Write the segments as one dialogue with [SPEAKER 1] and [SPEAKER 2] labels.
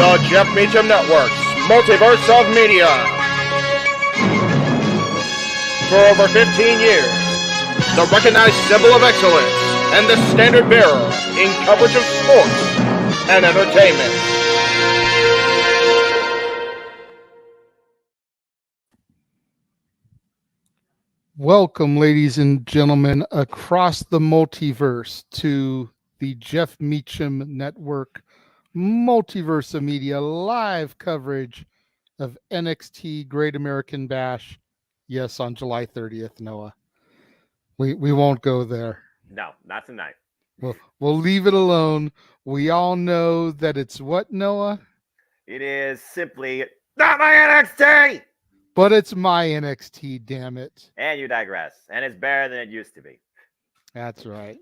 [SPEAKER 1] The Jeff Meacham Network's Multiverse of Media. For over 15 years, the recognized symbol of excellence and the standard bearer in coverage of sports and entertainment.
[SPEAKER 2] Welcome, ladies and gentlemen, across the multiverse to the Jeff Meacham Network Multiverse of Media live coverage of NXT Great American Bash. Yes, on July 30th, Noah. We won't go there.
[SPEAKER 3] No, not tonight.
[SPEAKER 2] We'll leave it alone. We all know that it's what, Noah?
[SPEAKER 3] It is simply not my NXT!
[SPEAKER 2] But it's my NXT, damn it.
[SPEAKER 3] And you digress. And it's better than it used to be.
[SPEAKER 2] That's right.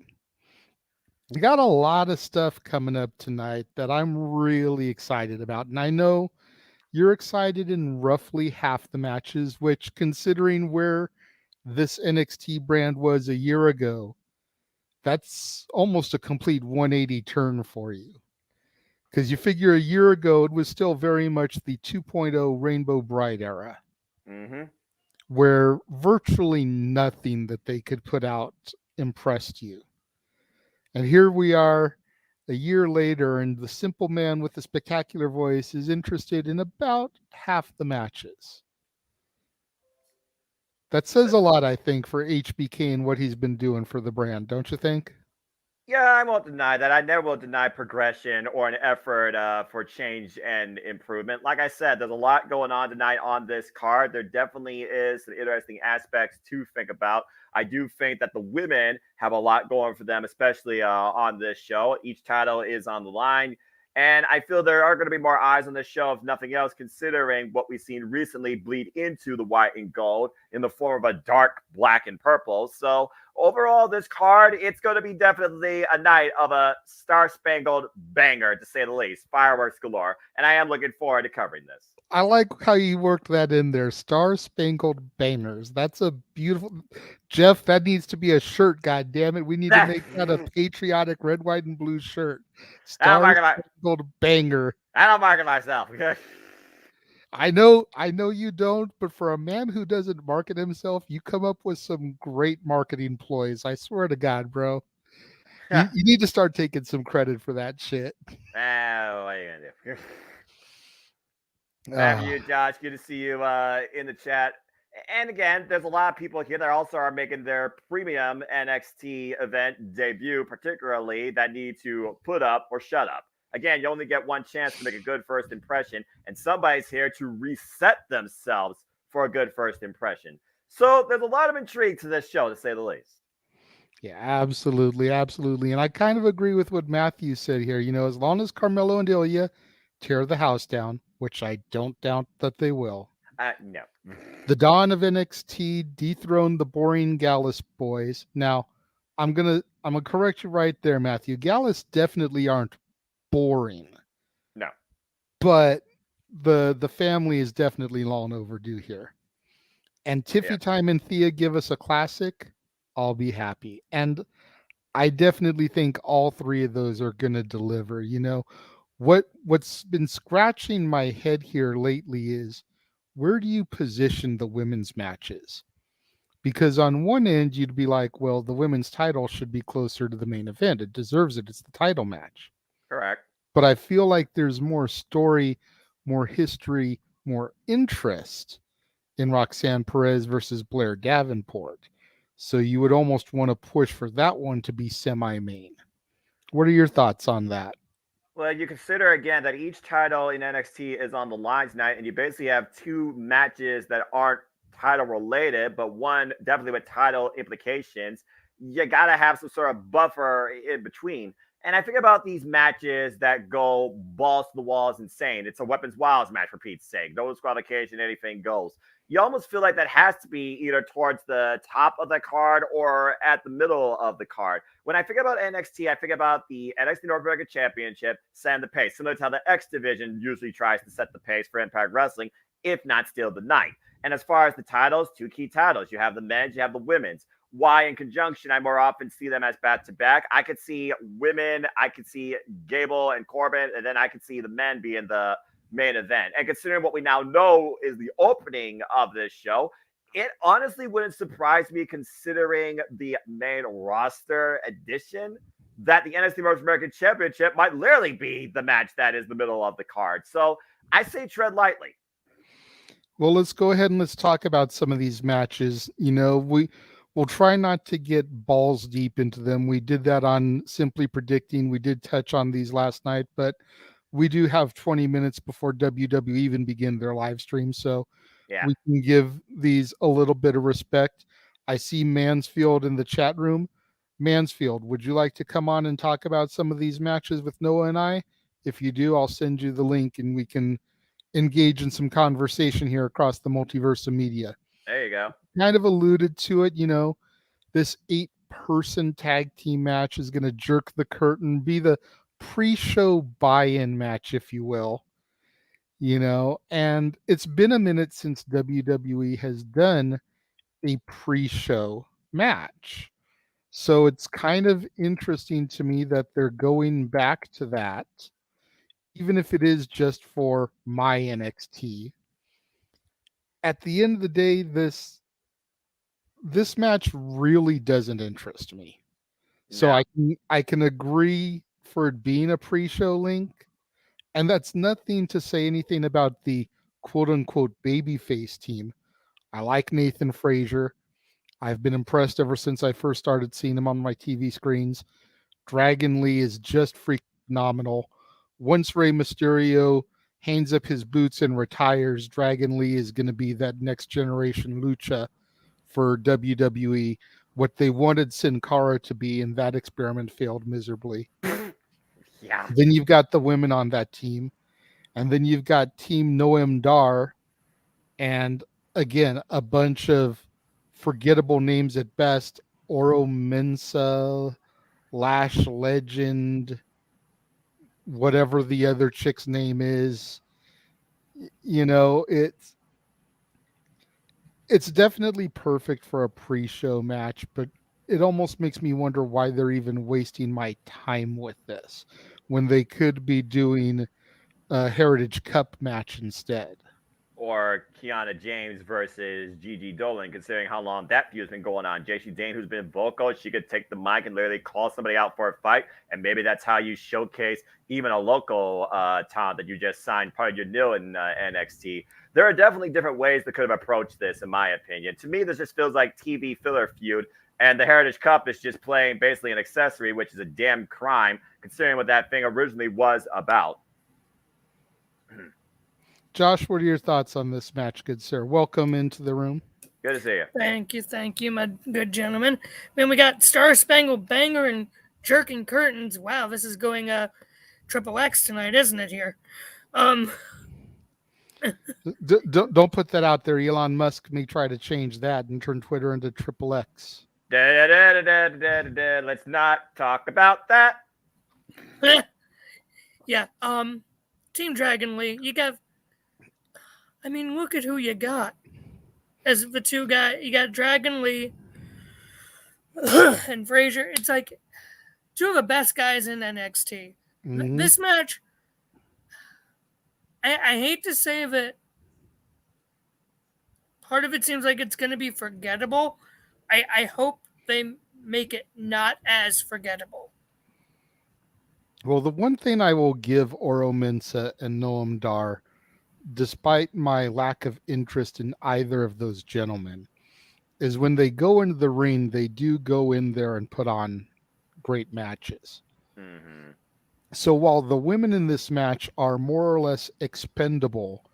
[SPEAKER 2] We got a lot of stuff coming up tonight that I'm really excited about. And I know you're excited in roughly half the matches, which, considering where this NXT brand was a year ago, that's almost a complete 180 turn for you. Because you figure a year ago, it was still very much the 2.0 Rainbow Bride era, where virtually nothing that they could put out impressed you. And here we are a year later, and the simple man with the spectacular voice is interested in about half the matches. That says a lot, I think, for HBK and what he's been doing for the brand, don't you think?
[SPEAKER 3] Yeah, I won't deny that. I never will deny progression or an effort for change and improvement. Like I said, there's a lot going on tonight on this card. There definitely is some interesting aspects to think about. I do think that the women have a lot going for them, especially on this show. Each title is on the line. And I feel there are going to be more eyes on this show, if nothing else, considering what we've seen recently bleed into the white and gold in the form of a dark black and purple. So overall, this card, it's going to be definitely a night of a star-spangled banger, to say the least. Fireworks galore. And I am looking forward to covering this.
[SPEAKER 2] I like how you worked that in there. Star-spangled bangers. That's a beautiful... Jeff, that needs to be a shirt, God damn it. We need to make that a patriotic red, white, and blue shirt. Star-spangled banger.
[SPEAKER 3] I don't market myself.
[SPEAKER 2] I know you don't, but for a man who doesn't market himself, you come up with some great marketing ploys. I swear to God, bro. You need to start taking some credit for that shit.
[SPEAKER 3] What are you going to do? Have you, Josh? Good to see you in the chat. And again, there's a lot of people here that also are making their premium NXT event debut, particularly that need to put up or shut up. Again, you only get one chance to make a good first impression, and somebody's here to reset themselves for a good first impression. So there's a lot of intrigue to this show, to say the least.
[SPEAKER 2] Yeah, absolutely, absolutely. And I kind of agree with what Matthew said here. You know, as long as Carmelo and Ilya tear the house down, which I don't doubt that they will.
[SPEAKER 3] No.
[SPEAKER 2] The dawn of NXT dethroned the boring Gallus boys. Now, I'm gonna correct you right there, Matthew. Gallus definitely aren't boring.
[SPEAKER 3] No.
[SPEAKER 2] But the family is definitely long overdue here. And Tiffy Time and Thea give us a classic, I'll be happy. And I definitely think all three of those are gonna deliver. You know, what's been scratching my head here lately is, where do you position the women's matches? Because on one end, you'd be like, well, the women's title should be closer to the main event. It deserves it. It's the title match.
[SPEAKER 3] Correct.
[SPEAKER 2] But I feel like there's more story, more history, more interest in Roxanne Perez versus Blair Davenport. So you would almost want to push for that one to be semi-main. What are your thoughts on that?
[SPEAKER 3] Well, you consider, again, that each title in NXT is on the line tonight, and you basically have two matches that aren't title related, but one definitely with title implications. You got to have some sort of buffer in between. And I think about these matches that go balls to the walls insane. It's a Weapons Wilds match, for Pete's sake. No disqualification, anything goes. You almost feel like that has to be either towards the top of the card or at the middle of the card. When I think about NXT, I think about the NXT North American Championship setting the pace, similar to how the X Division usually tries to set the pace for Impact Wrestling, if not steal the night. And as far as the titles, two key titles. You have the men's, you have the women's. why in conjunction I more often see them as back-to-back. I could see women, I could see Gable and Corbin, and then I could see the men being the main event. And considering what we now know is the opening of this show, it honestly wouldn't surprise me, considering the main roster addition, that the NXT North American Championship might literally be the match that is the middle of the card. So I say tread lightly.
[SPEAKER 2] Well, let's go ahead and let's talk about some of these matches. We'll try not to get balls deep into them. We did that on Simply Predicting. We did touch on these last night, but we do have 20 minutes before WWE even begin their live stream. So we can give these a little bit of respect. I see Mansfield in the chat room. Mansfield, would you like to come on and talk about some of these matches with Noah and I? If you do, I'll send you the link and we can engage in some conversation here across the multiverse of media.
[SPEAKER 3] There you go.
[SPEAKER 2] Kind of alluded to it, this 8-person tag team match is going to jerk the curtain, be the pre-show buy-in match, if you will. And it's been a minute since WWE has done a pre-show match. So it's kind of interesting to me that they're going back to that, even if it is just for my NXT. At the end of the day, this match really doesn't interest me. So I can agree for it being a pre-show link, and that's nothing to say anything about the quote-unquote babyface team. I like Nathan Frazier. I've been impressed ever since I first started seeing him on my TV screens. Dragon Lee is just freaking phenomenal. Once Rey Mysterio hangs up his boots and retires, Dragon Lee is going to be that next generation lucha for WWE. What they wanted Sin Cara to be, and that experiment failed miserably.
[SPEAKER 3] Yeah.
[SPEAKER 2] Then you've got the women on that team, and then you've got Team Noam Dar, and again, a bunch of forgettable names at best. Oro Mensa, Lash Legend, whatever the other chick's name is. It's definitely perfect for a pre-show match, but it almost makes me wonder why they're even wasting my time with this when they could be doing a Heritage Cup match instead.
[SPEAKER 3] Or Kiana James versus Gigi Dolan, considering how long that feud's been going on. JC Dane, who's been vocal, she could take the mic and literally call somebody out for a fight, and maybe that's how you showcase even a local talent that you just signed part of your deal in NXT. There are definitely different ways they could have approached this, in my opinion. To me, this just feels like TV filler feud, and the Heritage Cup is just playing basically an accessory, which is a damn crime, considering what that thing originally was about.
[SPEAKER 2] Josh, what are your thoughts on this match, good sir? Welcome into the room.
[SPEAKER 3] Good to see you.
[SPEAKER 4] Thank you, my good gentlemen. Man, we got Star Spangled Banger and Jerking Curtains. Wow, this is going triple X tonight, isn't it? Here,
[SPEAKER 2] Don't put that out there. Elon Musk may try to change that and turn Twitter into triple X.
[SPEAKER 3] Let's not talk about that.
[SPEAKER 4] Yeah. Team Dragon Lee, you got. I mean, look at who you got. As the two guys, you got Dragon Lee and Frazier. It's like two of the best guys in NXT. Mm-hmm. This match, I hate to say that part of it seems like it's going to be forgettable. I hope they make it not as forgettable.
[SPEAKER 2] Well, the one thing I will give Oro Mensa and Noam Dar, despite my lack of interest in either of those gentlemen, is when they go into the ring, they do go in there and put on great matches. Mm-hmm. So while the women in this match are more or less expendable,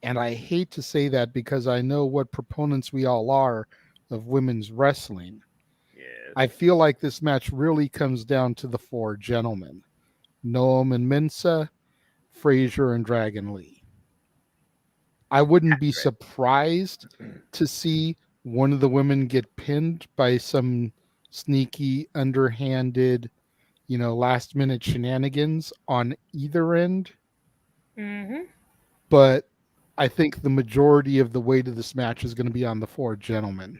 [SPEAKER 2] and I hate to say that because I know what proponents we all are of women's wrestling, yes, I feel like this match really comes down to the four gentlemen: Noam and Mensa, Frazier, and Dragon Lee. I wouldn't be surprised to see one of the women get pinned by some sneaky, underhanded, last minute shenanigans on either end. Mm-hmm. But I think the majority of the weight of this match is going to be on the four gentlemen.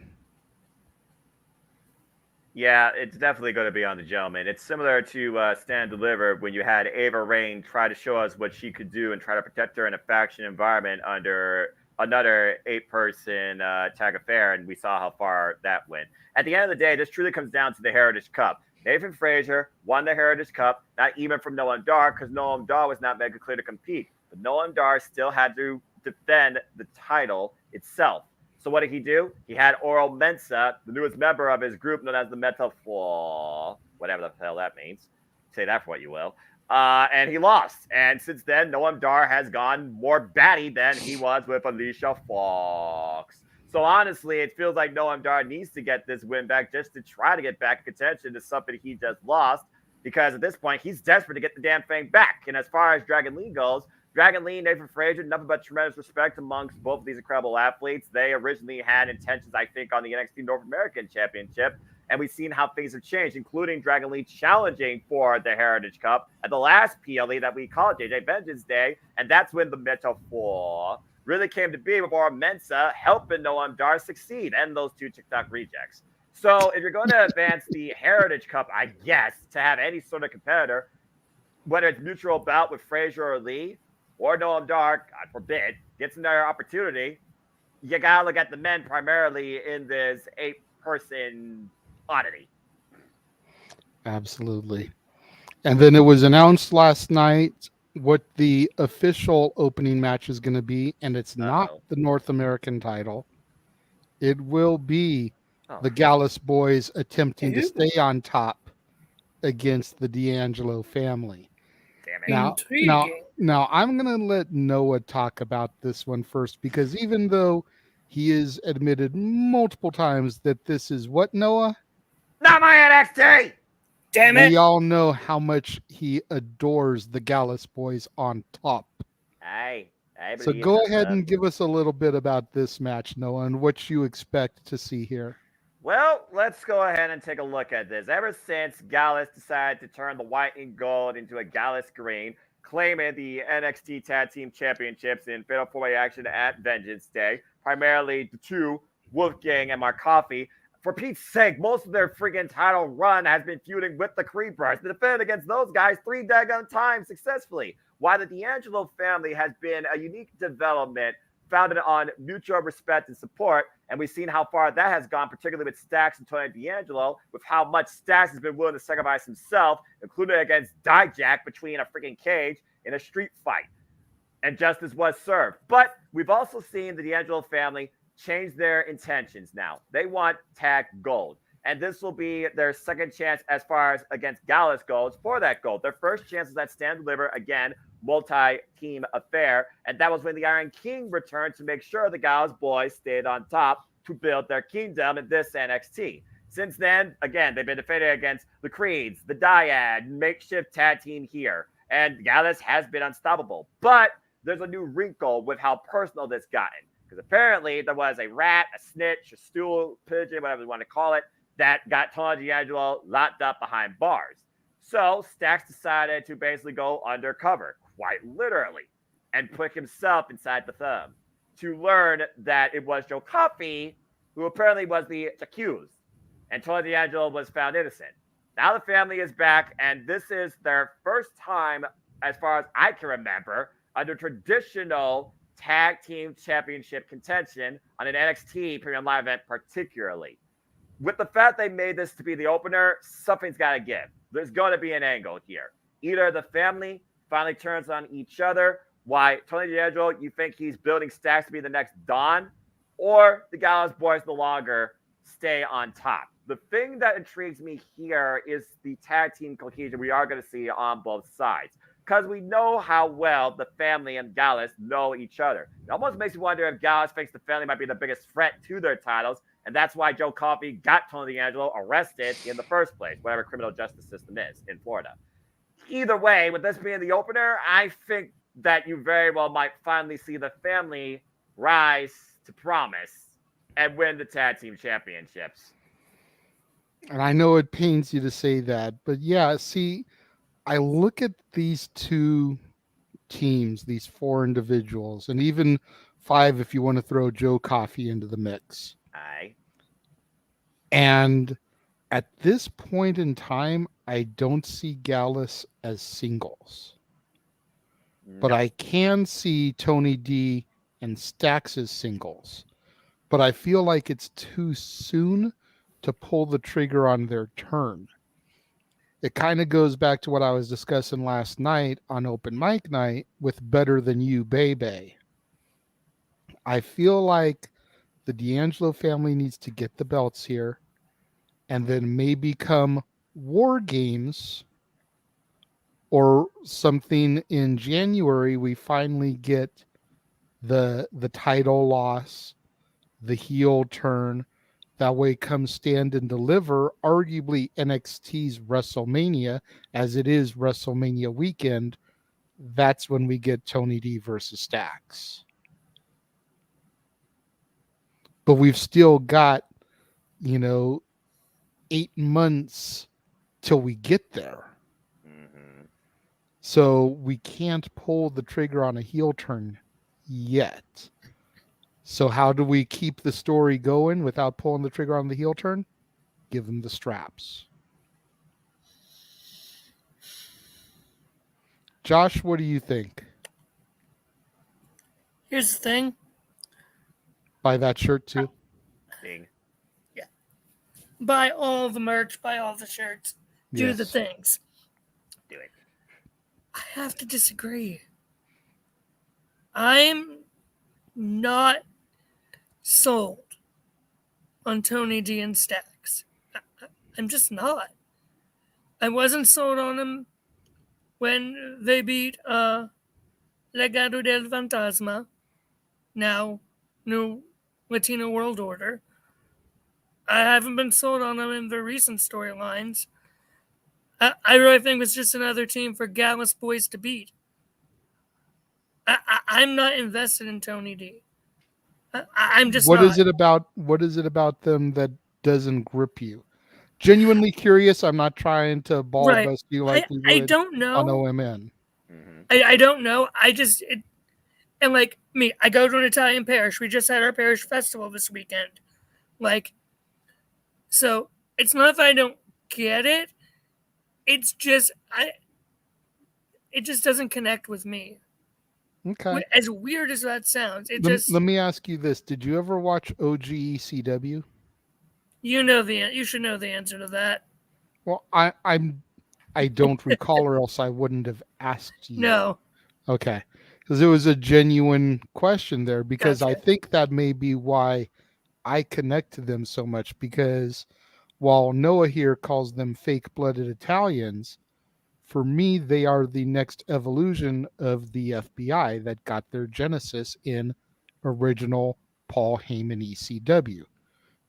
[SPEAKER 3] Yeah, it's definitely going to be on the gentleman. It's similar to Stand Deliver when you had Ava Rain try to show us what she could do and try to protect her in a faction environment under another 8-person tag affair, and we saw how far that went. At the end of the day, this truly comes down to the Heritage Cup. Nathan Frazier won the Heritage Cup, not even from Noam Dar, because Noam Dar was not made clear to compete. But Noam Dar still had to defend the title itself. So what did he do? He had Oral Mensa, the newest member of his group known as the Metaphor, whatever the hell that means. Say that for what you will. And he lost. And since then, Noam Dar has gone more batty than he was with Alicia Fox. So honestly, it feels like Noam Dar needs to get this win back just to try to get back contention to something he just lost. Because at this point, he's desperate to get the damn thing back. And as far as Dragon Lee goes, Dragon Lee, Nathan Frazier, nothing but tremendous respect amongst both of these incredible athletes. They originally had intentions, I think, on the NXT North American Championship, and we've seen how things have changed, including Dragon Lee challenging for the Heritage Cup at the last PLE that we call JJ Vengeance Day, and that's when the Metaphor really came to be with Oral Mensa helping Noam Dar succeed and those two TikTok rejects. So if you're going to advance the Heritage Cup, I guess, to have any sort of competitor, whether it's mutual bout with Frazier or Lee, or Noam Dar, God forbid, gets another opportunity, you gotta look at the men primarily in this 8-person oddity.
[SPEAKER 2] Absolutely. And then it was announced last night what the official opening match is going to be, and it's not the North American title. It will be the Gallus boys attempting to stay on top against the D'Angelo family.
[SPEAKER 3] Damn
[SPEAKER 2] it. Now I'm going to let Noah talk about this one first, because even though he has admitted multiple times that this is what, Noah?
[SPEAKER 3] Not my NXT!
[SPEAKER 4] Damn it!
[SPEAKER 2] We all know how much he adores the Gallus boys on top. So go ahead and give us a little bit about this match, Noah, and what you expect to see here.
[SPEAKER 3] Well, let's go ahead and take a look at this. Ever since Gallus decided to turn the white and gold into a Gallus green, claiming the NXT Tag Team Championships in Fatal 4-Way action at Vengeance Day, primarily the two, Wolfgang and Mark Coffey. For Pete's sake, most of their freaking title run has been feuding with the Creepers. They defended against those guys 3 daggone times successfully. While the D'Angelo family has been a unique development founded on mutual respect and support, and we've seen how far that has gone, particularly with Stax and Tony D'Angelo, with how much Stax has been willing to sacrifice himself, including against Dijak between a freaking cage in a street fight. And justice was served. But we've also seen the D'Angelo family change their intentions now. They want tag gold. And this will be their second chance as far as against Gallus goes for that gold. Their first chance is at Stand Deliver, again, multi-team affair. And that was when the Iron King returned to make sure the Gallus boys stayed on top to build their kingdom in this NXT. Since then, again, they've been defending against the Creeds, the Dyad, makeshift tag team here. And Gallus has been unstoppable. But there's a new wrinkle with how personal this gotten. Because apparently there was a rat, a snitch, a stool pigeon, whatever you want to call it, that got Tony D'Angelo locked up behind bars. So Stax decided to basically go undercover, quite literally, and put himself inside the thumb to learn that it was Joe Coffey who apparently was the accused, and Tony D'Angelo was found innocent. Now the family is back, and this is their first time, as far as I can remember, under traditional tag team championship contention on an NXT Premium Live event particularly. With the fact they made this to be the opener, something's got to give. There's going to be an angle here. Either the family finally turns on each other, why Tony D'Angelo, you think he's building Stax to be the next Don, or the Gallus boys no longer stay on top. The thing that intrigues me here is the tag team cohesion we are going to see on both sides, because we know how well the family and Gallus know each other. It almost makes me wonder if Gallus thinks the family might be the biggest threat to their titles, and that's why Joe Coffey got Tony D'Angelo arrested in the first place, whatever criminal justice system is in Florida. Either way, with this being the opener, I think that you very well might finally see the family rise to promise and win the tag team championships.
[SPEAKER 2] And I know it pains you to say that, but yeah, see, I look at these two teams, these 4 individuals, and even 5 if you want to throw Joe Coffey into the mix.
[SPEAKER 3] Aye.
[SPEAKER 2] And At this point in time, I don't see Gallus as singles, but
[SPEAKER 3] No.
[SPEAKER 2] I can see Tony D and Stax as singles. But I feel like it's too soon to pull the trigger on their turn. It kind of goes back to what I was discussing last night on open mic night with Better Than You, Baby. I feel like the D'Angelo family needs to get the belts here, and then maybe come War Games or something in January, we finally get the title loss, the heel turn. That way, come Stand and Deliver, arguably NXT's WrestleMania, as it is WrestleMania weekend. That's when we get Tony D versus Stax. But we've still got, 8 months till we get there.
[SPEAKER 3] Mm-hmm.
[SPEAKER 2] So we can't pull the trigger on a heel turn yet. So how do we keep the story going without pulling the trigger on the heel turn? Give them the straps. Josh, what do you think?
[SPEAKER 4] Here's the thing.
[SPEAKER 2] Buy that shirt too?
[SPEAKER 3] Ding.
[SPEAKER 4] Buy all the merch, buy all the shirts, do the
[SPEAKER 2] Yes.
[SPEAKER 4] things.
[SPEAKER 3] Do it.
[SPEAKER 4] I have to disagree. I'm not sold on Tony D and Stax. I'm just not. I wasn't sold on them when they beat Legado del Fantasma, now New Latino World Order. I haven't been sold on them in the recent storylines. I really think it's just another team for Gallus boys to beat. I'm not invested in Tony D. I'm just
[SPEAKER 2] What
[SPEAKER 4] not.
[SPEAKER 2] is it about them that doesn't grip you? Genuinely curious. I'm not trying to ball
[SPEAKER 4] Right.
[SPEAKER 2] bust you like we
[SPEAKER 4] I
[SPEAKER 2] would
[SPEAKER 4] don't know.
[SPEAKER 2] on OMN.
[SPEAKER 3] Mm-hmm.
[SPEAKER 4] I don't know. And like me, I go to an Italian parish. We just had our parish festival this weekend. Like, so it's not that I don't get it. It's just it just doesn't connect with me.
[SPEAKER 2] Okay.
[SPEAKER 4] As weird as that sounds,
[SPEAKER 2] Let me ask you this. Did you ever watch OGECW?
[SPEAKER 4] you should know the answer to that.
[SPEAKER 2] Well, I don't recall, or else I wouldn't have asked you.
[SPEAKER 4] No.
[SPEAKER 2] Okay. Because it was a genuine question there, because I
[SPEAKER 4] Gotcha.
[SPEAKER 2] think that may be why I connect to them so much, because while Noah here calls them fake-blooded Italians, for me, they are the next evolution of the FBI that got their genesis in original Paul Heyman ECW.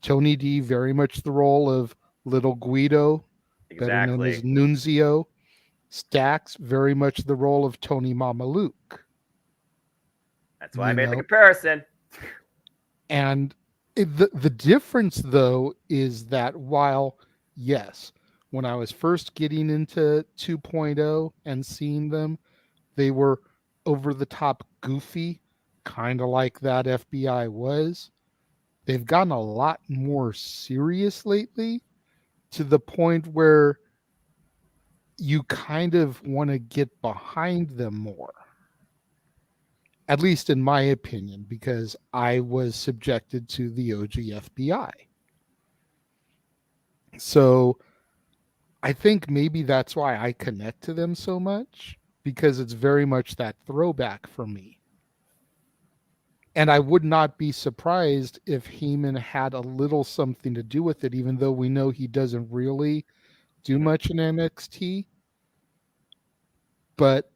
[SPEAKER 2] Tony D, very much the role of Little Guido, better known as
[SPEAKER 3] Exactly.
[SPEAKER 2] Nunzio. Stax, very much the role of Tony Mama Luke.
[SPEAKER 3] That's why I
[SPEAKER 2] You
[SPEAKER 3] made the
[SPEAKER 2] know?
[SPEAKER 3] comparison.
[SPEAKER 2] And the difference, though, is that while, yes, when I was first getting into 2.0 and seeing them, they were over the top goofy, kind of like that FBI was. They've gotten a lot more serious lately, to the point where you kind of want to get behind them more. At least in my opinion, because I was subjected to the OG FBI. So I think maybe that's why I connect to them so much, because it's very much that throwback for me. And I would not be surprised if Heyman had a little something to do with it, even though we know he doesn't really do much in NXT. But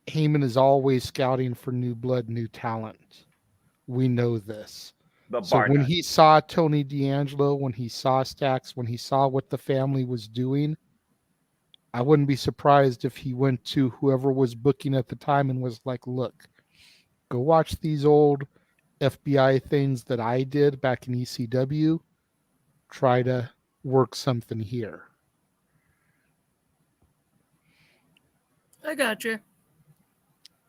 [SPEAKER 2] Heyman is always scouting for new blood, new talent. We know this.
[SPEAKER 3] But
[SPEAKER 2] So
[SPEAKER 3] bar
[SPEAKER 2] when
[SPEAKER 3] none.
[SPEAKER 2] he saw Tony D'Angelo, when he saw Stax, when he saw what the family was doing, I wouldn't be surprised if he went to whoever was booking at the time and was like, look, go watch these old FBI things that I did back in ECW. Try to work something here.
[SPEAKER 4] I got you.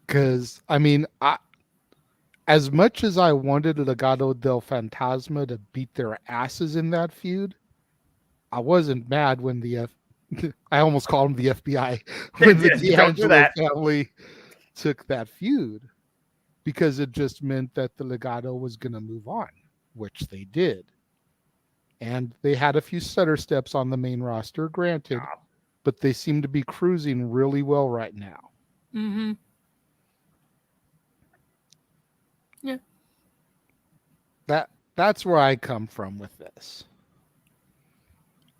[SPEAKER 2] Because, I mean, as much as I wanted Legado del Fantasma to beat their asses in that feud, I wasn't mad when I almost called him the FBI, when the
[SPEAKER 3] Don't do
[SPEAKER 2] D'Angelo
[SPEAKER 3] that.
[SPEAKER 2] family took that feud, because it just meant that the Legado was going to move on, which they did. And they had a few stutter steps on the main roster, granted, but they seem to be cruising really well right now.
[SPEAKER 4] Mm-hmm. Yeah.
[SPEAKER 2] That's where I come from with this.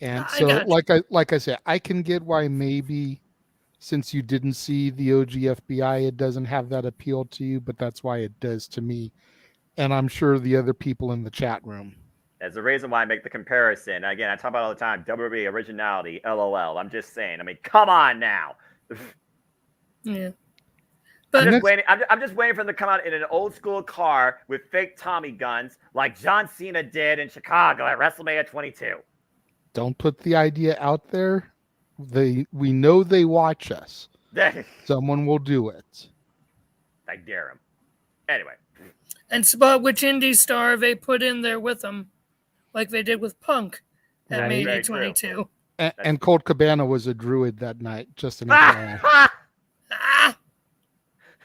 [SPEAKER 2] And
[SPEAKER 4] I
[SPEAKER 2] so,
[SPEAKER 4] got you.
[SPEAKER 2] like I said, I can get why maybe since you didn't see the OG FBI, it doesn't have that appeal to you, but that's why it does to me. And I'm sure the other people in the chat room.
[SPEAKER 3] There's a reason why I make the comparison. Again, I talk about it all the time. WWE originality, LOL. I'm just saying. I mean, come on now.
[SPEAKER 4] Yeah.
[SPEAKER 3] I'm
[SPEAKER 4] But
[SPEAKER 3] just waiting. I'm just waiting for them to come out in an old school car with fake Tommy guns, like John Cena did in Chicago at WrestleMania 22.
[SPEAKER 2] Don't put the idea out there. We know they watch us. Someone will do it.
[SPEAKER 3] I dare him. Anyway.
[SPEAKER 4] and spot which indie star they put in there with them, like they did with Punk at
[SPEAKER 2] Right.
[SPEAKER 4] Mania
[SPEAKER 3] Very true.
[SPEAKER 4] 22.
[SPEAKER 2] And Colt Cabana was a druid that night, just an FYI.
[SPEAKER 4] Ah!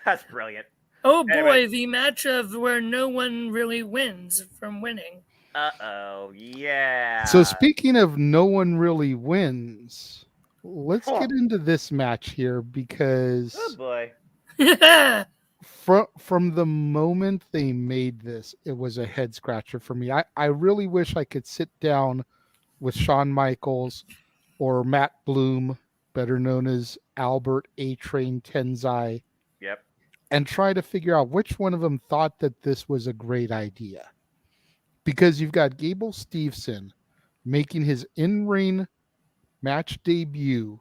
[SPEAKER 3] That's brilliant.
[SPEAKER 4] Oh boy,
[SPEAKER 3] Anyway.
[SPEAKER 4] the match of where no one really wins from winning.
[SPEAKER 3] Uh-oh, yeah.
[SPEAKER 2] So speaking of no one really wins, let's get into this match here, because
[SPEAKER 3] Oh boy.
[SPEAKER 2] from the moment they made this, it was a head scratcher for me. I really wish I could sit down with Shawn Michaels or Matt Bloom, better known as Albert A-Train Tenzai,
[SPEAKER 3] Yep.
[SPEAKER 2] and try to figure out which one of them thought that this was a great idea. Because you've got Gable Steveson making his in-ring match debut,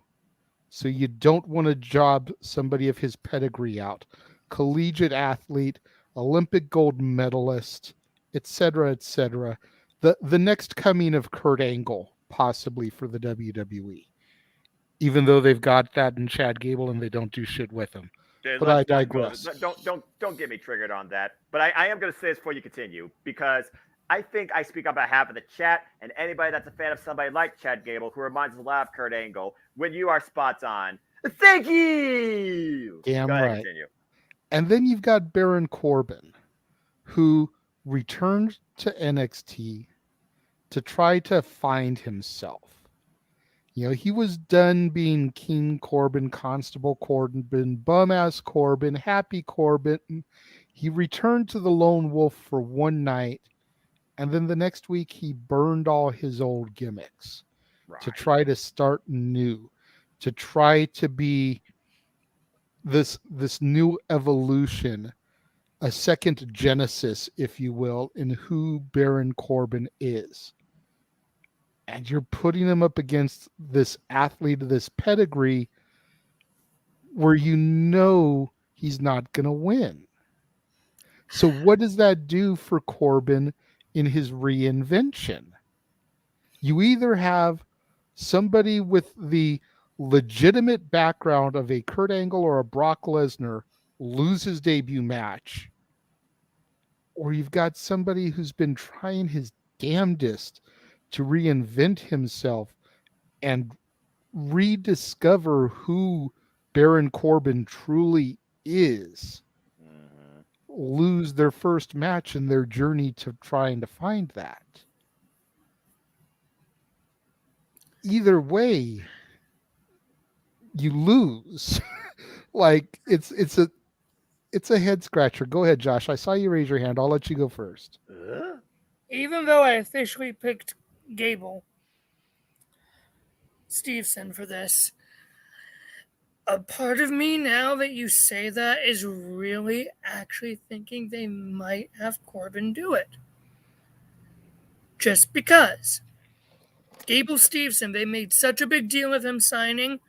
[SPEAKER 2] so you don't want to job somebody of his pedigree out. Collegiate athlete, Olympic gold medalist, etc., etc. The next coming of Kurt Angle, possibly, for the WWE. Even though they've got that in Chad Gable and they don't do shit with him.
[SPEAKER 3] Dude,
[SPEAKER 2] But I
[SPEAKER 3] let's not go-
[SPEAKER 2] digress.
[SPEAKER 3] Don't get me triggered on that. But I am going to say this before you continue, because I think I speak on behalf of the chat and anybody that's a fan of somebody like Chad Gable, who reminds us a lot of Kurt Angle, when you are spots on. Thank you!
[SPEAKER 2] Damn
[SPEAKER 3] Go ahead,
[SPEAKER 2] right.
[SPEAKER 3] continue.
[SPEAKER 2] And then you've got Baron Corbin, who returned to NXT to try to find himself. You know, he was done being King Corbin, Constable Corbin, bum-ass Corbin, happy Corbin. He returned to the Lone Wolf for one night, and then the next week he burned all his old gimmicks to try to start new, to try to be this new evolution, a second genesis, if you will, in who Baron Corbin is. And you're putting him up against this athlete of this pedigree where you know he's not going to win. So what does that do for Corbin in his reinvention? You either have somebody with the legitimate background of a Kurt Angle or a Brock Lesnar lose his debut match, or you've got somebody who's been trying his damnedest to reinvent himself and rediscover who Baron Corbin truly is, lose their first match in their journey to trying to find that. Either way, you lose. Like it's a head scratcher. Go ahead, Josh. I saw you raise your hand. I'll let you go first.
[SPEAKER 4] Even though I officially picked Gable Steveson for this, a part of me, now that you say that, is really actually thinking they might have Corbin do it. Just because. Gable Steveson, they made such a big deal of him signing.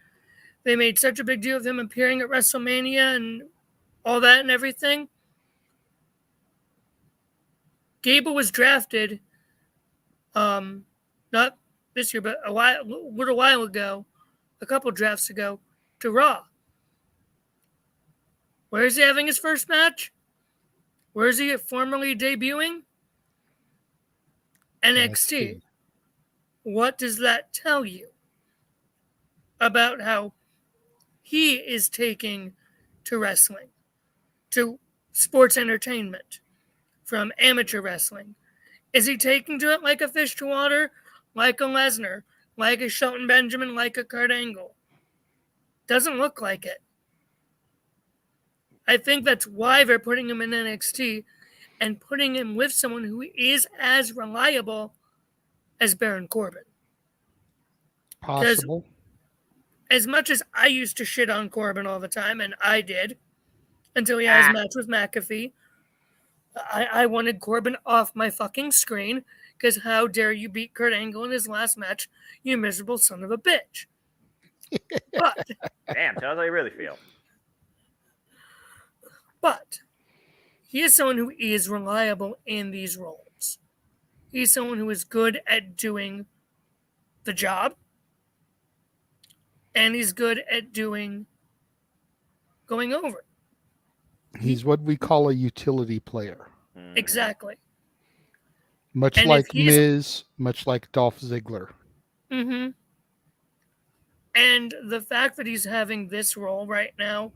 [SPEAKER 4] They made such a big deal of him appearing at WrestleMania and all that and everything. Gable was drafted, not this year, but a little while ago, a couple drafts ago, to Raw. Where is he having his first match? Where is he formally debuting? NXT. what does that tell you about how he is taking to wrestling, to sports entertainment, from amateur wrestling? Is he taking to it like a fish to water, like a Lesnar, like a Shelton Benjamin, like a Kurt Angle? Doesn't look like it. I think that's why they're putting him in NXT and putting him with someone who is as reliable as Baron Corbin.
[SPEAKER 2] Possible.
[SPEAKER 4] As much as I used to shit on Corbin all the time, and I did, until he had his match with McAfee, I wanted Corbin off my fucking screen, because how dare you beat Kurt Angle in his last match, you miserable son of a bitch. But
[SPEAKER 3] Damn, tell us how you really feel.
[SPEAKER 4] But he is someone who is reliable in these roles. He's someone who is good at doing the job. And he's good at going over.
[SPEAKER 2] He's what we call a utility player.
[SPEAKER 4] Exactly.
[SPEAKER 2] Much
[SPEAKER 4] And
[SPEAKER 2] like
[SPEAKER 4] if he's-
[SPEAKER 2] Miz, much like Dolph Ziggler.
[SPEAKER 4] Mm-hmm. And the fact that he's having this role right now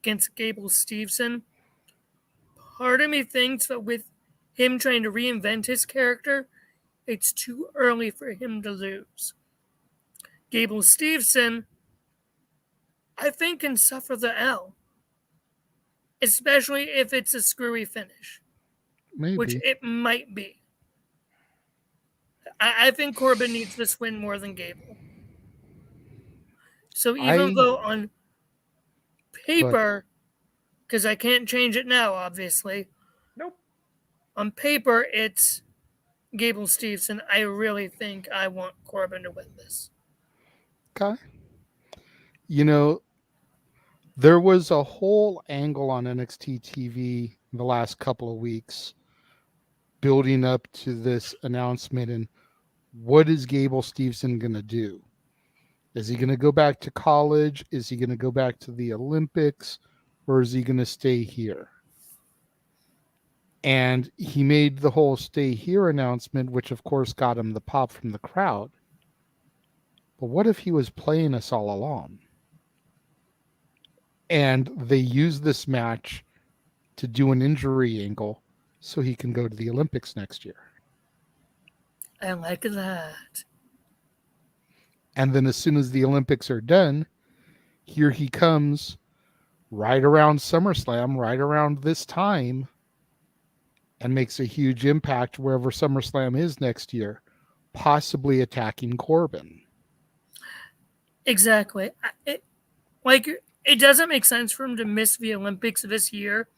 [SPEAKER 4] against Gable Steveson, part of me thinks that with him trying to reinvent his character, it's too early for him to lose. Gable Steveson, I think, can suffer the L, especially if it's a screwy finish,
[SPEAKER 2] Maybe.
[SPEAKER 4] which it might be. I think Corbin needs this win more than Gable. So even though on paper, because I can't change it now, obviously.
[SPEAKER 3] Nope.
[SPEAKER 4] On paper, it's Gable Steveson. I really think I want Corbin to win this.
[SPEAKER 2] Okay. You know, there was a whole angle on NXT TV the last couple of weeks building up to this announcement. And what is Gable Steveson going to do? Is he going to go back to college? Is he going to go back to the Olympics? Or is he going to stay here? And he made the whole stay here announcement, which of course got him the pop from the crowd. But what if he was playing us all along? And they used this match to do an injury angle so he can go to the Olympics next year.
[SPEAKER 4] I like that.
[SPEAKER 2] And then as soon as the Olympics are done, here he comes right around SummerSlam, right around this time, and makes a huge impact wherever SummerSlam is next year, possibly attacking Corbin.
[SPEAKER 4] Exactly. It doesn't make sense for him to miss the Olympics this year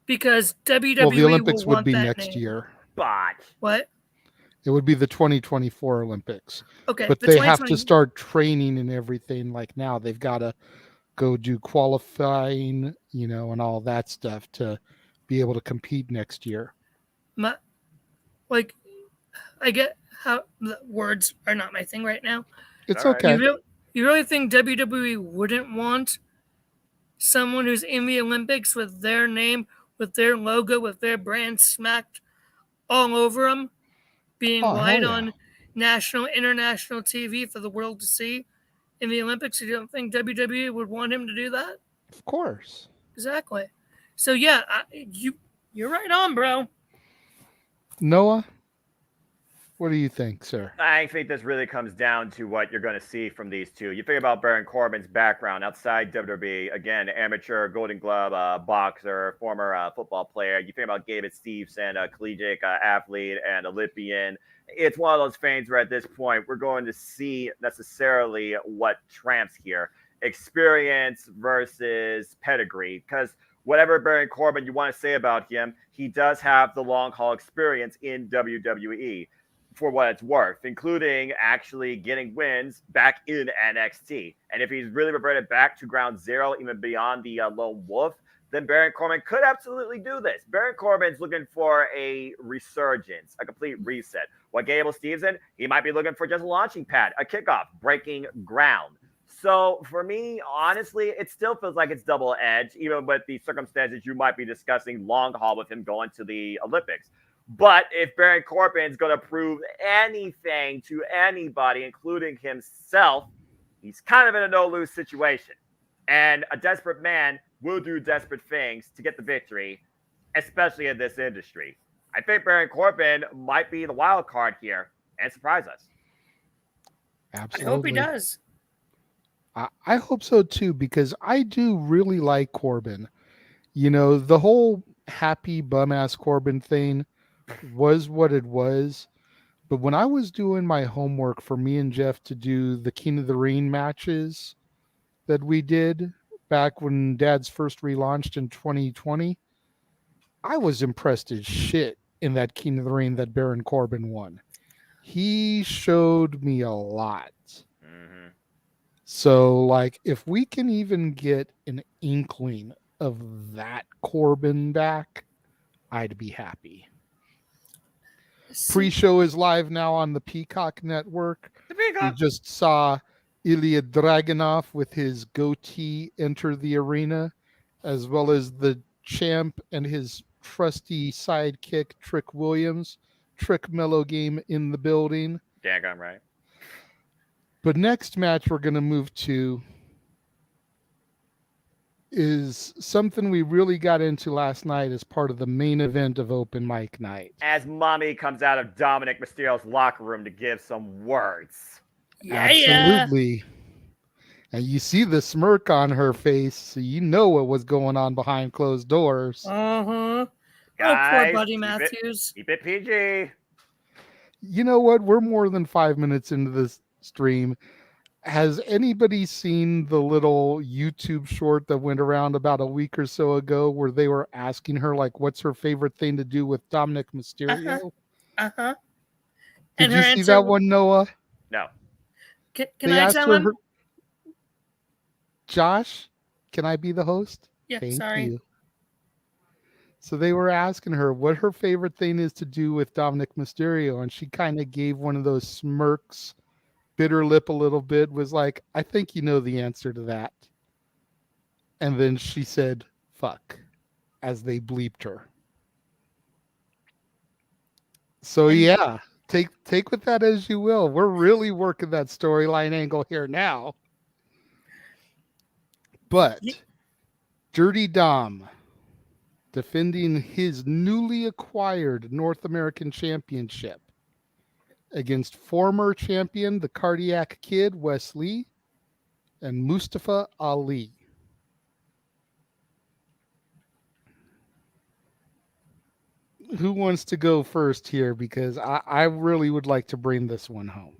[SPEAKER 4] because WWE
[SPEAKER 2] Well, the Olympics
[SPEAKER 4] will
[SPEAKER 2] would
[SPEAKER 4] want
[SPEAKER 2] be
[SPEAKER 4] that
[SPEAKER 2] next
[SPEAKER 4] name.
[SPEAKER 2] year.
[SPEAKER 3] But
[SPEAKER 4] What?
[SPEAKER 2] It would be the 2024 Olympics.
[SPEAKER 4] Okay.
[SPEAKER 2] But
[SPEAKER 4] the
[SPEAKER 2] they have
[SPEAKER 4] 2020
[SPEAKER 2] to start training and everything like now. They've got to go do qualifying, and all that stuff to be able to compete next year.
[SPEAKER 4] I get how the words are not my thing right now.
[SPEAKER 2] It's
[SPEAKER 3] All right.
[SPEAKER 2] okay.
[SPEAKER 4] You really think WWE wouldn't want someone who's in the Olympics with their name, with their logo, with their brand smacked all over them, being
[SPEAKER 2] Oh, hell
[SPEAKER 4] wide
[SPEAKER 2] yeah.
[SPEAKER 4] on national, international TV for the world to see in the Olympics? You don't think WWE would want him to do that?
[SPEAKER 2] Of course.
[SPEAKER 4] Exactly. So yeah, you're right on, bro.
[SPEAKER 2] Noah, what do you think, sir?
[SPEAKER 3] I think this really comes down to what you're going to see from these two. You think about Baron Corbin's background outside WWE. Again, amateur, Golden Glove boxer, former football player. You think about Gable Steveson, a collegiate athlete and Olympian. It's one of those things where at this point, we're going to see necessarily what trumps here. Experience versus pedigree. Because whatever Baron Corbin you want to say about him, he does have the long haul experience in WWE. For what it's worth, including actually getting wins back in NXT. And if he's really reverted back to ground zero, even beyond the lone wolf, then Baron Corbin could absolutely do this. Baron Corbin's looking for a resurgence, a complete reset. What Gable Steveson, he might be looking for just a launching pad, a kickoff, breaking ground. So for me, honestly, it still feels like it's double-edged, even with the circumstances you might be discussing long haul with him going to the Olympics. But if Baron Corbin's going to prove anything to anybody, including himself, he's kind of in a no-lose situation. And a desperate man will do desperate things to get the victory, especially in this industry. I think Baron Corbin might be the wild card here and surprise us.
[SPEAKER 2] Absolutely.
[SPEAKER 4] I hope he does.
[SPEAKER 2] I hope so too, because I do really like Corbin. You know, the whole happy bum-ass Corbin thing was what it was. But when I was doing my homework for me and Jeff to do the King of the Ring matches that we did back when Dad's first relaunched in 2020, I was impressed as shit in that King of the Ring that Baron Corbin won. He showed me a lot.
[SPEAKER 3] Mm-hmm.
[SPEAKER 2] So, like, if we can even get an inkling of that Corbin back, I'd be happy. Pre-show is live now on the Peacock Network. We just saw Ilya Dragunov with his goatee enter the arena, as well as the champ and his trusty sidekick, Trick Williams. Trick Mellow Game in the building.
[SPEAKER 3] Daggone right.
[SPEAKER 2] But next match we're going to move to is something we really got into last night as part of the main event of Open Mic Night.
[SPEAKER 3] As Mommy comes out of Dominic Mysterio's locker room to give some words.
[SPEAKER 2] Absolutely. And you see the smirk on her face, so you know what was going on behind closed doors.
[SPEAKER 4] Uh-huh.
[SPEAKER 3] Guys,
[SPEAKER 4] oh, poor Buddy Matthews.
[SPEAKER 3] Keep it PG.
[SPEAKER 2] You know what? We're more than 5 minutes into this stream. Has anybody seen the little YouTube short that went around about a week or so ago where they were asking her, like, what's her favorite thing to do with Dominic Mysterio?
[SPEAKER 4] Uh-huh.
[SPEAKER 2] Did you see that one, Noah?
[SPEAKER 3] No.
[SPEAKER 4] Can I tell him?
[SPEAKER 2] Josh, can I be the host?
[SPEAKER 4] Yeah,
[SPEAKER 2] Thank
[SPEAKER 4] sorry.
[SPEAKER 2] you. So they were asking her what her favorite thing is to do with Dominic Mysterio, and she kind of gave one of those smirks, bit her lip a little bit, was like, I think you know the answer to that. And then she said, fuck, as they bleeped her. So yeah, take with that as you will. We're really working that storyline angle here now. But Dirty Dom defending his newly acquired North American Championship against former champion, the Cardiac Kid, Wes Lee, and Mustafa Ali. Who wants to go first here? Because I really would like to bring this one home.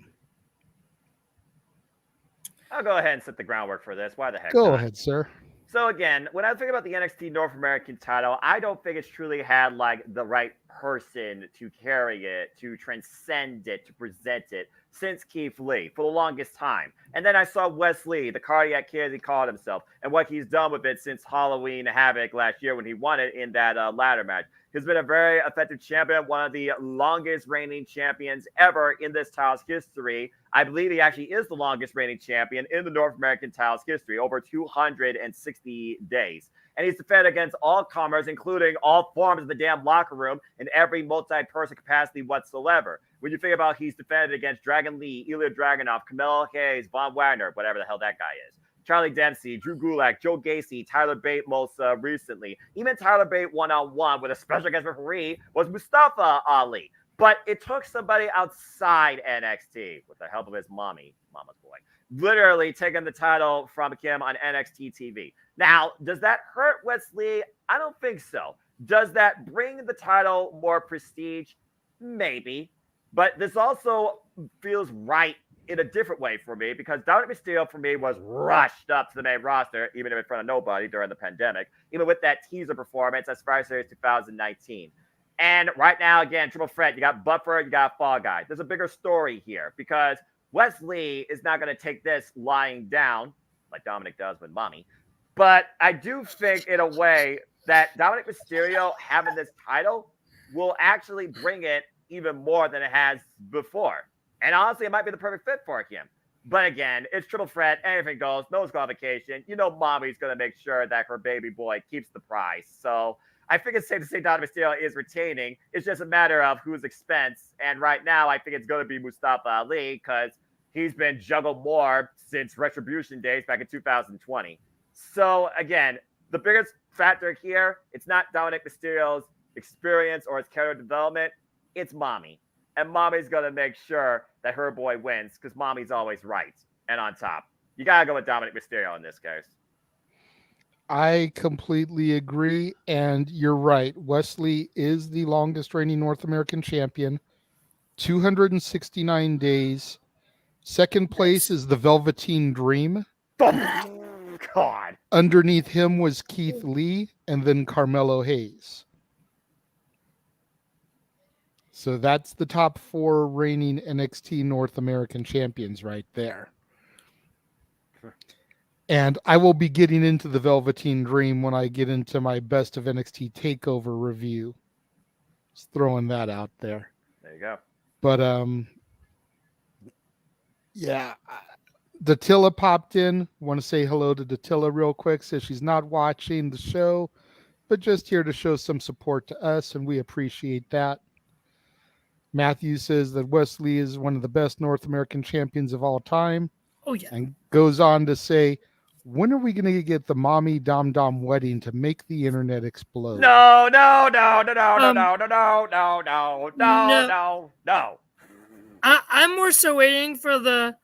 [SPEAKER 3] I'll go ahead and set the groundwork for this. Why the heck
[SPEAKER 2] Go
[SPEAKER 3] not?
[SPEAKER 2] ahead, sir.
[SPEAKER 3] So again, when I think about the NXT North American title, I don't think it's truly had like the right person to carry it, to transcend it, to present it since Keith Lee for the longest time. And then I saw Wes Lee, the Cardiac Kid, he called himself, and what he's done with it since Halloween Havoc last year when he won it in that ladder match. He's been a very effective champion, one of the longest reigning champions ever in this title's history. I believe he actually is the longest reigning champion in the North American title's history, over 260 days. And he's defended against all comers, including all forms of the damn locker room in every multi-person capacity whatsoever. When you think about he's defended against Dragon Lee, Ilya Dragunov, Camelo Hayes, Von Wagner, whatever the hell that guy is, Charlie Dempsey, Drew Gulak, Joe Gacy, Tyler Bate most recently. Even Tyler Bate one-on-one with a special guest referee was Mustafa Ali. But it took somebody outside NXT with the help of his mama's boy, literally taking the title from him on NXT TV. Now, does that hurt Wes Lee? I don't think so. Does that bring the title more prestige? Maybe. But this also feels right in a different way for me because Dominic Mysterio for me was rushed up to the main roster, even in front of nobody during the pandemic, even with that teaser performance at Survivor Series 2019. And right now, again, triple threat, you got Buffer, you got Fall Guy. There's a bigger story here because Wes Lee is not going to take this lying down like Dominic does with Mommy. But I do think in a way that Dominic Mysterio having this title will actually bring it even more than it has before. And honestly, it might be the perfect fit for him. But again, it's triple threat. Anything goes. No disqualification. You know Mommy's going to make sure that her baby boy keeps the prize. So I think it's safe to say Dominic Mysterio is retaining. It's just a matter of whose expense. And right now, I think it's going to be Mustafa Ali because he's been juggled more since Retribution days back in 2020. So again, the biggest factor here, it's not Dominic Mysterio's experience or his character development. It's Mommy. And Mommy's going to make sure that her boy wins because Mommy's always right and on top. You got to go with Dominic Mysterio in this case.
[SPEAKER 2] I completely agree. And you're right. Wesley is the longest reigning North American champion, 269 days. Second place is the Velveteen Dream.
[SPEAKER 3] Oh, God.
[SPEAKER 2] Underneath him was Keith Lee and then Carmelo Hayes. So that's the top 4 reigning NXT North American champions right there. And I will be getting into the Velveteen Dream when I get into my Best of NXT TakeOver review. Just throwing that out there.
[SPEAKER 3] There you go.
[SPEAKER 2] But yeah, Datilla popped in. Want to say hello to Datilla real quick. Says she's not watching the show, but just here to show some support to us, and we appreciate that. Matthew says that Wesley is one of the best North American champions of all time.
[SPEAKER 4] Oh, yeah.
[SPEAKER 2] And goes on to say, when are we going to get the Mommy Dom Dom wedding to make the internet explode?
[SPEAKER 3] No.
[SPEAKER 4] I'm more so waiting for the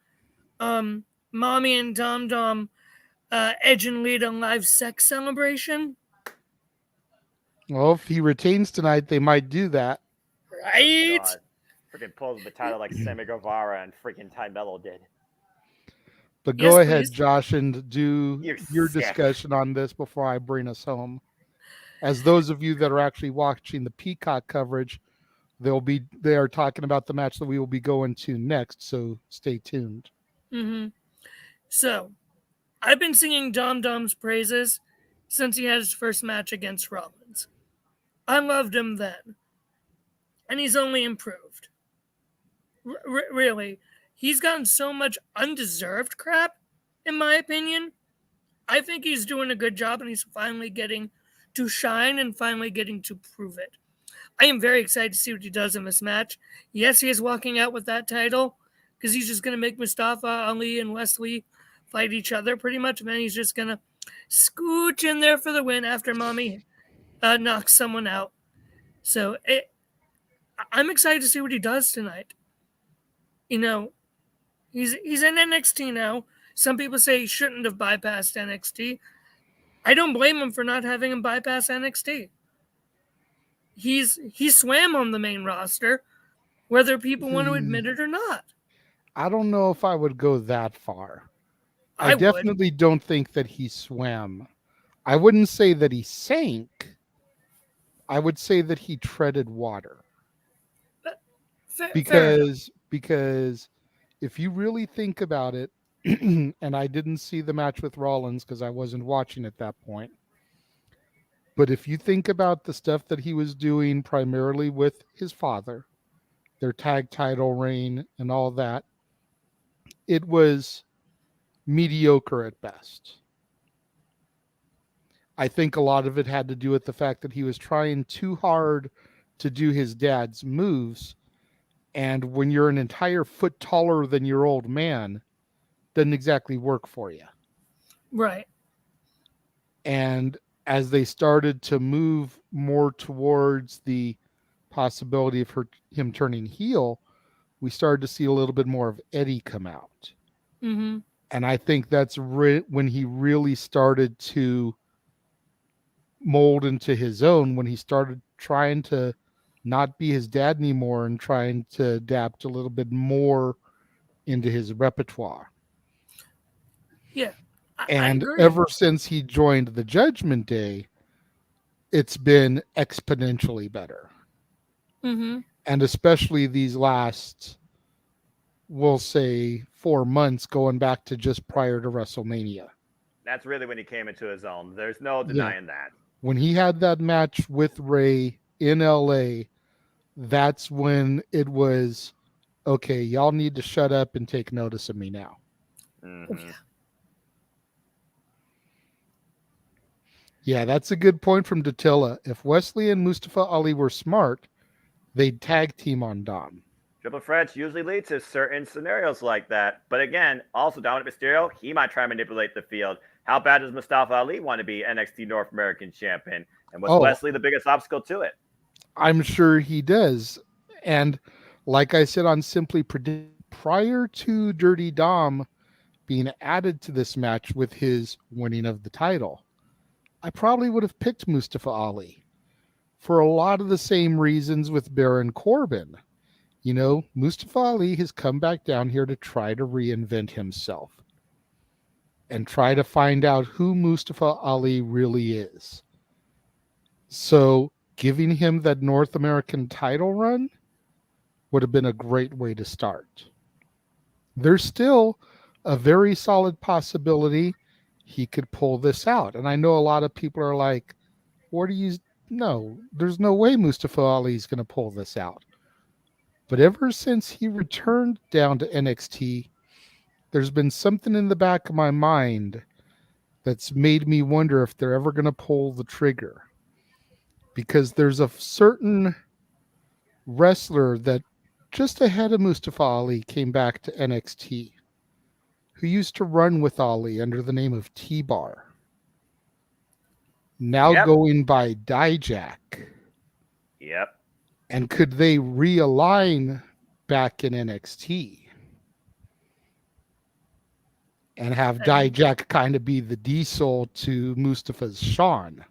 [SPEAKER 4] Mommy and Dom Dom Edge and Lita live sex celebration.
[SPEAKER 2] Well, if he retains tonight, they might do that.
[SPEAKER 4] Right?
[SPEAKER 3] God. Freaking pulls the title like Sammy Guevara and freaking Ty Mello did.
[SPEAKER 2] But go
[SPEAKER 4] Yes,
[SPEAKER 2] ahead,
[SPEAKER 4] please.
[SPEAKER 2] Josh, and do
[SPEAKER 3] You're
[SPEAKER 2] your
[SPEAKER 3] sick.
[SPEAKER 2] discussion on this before I bring us home. As those of you that are actually watching the Peacock coverage, they are talking about the match that we will be going to next, so stay tuned.
[SPEAKER 4] Mm-hmm. So, I've been singing Dom Dom's praises since he had his first match against Rollins. I loved him then. And he's only improved. Really. He's gotten so much undeserved crap, in my opinion. I think he's doing a good job and he's finally getting to shine and finally getting to prove it. I am very excited to see what he does in this match. Yes, he is walking out with that title because he's just going to make Mustafa Ali and Wesley fight each other pretty much. And then he's just going to scooch in there for the win after Mommy knocks someone out. So I'm excited to see what he does tonight. You know, he's in NXT now. Some people say he shouldn't have bypassed NXT. I don't blame him for not having him bypass NXT. He swam on the main roster, whether people want to admit it or not.
[SPEAKER 2] I don't know if I would go that far. I
[SPEAKER 4] would.
[SPEAKER 2] definitely don't think that he swam. I wouldn't say that he sank. I would say that he treaded water. Because if you really think about it, and I didn't see the match with Rollins because I wasn't watching at that point. But if you think about the stuff that he was doing primarily with his father, their tag title reign and all that, it was mediocre at best. I think a lot of it had to do with the fact that he was trying too hard to do his dad's moves. And when you're an entire foot taller than your old man, doesn't exactly work for you.
[SPEAKER 4] Right.
[SPEAKER 2] And as they started to move more towards the possibility of him turning heel, we started to see a little bit more of Eddie come out.
[SPEAKER 4] Mm-hmm.
[SPEAKER 2] And I think that's when he really started to mold into his own, when he started trying to not be his dad anymore and trying to adapt a little bit more into his repertoire.
[SPEAKER 4] Yeah.
[SPEAKER 2] And
[SPEAKER 4] I agree.
[SPEAKER 2] ever since he joined the Judgment Day, it's been exponentially better.
[SPEAKER 4] Mm-hmm.
[SPEAKER 2] And especially these last, we'll say, 4 months going back to just prior to WrestleMania.
[SPEAKER 3] That's really when he came into his own. There's no denying that.
[SPEAKER 2] When he had that match with Ray in LA, that's when it was, okay, y'all need to shut up and take notice of me now.
[SPEAKER 3] Mm-hmm.
[SPEAKER 4] Oh, yeah.
[SPEAKER 2] Yeah, that's a good point from Datilla. If Wesley and Mustafa Ali were smart, they'd tag team on Dom.
[SPEAKER 3] Triple threats usually lead to certain scenarios like that. But again, also Dominic Mysterio, he might try and manipulate the field. How bad does Mustafa Ali want to be NXT North American champion? And was Wesley the biggest obstacle to it?
[SPEAKER 2] I'm sure he does. And like I said on Simply Predict, prior to Dirty Dom being added to this match with his winning of the title, I probably would have picked Mustafa Ali for a lot of the same reasons with Baron Corbin. You know, Mustafa Ali has come back down here to try to reinvent himself and try to find out who Mustafa Ali really is. So giving him that North American title run would have been a great way to start. There's still a very solid possibility he could pull this out. And I know a lot of people are like, what do you... No, there's no way Mustafa Ali is going to pull this out. But ever since he returned down to NXT, there's been something in the back of my mind that's made me wonder if they're ever going to pull the trigger. Because there's a certain wrestler that just ahead of Mustafa Ali came back to NXT, who used to run with Ali under the name of T-Bar. Now going by Dijak.
[SPEAKER 3] Yep.
[SPEAKER 2] And could they realign back in NXT and have Dijak kind of be the Diesel to Mustafa's Shawn?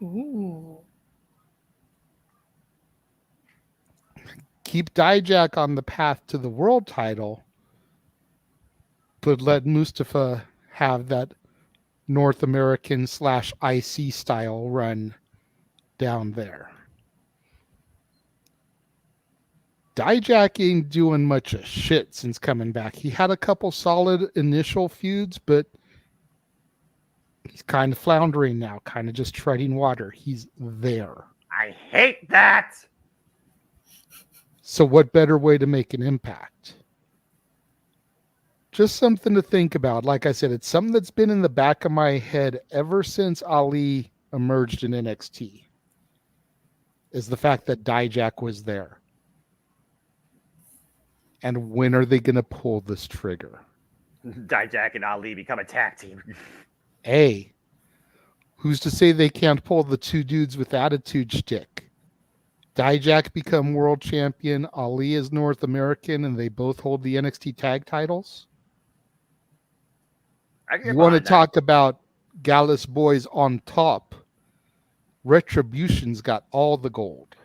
[SPEAKER 4] Ooh.
[SPEAKER 2] Keep Dijak on the path to the world title, but let Mustafa have that North American / IC style run down there. Dijak ain't doing much of shit since coming back. He had a couple solid initial feuds, but he's kind of floundering now, kind of just treading water. He's there.
[SPEAKER 3] I hate that.
[SPEAKER 2] So what better way to make an impact? Just something to think about. Like I said, it's something that's been in the back of my head ever since Ali emerged in NXT, is the fact that Dijak was there. And when are they going to pull this trigger?
[SPEAKER 3] Dijak and Ali become a tag team.
[SPEAKER 2] Hey, who's to say they can't pull the two dudes with attitude shtick? Dijak become world champion, Ali is North American, and they both hold the NXT tag titles? You want to talk about Gallus boys on top? Retribution's got all the gold.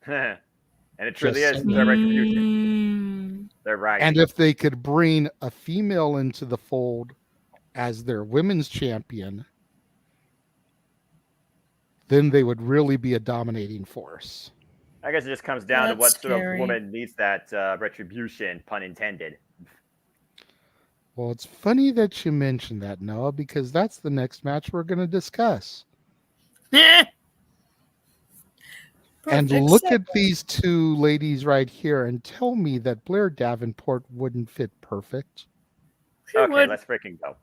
[SPEAKER 3] And it truly is their retribution. They're right.
[SPEAKER 2] And if they could bring a female into the fold as their women's champion, then they would really be a dominating force.
[SPEAKER 3] I guess it just comes down to what sort of woman needs that retribution, pun intended.
[SPEAKER 2] Well, it's funny that you mentioned that, Noah, because that's the next match we're going to discuss. And look at these two ladies right here and tell me that Blair Davenport wouldn't fit perfect.
[SPEAKER 3] Okay, let's freaking go.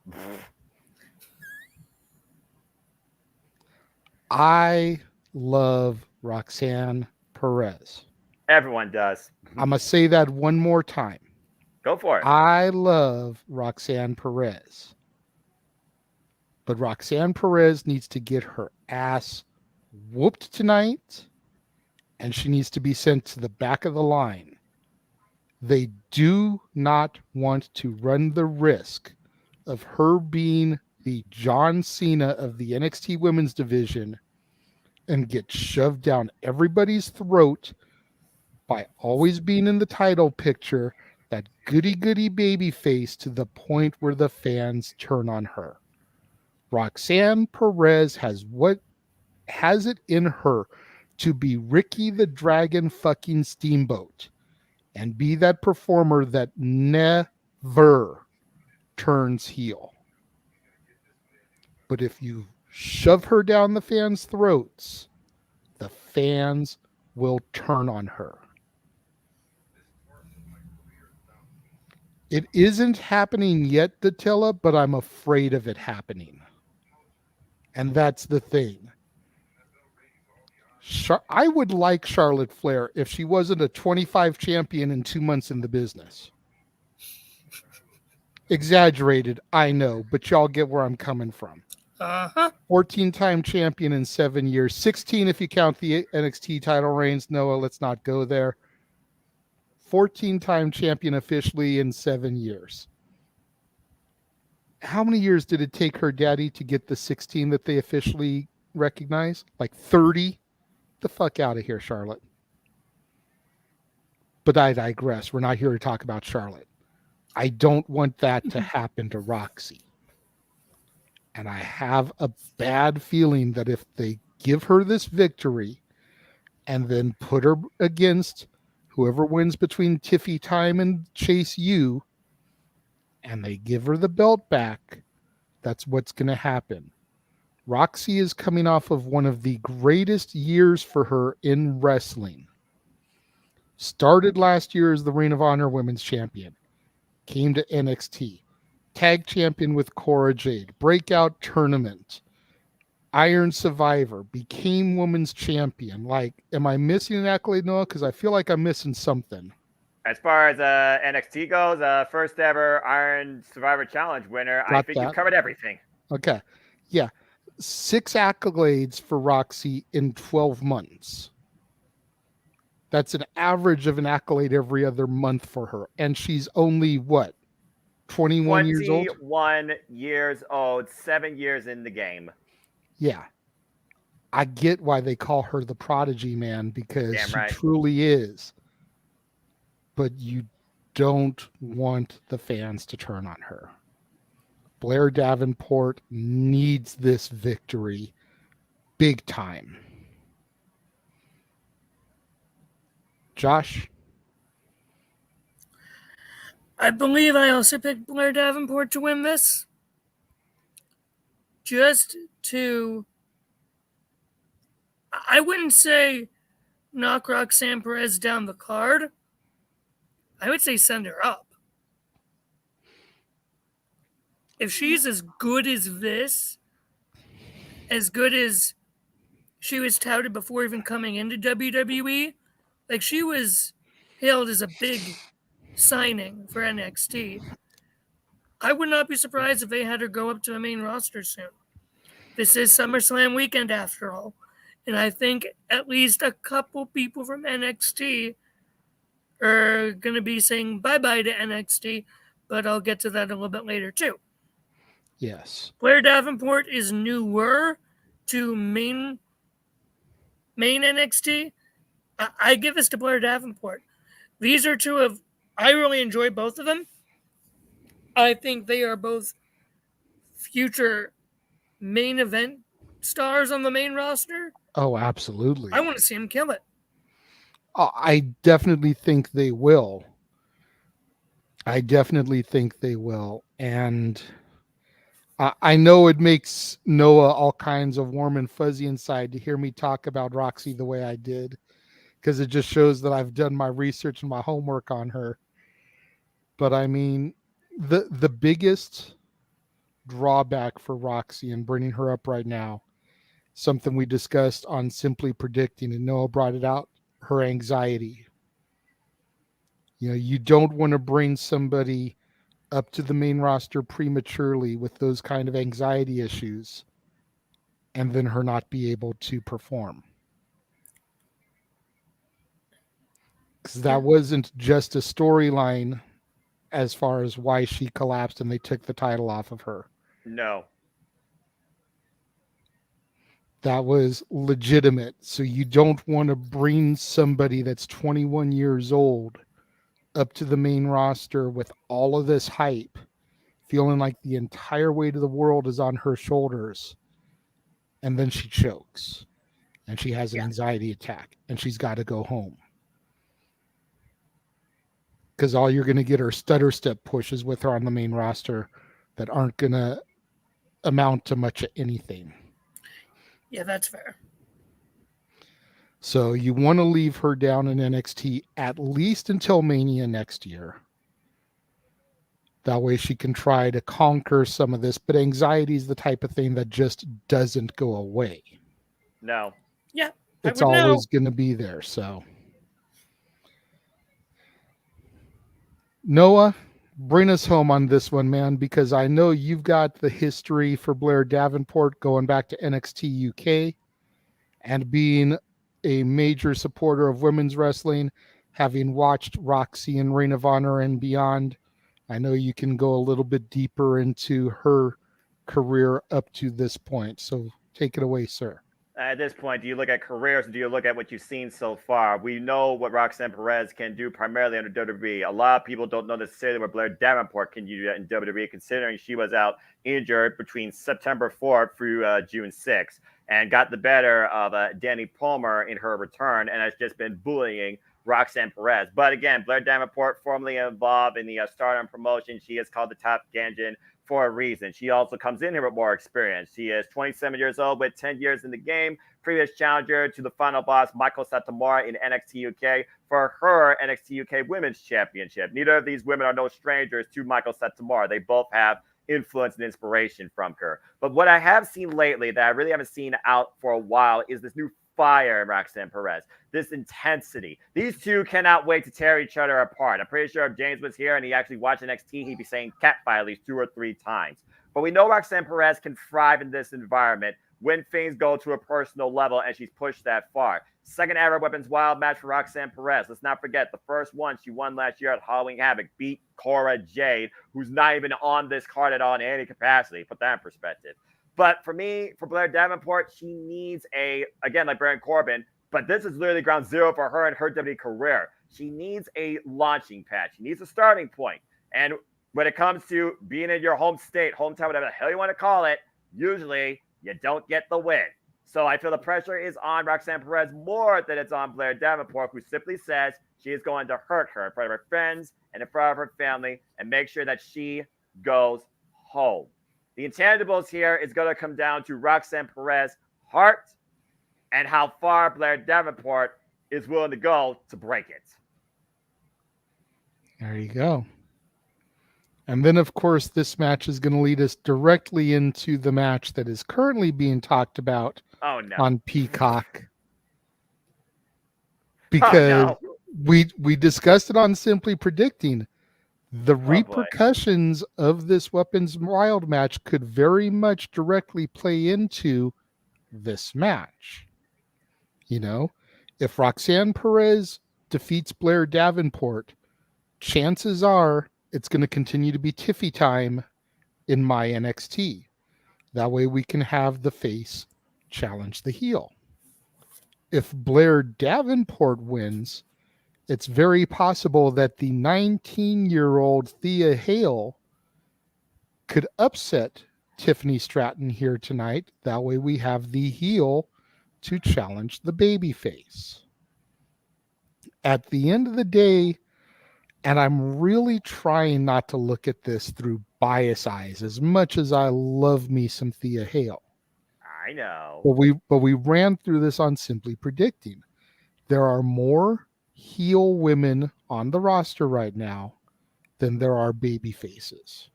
[SPEAKER 2] I love Roxanne Perez.
[SPEAKER 3] Everyone does.
[SPEAKER 2] I'm going to say that one more time.
[SPEAKER 3] Go for it.
[SPEAKER 2] I love Roxanne Perez. But Roxanne Perez needs to get her ass whooped tonight. And she needs to be sent to the back of the line. They do not want to run the risk of her being the John Cena of the NXT women's division and get shoved down everybody's throat by always being in the title picture, that goody-goody baby face, to the point where the fans turn on her. Roxanne Perez has it in her to be Ricky the Dragon fucking Steamboat and be that performer that never turns heel. But if you shove her down the fans' throats, the fans will turn on her. It isn't happening yet, Datilla, but I'm afraid of it happening. And that's the thing. I would like Charlotte Flair if she wasn't a 25 champion in 2 months in the business. Exaggerated, I know, but y'all get where I'm coming from. 14-time champion in 7 years, 16 if you count the NXT title reigns. Noah, let's not go there. 14-time champion officially in 7 years. How many years did it take her daddy to get the 16 that they officially recognize? Like 30? The fuck out of here, Charlotte. But I digress. We're not here to talk about Charlotte. I don't want that to happen to Roxy. And I have a bad feeling that if they give her this victory and then put her against whoever wins between Tiffy Time and Chase U, and they give her the belt back, that's what's going to happen. Roxy is coming off of one of the greatest years for her in wrestling. Started last year as the Ring of Honor Women's Champion. Came to NXT. Tag champion with Cora Jade. Breakout tournament. Iron Survivor. Became Women's Champion. Like, am I missing an accolade, Noah? Because I feel like I'm missing something.
[SPEAKER 3] As far as NXT goes, first ever Iron Survivor Challenge winner. I think you've covered everything.
[SPEAKER 2] Okay. Yeah. 6 accolades for Roxy in 12 months. That's an average of an accolade every other month for her. And she's only, what, 21 years old?
[SPEAKER 3] 21 years old, 7 years in the game.
[SPEAKER 2] Yeah. I get why they call her the prodigy, man, because
[SPEAKER 3] Damn
[SPEAKER 2] she
[SPEAKER 3] right.
[SPEAKER 2] truly is. But you don't want the fans to turn on her. Blair Davenport needs this victory big time. Josh?
[SPEAKER 4] I believe I also picked Blair Davenport to win this. Just to... I wouldn't say knock Roxanne Perez down the card. I would say send her up. If she's as good as this, as good as she was touted before even coming into WWE, like she was hailed as a big signing for NXT, I would not be surprised if they had her go up to the main roster soon. This is SummerSlam weekend after all, and I think at least a couple people from NXT are going to be saying bye-bye to NXT, but I'll get to that a little bit later too.
[SPEAKER 2] Yes.
[SPEAKER 4] Blair Davenport is newer to main NXT. I give this to Blair Davenport. These are two of... I really enjoy both of them. I think they are both future main event stars on the main roster.
[SPEAKER 2] Oh, absolutely.
[SPEAKER 4] I want to see them kill it.
[SPEAKER 2] I definitely think they will. And I know it makes Noah all kinds of warm and fuzzy inside to hear me talk about Roxy the way I did, because it just shows that I've done my research and my homework on her. But I mean, the biggest drawback for Roxy and bringing her up right now, something we discussed on Simply Predicting, and Noah brought it out, her anxiety. You know, you don't want to bring somebody up to the main roster prematurely with those kind of anxiety issues and then her not be able to perform. Because that wasn't just a storyline as far as why she collapsed and they took the title off of her.
[SPEAKER 3] No.
[SPEAKER 2] That was legitimate. So you don't want to bring somebody that's 21 years old up to the main roster with all of this hype, feeling like the entire weight of the world is on her shoulders, and then she chokes and she has an anxiety attack and she's got to go home. Because all you're going to get are stutter step pushes with her on the main roster that aren't going to amount to much of anything.
[SPEAKER 4] Yeah, that's fair.
[SPEAKER 2] So you want to leave her down in NXT at least until Mania next year. That way she can try to conquer some of this. But anxiety is the type of thing that just doesn't go away.
[SPEAKER 3] No.
[SPEAKER 4] Yeah,
[SPEAKER 2] It's
[SPEAKER 4] I would know.
[SPEAKER 2] always going to be there. So, Noah, bring us home on this one, man, because I know you've got the history for Blair Davenport going back to NXT UK and being a major supporter of women's wrestling, having watched Roxy and Ring of Honor and beyond. I know you can go a little bit deeper into her career up to this point. So take it away, sir.
[SPEAKER 3] At this point, do you look at careers or do you look at what you've seen so far? We know what Roxanne Perez can do primarily under WWE. A lot of people don't know necessarily what Blair Davenport can do in WWE, considering she was out injured between September 4th through June 6th and got the better of Danny Palmer in her return and has just been bullying Roxanne Perez. But again, Blair Davenport, formerly involved in the Stardom promotion, she is called the Top Ganjan for a reason. She also comes in here with more experience. She is 27 years old with 10 years in the game. Previous challenger to the final boss, Michael Satomura in NXT UK for her NXT UK Women's Championship. Neither of these women are no strangers to Michael Satomura. They both have influence and inspiration from her. But what I have seen lately that I really haven't seen out for a while is this new fire in Roxanne Perez, this intensity. These two cannot wait to tear each other apart. I'm pretty sure if James was here and he actually watched NXT, he'd be saying catfight at least 2 or 3 times. But we know Roxanne Perez can thrive in this environment when things go to a personal level and she's pushed that far. Second ever Weapons Wild match for Roxanne Perez. Let's not forget the first one she won last year at Halloween Havoc, beat Cora Jade, who's not even on this card at all in any capacity. Put that in perspective. But for me, for Blair Davenport, she needs again, like Baron Corbin, but this is literally ground zero for her in her WWE career. She needs a launching pad. She needs a starting point. And when it comes to being in your home state, hometown, whatever the hell you want to call it, usually you don't get the win. So I feel the pressure is on Roxanne Perez more than it's on Blair Davenport, who simply says she is going to hurt her in front of her friends and in front of her family and make sure that she goes home. The intangibles here is going to come down to Roxanne Perez's heart and how far Blair Davenport is willing to go to break it.
[SPEAKER 2] There you go. And then, of course, this match is going to lead us directly into the match that is currently being talked about on Peacock. Because we discussed it on Simply Predicting. The repercussions of this Weapons Wild match could very much directly play into this match. You know, if Roxanne Perez defeats Blair Davenport, chances are it's going to continue to be Tiffy time in my NXT. That way we can have the face challenge the heel. If Blair Davenport wins, it's very possible that the 19-year-old Thea Hale could upset Tiffany Stratton here tonight. That way we have the heel to challenge the babyface. At the end of the day, and I'm really trying not to look at this through bias eyes as much as I love me some Thea Hale.
[SPEAKER 3] I know.
[SPEAKER 2] But we ran through this on Simply Predicting. There are more heel women on the roster right now than there are baby faces.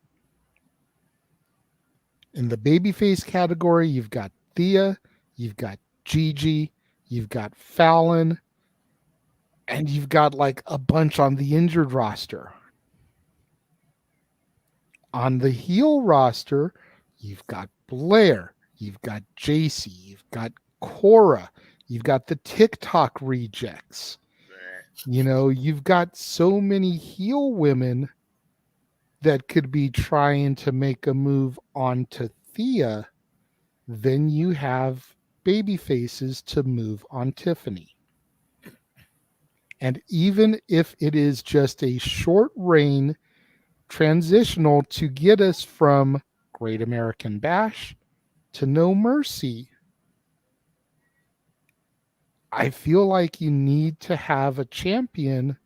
[SPEAKER 2] In the babyface category, you've got Thea, you've got Gigi, you've got Fallon, and you've got like a bunch on the injured roster. On the heel roster, you've got Blair, you've got JC, you've got Cora, you've got the TikTok rejects. You know, you've got so many heel women that could be trying to make a move onto Thea. Then you have baby faces to move on Tiffany. And even if it is just a short reign transitional to get us from Great American Bash to No Mercy, I feel like you need to have a champion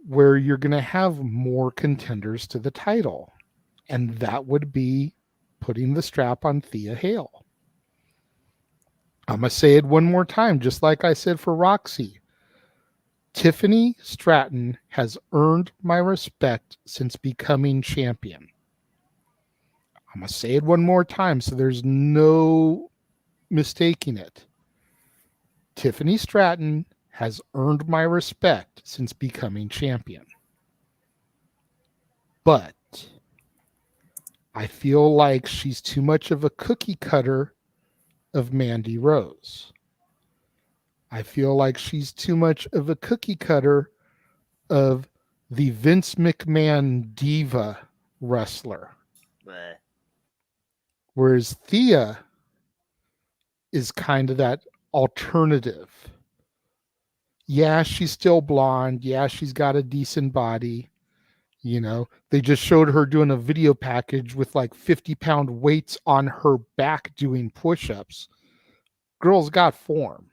[SPEAKER 2] where you're going to have more contenders to the title. And that would be putting the strap on Thea Hale. I'm going to say it one more time, just like I said for Roxy. Tiffany Stratton has earned my respect since becoming champion. I'm going to say it one more time so there's no mistaking it. Tiffany Stratton has earned my respect since becoming champion. But I feel like she's too much of a cookie cutter of Mandy Rose. I feel like she's too much of a cookie cutter of the Vince McMahon diva wrestler.
[SPEAKER 3] Bleh.
[SPEAKER 2] Whereas Thea is kind of that alternative. Yeah, she's still blonde. Yeah, she's got a decent body. You know, they just showed her doing a video package with like 50-pound weights on her back doing push-ups. Girl's got form.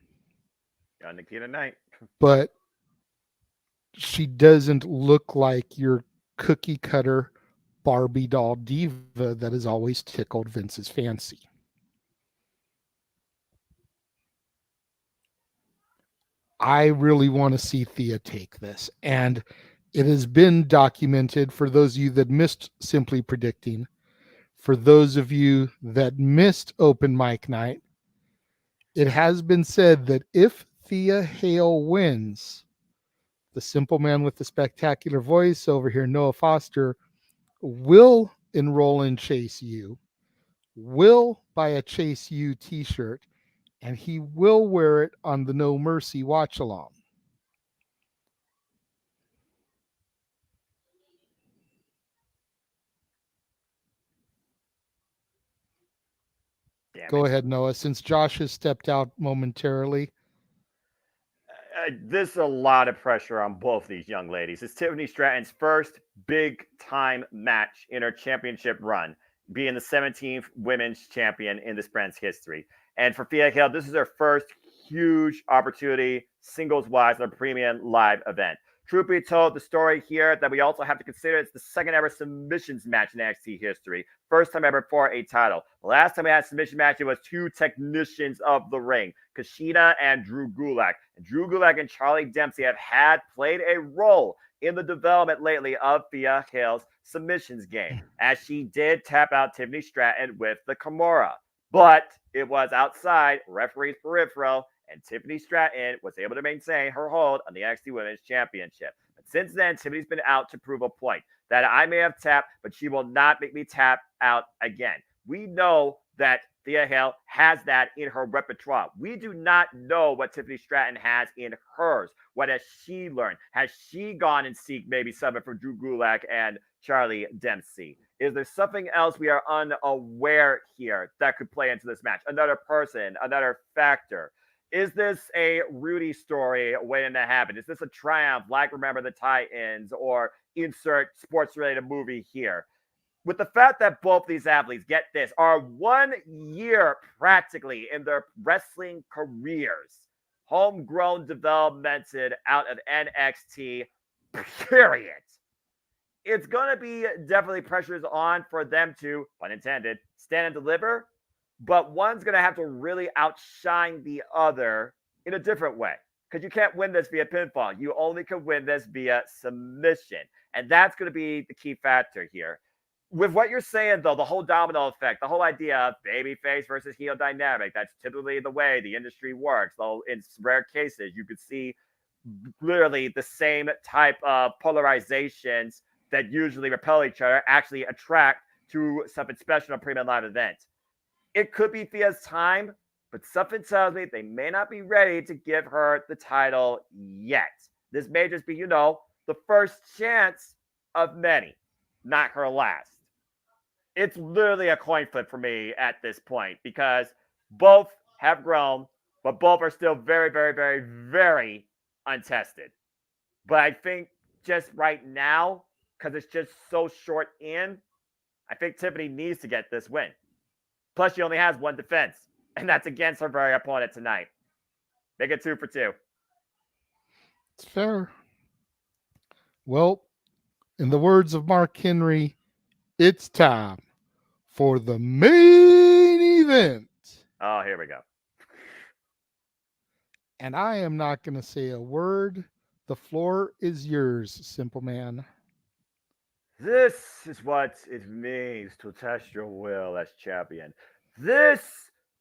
[SPEAKER 3] Got Nikita Knight.
[SPEAKER 2] But she doesn't look like your cookie cutter Barbie doll diva that has always tickled Vince's fancy. I really want to see Thea take this. And it has been documented for those of you that missed Simply Predicting, for those of you that missed Open Mic Night, it has been said that if Thea Hale wins, the simple man with the spectacular voice over here, Noah Foster, will enroll in Chase U, will buy a Chase U t-shirt, and he will wear it on the No Mercy watch along. Go ahead, Noah, since Josh has stepped out momentarily.
[SPEAKER 3] There's a lot of pressure on both these young ladies. It's Tiffany Stratton's first big time match in her championship run, being the 17th women's champion in this brand's history. And for Thea Hale, this is her first huge opportunity, singles wise, on a premium live event. Truth be told, the story here that we also have to consider is the second ever submissions match in NXT history. First time ever for a title. The last time we had a submission match, it was two technicians of the ring, Kushida and Drew Gulak. And Drew Gulak and Charlie Dempsey have played a role in the development lately of Thea Hale's submissions game, as she did tap out Tiffany Stratton with the Kimura. But it was outside referee's peripheral, and Tiffany Stratton was able to maintain her hold on the NXT Women's Championship. But since then, Tiffany's been out to prove a point that I may have tapped, but she will not make me tap out again. We know that Thea Hale has that in her repertoire. We do not know what Tiffany Stratton has in hers. What has she learned? Has she gone and seek maybe something from Drew Gulak and Charlie Dempsey? Is there something else we are unaware here that could play into this match? Another person, another factor. Is this a Rudy story waiting to happen? Is this a triumph like Remember the Titans or insert sports-related movie here? With the fact that both these athletes, get this, are 1 year practically in their wrestling careers, homegrown, developmented out of NXT, period. It's going to be definitely pressures on for them to, pun intended, stand and deliver. But one's going to have to really outshine the other in a different way. Because you can't win this via pinfall. You only can win this via submission. And that's going to be the key factor here. With what you're saying, though, the whole domino effect, the whole idea of babyface versus heel dynamic, that's typically the way the industry works. Though in rare cases, you could see literally the same type of polarizations that usually repel each other actually attract to something special in a premium live event. It could be Thea's time, but something tells me they may not be ready to give her the title yet. This may just be, the first chance of many, not her last. It's literally a coin flip for me at this point because both have grown, but both are still very, very, very, very untested. But I think just right now, because it's just so short in, I think Tiffany needs to get this win. Plus, she only has one defense, and that's against her very opponent tonight. Make it 2 for 2.
[SPEAKER 2] It's fair. Well, in the words of Mark Henry, it's time for the main event.
[SPEAKER 3] Oh, here we go.
[SPEAKER 2] And I am not going to say a word The floor is yours, simple man.
[SPEAKER 3] This is what it means to test your will as champion. This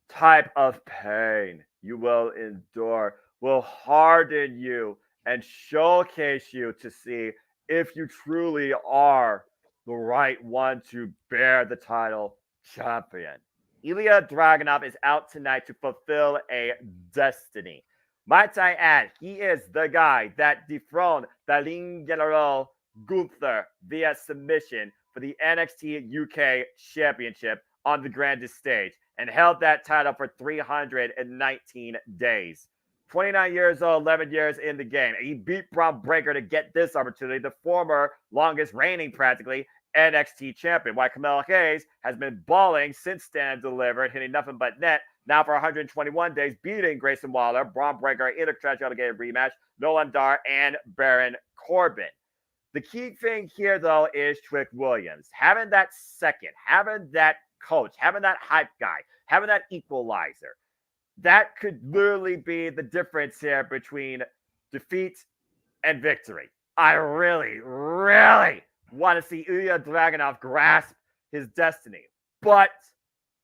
[SPEAKER 3] type of pain you will endure will harden you and showcase you to see if you truly are the right one to bear the title champion. Ilya Dragunov is out tonight to fulfill a destiny. Might I add, he is the guy that dethroned the Ring General Gunther via submission for the NXT UK Championship on the grandest stage and held that title for 319 days. 29 years old, 11 years in the game. He beat Braun Breaker to get this opportunity, the former longest reigning, practically, NXT champion. While Carmelo Hayes has been balling since Stand Delivered, hitting nothing but net. Now for 121 days, beating Grayson Waller, Braun Breaker, Intercontinental rematch, Nolan Dar, and Baron Corbin. The key thing here, though, is Trick Williams. Having that second, having that coach, having that hype guy, having that equalizer. That could literally be the difference here between defeat and victory. I really, really want to see Ilya Dragunov grasp his destiny. But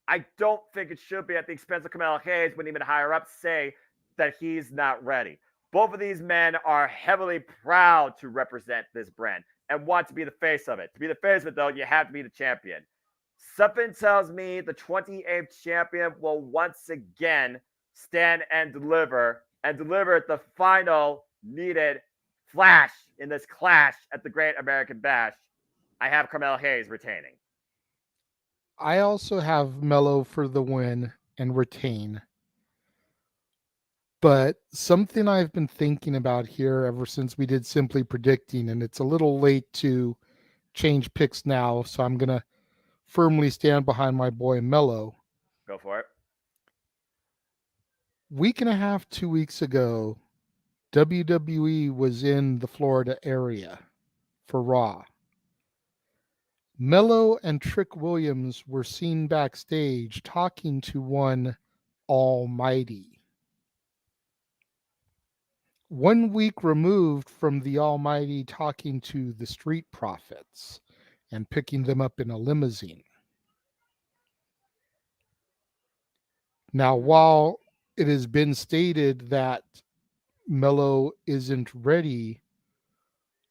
[SPEAKER 3] I don't think it should be at the expense of Carmelo Hayes when even higher up say that he's not ready. Both of these men are heavily proud to represent this brand and want to be the face of it. To be the face of it, though, you have to be the champion. Something tells me the 28th champion will once again stand and deliver the final needed flash in this clash at the Great American Bash. I have Carmelo Hayes retaining.
[SPEAKER 2] I also have Mello for the win and retain. But something I've been thinking about here ever since we did Simply Predicting, and it's a little late to change picks now, so I'm going to firmly stand behind my boy Mello.
[SPEAKER 3] Go for it.
[SPEAKER 2] Week and a half, 2 weeks ago, WWE was in the Florida area for Raw. Mello and Trick Williams were seen backstage talking to one Almighty. 1 week removed from the Almighty talking to the Street Profits and picking them up in a limousine. Now, while it has been stated that Mello isn't ready,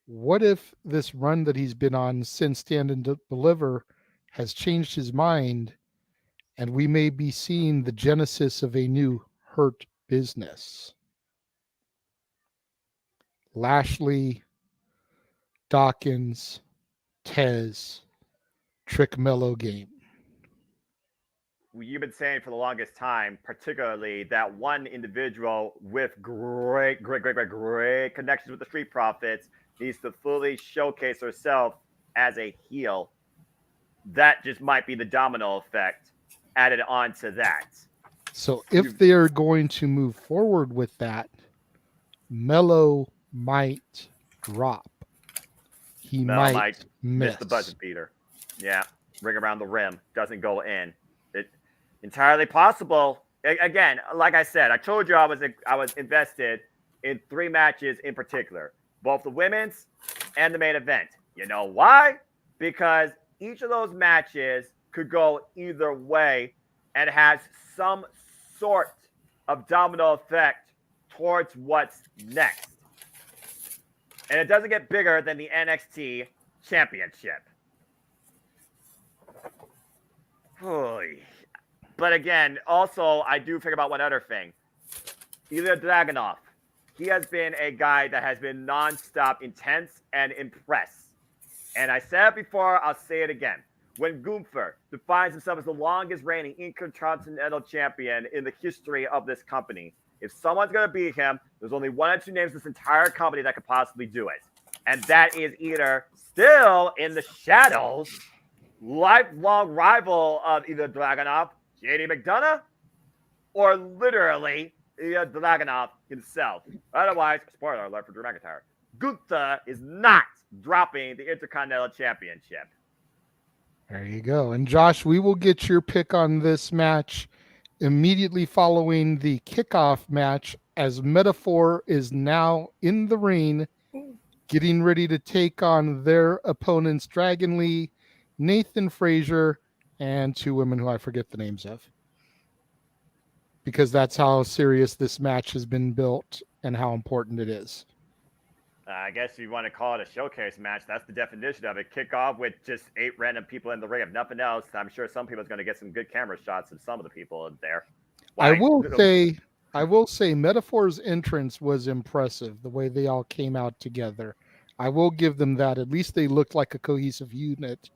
[SPEAKER 2] what if this run that he's been on since Stand and Deliver has changed his mind and we may be seeing the genesis of a new Hurt Business? Lashley, Dawkins, Tez, Trick Mello game.
[SPEAKER 3] You've been saying for the longest time, particularly that one individual with great connections with the Street Profits needs to fully showcase herself as a heel. That just might be the domino effect added on to that.
[SPEAKER 2] So if they are going to move forward with that, Mello might drop. He might miss
[SPEAKER 3] the buzzer beater. Yeah, ring around the rim, doesn't go in. It entirely possible. Again, like I said, I told you I was invested in 3 matches in particular, both the women's and the main event. You know why? Because each of those matches could go either way and has some sort of domino effect towards what's next. And it doesn't get bigger than the NXT Championship. But again, also, I do think about one other thing. Ilya Dragunov. He has been a guy that has been nonstop intense and impressed. And I said it before, I'll say it again. When Gunther defines himself as the longest reigning Intercontinental Champion in the history of this company, if someone's going to beat him, there's only 1 or 2 names in this entire company that could possibly do it. And that is either still in the shadows, lifelong rival of either Dragunov, JD McDonough, or literally Ilya Dragunov himself. Otherwise, spoiler alert for Drew McIntyre, Gunther is not dropping the Intercontinental Championship.
[SPEAKER 2] There you go. And Josh, we will get your pick on this match immediately following the kickoff match as Metaphor is now in the ring, getting ready to take on their opponents, Dragon Lee, Nathan Frazier, and two women who I forget the names of. Because that's how serious this match has been built and how important it is.
[SPEAKER 3] I guess you want to call it a showcase match. That's the definition of it. Kick off with just 8 random people in the ring. If nothing else, I'm sure some people's going to get some good camera shots of some of the people in there.
[SPEAKER 2] I will say Metaphor's entrance was impressive, the way they all came out together. I will give them that. At least they looked like a cohesive unit,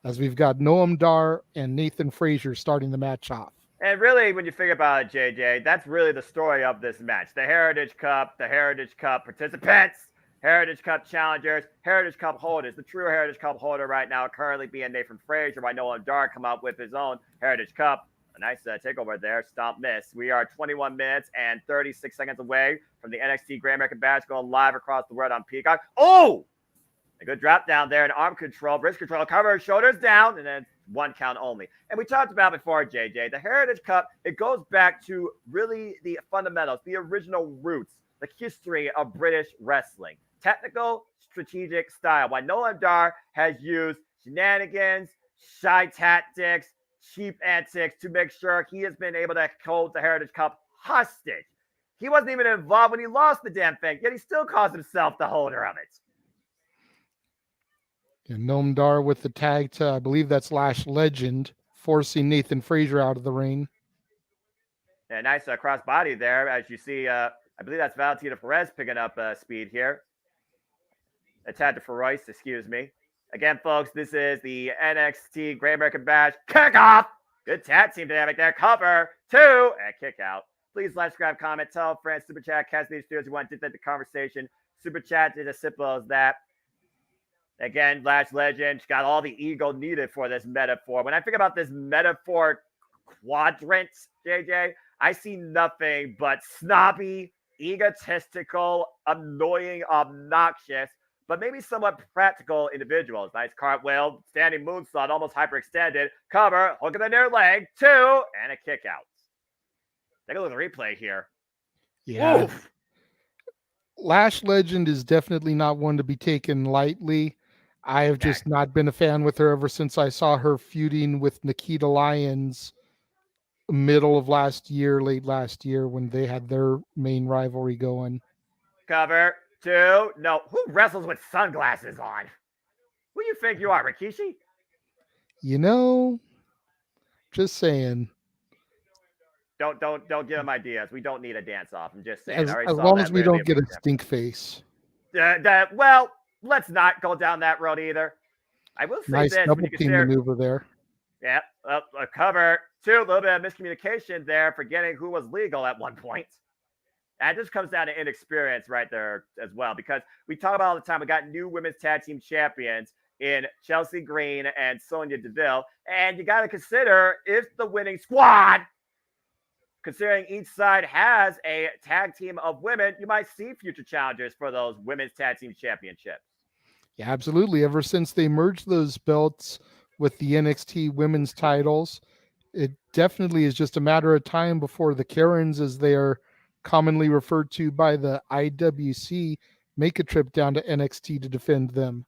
[SPEAKER 2] as we've got Noam Dar and Nathan Frazier starting the match off.
[SPEAKER 3] And really, when you think about it, JJ, that's really the story of this match. The Heritage Cup participants, Heritage Cup challengers, Heritage Cup holders. The true Heritage Cup holder right now currently being Nathan Frazier, by Noam Dar come up with his own Heritage Cup. A nice takeover there, stomp miss. We are 21 minutes and 36 seconds away from the NXT Great American Bash going live across the world on Peacock. Oh! A good drop down there and arm control, wrist control, cover, shoulders down, and then 1 count only. And we talked about before, JJ, the Heritage Cup, it goes back to really the fundamentals, the original roots, the history of British wrestling. Technical, strategic style. While Noam Dar has used shenanigans, shy tactics, cheap antics to make sure he has been able to hold the Heritage Cup hostage. He wasn't even involved when he lost the damn thing, yet he still calls himself the holder of it.
[SPEAKER 2] And Noam Dar with the tag to, I believe that's Lash Legend, forcing Nathan Frazier out of the ring.
[SPEAKER 3] Yeah, nice crossbody there. As you see, I believe that's Valentina Perez picking up speed here. Attack to Feroz, excuse me. Again, folks, this is the NXT Great American Bash kickoff. Good tag team dynamic there. Cover 2 and kick out. Please like, subscribe, comment, tell friends, super chat, cast these studios you want to dictate the conversation. Super chat is as simple as that. Again, Lash Legend got all the ego needed for this metaphor. When I think about this metaphor quadrant, JJ, I see nothing but snobby, egotistical, annoying, obnoxious, but maybe somewhat practical individuals. Nice cartwheel, standing moonsault, almost hyperextended. Cover, hook in the near leg, 2, and a kick out. Take a look at the replay here.
[SPEAKER 2] Yeah.
[SPEAKER 3] Oof.
[SPEAKER 2] Lash Legend is definitely not one to be taken lightly. I have just not been a fan with her ever since I saw her feuding with Nikita Lyons middle of last year, late last year, when they had their main rivalry going.
[SPEAKER 3] Cover 2. No, who wrestles with sunglasses on? Who do you think you are, Rikishi?
[SPEAKER 2] You know, just saying.
[SPEAKER 3] Don't give him ideas. We don't need a dance off. I'm just saying.
[SPEAKER 2] As long as we don't get a stink face.
[SPEAKER 3] Well, let's not go down that road either. I will say
[SPEAKER 2] nice
[SPEAKER 3] this.
[SPEAKER 2] double team maneuver there.
[SPEAKER 3] Yeah, a cover 2. A little bit of miscommunication there, forgetting who was legal at one point. And it just comes down to inexperience right there as well, because we talk about all the time. We got new women's tag team champions in Chelsea Green and Sonya Deville. And you got to consider, if the winning squad, considering each side has a tag team of women, you might see future challengers for those women's tag team championships.
[SPEAKER 2] Yeah, absolutely. Ever since they merged those belts with the NXT women's titles, it definitely is just a matter of time before the Karens, as they are commonly referred to by the IWC, make a trip down to NXT to defend them.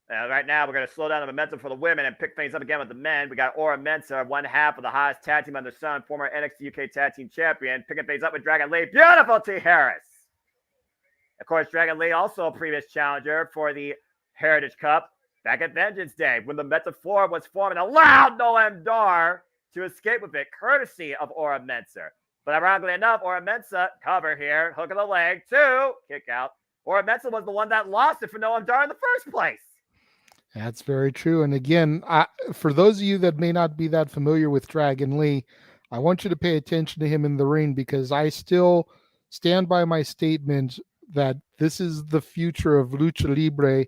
[SPEAKER 3] Right now, we're going to slow down the momentum for the women and pick things up again with the men. We got Aura Mensah, one half of the hottest tag team under the sun, former NXT UK tag team champion, picking things up with Dragon Lee. Beautiful T. Harris. Of course, Dragon Lee, also a previous challenger for the Heritage Cup back at Vengeance Day, when the Metaphor was formed and allowed Noam Dar to escape with it, courtesy of Aura Mensah. But ironically enough, Aura Mensah, cover here, hook of the leg, 2, kick out. Aura Mensah was the one that lost it for Noam Dar in the first place.
[SPEAKER 2] That's very true. And again, for those of you that may not be that familiar with Dragon Lee, I want you to pay attention to him in the ring, because I still stand by my statement that this is the future of Lucha Libre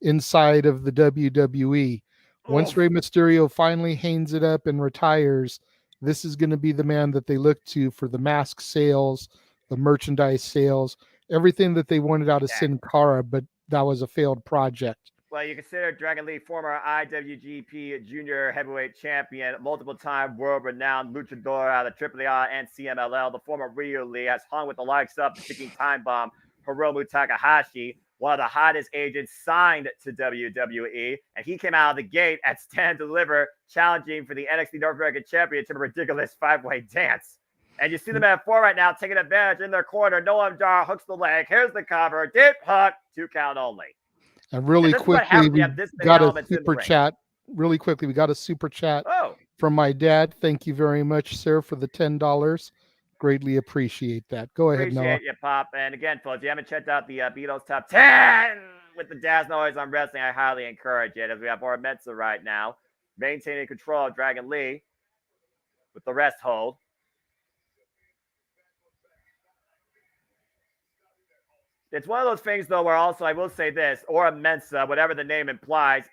[SPEAKER 2] inside of the WWE. Once Rey Mysterio finally hangs it up and retires, this is going to be the man that they look to for the mask sales, the merchandise sales, everything that they wanted out of Sin Cara, but that was a failed project.
[SPEAKER 3] Well, you consider Dragon Lee former IWGP Junior Heavyweight Champion, multiple-time world-renowned luchador out of AAA and CMLL. The former Ryu Lee has hung with the likes of the ticking time bomb Hiromu Takahashi, one of the hottest agents signed to WWE, and he came out of the gate at Stand Deliver, challenging for the NXT North American Championship, a ridiculous five-way dance. And you see them at 4 right now, taking advantage in their corner. Noam Dar hooks the leg. Here's the cover. Deep hook. 2 count only.
[SPEAKER 2] And really quickly, we got a super chat. Really quickly, we got a super chat from my dad. Thank you very much, sir, for the $10. Greatly appreciate that. Go ahead, Noah.
[SPEAKER 3] Appreciate you, Pop. And again, folks, if you haven't checked out the Beatles Top 10 with the Daz Noise on Wrestling, I highly encourage it, as we have more Mensa right now, maintaining control of Dragon Lee with the rest hold. It's one of those things, though, where also I will say this, Aura Mensa, whatever the name implies,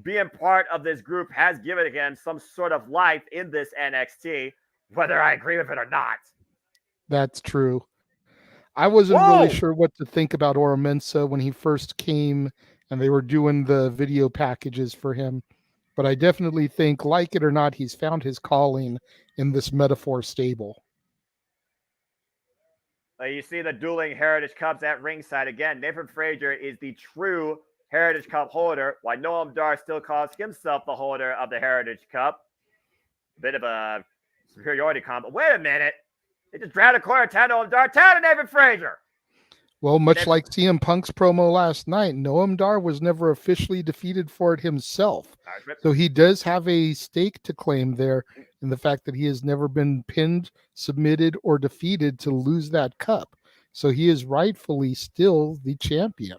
[SPEAKER 3] being part of this group has given him some sort of life in this NXT, whether I agree with it or not.
[SPEAKER 2] That's true. I wasn't really sure what to think about Aura Mensa when he first came and they were doing the video packages for him. But I definitely think, like it or not, he's found his calling in this Metaphor stable.
[SPEAKER 3] You see the dueling Heritage Cups at ringside again. Nathan Frazier is the true Heritage Cup holder, while Noam Dar still calls himself the holder of the Heritage Cup. Bit of a superiority combo. Wait a minute. They just dragged a corner, Noam Dar, to Nathan Frazier.
[SPEAKER 2] Well, much like CM Punk's promo last night, Noam Dar was never officially defeated for it himself. So he does have a stake to claim there in the fact that he has never been pinned, submitted, or defeated to lose that cup. So he is rightfully still the champion.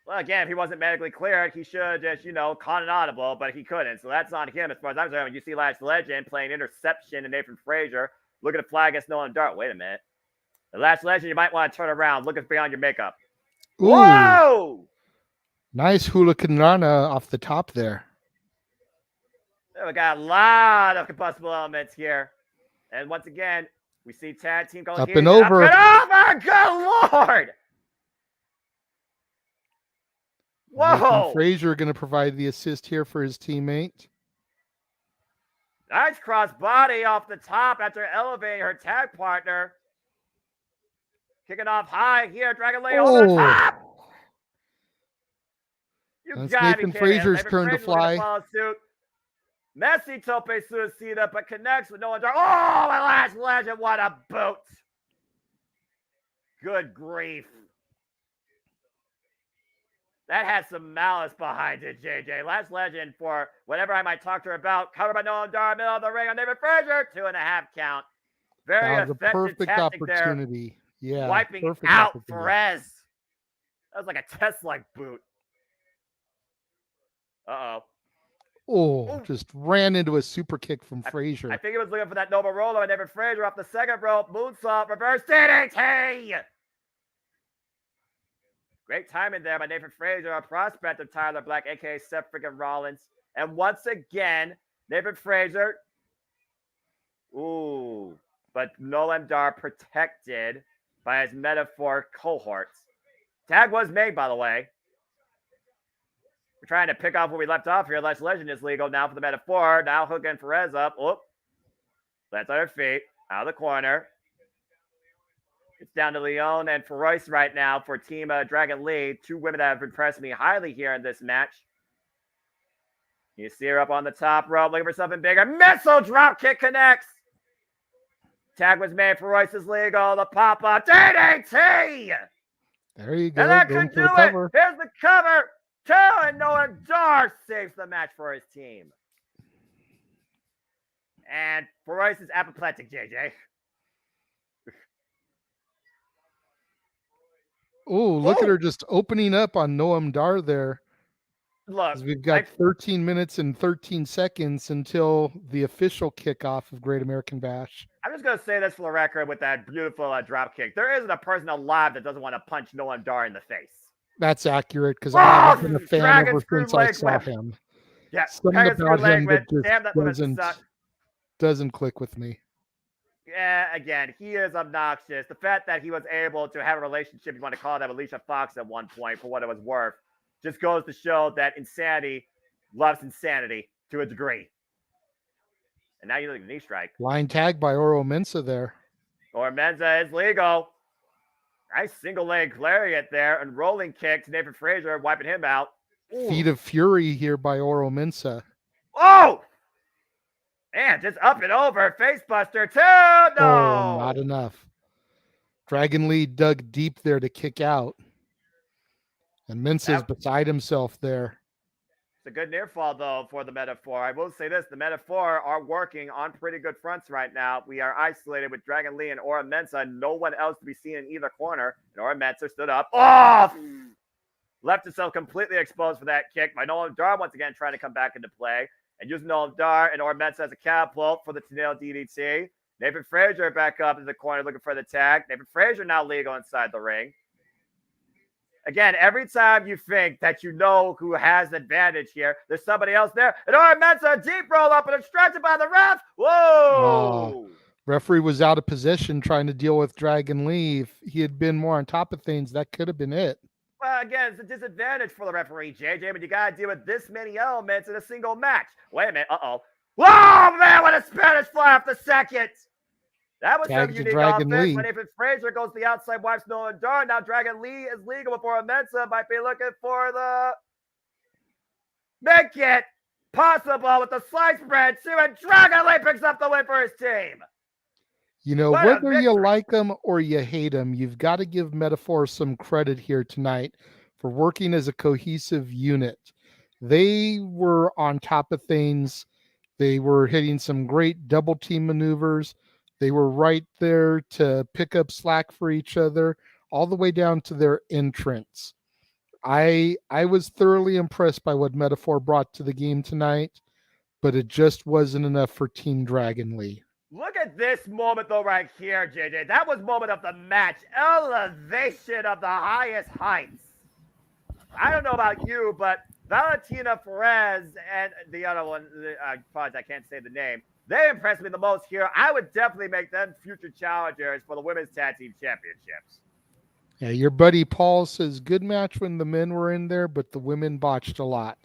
[SPEAKER 3] Well, again, if he wasn't medically cleared, he should just, caught an audible, but he couldn't. So that's on him as far as I'm concerned. When you see Last Legend playing interception and Nathan Frazier, look at the flag against Noam Dar. Wait a minute. The Last Legend, you might want to turn around. Look beyond your makeup.
[SPEAKER 2] Ooh.
[SPEAKER 3] Whoa!
[SPEAKER 2] Nice Hurricane Rana off the top there.
[SPEAKER 3] We got a lot of combustible elements here. And once again, we see tag team going
[SPEAKER 2] up and over.
[SPEAKER 3] Up and over! Good Lord! Whoa!
[SPEAKER 2] Frazier going to provide the assist here for his teammate.
[SPEAKER 3] Nice cross body off the top after elevating her tag partner. Kicking off high here, Dragon Lee on the top.
[SPEAKER 2] That's Nathan Frazier's turn to fly.
[SPEAKER 3] Messi tope suicida, but connects with Noam Dar. Oh, my Last Legend, what a boot. Good grief. That had some malice behind it, JJ. Last Legend, for whatever I might talk to her about, covered by Noam Dar, middle of the ring on David Frazier, 2.5 count. Very
[SPEAKER 2] that was a perfect opportunity.
[SPEAKER 3] There.
[SPEAKER 2] Yeah,
[SPEAKER 3] wiping out Perez. That was like a Tesla boot. Uh-oh.
[SPEAKER 2] Oh, just ran into a super kick from Frazier.
[SPEAKER 3] I think he was looking for that Nova Roller, and David Frazier off the second rope. Moonsault, reverse DDT. Great timing there by Nathan Frazier, a prospect of Tyler Black, a.k.a. Seth freaking Rollins. And once again, Nathan Frazier. Ooh. But Noam Dar protected by his Metaphor cohorts. Tag was made, by the way. We're trying to pick off where we left off here. Last Legend is legal now for the Metaphor. Now hooking Perez up. Oh. That's on her feet. Out of the corner. It's down to Leon and Feroz right now for Team Dragon Lee. 2 women that have impressed me highly here in this match. You see her up on the top rope, looking for something bigger. Missile drop kick connects. Tag was made. Feroz is legal. The pop-up. DDT!
[SPEAKER 2] There you go.
[SPEAKER 3] And that could do it. Here's the cover. 2, and Noam Dar saves the match for his team. And Feroz is apoplectic, JJ.
[SPEAKER 2] Oh, look at her just opening up on Noam Dar there.
[SPEAKER 3] Look,
[SPEAKER 2] we've got 13 minutes and 13 seconds until the official kickoff of Great American Bash.
[SPEAKER 3] I'm just going to say this for the record with that beautiful drop kick. There isn't a person alive that doesn't want to punch Noam Dar in the face.
[SPEAKER 2] That's accurate, because I haven't been a fan ever since I saw him.
[SPEAKER 3] Yeah,
[SPEAKER 2] something about him that just doesn't click with me.
[SPEAKER 3] Yeah, again, he is obnoxious. The fact that he was able to have a relationship, you want to call that, with Alicia Fox at one point, for what it was worth. just goes to show that insanity loves insanity to a degree. And now you look at the knee strike.
[SPEAKER 2] Line tag by Oro Mensa there.
[SPEAKER 3] Or Mensa is legal. Nice single leg lariat there and rolling kick to Nathan Frazier, wiping him out. Ooh.
[SPEAKER 2] Feet of Fury here by Oro Mensa.
[SPEAKER 3] Oh! And just up and over. Face buster too. No!
[SPEAKER 2] Oh, not enough. Dragon Lee dug deep there to kick out. And Mensa's beside himself there.
[SPEAKER 3] It's a good near fall, though, for the Metaphor. I will say this. The Metaphor are working on pretty good fronts right now. We are isolated with Dragon Lee and Ora Mensa. No one else to be seen in either corner. And Ora Mensa stood up. Off! Left himself completely exposed for that kick by Nolan Dar once again trying to come back into play. And using Nolan Dar and Ora Mensa as a catapult for the Tenille DDT. Nathan Frazier back up in the corner looking for the tag. Nathan Frazier now legal inside the ring. Again, every time you think that you know who has the advantage here, there's somebody else there. And Ora Mensa deep roll up and obstructed by the ref. Whoa!
[SPEAKER 2] Referee was out of position trying to deal with Dragon Lee. If he had been more on top of things, that could have been it.
[SPEAKER 3] Well, again, it's a disadvantage for the referee, JJ, but you got to deal with this many elements in a single match. Wait a minute. Uh-oh. Whoa, man, what a Spanish fly off the second. That was some unique offense. But if Frazier goes to the outside, wipes Nolan Dar. Now Dragon Lee is legal before Mensa might be looking for the make it possible with the slice bread too. And Dragon Lee picks up the win for his team.
[SPEAKER 2] You know, whether you like them or you hate them, you've got to give Metaphor some credit here tonight for working as a cohesive unit. They were on top of things. They were hitting some great double team maneuvers. They were right there to pick up slack for each other all the way down to their entrance. I was thoroughly impressed by what Metaphor brought to the game tonight, but it just wasn't enough for Team Dragon Lee.
[SPEAKER 3] Look at this moment, though, right here, JJ. That was moment of the match. Elevation of the highest heights. I don't know about you, but Valentina Perez and the other one, I can't say the name. They impressed me the most here. I would definitely make them future challengers for the Women's Tag Team Championships.
[SPEAKER 2] Yeah, your buddy Paul says good match when the men were in there, but the women botched a lot.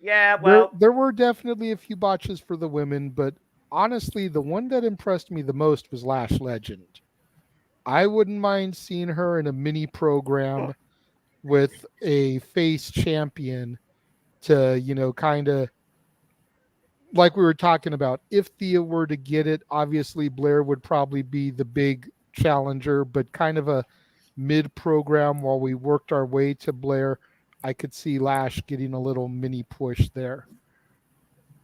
[SPEAKER 3] Yeah, well.
[SPEAKER 2] There were definitely a few botches for the women, but honestly, the one that impressed me the most was Lash Legend. I wouldn't mind seeing her in a mini program with a face champion to, you know, kind of like we were talking about. If Thea were to get it, obviously Blair would probably be the big challenger, but kind of a mid-program while we worked our way to Blair, I could see Lash getting a little mini push there.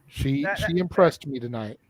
[SPEAKER 2] She impressed me tonight.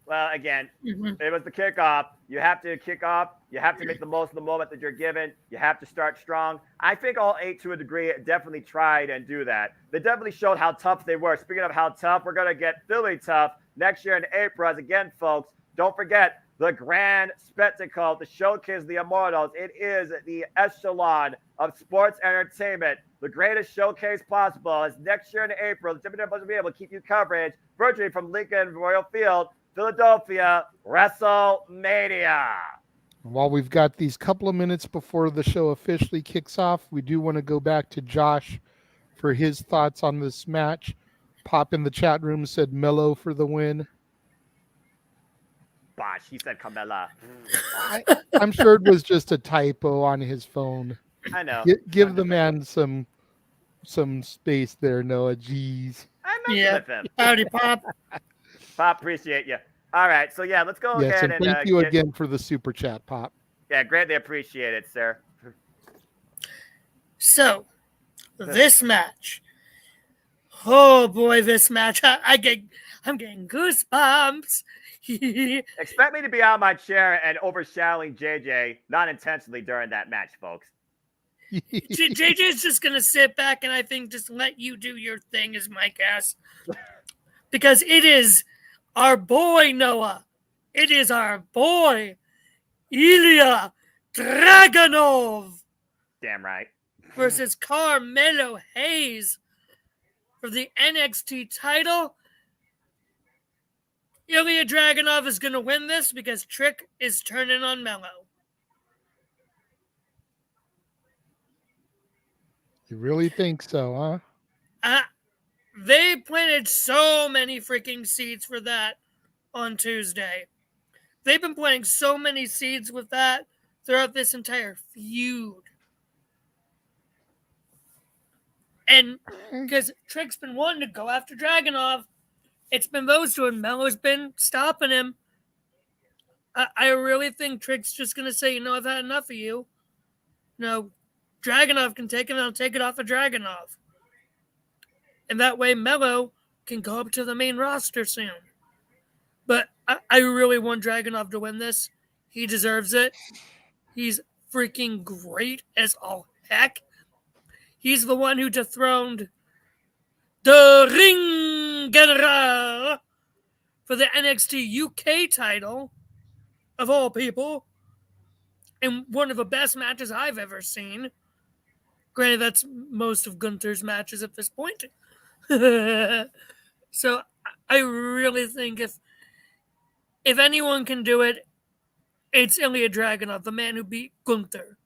[SPEAKER 3] Well, again, it was the kickoff. You have to kick off. You have to make the most of the moment that you're given. You have to start strong. I think all 8, to a degree, definitely tried and do that. They definitely showed how tough they were. Speaking of how tough, we're going to get Philly tough next year in April. As again, folks, don't forget the grand spectacle to showcase the Immortals. It is the echelon of sports entertainment. The greatest showcase possible is next year in April. The WWE will be able to keep you coverage virtually from Lincoln Royal Field, Philadelphia, WrestleMania.
[SPEAKER 2] While we've got these couple of minutes before the show officially kicks off, we do want to go back to Josh for his thoughts on this match. Pop in the chat room said Mello for the win.
[SPEAKER 3] Bosh, he said Carmella.
[SPEAKER 2] I'm sure it was just a typo on his phone.
[SPEAKER 3] I know.
[SPEAKER 2] Give the man some space there, Noah. Jeez.
[SPEAKER 3] I met with him.
[SPEAKER 4] Howdy, Pop.
[SPEAKER 3] Pop, appreciate you. All right, so yeah, let's go ahead and
[SPEAKER 2] thank you again for the super chat, Pop.
[SPEAKER 3] Yeah, greatly appreciate it, sir.
[SPEAKER 4] So, this match. Oh boy, this match. I'm getting goosebumps.
[SPEAKER 3] Expect me to be out of my chair and overshadowing JJ, not intentionally during that match, folks.
[SPEAKER 4] JJ's just gonna sit back and I think just let you do your thing, is my guess. Because it is our boy, Noah. It is our boy, Ilya Dragunov.
[SPEAKER 3] Damn right.
[SPEAKER 4] Versus Carmelo Hayes for the NXT title. Ilya Dragunov is going to win this because Trick is turning on Mello.
[SPEAKER 2] You really think so, huh?
[SPEAKER 4] They planted so many freaking seeds for that on Tuesday. They've been planting so many seeds with that throughout this entire feud. And because Trick's been wanting to go after Dragunov, it's been those two, and Melo's been stopping him. I really think Trick's just going to say, I've had enough of you. Dragunov can take it, and I'll take it off of Dragunov. And that way Melo can go up to the main roster soon. But I really want Dragunov to win this. He deserves it. He's freaking great as all heck. He's the one who dethroned the Ring General for the NXT UK title, of all people, in one of the best matches I've ever seen. Granted, that's most of Gunther's matches at this point. So I really think if anyone can do it, it's Ilya Dragunov, the man who beat Gunther.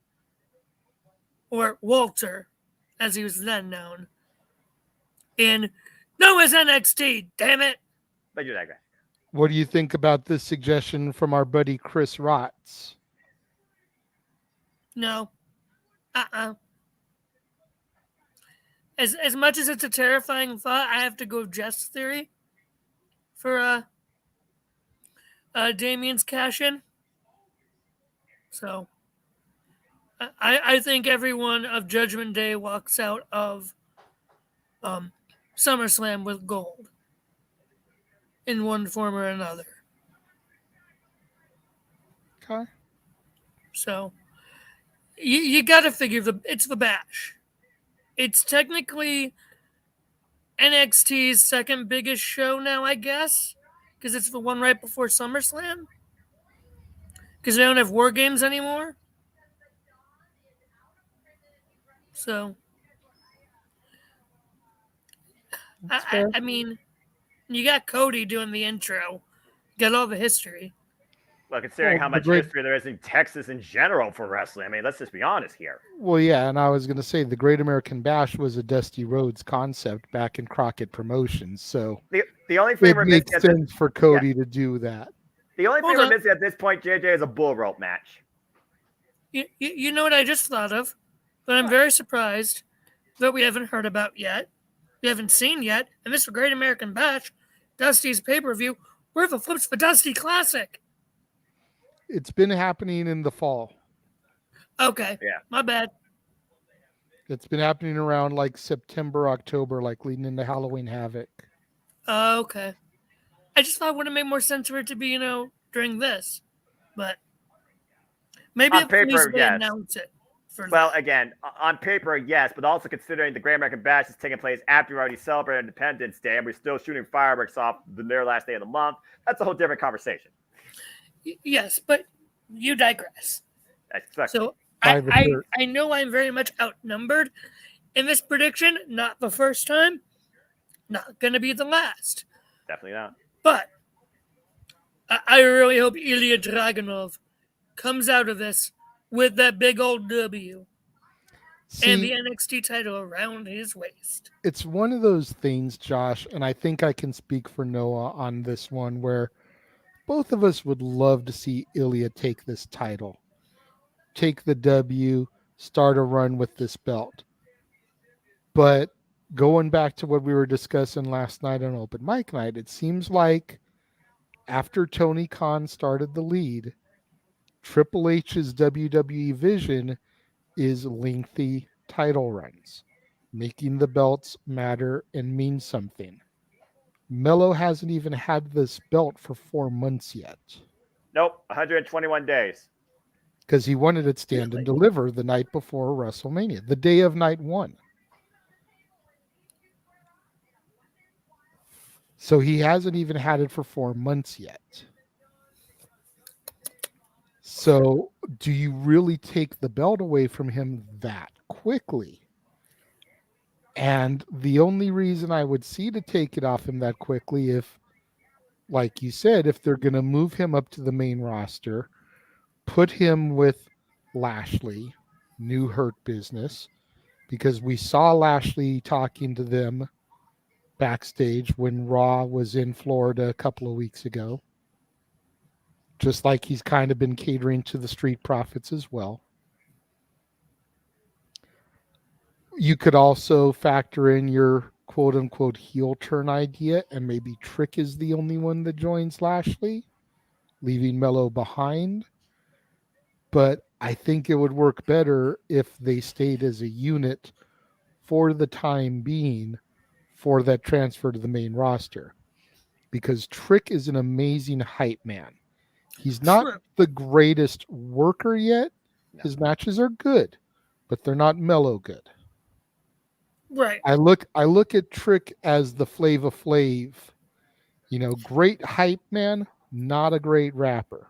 [SPEAKER 4] Or Walter, as he was then known. In Noah's NXT, damn it!
[SPEAKER 3] But you digress.
[SPEAKER 2] What do you think about this suggestion from our buddy Chris Rotz?
[SPEAKER 4] No. As much as it's a terrifying thought, I have to go with Jeff's theory for Damien's cash-in. So, I think everyone of Judgment Day walks out of SummerSlam with gold in one form or another.
[SPEAKER 2] Okay.
[SPEAKER 4] So, you got to figure it's the Bash. It's technically NXT's second biggest show now, I guess, because it's the one right before SummerSlam. Because they don't have War Games anymore. So, I mean, you got Cody doing the intro. Got all the history.
[SPEAKER 3] Well, considering how much history there is in Texas in general for wrestling, I mean, let's just be honest here.
[SPEAKER 2] Well, yeah, and I was going to say the Great American Bash was a Dusty Rhodes concept back in Crockett Promotions, so
[SPEAKER 3] the only thing
[SPEAKER 2] it makes sense for Cody to do that.
[SPEAKER 3] The only thing we're missing at this point, JJ, is a bull rope match.
[SPEAKER 4] You know what I just thought of? But I'm very surprised that we haven't heard about yet. We haven't seen yet. And this is Great American Bash, Dusty's pay-per-view. Where the flip's the Dusty Classic?
[SPEAKER 2] It's been happening in the fall.
[SPEAKER 4] Okay. Yeah. My bad.
[SPEAKER 2] It's been happening around like September, October, like leading into Halloween Havoc.
[SPEAKER 4] Okay. I just thought it would have made more sense for it to be, during this. But maybe
[SPEAKER 3] on paper, yes.
[SPEAKER 4] Announce it.
[SPEAKER 3] Again, on paper, yes, but also considering the Great American Bash is taking place after we already celebrated Independence Day and we're still shooting fireworks off their last day of the month, that's a whole different conversation.
[SPEAKER 4] Yes, but you digress.
[SPEAKER 3] Exactly.
[SPEAKER 4] So I know I'm very much outnumbered in this prediction. Not the first time. Not going to be the last.
[SPEAKER 3] Definitely not.
[SPEAKER 4] But I really hope Ilya Dragunov comes out of this with that big old W and the NXT title around his waist.
[SPEAKER 2] It's one of those things, Josh, and I think I can speak for Noah on this one, where both of us would love to see Ilya take this title, take the W, start a run with this belt. But going back to what we were discussing last night on Open Mic Night, it seems like after Tony Khan started the lead, Triple H's WWE vision is lengthy title runs, making the belts matter and mean something. Melo hasn't even had this belt for 4 months yet.
[SPEAKER 3] Nope, 121 days.
[SPEAKER 2] Because he wanted it stand and deliver the night before WrestleMania, the day of night 1. So he hasn't even had it for 4 months yet. So do you really take the belt away from him that quickly? And the only reason I would see to take it off him that quickly, if, like you said, if they're going to move him up to the main roster, put him with Lashley, new Hurt Business, because we saw Lashley talking to them backstage when Raw was in Florida a couple of weeks ago. Just like he's kind of been catering to the Street Profits as well. You could also factor in your quote unquote heel turn idea, and maybe Trick is the only one that joins Lashley, leaving Mello behind. But I think it would work better if they stayed as a unit for the time being for that transfer to the main roster. Because Trick is an amazing hype man. He's not
[SPEAKER 4] True.
[SPEAKER 2] the greatest worker yet. His matches are good, but they're not mellow good.
[SPEAKER 4] Right.
[SPEAKER 2] I look at Trick as the Flava Flav, great hype man, not a great rapper.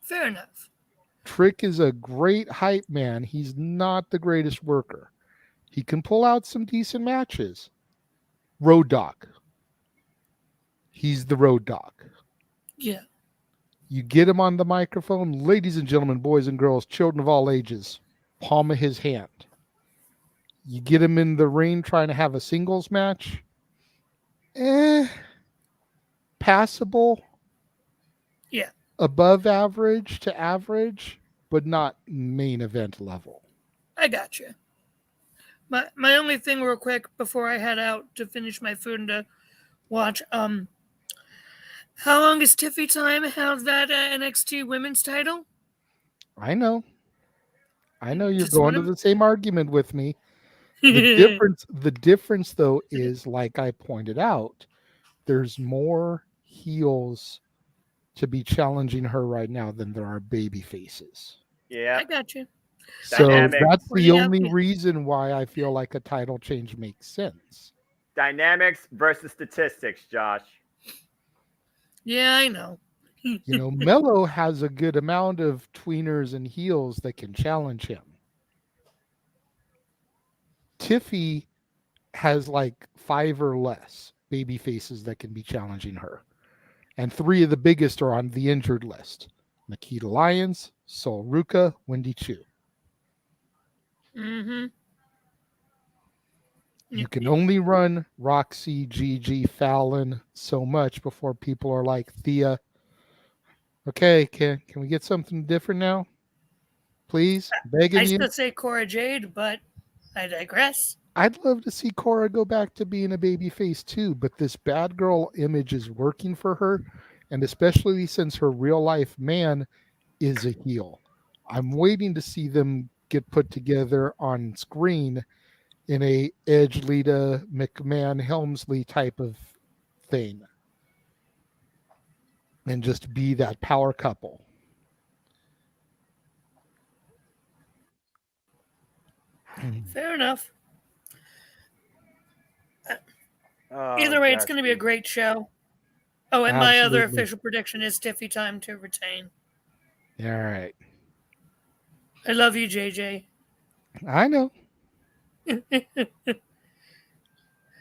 [SPEAKER 4] Fair enough.
[SPEAKER 2] Trick is a great hype man. He's not the greatest worker. He can pull out some decent matches. Road Dogg. He's the Road Dogg.
[SPEAKER 4] Yeah.
[SPEAKER 2] You get him on the microphone, ladies and gentlemen, boys and girls, children of all ages, palm of his hand. You get him in the ring trying to have a singles match. Passable.
[SPEAKER 4] Yeah.
[SPEAKER 2] Above average to average, but not main event level.
[SPEAKER 4] I got you. My only thing real quick before I head out to finish my food and to watch, how long has Tiffy Time held that NXT women's title?
[SPEAKER 2] I know you're
[SPEAKER 4] Just
[SPEAKER 2] going to
[SPEAKER 4] wanna-
[SPEAKER 2] the same argument with me. The difference though is, like I pointed out, there's more heels to be challenging her right now than there are baby faces.
[SPEAKER 3] Yeah.
[SPEAKER 4] I got you.
[SPEAKER 2] So
[SPEAKER 3] Dynamic.
[SPEAKER 2] that's
[SPEAKER 4] What do
[SPEAKER 2] the
[SPEAKER 4] you have?
[SPEAKER 2] only reason why I feel like a title change makes sense.
[SPEAKER 3] Dynamics versus statistics, Josh.
[SPEAKER 4] Yeah, I know.
[SPEAKER 2] Mello has a good amount of tweeners and heels that can challenge him. Tiffy has like 5 or less baby faces that can be challenging her. And 3 of the biggest are on the injured list. Nikita Lyons, Sol Ruka, Wendy Chu.
[SPEAKER 4] Mm-hmm.
[SPEAKER 2] You can only run Roxy, Gigi, Fallon so much before people are like, Thea, okay, can we get something different now? Please? Begging
[SPEAKER 4] I
[SPEAKER 2] you.
[SPEAKER 4] still say Cora Jade, but I digress.
[SPEAKER 2] I'd love to see Cora go back to being a baby face too, but this bad girl image is working for her, and especially since her real life man is a heel. I'm waiting to see them get put together on screen in a Edge, Lita, McMahon, Helmsley type of thing, and just be that power couple.
[SPEAKER 4] Fair enough.
[SPEAKER 3] Oh,
[SPEAKER 4] Either way, it's going to be a
[SPEAKER 3] Dusty.
[SPEAKER 4] great show. Oh, and my other
[SPEAKER 2] Absolutely.
[SPEAKER 4] official prediction is Tiffy Time to retain.
[SPEAKER 2] All right.
[SPEAKER 4] I love you, JJ.
[SPEAKER 2] I know.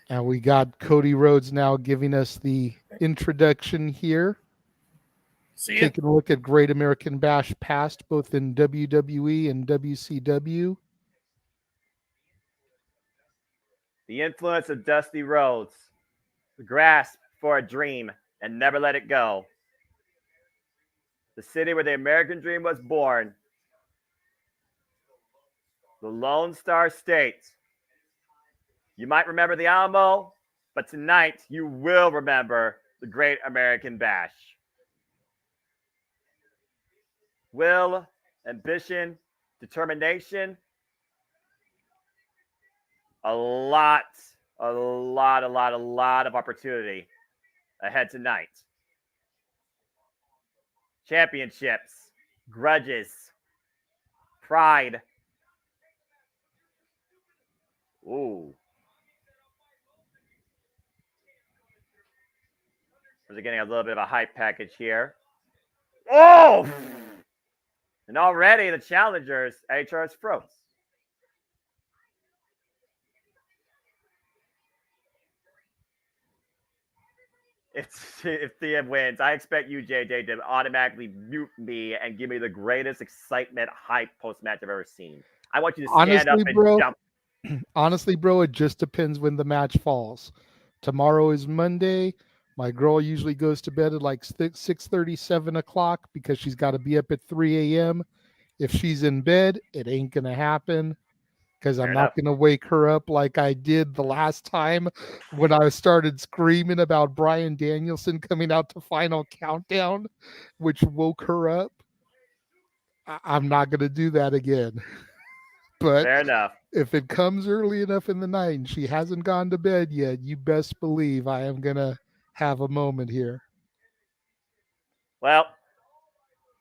[SPEAKER 2] And we got Cody Rhodes now giving us the introduction here.
[SPEAKER 4] See ya.
[SPEAKER 2] Taking a look at Great American Bash past, both in WWE and WCW.
[SPEAKER 3] The influence of Dusty Rhodes. The grasp for a dream and never let it go. The city where the American dream was born. The Lone Star State. You might remember the Alamo, but tonight you will remember the Great American Bash. Will, ambition, determination. A lot of opportunity ahead tonight. Championships, grudges, pride. Ooh. We're getting a little bit of a hype package here. Oh! And already the challengers, HR's froze. If Thea wins, I expect you, JJ, to automatically mute me and give me the greatest excitement hype post-match I've ever seen. I want you to stand
[SPEAKER 2] Honestly,
[SPEAKER 3] up and
[SPEAKER 2] bro,
[SPEAKER 3] jump.
[SPEAKER 2] Honestly, bro, it just depends when the match falls. Tomorrow is Monday. My girl usually goes to bed at like 6:30, 7 o'clock because she's got to be up at 3 a.m. If she's in bed, it ain't going to happen because
[SPEAKER 3] Fair
[SPEAKER 2] I'm not
[SPEAKER 3] enough.
[SPEAKER 2] going to wake her up like I did the last time when I started screaming about Bryan Danielson coming out to Final Countdown, which woke her up. I'm not going to do that again. But
[SPEAKER 3] Fair enough.
[SPEAKER 2] if it comes early enough in the night and she hasn't gone to bed yet, you best believe I am going to have a moment here.
[SPEAKER 3] Well,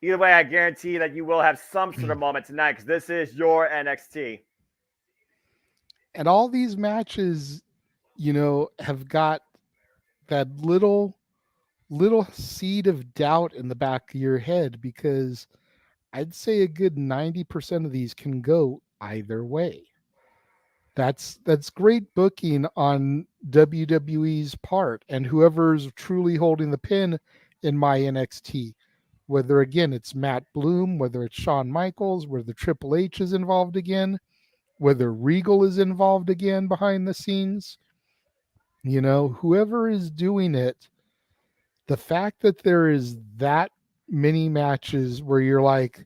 [SPEAKER 3] either way, I guarantee that you will have some sort of moment tonight because this is your NXT.
[SPEAKER 2] And all these matches, have got that little seed of doubt in the back of your head because I'd say a good 90% of these can go either way. That's great booking on WWE's part and whoever's truly holding the pin in my NXT. Whether again it's Matt Bloom, whether it's Shawn Michaels, whether Triple H is involved again, whether Regal is involved again behind the scenes, whoever is doing it, the fact that there is that many matches where you're like,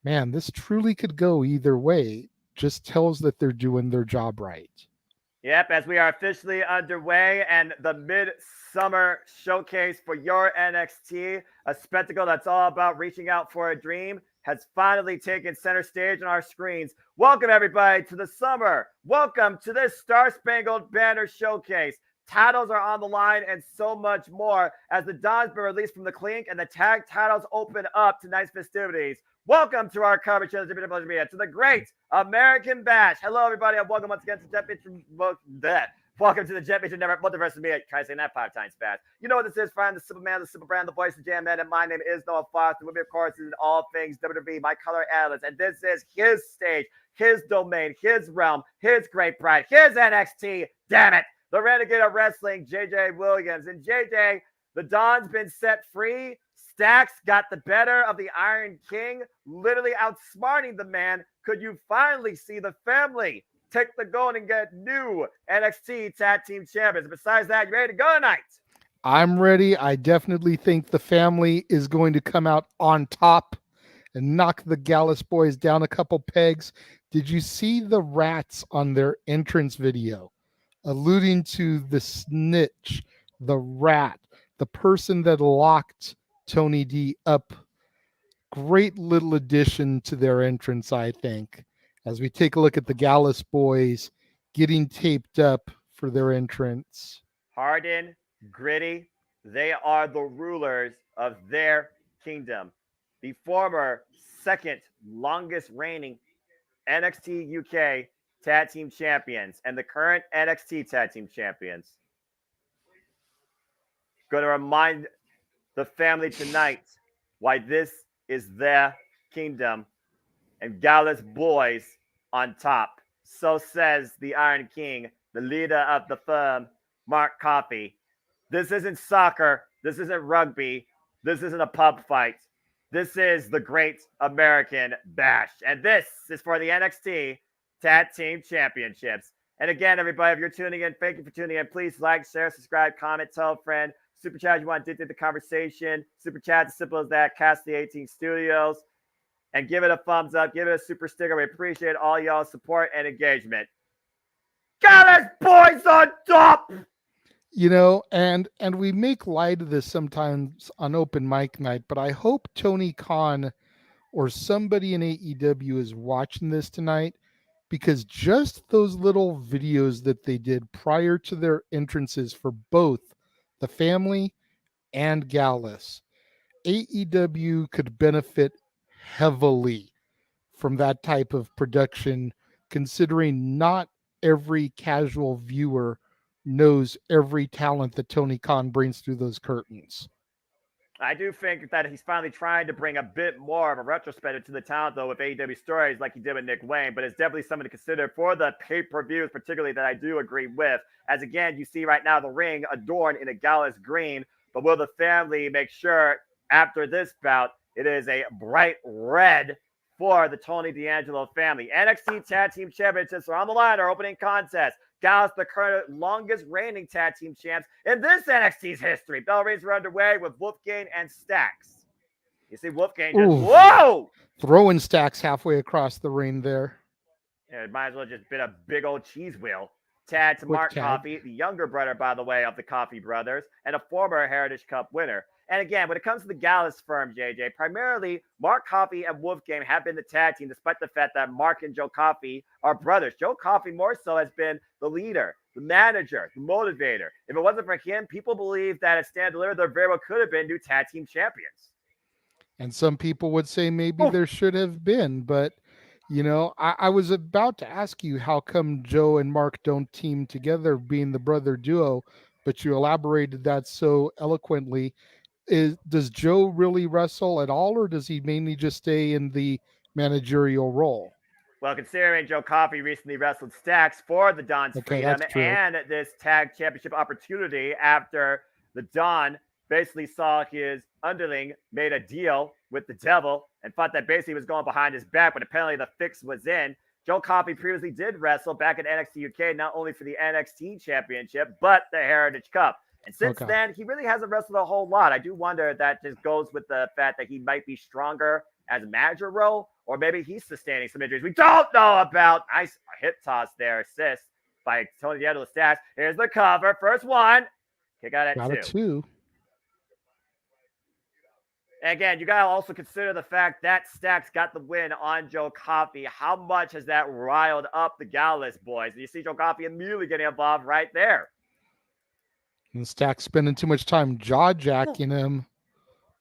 [SPEAKER 2] man, this truly could go either way, just tells that they're doing their job right.
[SPEAKER 3] Yep, as we are officially underway and the Midsummer Showcase for your NXT, a spectacle that's all about reaching out for a dream, has finally taken center stage on our screens. Welcome, everybody, to the summer. Welcome to this Star Spangled Banner Showcase. Titles are on the line and so much more as the Don's been released from the clink and the tag titles open up tonight's festivities. Welcome to our coverage of the to the Great American Bash. Hello, everybody, and welcome once again to Welcome to the Jet Major Network Multiverse. Me, try saying that 5 times fast. You know what this is, Brian, the Simple Man, the Simple Brand, the voice of JMN, and my name is Noah Foster. With me, of course, is all things WWE, my color analyst, and this is his stage, his domain, his realm, his great pride, his NXT. Damn it, the Renegade of Wrestling, JJ Williams, and JJ. The Don's been set free. Stacks got the better of the Iron King, literally outsmarting the man. Could you finally see the family take the gold and get new NXT Tag Team Champions? Besides that, you ready to go tonight?
[SPEAKER 2] I'm ready. I definitely think the family is going to come out on top and knock the Gallus boys down a couple pegs. Did you see the rats on their entrance video alluding to the snitch, the rat, the person that locked Tony D up? Great little addition to their entrance, I think, as we take a look at the Gallus boys getting taped up for their entrance.
[SPEAKER 3] Harden, gritty, they are the rulers of their kingdom. The former second longest reigning NXT UK Tag Team Champions and the current NXT Tag Team Champions. Going to remind the family tonight why this is their kingdom and Gallus boys on top. So says the Iron King, the leader of the firm, Mark Coffey. This isn't soccer. This isn't rugby. This isn't a pub fight. This is the Great American Bash. And this is for the NXT Tag Team Championships. And again, everybody, if you're tuning in, thank you for tuning in. Please like, share, subscribe, comment, tell a friend. Super chat, you want to dictate the conversation. Super chat, as simple as that. Cast the 18 Studios. And give it a thumbs up. Give it a super sticker. We appreciate all y'all's support and engagement. Gallus boys on top!
[SPEAKER 2] And we make light of this sometimes on open mic night, but I hope Tony Khan or somebody in AEW is watching this tonight, because just those little videos that they did prior to their entrances for both the family and Gallus, AEW could benefit heavily from that type of production, considering not every casual viewer knows every talent that Tony Khan brings through those curtains.
[SPEAKER 3] I do think that he's finally trying to bring a bit more of a retrospective to the talent, though, with AEW stories like he did with Nick Wayne, but it's definitely something to consider for the pay-per-views, particularly, that I do agree with. As, again, you see right now the ring adorned in a Gallus green, but will the family make sure after this bout it is a bright red for the Tony D'Angelo family. NXT Tag Team Championships are on the line. Our opening contest. Gallus, the current longest reigning tag team champs in this NXT's history. Bell rings are underway with Wolfgang and Stax. You see Wolfgang just, whoa!
[SPEAKER 2] Throwing Stax halfway across the ring there.
[SPEAKER 3] Yeah, it might as well just been a big old cheese wheel. Tag to
[SPEAKER 2] Quick
[SPEAKER 3] Mark
[SPEAKER 2] tag.
[SPEAKER 3] Coffey, the younger brother, by the way, of the Coffey brothers, and a former Heritage Cup winner. And again, when it comes to the Gallus firm, JJ, primarily Mark Coffey and Wolfgang have been the tag team, despite the fact that Mark and Joe Coffey are brothers. Joe Coffey more so has been the leader, the manager, the motivator. If it wasn't for him, people believe that at Stand Delivered, there very well could have been new tag team champions.
[SPEAKER 2] And some people would say maybe there should have been, but you know, I was about to ask you how come Joe and Mark don't team together being the brother duo, but you elaborated that so eloquently. Does Joe really wrestle at all, or does he mainly just stay in the managerial role?
[SPEAKER 3] Well, considering Joe Coffey recently wrestled Stax for the Don's Freedom and this tag championship opportunity after the Don basically saw his underling made a deal with the devil and thought that basically was going behind his back, but apparently the fix was in. Joe Coffey previously did wrestle back at NXT UK, not only for the NXT Championship, but the Heritage Cup. And since then, he really hasn't wrestled a whole lot. I do wonder if that just goes with the fact that he might be stronger as a manager role, or maybe he's sustaining some injuries we don't know about. Nice hip toss there, assist by Tony D'Angelo Stats. Here's the cover. First one. Kick out at two. Again, you got to also consider the fact that Stax got the win on Joe Coffey. How much has that riled up the Gallus boys? And you see Joe Coffey immediately getting involved right there.
[SPEAKER 2] And Stax spending too much time jaw-jacking him.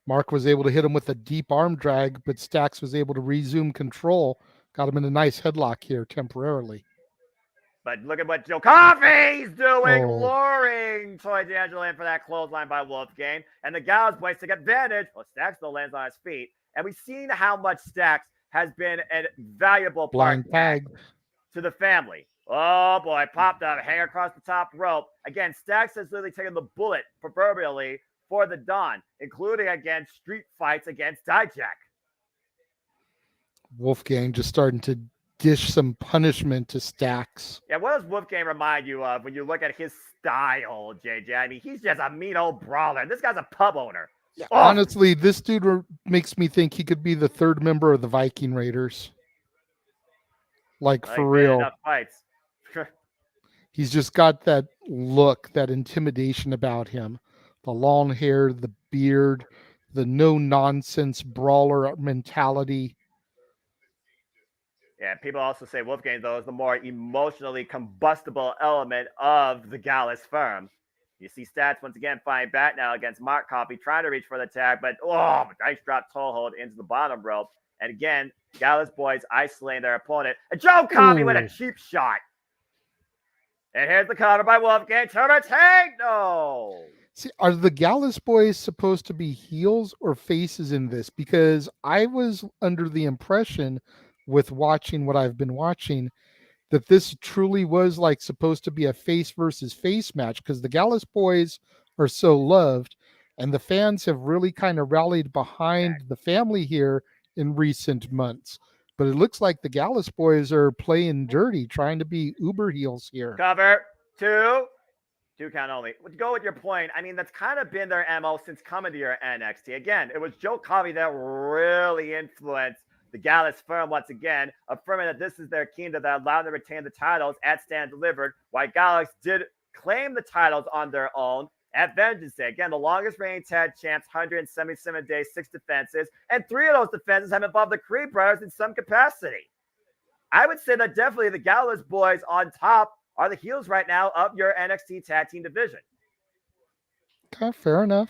[SPEAKER 2] Mark was able to hit him with a deep arm drag, but Stax was able to resume control. Got him in a nice headlock here temporarily.
[SPEAKER 3] But look at what Joe Coffey's doing, luring Tony D'Angelo in for that clothesline by Wolfgang. And the Gallus boys take advantage. Well, Stax still lands on his feet. And we've seen how much Stax has been a valuable part to the family. Oh, boy, popped up, hang across the top rope. Again, Stax has literally taken the bullet, proverbially, for the Don, including against street fights against Dijak.
[SPEAKER 2] Wolfgang just starting to dish some punishment to Stax.
[SPEAKER 3] Yeah, what does Wolfgang remind you of when you look at his style, JJ? I mean, he's just a mean old brawler. This guy's a pub owner.
[SPEAKER 2] Yeah, honestly, this dude makes me think he could be the third member of the Viking Raiders. Like for real.
[SPEAKER 3] Enough fights.
[SPEAKER 2] He's just got that look, that intimidation about him. The long hair, the beard, the no-nonsense brawler mentality.
[SPEAKER 3] Yeah, people also say Wolfgang, though, is the more emotionally combustible element of the Gallus firm. You see Stats once again fighting back now against Mark Coffey, trying to reach for the tag, but nice drop toe hold into the bottom rope. And again, Gallus boys isolating their opponent. And Joe Coffey with a cheap shot. And here's the cover by Wolfgang. Turbo.
[SPEAKER 2] See, are the Gallus boys supposed to be heels or faces in this? Because I was under the impression with watching what I've been watching that this truly was like supposed to be a face versus face match, because the Gallus boys are so loved and the fans have really kind of rallied behind the family here in recent months. But it looks like the Gallus boys are playing dirty, trying to be uber heels here.
[SPEAKER 3] Cover, two count only. Go with your point. I mean, that's kind of been their MO since coming to your NXT. Again, it was Joe Coffey that really influenced the Gallus firm once again, affirming that this is their kingdom that allowed them to retain the titles at Stand Delivered, while Gallus did claim the titles on their own at Vengeance Day. Again, the longest reigning tag champs, 177 days, 6 defenses, and 3 of those defenses have involved the Creed brothers in some capacity. I would say that definitely the Gallus boys on top are the heels right now of your NXT tag team division.
[SPEAKER 2] Okay, fair enough.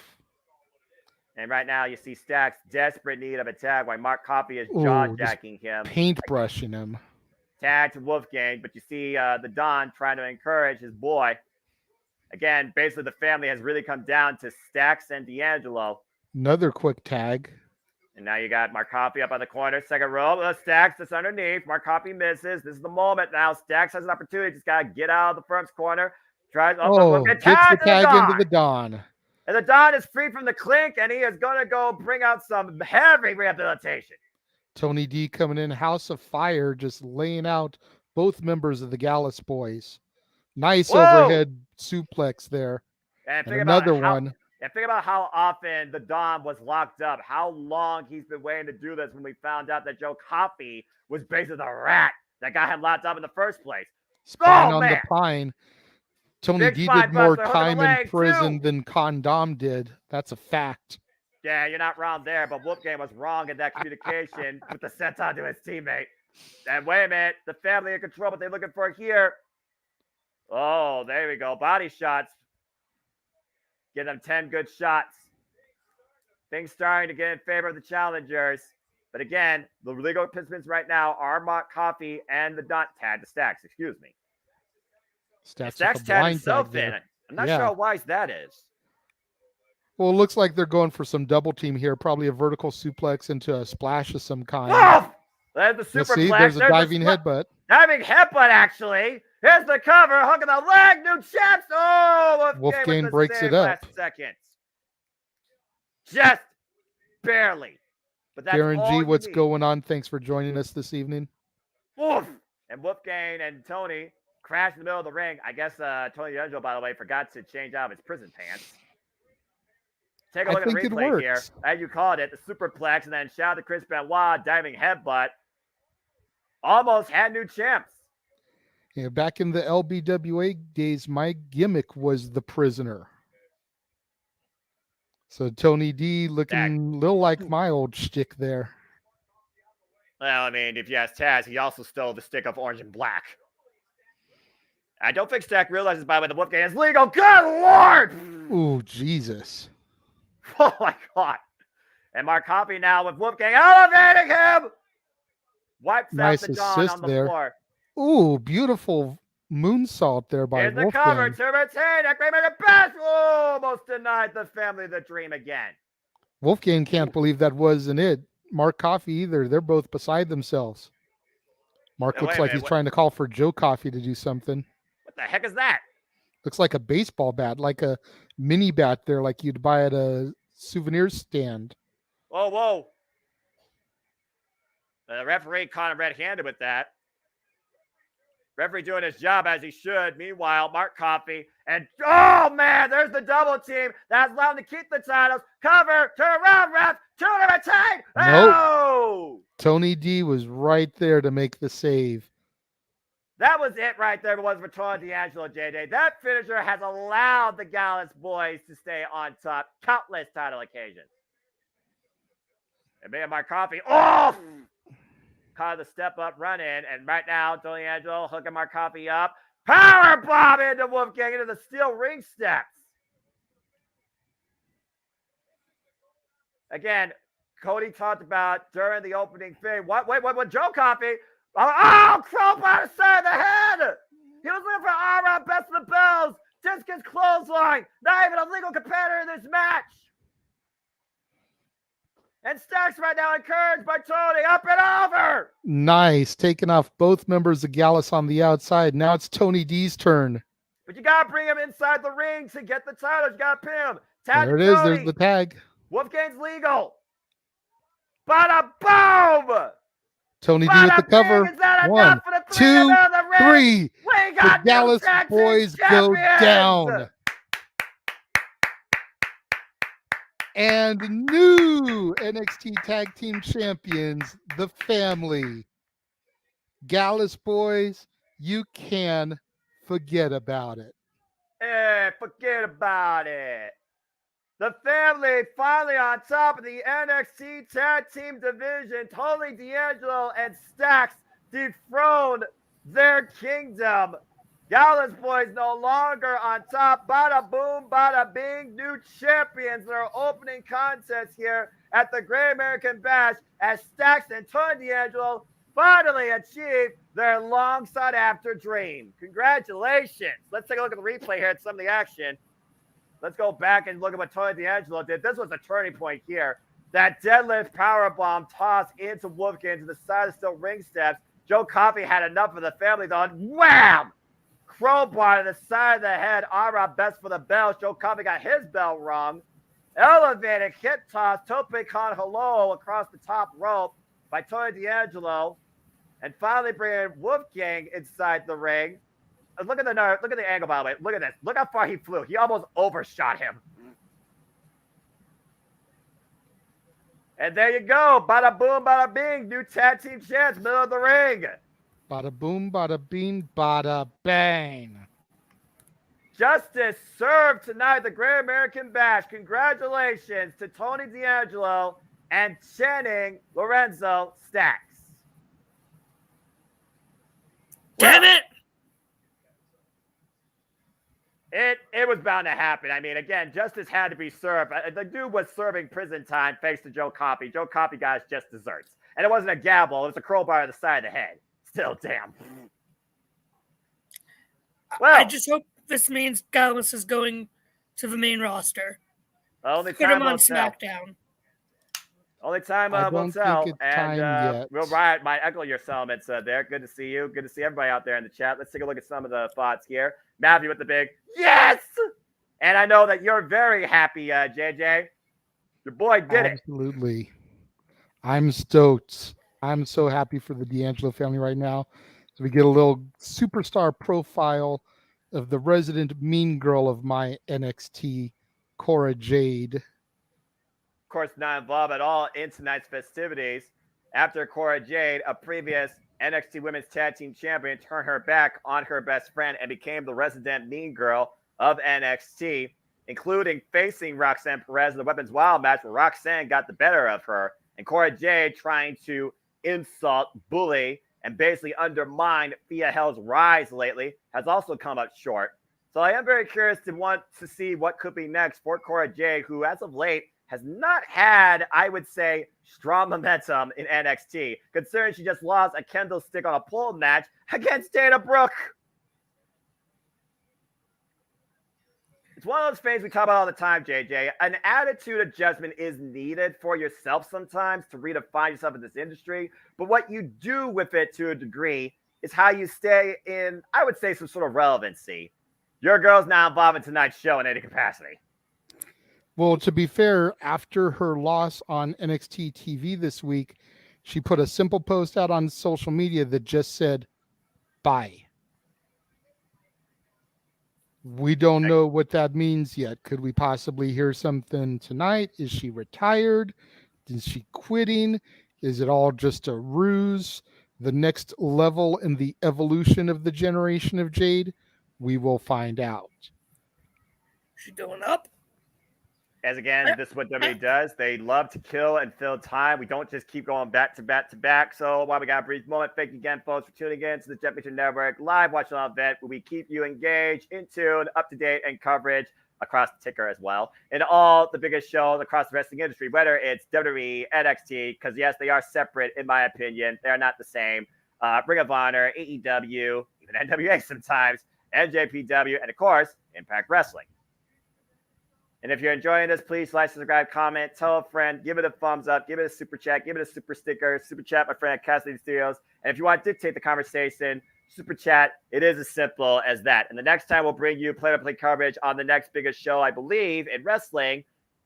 [SPEAKER 3] And right now you see Stax desperate need of a tag while Mark Coffey is jaw-jacking him.
[SPEAKER 2] Paintbrushing him.
[SPEAKER 3] Tag to Wolfgang, but you see the Don trying to encourage his boy. Again, basically the family has really come down to Stax and D'Angelo.
[SPEAKER 2] Another quick tag.
[SPEAKER 3] And now you got Mark Coffey up on the corner, second row. Stax that's underneath. Mark Coffey misses. This is the moment now. Stax has an opportunity. Just got to get out of the firm's corner. Tries
[SPEAKER 2] gets the tag into the Don.
[SPEAKER 3] And the Don is free from the clink, and he is going to go bring out some heavy rehabilitation.
[SPEAKER 2] Tony D coming in, House of Fire, just laying out both members of the Gallus boys. Nice
[SPEAKER 3] Whoa!
[SPEAKER 2] overhead suplex there.
[SPEAKER 3] And
[SPEAKER 2] And another one.
[SPEAKER 3] And think about how often the Dom was locked up, how long he's been waiting to do this when we found out that Joe Coffey was basically the rat that got him locked up in the first place.
[SPEAKER 2] Spine on the pine. Tony
[SPEAKER 3] Big
[SPEAKER 2] D
[SPEAKER 3] spine
[SPEAKER 2] did more
[SPEAKER 3] buster,
[SPEAKER 2] time in
[SPEAKER 3] leg,
[SPEAKER 2] prison
[SPEAKER 3] too.
[SPEAKER 2] than Condom did. That's a fact.
[SPEAKER 3] Yeah, you're not wrong there, but Wolfgang was wrong in that communication with the senton to his teammate. And wait a minute, the family in control, what they're looking for here. Oh, there we go. Body shots. Give them 10 good shots. Things starting to get in favor of the challengers. But again, the legal participants right now are Mark Coffey and the Stacks, excuse me.
[SPEAKER 2] Stacks
[SPEAKER 3] tag is so thin. I'm not sure how wise that is.
[SPEAKER 2] Well, it looks like they're going for some double team here. Probably a vertical suplex into a splash of some kind.
[SPEAKER 3] Oh! There's the superplex.
[SPEAKER 2] See, there's a diving headbutt.
[SPEAKER 3] Diving headbutt, actually. Here's the cover. Hook in the leg. New champs. Oh,
[SPEAKER 2] Wolfgang breaks it up.
[SPEAKER 3] Seconds. Just barely. But that's
[SPEAKER 2] Darren
[SPEAKER 3] all
[SPEAKER 2] G, what's
[SPEAKER 3] need.
[SPEAKER 2] going on? Thanks for joining us this evening.
[SPEAKER 3] Oof. And Wolfgang and Tony crashed in the middle of the ring. I guess Tony D'Angelo, by the way, forgot to change out of his prison pants. Take a look at the replay here. As you called it, the superplex, and then shout out to Chris Benoit, diving headbutt. Almost had new champs.
[SPEAKER 2] Yeah, back in the LBWA days, my gimmick was the prisoner. So Tony D looking a little like my old shtick there.
[SPEAKER 3] Well, I mean, if you ask Taz, he also stole the stick of orange and black. I don't think Stack realizes, by the way, the Wolfgang is legal. Good Lord!
[SPEAKER 2] Ooh, Jesus.
[SPEAKER 3] Oh, my God. And Mark Coffey now with Wolfgang elevating him. Wipes
[SPEAKER 2] nice
[SPEAKER 3] out the Dawn on the floor.
[SPEAKER 2] Ooh, beautiful moonsault there by
[SPEAKER 3] Here's
[SPEAKER 2] Wolfgang.
[SPEAKER 3] the cover to retain. Equator best. Almost denied the family the dream again.
[SPEAKER 2] Wolfgang can't believe that wasn't it. Mark Coffey either. They're both beside themselves. Mark looks like he's trying to call for Joe Coffey to do something.
[SPEAKER 3] What the heck is that?
[SPEAKER 2] Looks like a baseball bat, like a mini bat there, like you'd buy at a souvenir stand.
[SPEAKER 3] Whoa, whoa. The referee caught him red-handed with that. Referee doing his job as he should. Meanwhile, Mark Coffey and oh man, there's the double team that's allowed to keep the titles. Cover, turn around, ref, two to retain.
[SPEAKER 2] Nope.
[SPEAKER 3] Oh!
[SPEAKER 2] Tony D was right there to make the save.
[SPEAKER 3] That was it right there. It was for Tony D'Angelo, JJ. That finisher has allowed the Gallus boys to stay on top countless title occasions. And me and Mark Coffey, oh! Caught the step up run in, and right now, Tony D'Angelo hooking Mark Coffey up. Power bomb into Wolfgang into the steel ring steps. Again, Cody talked about during the opening thing. What, Joe Coffey. Oh, crop out of the side of the head. He was looking for Ara, best of the bells. Discus clothesline. Not even a legal competitor in this match. And Stacks right now encouraged by Tony. Up and over.
[SPEAKER 2] Nice. Taking off both members of Gallus on the outside. Now it's Tony D's turn.
[SPEAKER 3] But you got to bring him inside the ring to get the title. You got to pin him.
[SPEAKER 2] Tag there it is. There's the tag.
[SPEAKER 3] Wolfgang's legal. Bada boom.
[SPEAKER 2] Tony D with the cover. 1, 2, 3. The Gallus boys go down. And new NXT Tag Team Champions, the family. Gallus boys, you can forget about it.
[SPEAKER 3] Hey, forget about it. The family finally on top of the NXT Tag Team Division. Tony D'Angelo and Stacks dethroned their kingdom. Gallus boys no longer on top. Bada boom, bada bing. New champions in our opening contest here at the Great American Bash as Stacks and Tony D'Angelo finally achieved their long sought after dream. Congratulations. Let's take a look at the replay here at some of the action. Let's go back and look at what Tony D'Angelo did. This was a turning point here. That deadlift powerbomb toss into Wolfgang to the side of the steel ring steps. Joe Coffey had enough of the family though. Wham! Crowbar to the side of the head. Ara best for the bell. Joe Coffey got his bell wrong. Elevated hip toss. Tope con hello across the top rope. by Tony D'Angelo, and finally bringing Wolfgang inside the ring. Look at the angle, by the way. Look at this. Look how far he flew. He almost overshot him. And there you go. Bada boom, bada bing. New tag team champs, middle of the ring.
[SPEAKER 2] Bada boom, bada bing, bada bang.
[SPEAKER 3] Justice served tonight the Great American Bash. Congratulations to Tony D'Angelo and Channing Lorenzo Stacks.
[SPEAKER 4] Damn it!
[SPEAKER 3] It was bound to happen. I mean, again, justice had to be served. The dude was serving prison time thanks to Joe Coffey. Joe Coffey got his just desserts. And it wasn't a gavel. It was a crowbar on the side of the head. Still, damn. Well,
[SPEAKER 4] I just hope this means Gallus is going to the main roster.
[SPEAKER 3] only
[SPEAKER 4] Put
[SPEAKER 3] time
[SPEAKER 4] him on
[SPEAKER 3] will tell.
[SPEAKER 4] SmackDown.
[SPEAKER 3] Only time
[SPEAKER 2] I
[SPEAKER 3] will
[SPEAKER 2] don't
[SPEAKER 3] tell.
[SPEAKER 2] think it's
[SPEAKER 3] And
[SPEAKER 2] time yet.
[SPEAKER 3] Will Riot might echo your sentiments there. Good to see you. Good to see everybody out there in the chat. Let's take a look at some of the thoughts here. Matthew with the big yes! And I know that you're very happy, JJ. Your boy did it.
[SPEAKER 2] Absolutely. I'm stoked. I'm so happy for the D'Angelo family right now. So we get a little superstar profile of the resident mean girl of my NXT, Cora Jade.
[SPEAKER 3] Of course, not involved at all in tonight's festivities. After Cora Jade, a previous NXT Women's Tag Team Champion, turned her back on her best friend and became the resident mean girl of NXT, including facing Roxanne Perez in the Weapons Wild match where Roxanne got the better of her, and Cora Jade trying to insult, bully, and basically undermine Thea Hell's rise lately has also come up short. So I am very curious to want to see what could be next for Cora Jade, who as of late has not had, I would say, strong momentum in NXT, considering she just lost a kendo stick on a pole match against Dana Brooke. It's one of those things we talk about all the time, JJ. An attitude adjustment is needed for yourself sometimes to redefine yourself in this industry. But what you do with it to a degree is how you stay in, I would say, some sort of relevancy. Your girl's now involved in tonight's show in any capacity.
[SPEAKER 2] Well, to be fair, after her loss on NXT TV this week, she put a simple post out on social media that just said, bye. We don't know what that means yet. Could we possibly hear something tonight? Is she retired? Is she quitting? Is it all just a ruse? The next level in the evolution of the generation of Jade? We will find out.
[SPEAKER 4] She going up?
[SPEAKER 3] As again, this is what WWE does. They love to kill and fill time. We don't just keep going back to back to back. So while we got a brief moment, thank you again, folks, for tuning in to the Championship Network live watch on event where we keep you engaged, in tune, up to date, and coverage across the ticker as well. In all the biggest shows across the wrestling industry, whether it's WWE, NXT, because yes, they are separate in my opinion. They are not the same. Ring of Honor, AEW, even NWA sometimes, NJPW, and of course, Impact Wrestling. And if you're enjoying this, please like, subscribe, comment, tell a friend, give it a thumbs up, give it a super chat, give it a super sticker, super chat my friend at Cassidy Studios. And if you want to dictate the conversation, super chat, it is as simple as that. And the next time we'll bring you play-by-play coverage on the next biggest show, I believe, in wrestling.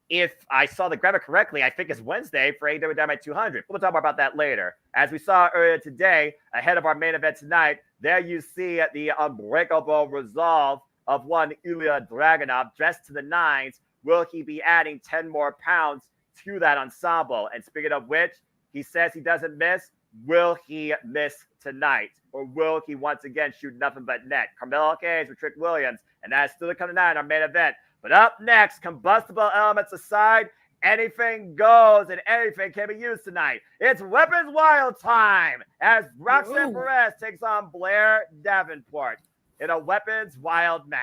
[SPEAKER 3] If I saw the graphic correctly, I think it's Wednesday for AEW Dynamite 200. We'll talk more about that later. As we saw earlier today, ahead of our main event tonight, there you see the unbreakable resolve of one Ilya Dragunov dressed to the nines. Will he be adding 10 more pounds to that ensemble? And speaking of which, he says he doesn't miss. Will he miss tonight? Or will he once again shoot nothing but net? Carmelo Hayes with Trick Williams. And that is still coming tonight in our main event. But up next, combustible elements aside, anything goes and anything can be used tonight. It's Weapons Wild time as Roxanne Perez takes on Blair Davenport in a Weapons Wild match.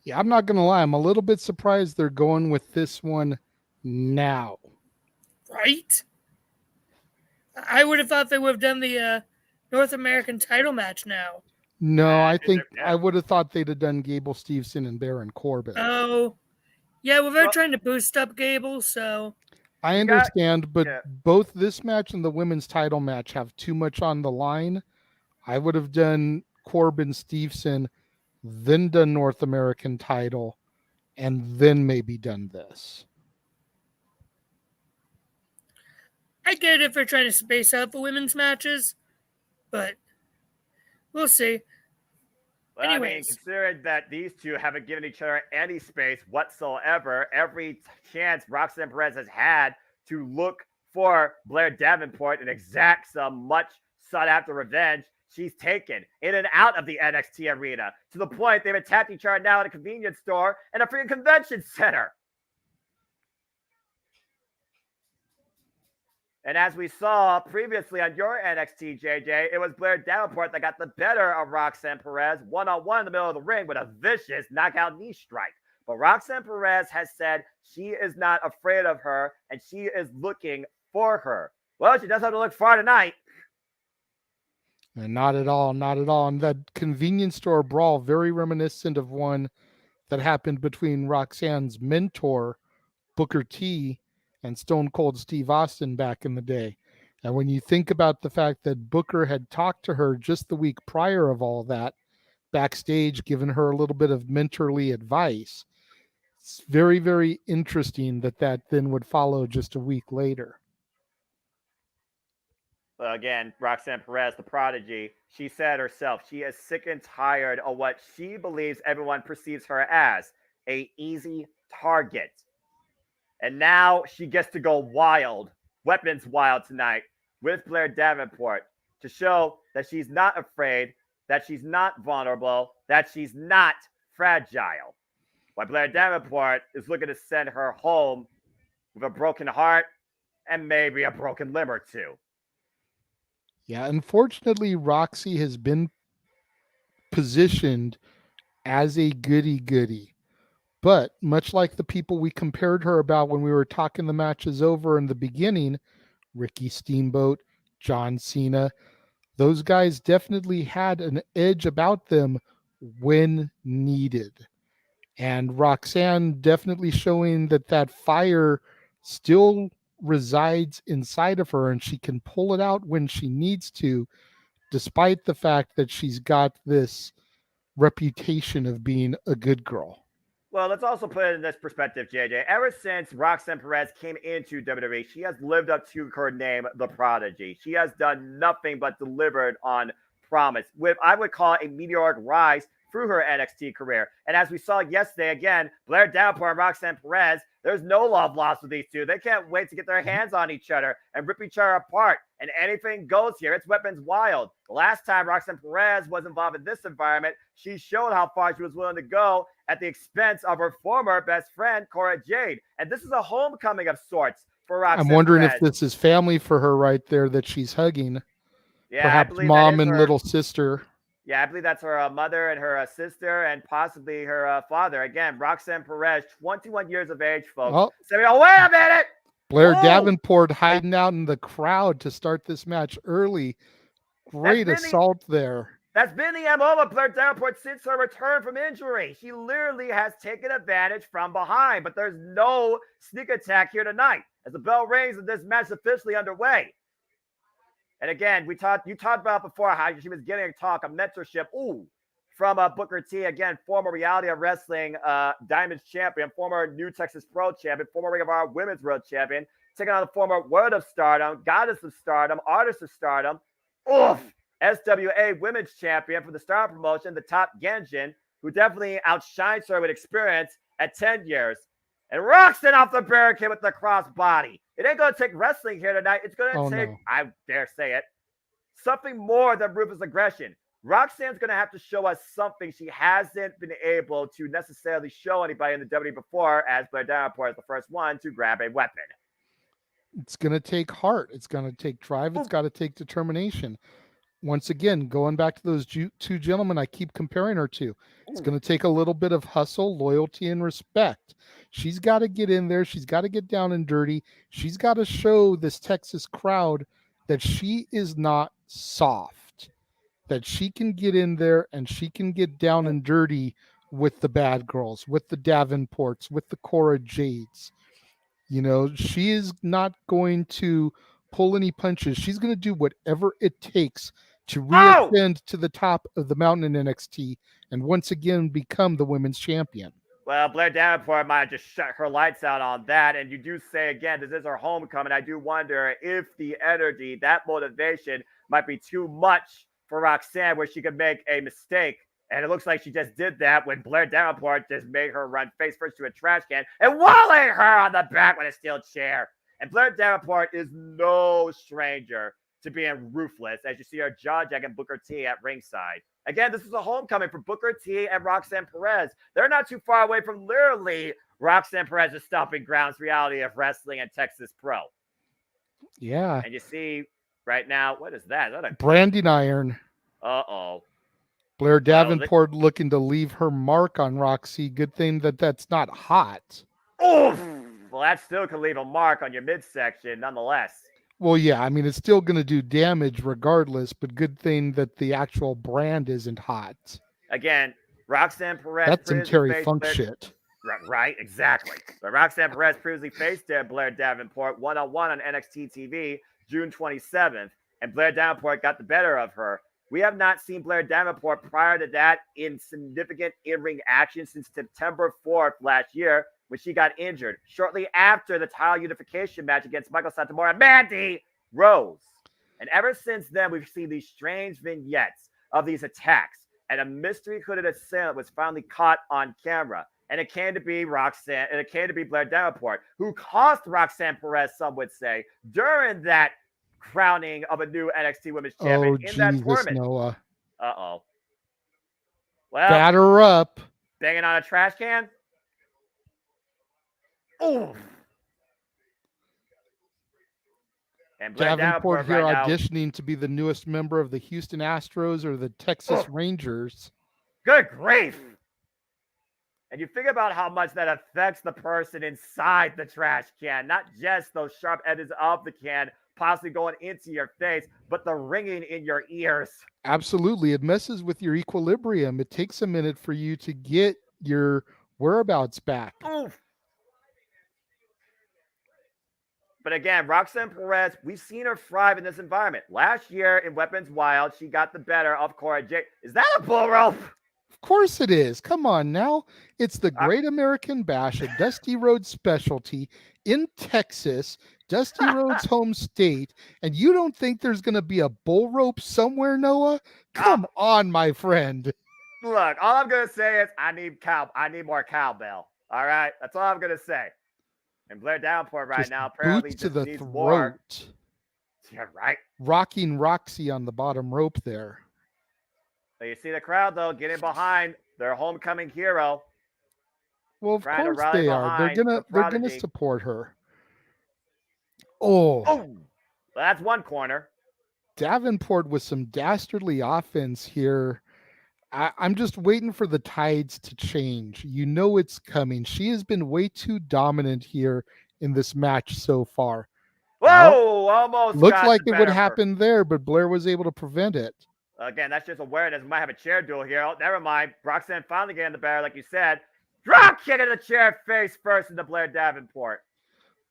[SPEAKER 2] Yeah, I'm not going to lie. I'm a little bit surprised they're going with this one now.
[SPEAKER 4] Right? I would have thought they would have done the North American title match now.
[SPEAKER 2] No, I think I would have thought they'd have done Gable Steveson and Baron Corbin.
[SPEAKER 4] Oh, yeah. Well, they're trying to boost up Gable, so.
[SPEAKER 2] I understand, but both this match and the women's title match have too much on the line. I would have done Corbin Steveson, then done North American title, and then maybe done this.
[SPEAKER 4] I get it for trying to space out the women's matches, but we'll see.
[SPEAKER 3] Well, I mean,
[SPEAKER 4] Anyways.
[SPEAKER 3] considering that these two haven't given each other any space whatsoever, every chance Roxanne Perez has had to look for Blair Davenport and exact some much sought after revenge, she's taken in and out of the NXT arena to the point they've attacked each other now at a convenience store and a freaking convention center. And as we saw previously on your NXT, JJ, it was Blair Davenport that got the better of Roxanne Perez one-on-one in the middle of the ring with a vicious knockout knee strike. But Roxanne Perez has said she is not afraid of her and she is looking for her. Well, she does have to look far tonight.
[SPEAKER 2] And not at all, not at all. And that convenience store brawl, very reminiscent of one that happened between Roxanne's mentor, Booker T, and Stone Cold Steve Austin back in the day. And when you think about the fact that Booker had talked to her just the week prior of all that, backstage, giving her a little bit of mentorly advice, it's very, very interesting that then would follow just a week later.
[SPEAKER 3] Again, Roxanne Perez, the prodigy, she said herself, she is sick and tired of what she believes everyone perceives her as, a easy target. And now she gets to go wild, weapons wild tonight with Blair Davenport to show that she's not afraid, that she's not vulnerable, that she's not fragile. While Blair Davenport is looking to send her home with a broken heart and maybe a broken limb or two.
[SPEAKER 2] Yeah, unfortunately, Roxy has been positioned as a goody-goody. But much like the people we compared her about when we were talking the matches over in the beginning, Ricky Steamboat, John Cena, those guys definitely had an edge about them when needed. And Roxanne definitely showing that fire still resides inside of her and she can pull it out when she needs to, despite the fact that she's got this reputation of being a good girl.
[SPEAKER 3] Well, let's also put it in this perspective, JJ. Ever since Roxanne Perez came into WWE, she has lived up to her name, the Prodigy. She has done nothing but delivered on promise, with I would call a meteoric rise through her NXT career. And as we saw yesterday, again, Blair Davenport and Roxanne Perez, there's no love lost with these two. They can't wait to get their hands on each other and rip each other apart. And anything goes here. It's weapons wild. The last time Roxanne Perez was involved in this environment, she showed how far she was willing to go at the expense of her former best friend, Cora Jade. And this is a homecoming of sorts for Roxanne
[SPEAKER 2] I'm wondering
[SPEAKER 3] Perez.
[SPEAKER 2] if this is family for her right there that she's hugging.
[SPEAKER 3] Yeah,
[SPEAKER 2] perhaps mom and little sister.
[SPEAKER 3] Yeah, I believe that's her mother and her sister and possibly her father. Again, Roxanne Perez, 21 years of age, folks.
[SPEAKER 2] Oh.
[SPEAKER 3] So, wait a minute.
[SPEAKER 2] Blair Davenport hiding out in the crowd to start this match early. Great assault there.
[SPEAKER 3] That's been the MO of Blair Davenport since her return from injury. She literally has taken advantage from behind, but there's no sneak attack here tonight as the bell rings and this match is officially underway. And again, you talked about before how she was getting a talk, a mentorship, from Booker T. Again, former Reality of Wrestling Diamonds champion, former New Texas Pro champion, former Ring of Honor Women's World champion, taking on the former Word of Stardom, Goddess of Stardom, Artist of Stardom, SWA Women's champion for the Star promotion, the Top Genjin, who definitely outshines her with experience at 10 years. And Roxanne off the barricade with the crossbody. It ain't going to take wrestling here tonight. It's going to take, I dare say it, something more than ruthless aggression. Roxanne's going to have to show us something she hasn't been able to necessarily show anybody in the WWE before, as Blair Davenport is the first one to grab a weapon.
[SPEAKER 2] It's going to take heart. It's going to take drive. It's got to take determination. Once again, going back to those two gentlemen I keep comparing her to, it's going to take a little bit of hustle, loyalty, and respect. She's got to get in there. She's got to get down and dirty. She's got to show this Texas crowd that she is not soft, that she can get in there and she can get down and dirty with the bad girls, with the Davenports, with the Cora Jades. You know, she is not going to pull any punches. She's going to do whatever it takes to reascend to the top of the mountain in NXT and once again become the women's champion.
[SPEAKER 3] Well, Blair Davenport might have just shut her lights out on that. And you do say, again, this is her homecoming. I do wonder if the energy, that motivation might be too much for Roxanne, where she could make a mistake. And it looks like she just did that when Blair Davenport just made her run face first to a trash can and walling her on the back with a steel chair. And Blair Davenport is no stranger to being ruthless, as you see her jaw-jacking Booker T at ringside. Again, this is a homecoming for Booker T and Roxanne Perez. They're not too far away from literally Roxanne Perez's stomping grounds reality of wrestling and Texas Pro.
[SPEAKER 2] Yeah.
[SPEAKER 3] And you see right now, what is that? Is that a
[SPEAKER 2] branding iron?
[SPEAKER 3] Uh-oh.
[SPEAKER 2] Blair Davenport looking to leave her mark on Roxy. Good thing that that's not hot.
[SPEAKER 3] Oof! Well, that still can leave a mark on your midsection nonetheless.
[SPEAKER 2] Well, yeah, I mean, it's still going to do damage regardless, but good thing that the actual brand isn't hot.
[SPEAKER 3] Again, Roxanne Perez.
[SPEAKER 2] That's some Terry Funk shit.
[SPEAKER 3] Right, exactly. But Roxanne Perez previously faced Blair Davenport one-on-one on NXT TV June 27th, and Blair Davenport got the better of her. We have not seen Blair Davenport prior to that in significant in-ring action since September 4th last year, when she got injured shortly after the title unification match against Michael Santamora and Mandy Rose. And ever since then, we've seen these strange vignettes of these attacks, and a mystery-hooded assailant was finally caught on camera. And it came to be Roxanne, and it came to be Blair Davenport, who cost Roxanne Perez, some would say, during that crowning of a new NXT Women's Champion in that tournament.
[SPEAKER 2] Noah.
[SPEAKER 3] Uh-oh. Well,
[SPEAKER 2] batter up.
[SPEAKER 3] Banging on a trash can? Ooh. And Blair
[SPEAKER 2] Davenport here
[SPEAKER 3] right
[SPEAKER 2] auditioning to be the newest member of the Houston Astros or the Texas Rangers.
[SPEAKER 3] Good grief. And you think about how much that affects the person inside the trash can, not just those sharp edges of the can possibly going into your face, but the ringing in your ears.
[SPEAKER 2] Absolutely. It messes with your equilibrium. It takes a minute for you to get your whereabouts back.
[SPEAKER 3] Oof. But again, Roxanne Perez, we've seen her thrive in this environment. Last year in Weapons Wild, she got the better of Cora Jade. Is that a bull rope?
[SPEAKER 2] Of course it is. Come on now. It's the Great American Bash, a Dusty Rhodes specialty in Texas, Dusty Rhodes' home state, and you don't think there's going to be a bull rope somewhere, Noah? Come on, my friend.
[SPEAKER 3] Look, all I'm going to say is I need more cowbell. All right? That's all I'm going to say. And Blair Davenport right now apparently
[SPEAKER 2] boots to the
[SPEAKER 3] needs
[SPEAKER 2] throat.
[SPEAKER 3] More. Yeah, right.
[SPEAKER 2] Rocking Roxy on the bottom rope there.
[SPEAKER 3] So you see the crowd, though, getting behind their homecoming hero.
[SPEAKER 2] Well, of course they are. They're gonna support her. Oh,
[SPEAKER 3] well, that's one corner.
[SPEAKER 2] Davenport with some dastardly offense here. I'm just waiting for the tides to change. You know it's coming. She has been way too dominant here in this match so far.
[SPEAKER 3] Whoa, almost
[SPEAKER 2] looked like it would happen there, but Blair was able to prevent it.
[SPEAKER 3] Again, that's just awareness. We might have a chair duel here. Oh, never mind. Roxanne finally getting the better, like you said. Drop kick in the chair face first into Blair Davenport.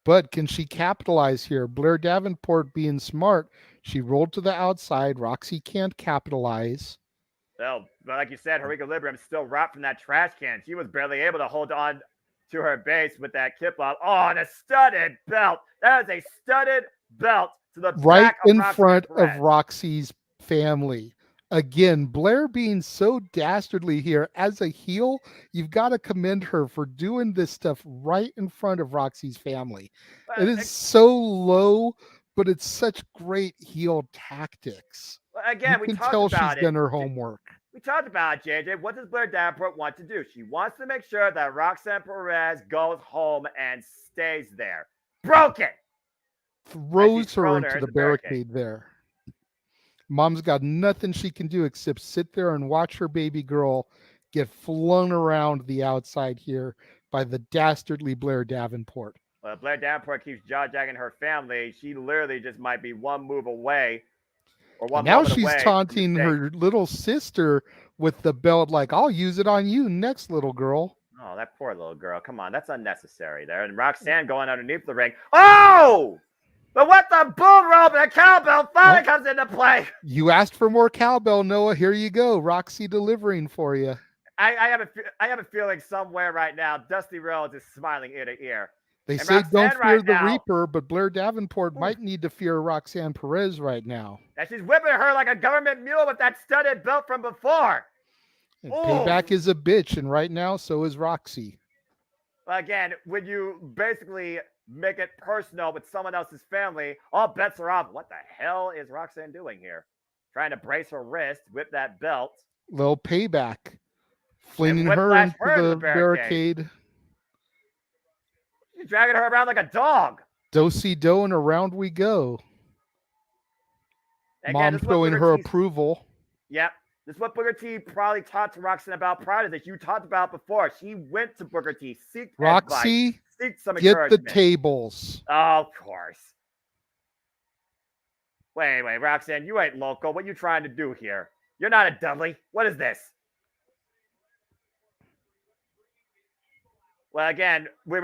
[SPEAKER 2] But can she capitalize here? Blair Davenport being smart. She rolled to the outside. Roxy can't capitalize.
[SPEAKER 3] Well, like you said, her equilibrium still wrapped from that trash can. She was barely able to hold on to her base with that kip up. Oh, and a studded belt. That is a studded belt to the
[SPEAKER 2] right
[SPEAKER 3] back of
[SPEAKER 2] in front
[SPEAKER 3] Perez.
[SPEAKER 2] of Roxy's family. Again, Blair being so dastardly here as a heel, you've got to commend her for doing this stuff right in front of Roxy's family. It is so low, but it's such great heel tactics.
[SPEAKER 3] Again,
[SPEAKER 2] you can tell she's done her homework.
[SPEAKER 3] We talked about it, JJ. What does Blair Davenport want to do? She wants to make sure that Roxanne Perez goes home and stays there. Broken!
[SPEAKER 2] Throws her into the barricade there. Mom's got nothing she can do except sit there and watch her baby girl get flung around the outside here by the dastardly Blair Davenport.
[SPEAKER 3] Well, Blair Davenport keeps jaw-jacking her family. She literally just might be one move away. Or one
[SPEAKER 2] now she's taunting her little sister with the belt like, I'll use it on you next, little girl.
[SPEAKER 3] Oh, that poor little girl. Come on, that's unnecessary there. And Roxanne going underneath the ring. Oh! But what the bull rope and a cowbell finally comes into play.
[SPEAKER 2] You asked for more cowbell, Noah. Here you go. Roxy delivering for you.
[SPEAKER 3] I have a feeling somewhere right now, Dusty Rhodes is smiling ear to ear.
[SPEAKER 2] They
[SPEAKER 3] And
[SPEAKER 2] say
[SPEAKER 3] Roxanne
[SPEAKER 2] don't fear
[SPEAKER 3] right
[SPEAKER 2] the
[SPEAKER 3] now,
[SPEAKER 2] Reaper, but Blair Davenport might need to fear Roxanne Perez right now.
[SPEAKER 3] and she's whipping her like a government mule with that studded belt from before.
[SPEAKER 2] And Payback is a bitch, and right now, so is Roxy.
[SPEAKER 3] Again, when you basically make it personal with someone else's family, all bets are off. What the hell is Roxanne doing here? Trying to brace her wrist, whip that belt.
[SPEAKER 2] Little Payback. Flinging her
[SPEAKER 3] whiplash
[SPEAKER 2] into
[SPEAKER 3] her into
[SPEAKER 2] the
[SPEAKER 3] the barricade.
[SPEAKER 2] barricade.
[SPEAKER 3] She's dragging her around like a dog.
[SPEAKER 2] Do-si-do, and around we go.
[SPEAKER 3] Again,
[SPEAKER 2] Mom
[SPEAKER 3] this is what
[SPEAKER 2] showing
[SPEAKER 3] Booker
[SPEAKER 2] her
[SPEAKER 3] T's-
[SPEAKER 2] approval.
[SPEAKER 3] Yep. This is what Booker T probably taught to Roxanne about prior to this. You talked about before. She went to Booker T, seeked
[SPEAKER 2] Roxy,
[SPEAKER 3] advice, seeked some
[SPEAKER 2] get the
[SPEAKER 3] encouragement.
[SPEAKER 2] tables.
[SPEAKER 3] Oh, of course. Wait, Roxanne, you ain't local. What you trying to do here? You're not a Dudley. What is this? Well, again, we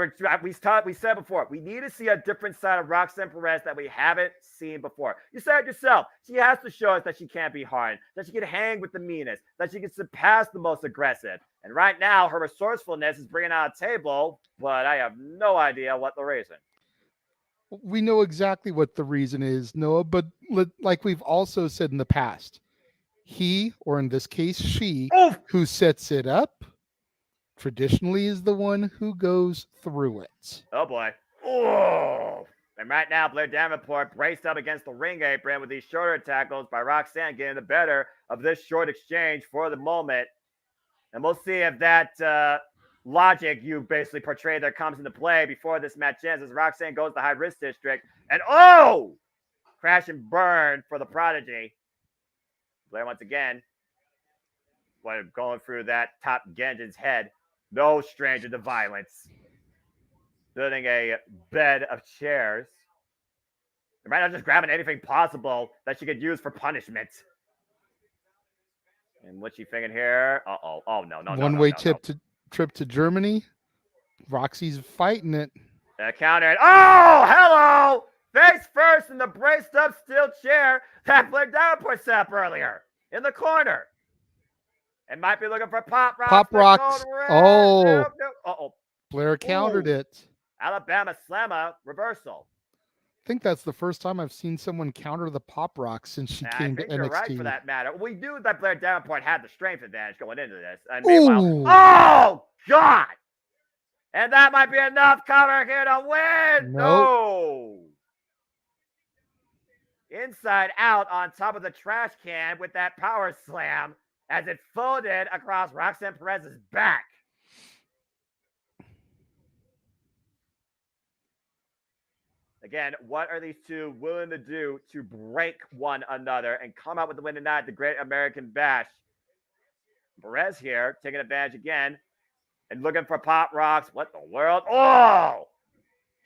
[SPEAKER 3] said before, we need to see a different side of Roxanne Perez that we haven't seen before. You said it yourself. She has to show us that she can't be hardened, that she can hang with the meanest, that she can surpass the most aggressive. And right now, her resourcefulness is bringing out a table, but I have no idea what the reason.
[SPEAKER 2] We know exactly what the reason is, Noah, but like we've also said in the past, he, or in this case, she, who sets it up, traditionally is the one who goes through it.
[SPEAKER 3] Oh, boy. Oh! And right now, Blair Davenport braced up against the ring apron with these shoulder tackles by Roxanne getting the better of this short exchange for the moment. And we'll see if that logic you basically portrayed there comes into play before this match ends as Roxanne goes to high risk district. And crash and burn for the Prodigy. Blair once again, going through that top Genjin's head. No stranger to violence. Building a bed of chairs. And right now just grabbing anything possible that she could use for punishment. And what's she thinking here? Uh-oh. Oh, no.
[SPEAKER 2] One-way trip to Germany. Roxy's fighting it.
[SPEAKER 3] Counter. Oh, hello! Face first in the braced up steel chair that Blair Davenport set up earlier. In the corner. And might be looking for Pop Rocks.
[SPEAKER 2] Pop Rocks. Oh.
[SPEAKER 3] Nope. Uh-oh.
[SPEAKER 2] Blair countered it.
[SPEAKER 3] Alabama Slammer reversal.
[SPEAKER 2] I think that's the first time I've seen someone counter the Pop Rocks since she came to NXT.
[SPEAKER 3] You're right for that matter. We knew that Blair Davenport had the strength advantage going into this. And meanwhile, oh, God! And that might be enough cover here to win.
[SPEAKER 2] Nope.
[SPEAKER 3] No. Inside out on top of the trash can with that power slam as it folded across Roxanne Perez's back. Again, what are these two willing to do to break one another and come out with the win tonight, the Great American Bash? Perez here, taking advantage again and looking for Pop Rocks. What the world? Oh!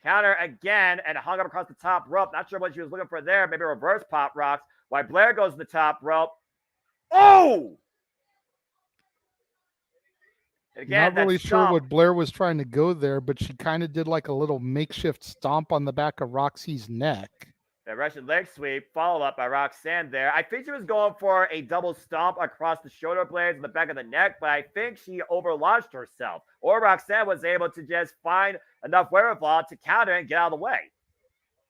[SPEAKER 3] Counter again and hung up across the top rope. Not sure what she was looking for there. Maybe reverse Pop Rocks. While Blair goes to the top rope. Oh!
[SPEAKER 2] Again, not really sure what Blair was trying to go there, but she kind of did like a little makeshift stomp on the back of Roxy's neck.
[SPEAKER 3] The Russian leg sweep, followed up by Roxanne there. I think she was going for a double stomp across the shoulder blades and the back of the neck, but I think she overlaunched herself. Or Roxanne was able to just find enough wherewithal to counter and get out of the way.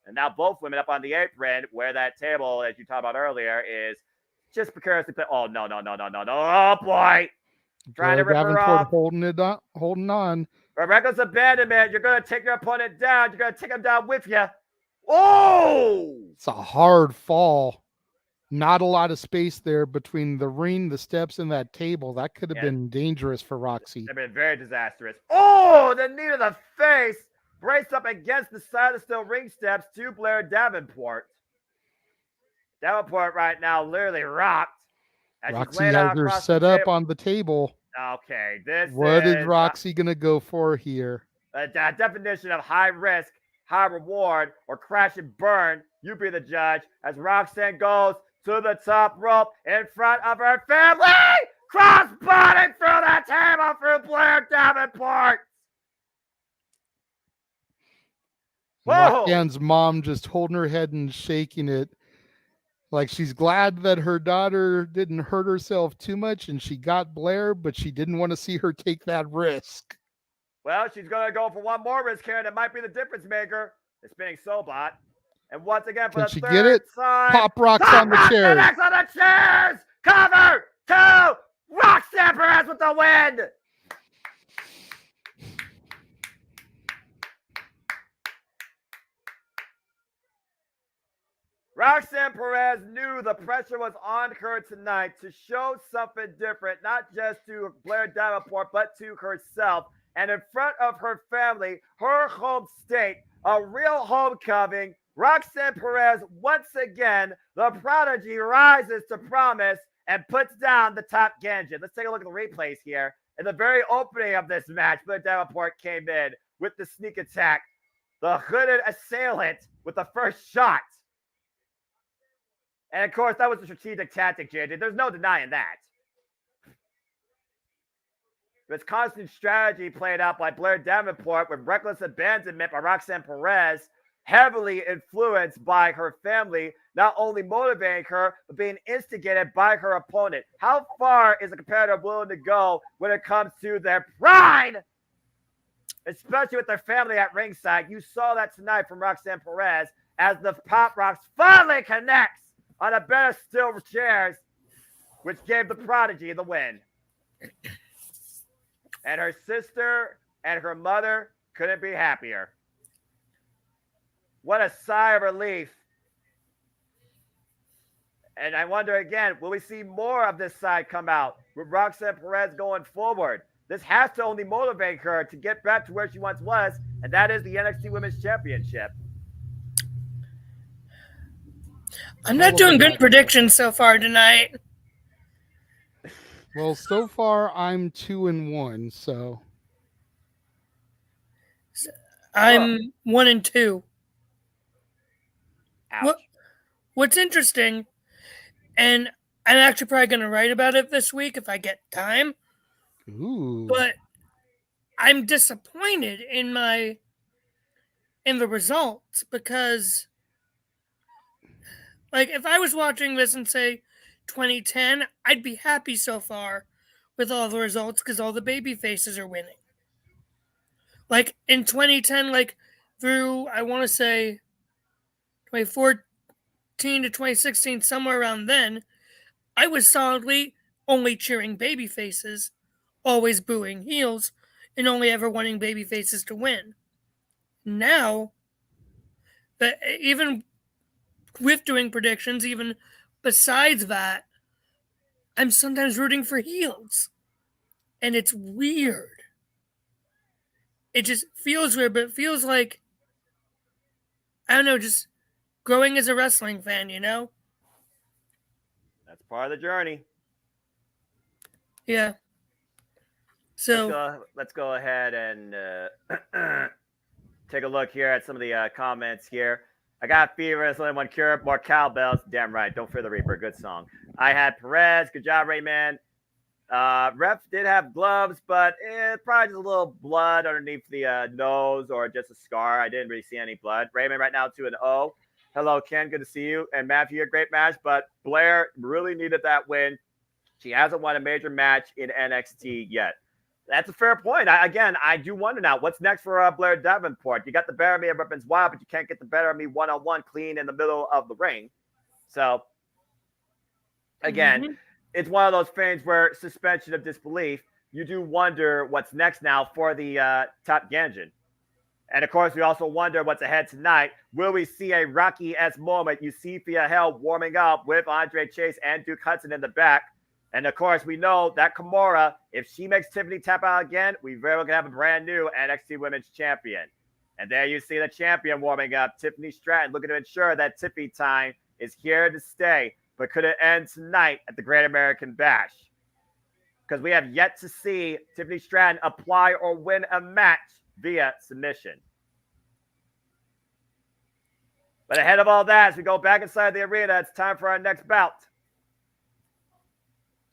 [SPEAKER 3] And now both women up on the apron, where that table, as you talked about earlier, is just precariously put. Oh, no. Oh, boy. Trying to rip her off.
[SPEAKER 2] Holding on.
[SPEAKER 3] Rebecca's abandonment. You're going to take your opponent down. You're going to take him down with you. Oh!
[SPEAKER 2] It's a hard fall. Not a lot of space there between the ring, the steps, and that table. That could have been dangerous for Roxy.
[SPEAKER 3] They've been very disastrous. Oh, the knee to the face. Braced up against the side of the steel ring steps to Blair Davenport. Davenport right now literally rocked.
[SPEAKER 2] Roxy has her set up on the table.
[SPEAKER 3] Okay,
[SPEAKER 2] what is Roxy going to go for here?
[SPEAKER 3] A definition of high risk, high reward, or crash and burn. You be the judge as Roxanne goes to the top rope in front of her family. Cross-body through the table through Blair Davenport.
[SPEAKER 2] Roxanne's mom just holding her head and shaking it. Like she's glad that her daughter didn't hurt herself too much and she got Blair, but she didn't want to see her take that risk.
[SPEAKER 3] Well, she's going to go for one more risk here, and it might be the difference maker. The spinning Sobot. And once again, for
[SPEAKER 2] Can
[SPEAKER 3] the
[SPEAKER 2] she
[SPEAKER 3] third
[SPEAKER 2] get it?
[SPEAKER 3] time.
[SPEAKER 2] Pop rocks on the chairs.
[SPEAKER 3] Rocks on the chairs! Cover 2! Roxanne Perez with the win! Roxanne Perez knew the pressure was on her tonight to show something different, not just to Blair Davenport, but to herself. And in front of her family, her home state, a real homecoming, Roxanne Perez, once again, the prodigy rises to promise and puts down the top Ganjin. Let's take a look at the replays here. In the very opening of this match, Blair Davenport came in with the sneak attack, the hooded assailant with the first shot. And, of course, that was a strategic tactic, JJ. There's no denying that. This constant strategy played out by Blair Davenport with reckless abandonment by Roxanne Perez, heavily influenced by her family, not only motivating her, but being instigated by her opponent. How far is a competitor willing to go when it comes to their pride? Especially with their family at ringside. You saw that tonight from Roxanne Perez as the Pop Rocks finally connects on a better steel chairs, which gave the prodigy the win. And her sister and her mother couldn't be happier. What a sigh of relief. And I wonder again, will we see more of this side come out with Roxanne Perez going forward? This has to only motivate her to get back to where she once was, and that is the NXT Women's Championship.
[SPEAKER 4] I'm not doing good predictions so far tonight.
[SPEAKER 2] Well, so far I'm 2-1, so
[SPEAKER 4] I'm 1-2.
[SPEAKER 3] Ouch.
[SPEAKER 4] What's interesting, and I'm actually probably going to write about it this week if I get time.
[SPEAKER 2] ooh.
[SPEAKER 4] But I'm disappointed in the results because, like, if I was watching this in, say, 2010, I'd be happy so far with all the results because all the baby faces are winning. Like, in 2010, like, through, I want to say, 2014 to 2016, somewhere around then, I was solidly only cheering baby faces, always booing heels, and only ever wanting baby faces to win. Now, that even with doing predictions, even besides that, I'm sometimes rooting for heels. And it's weird. It just feels weird, but it feels like, I don't know, just growing as a wrestling fan, you know?
[SPEAKER 3] That's part of the journey.
[SPEAKER 4] Yeah. So
[SPEAKER 3] Let's go ahead and take a look here at some of the comments here. I got fever. It's only one cure. More cowbells. Damn right. Don't fear the Reaper. Good song. I had Perez. Good job, Rayman. Ref did have gloves, but probably just a little blood underneath the nose or just a scar. I didn't really see any blood. Rayman right now 2-0. Hello, Ken. Good to see you. And Matthew, a great match, but Blair really needed that win. She hasn't won a major match in NXT yet. That's a fair point. I do wonder now, what's next for Blair Davenport? You got the better of me at Weapons Wild, but you can't get the better of me one-on-one clean in the middle of the ring. So, again, it's one of those things where suspension of disbelief, you do wonder what's next now for the top Ganjin. And, of course, we also wonder what's ahead tonight. Will we see a Rocky-esque moment? You see Thea Hell warming up with Andre Chase and Duke Hudson in the back. And, of course, we know that Kimura, if she makes Tiffany tap out again, we very well can have a brand new NXT Women's Champion. And there you see the champion warming up, Tiffany Stratton, looking to ensure that Tiffy time is here to stay. But could it end tonight at the Great American Bash? Because we have yet to see Tiffany Stratton apply or win a match via submission. But ahead of all that, as we go back inside the arena, it's time for our next bout.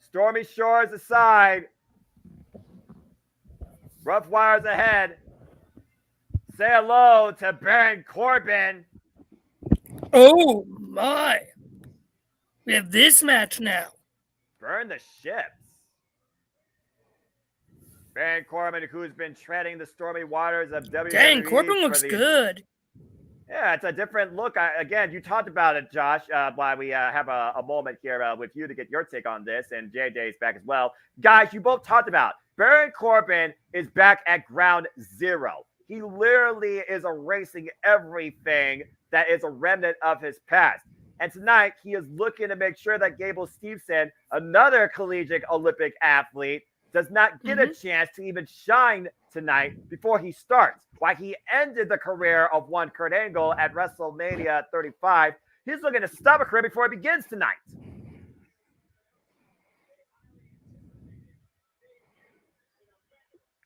[SPEAKER 3] Stormy Shores aside. Rough wires ahead. Say hello to Baron Corbin.
[SPEAKER 4] oh my. We have this match now.
[SPEAKER 3] Burn the ships. Baron Corbin, who's been treading the stormy waters of WWE.
[SPEAKER 4] Dang, Corbin looks good.
[SPEAKER 3] Yeah, it's a different look. Again, you talked about it, Josh, while we have a moment here with you to get your take on this, and JJ's back as well. Guys, you both talked about Baron Corbin is back at ground zero. He literally is erasing everything that is a remnant of his past. And tonight, he is looking to make sure that Gable Steveson, another collegiate Olympic athlete, does not get a chance to even shine tonight before he starts. While he ended the career of one Kurt Angle at WrestleMania 35, he's looking to stop a career before it begins tonight.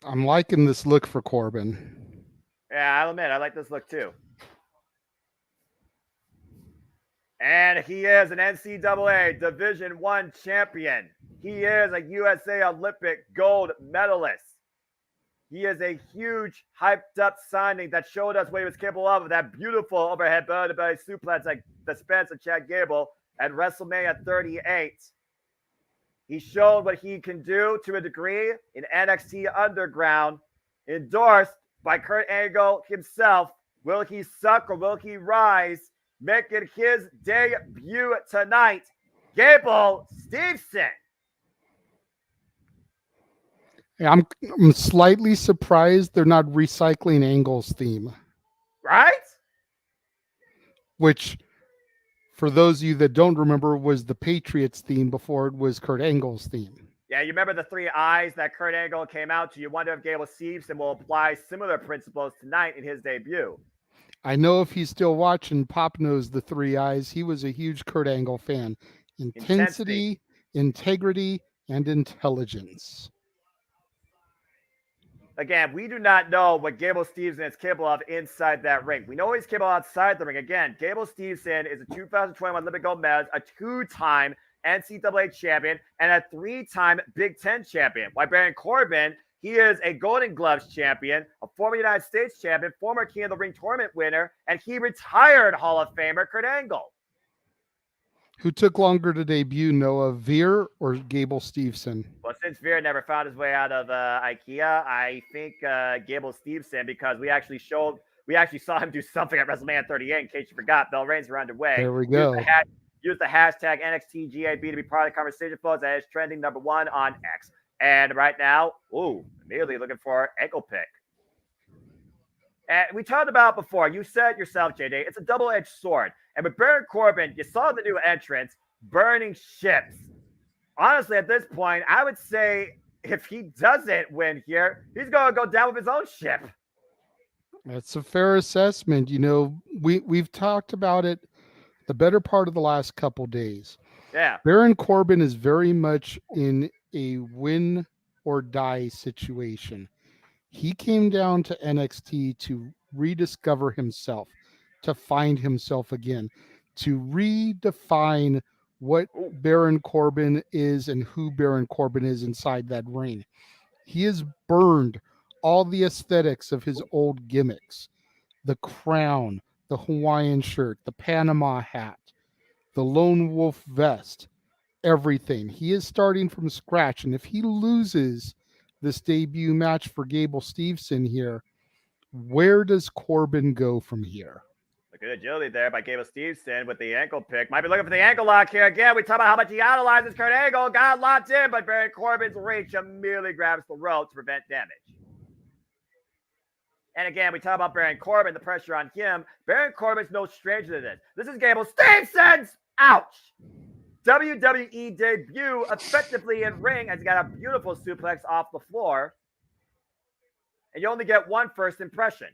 [SPEAKER 2] I'm liking this look for Corbin.
[SPEAKER 3] Yeah, I'll admit, I like this look too. And he is an NCAA Division I champion. He is a USA Olympic gold medalist. He is a huge, hyped-up signing that showed us what he was capable of that beautiful overhead belly-to-belly suplex like the Spencer Chad Gable at WrestleMania 38. He showed what he can do to a degree in NXT Underground, endorsed by Kurt Angle himself. Will he suck or will he rise? Making his debut tonight, Gable Steveson.
[SPEAKER 2] Yeah, I'm slightly surprised they're not recycling Angle's theme.
[SPEAKER 3] Right?
[SPEAKER 2] Which, for those of you that don't remember, was the Patriots theme before it was Kurt Angle's theme.
[SPEAKER 3] Yeah, you remember the 3 eyes that Kurt Angle came out to? You wonder if Gable Steveson will apply similar principles tonight in his debut.
[SPEAKER 2] I know if he's still watching, Pop knows the 3 eyes. He was a huge Kurt Angle fan. Intensity, integrity, and intelligence.
[SPEAKER 3] Again, we do not know what Gable Steveson is capable of inside that ring. We know he's capable outside the ring. Again, Gable Steveson is a 2021 Olympic gold medalist, a 2-time NCAA champion, and a 3-time Big Ten champion. While Baron Corbin, he is a Golden Gloves champion, a former United States champion, former King of the Ring tournament winner, and he retired Hall of Famer Kurt Angle.
[SPEAKER 2] Who took longer to debut, Noah Veer or Gable Steveson?
[SPEAKER 3] Well, since Veer never found his way out of IKEA, I think Gable Steveson, because we actually saw him do something at WrestleMania 38. In case you forgot, bell rings are underway.
[SPEAKER 2] There we go.
[SPEAKER 3] Use the hashtag NXTGAB to be part of the conversation, folks. That is trending #1 on X. And right now, immediately looking for ankle pick. And we talked about before, you said yourself, JJ, it's a double-edged sword. And with Baron Corbin, you saw the new entrance, burning ships. Honestly, at this point, I would say if he doesn't win here, he's going to go down with his own ship.
[SPEAKER 2] That's a fair assessment. You know, we've talked about it the better part of the last couple days.
[SPEAKER 3] Yeah.
[SPEAKER 2] Baron Corbin is very much in a win or die situation. He came down to NXT to rediscover himself, to find himself again, to redefine what Baron Corbin is and who Baron Corbin is inside that ring. He has burned all the aesthetics of his old gimmicks, the crown, the Hawaiian shirt, the Panama hat, the lone wolf vest, everything. He is starting from scratch. And if he loses this debut match for Gable Steveson here, where does Corbin go from here?
[SPEAKER 3] Look at agility there by Gable Steveson with the ankle pick. Might be looking for the ankle lock here again. We talk about how much he analyzes Kurt Angle. Got locked in, but Baron Corbin's reach immediately grabs the rope to prevent damage. And again, we talk about Baron Corbin, the pressure on him. Baron Corbin's no stranger to this. This is Gable Stevenson's ouch WWE debut effectively in ring as he got a beautiful suplex off the floor. And you only get one first impression.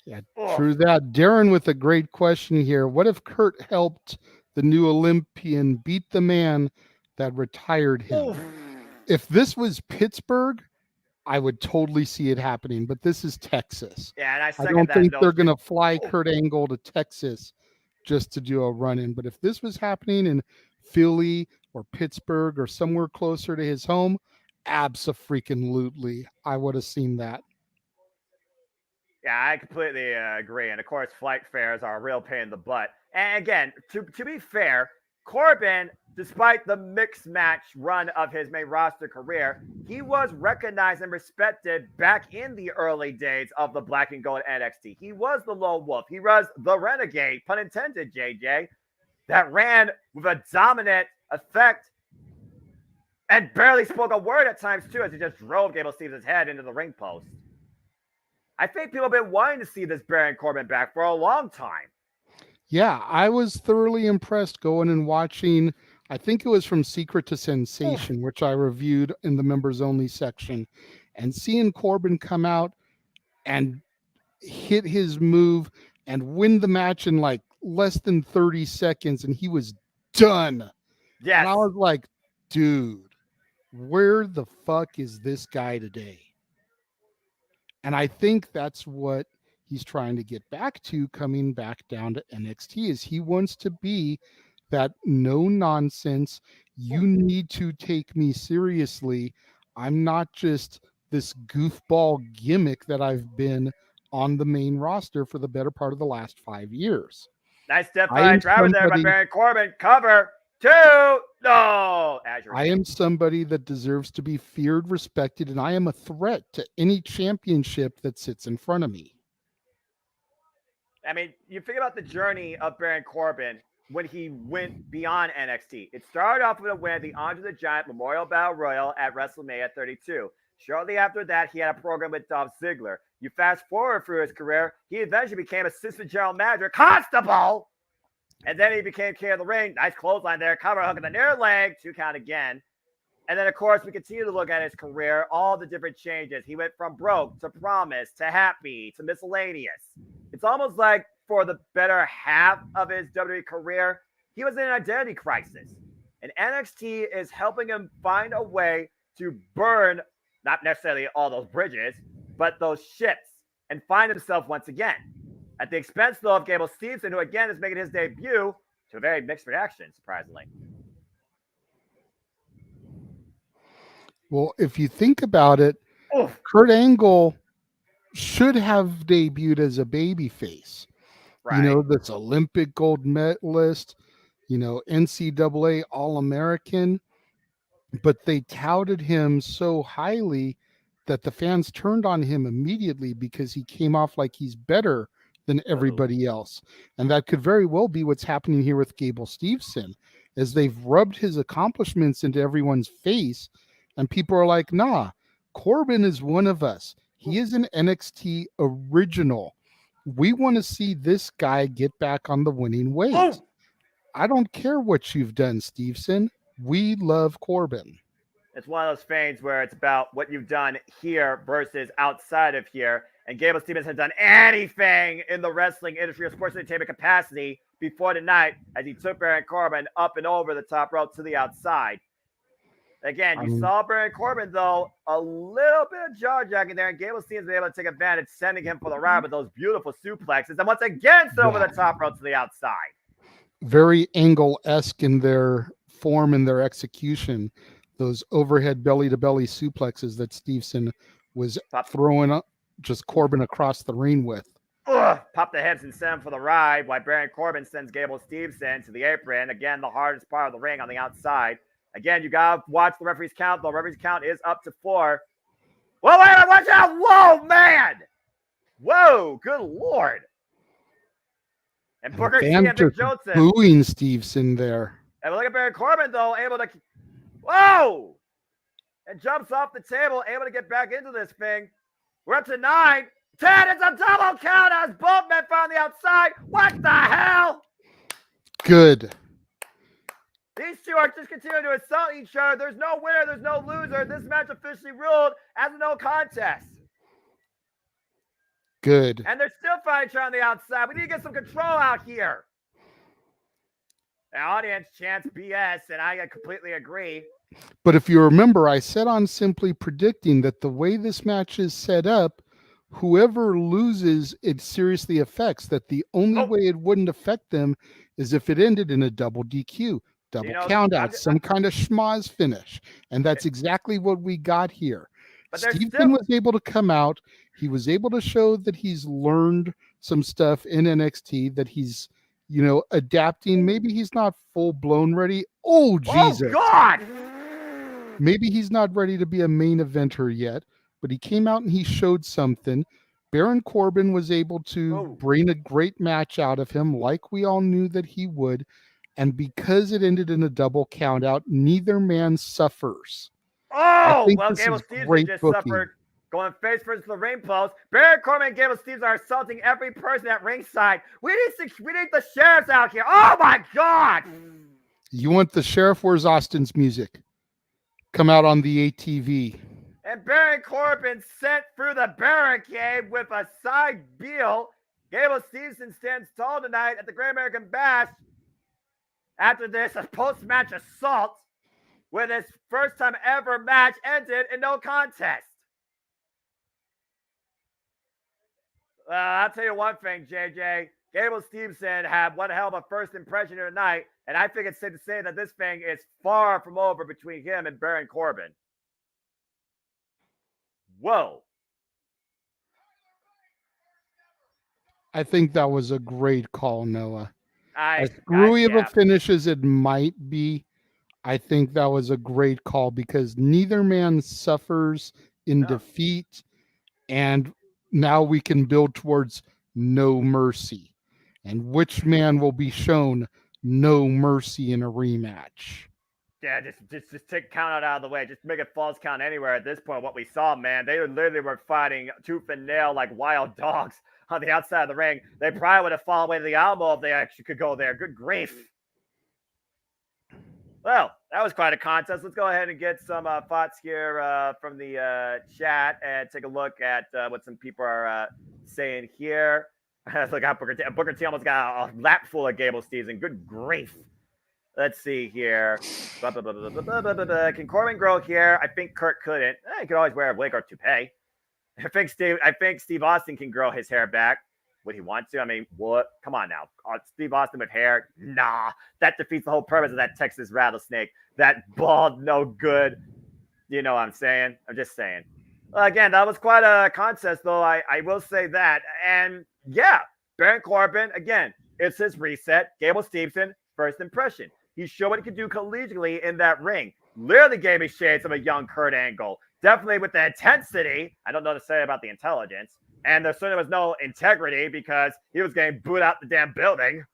[SPEAKER 2] Yeah, true that. Darren with a great question here. What if Kurt helped the new Olympian beat the man that retired him? If this was Pittsburgh, I would totally see it happening, but this is Texas.
[SPEAKER 3] Yeah, and
[SPEAKER 2] I don't think they're going to fly Kurt Angle to Texas just to do a run-in. But if this was happening in Philly or Pittsburgh or somewhere closer to his home, abso-freaking-lutely, I would have seen that.
[SPEAKER 3] Yeah, I completely agree. And of course, flight fares are a real pain in the butt. And again, to be fair, Corbin, despite the mixed match run of his main roster career, he was recognized and respected back in the early days of the Black and Gold NXT. He was the lone wolf. He was the renegade, pun intended, JJ, that ran with a dominant effect and barely spoke a word at times, too, as he just drove Gable Stevens' head into the ring post. I think people have been wanting to see this Baron Corbin back for a long time.
[SPEAKER 2] Yeah, I was thoroughly impressed going and watching. I think it was From Secret to Sensation, which I reviewed in the members only section, and seeing Corbin come out and hit his move and win the match in like less than 30 seconds, and he was done.
[SPEAKER 3] Yes.
[SPEAKER 2] And I was like, dude, where the fuck is this guy today? And I think that's what he's trying to get back to, coming back down to NXT, is he wants to be that no nonsense. You need to take me seriously. I'm not just this goofball gimmick that I've been on the main roster for the better part of the last 5 years.
[SPEAKER 3] Nice step by driver there by Baron Corbin. Cover 2. No.
[SPEAKER 2] I am somebody that deserves to be feared, respected, and I am a threat to any championship that sits in front of me.
[SPEAKER 3] I mean, you think about the journey of Baron Corbin when he went beyond NXT. It started off with a win at the Andre the Giant Memorial Battle Royal at WrestleMania 32. Shortly after that, he had a program with Dolph Ziggler. You fast forward through his career, he eventually became assistant general manager, Constable, and then he became king of the ring. Nice clothesline there, cover hook in the near leg, 2 count again. And then, of course, we continue to look at his career, all the different changes. He went from broke to promise to happy to miscellaneous. It's almost like for the better half of his WWE career, he was in an identity crisis. And NXT is helping him find a way to burn, not necessarily all those bridges, but those ships, and find himself once again. At the expense, though, of Gable Stevenson, who again is making his debut to a very mixed reaction, surprisingly.
[SPEAKER 2] Well, if you think about it,
[SPEAKER 3] Oof.
[SPEAKER 2] Kurt Angle should have debuted as a babyface.
[SPEAKER 3] Right.
[SPEAKER 2] You know, this Olympic gold medalist, you know, NCAA All-American, but they touted him so highly that the fans turned on him immediately because he came off like he's better than everybody else. And that could very well be what's happening here with Gable Steveson, as they've rubbed his accomplishments into everyone's face, and people are like, nah, Corbin is one of us. He is an NXT original. We want to see this guy get back on the winning ways. I don't care what you've done, Steveson. We love Corbin.
[SPEAKER 3] It's one of those things where it's about what you've done here versus outside of here. And Gable Stevens has done anything in the wrestling industry or sports entertainment capacity before tonight as he took Baron Corbin up and over the top rope to the outside. Again, you saw Baron Corbin, though, a little bit of jaw-jacking there, and Gable Stevens was able to take advantage, sending him for the ride with those beautiful suplexes, and once again, over the top rope to the outside.
[SPEAKER 2] Very Angle-esque in their form and their execution. Those overhead belly-to-belly suplexes that Steveson was throwing up just Corbin across the ring with.
[SPEAKER 3] Pop the hips and send him for the ride, while Baron Corbin sends Gable Steveson to the apron. Again, the hardest part of the ring on the outside. Again, you got to watch the referee's count. The referee's count is up to 4. Whoa, wait, watch out. Whoa, man. Whoa, good Lord. And Booker T and Vic Johnson.
[SPEAKER 2] Booing Steveson there.
[SPEAKER 3] And look at Baron Corbin, though, able to... Whoa! And jumps off the table, able to get back into this thing. We're up to 9. 10, it's a double count as both men found the outside. What the hell?
[SPEAKER 2] Good.
[SPEAKER 3] These two are just continuing to assault each other. There's no winner. There's no loser. This match officially ruled as a no contest.
[SPEAKER 2] Good.
[SPEAKER 3] And they're still fighting each other on the outside. We need to get some control out here. The audience chants BS, and I completely agree.
[SPEAKER 2] But if you remember, I said on Simply Predicting that the way this match is set up, whoever loses, it seriously affects. That the only way it wouldn't affect them is if it ended in a double DQ. Double count out, some kind of schmoz finish. And that's exactly what we got here. But Steveson was able to come out. He was able to show that he's learned some stuff in NXT, that he's adapting. Maybe he's not full blown ready. Oh, Jesus.
[SPEAKER 3] Oh, God!
[SPEAKER 2] Maybe he's not ready to be a main eventer yet, but he came out and he showed something. Baron Corbin was able to bring a great match out of him, like we all knew that he would. And because it ended in a double count out, neither man suffers.
[SPEAKER 3] Oh, well, Gable Steveson just suffered going face versus the ring post. Baron Corbin and Gable Steveson are assaulting every person at ringside. We need the sheriffs out here. Oh, my God!
[SPEAKER 2] You want the sheriff? Where's Austin's music? Come out on the ATV.
[SPEAKER 3] And Baron Corbin sent through the barricade with a side heel. Gable Steveson stands tall tonight at the Great American Bash after this post-match assault, with his first time ever match ended in no contest. I'll tell you one thing, JJ. Gable Steveson had one hell of a first impression here tonight, and I think it's safe to say that this thing is far from over between him and Baron Corbin. Whoa.
[SPEAKER 2] I think that was a great call, Noah. As screwy of a finish as it might be, I think that was a great call because neither man suffers in defeat, and now we can build towards no mercy. And which man will be shown no mercy in a rematch?
[SPEAKER 3] Yeah, just take count out of the way. Just make it false count anywhere at this point. What we saw, man, they literally were fighting tooth and nail like wild dogs on the outside of the ring. They probably would have fallen away to the Alamo if they actually could go there. Good grief. Well, that was quite a contest. Let's go ahead and get some thoughts here from the chat and take a look at what some people are saying here. Look how Booker T almost got a lap full of Gable Steveson. Good grief. Let's see here. Can Corbin grow here? I think Kurt couldn't. He could always wear a wig or toupee. I think Steve Austin can grow his hair back. Would he want to? I mean, what? Come on now. Steve Austin with hair? Nah. That defeats the whole purpose of that Texas rattlesnake. That bald, no good. You know what I'm saying? I'm just saying. Again, that was quite a contest, though. I will say that. And yeah, Baron Corbin, again, it's his reset. Gable Steveson, first impression. He showed what he could do collegially in that ring. Literally gave me shades of a young Kurt Angle. Definitely with the intensity. I don't know what to say about the intelligence. And there certainly was no integrity because he was getting booed out the damn building.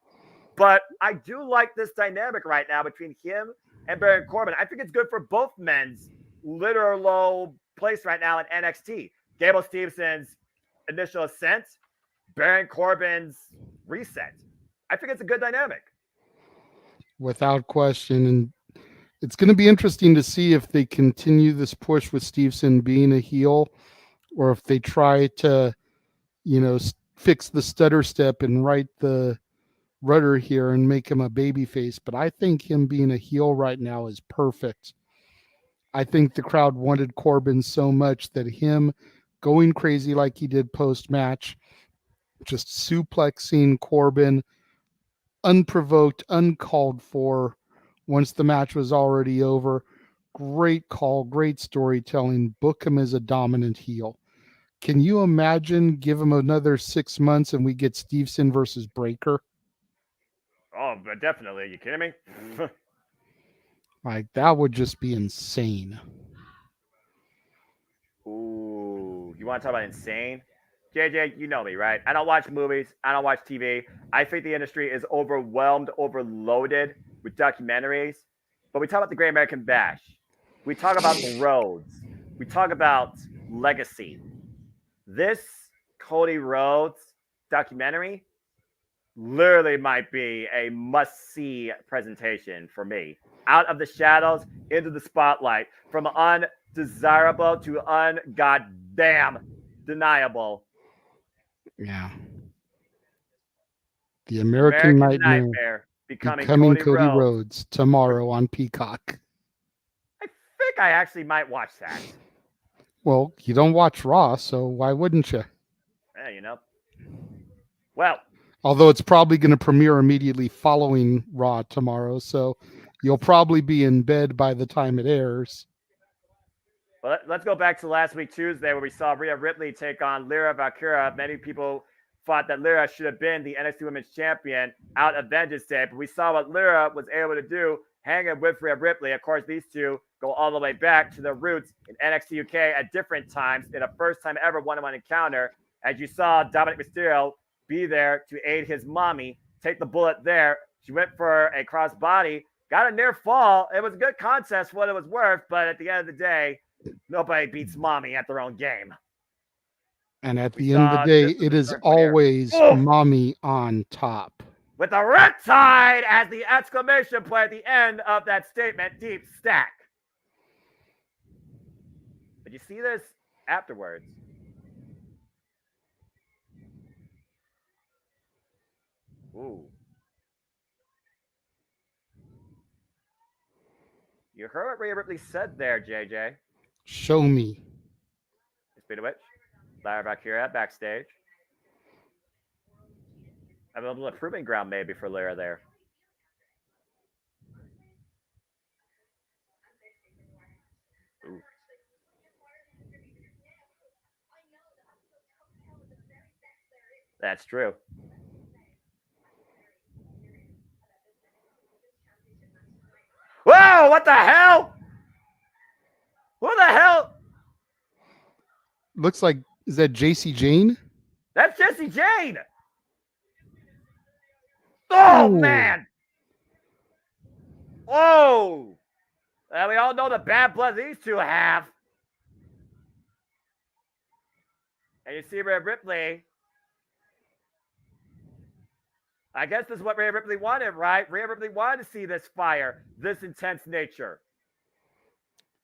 [SPEAKER 3] But I do like this dynamic right now between him and Baron Corbin. I think it's good for both men's literal low place right now in NXT. Gable Stevenson's initial ascent, Baron Corbin's reset. I think it's a good dynamic.
[SPEAKER 2] Without question. And it's going to be interesting to see if they continue this push with Steveson being a heel or if they try to, fix the stutter step and right the rudder here and make him a babyface. But I think him being a heel right now is perfect. I think the crowd wanted Corbin so much that him going crazy like he did post-match, just suplexing Corbin, unprovoked, uncalled for, once the match was already over. Great call, great storytelling. Book him as a dominant heel. Can you imagine give him another 6 months and we get Steveson versus Breaker?
[SPEAKER 3] Oh, but definitely. Are you kidding me?
[SPEAKER 2] Like, that would just be insane.
[SPEAKER 3] Ooh, you want to talk about insane? JJ, you know me, right? I don't watch movies. I don't watch TV. I think the industry is overwhelmed, overloaded with documentaries. But we talk about the Great American Bash. We talk about the roads. We talk about legacy. This Cody Rhodes documentary literally might be a must-see presentation for me. Out of the shadows, into the spotlight, from undesirable to ungoddamn deniable.
[SPEAKER 2] Yeah. The American Nightmare becoming Cody Rhodes tomorrow on Peacock.
[SPEAKER 3] I think I actually might watch that.
[SPEAKER 2] Well, you don't watch Raw, so why wouldn't you?
[SPEAKER 3] Yeah, Well,
[SPEAKER 2] although it's probably going to premiere immediately following Raw tomorrow, so you'll probably be in bed by the time it airs.
[SPEAKER 3] Well, let's go back to last week, Tuesday, where we saw Rhea Ripley take on Lyra Valkyria. Many people thought that Lyra should have been the NXT Women's Champion out of Vengeance Day, but we saw what Lyra was able to do hanging with Rhea Ripley. Of course, these two go all the way back to their roots in NXT UK at different times in a first time ever one-on-one encounter. As you saw Dominic Mysterio be there to aid his mommy, take the bullet there. She went for a crossbody, got a near fall. It was a good contest for what it was worth, but at the end of the day, nobody beats mommy at their own game.
[SPEAKER 2] And at the end of the day, it is always mommy on top.
[SPEAKER 3] With a riptide as the exclamation point at the end of that statement, deep stack. But you see this afterwards. Ooh. You heard what Rhea Ripley said there, JJ.
[SPEAKER 2] Show me.
[SPEAKER 3] Speed of which, Lara Valkyria backstage. A little proving ground maybe for Lyra there. Ooh. That's true. Whoa, what the hell? Who the hell?
[SPEAKER 2] Looks like, is that JC Jane?
[SPEAKER 3] That's Jesse Jane. Oh, man. Oh. Well, we all know the bad blood these two have. And you see Rhea Ripley. I guess this is what Rhea Ripley wanted, right? Rhea Ripley wanted to see this fire, this intense nature.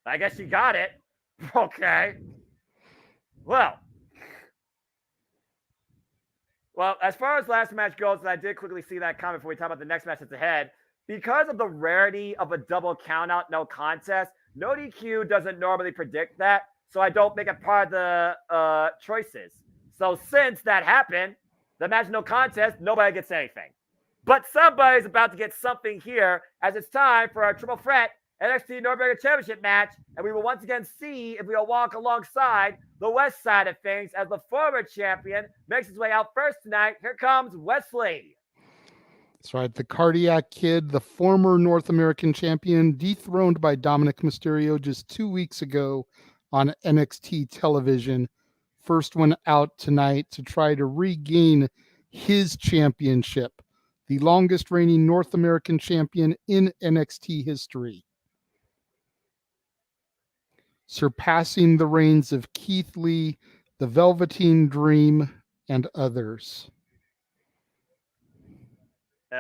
[SPEAKER 3] I guess she got it. Okay. Well, as far as last match goes, and I did quickly see that comment before we talk about the next match that's ahead, because of the rarity of a double countout, no contest, no DQ doesn't normally predict that, so I don't make it part of the choices. So since that happened, the match no contest, nobody gets anything. But somebody's about to get something here as it's time for our triple threat NXT North American Championship match, and we will once again see if we will walk alongside the West side of things as the former champion makes his way out first tonight. Here comes Wesley.
[SPEAKER 2] That's right. The Cardiac Kid, the former North American champion, dethroned by Dominic Mysterio just 2 weeks ago on NXT television. First one out tonight to try to regain his championship, the longest reigning North American champion in NXT history, surpassing the reigns of Keith Lee, the Velveteen Dream, and others.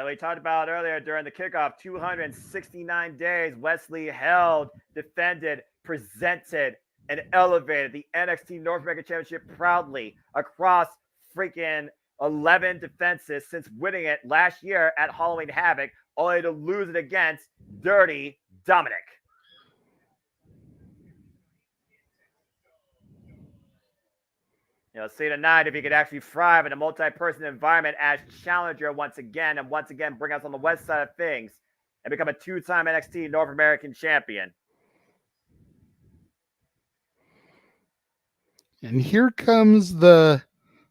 [SPEAKER 3] We talked about earlier during the kickoff, 269 days Wesley held, defended, presented, and elevated the NXT North American Championship proudly across freaking 11 defenses since winning it last year at Halloween Havoc, only to lose it against Dirty Dominic. See tonight if he could actually thrive in a multi-person environment as challenger once again bring us on the west side of things and become a two-time NXT North American champion.
[SPEAKER 2] And here comes the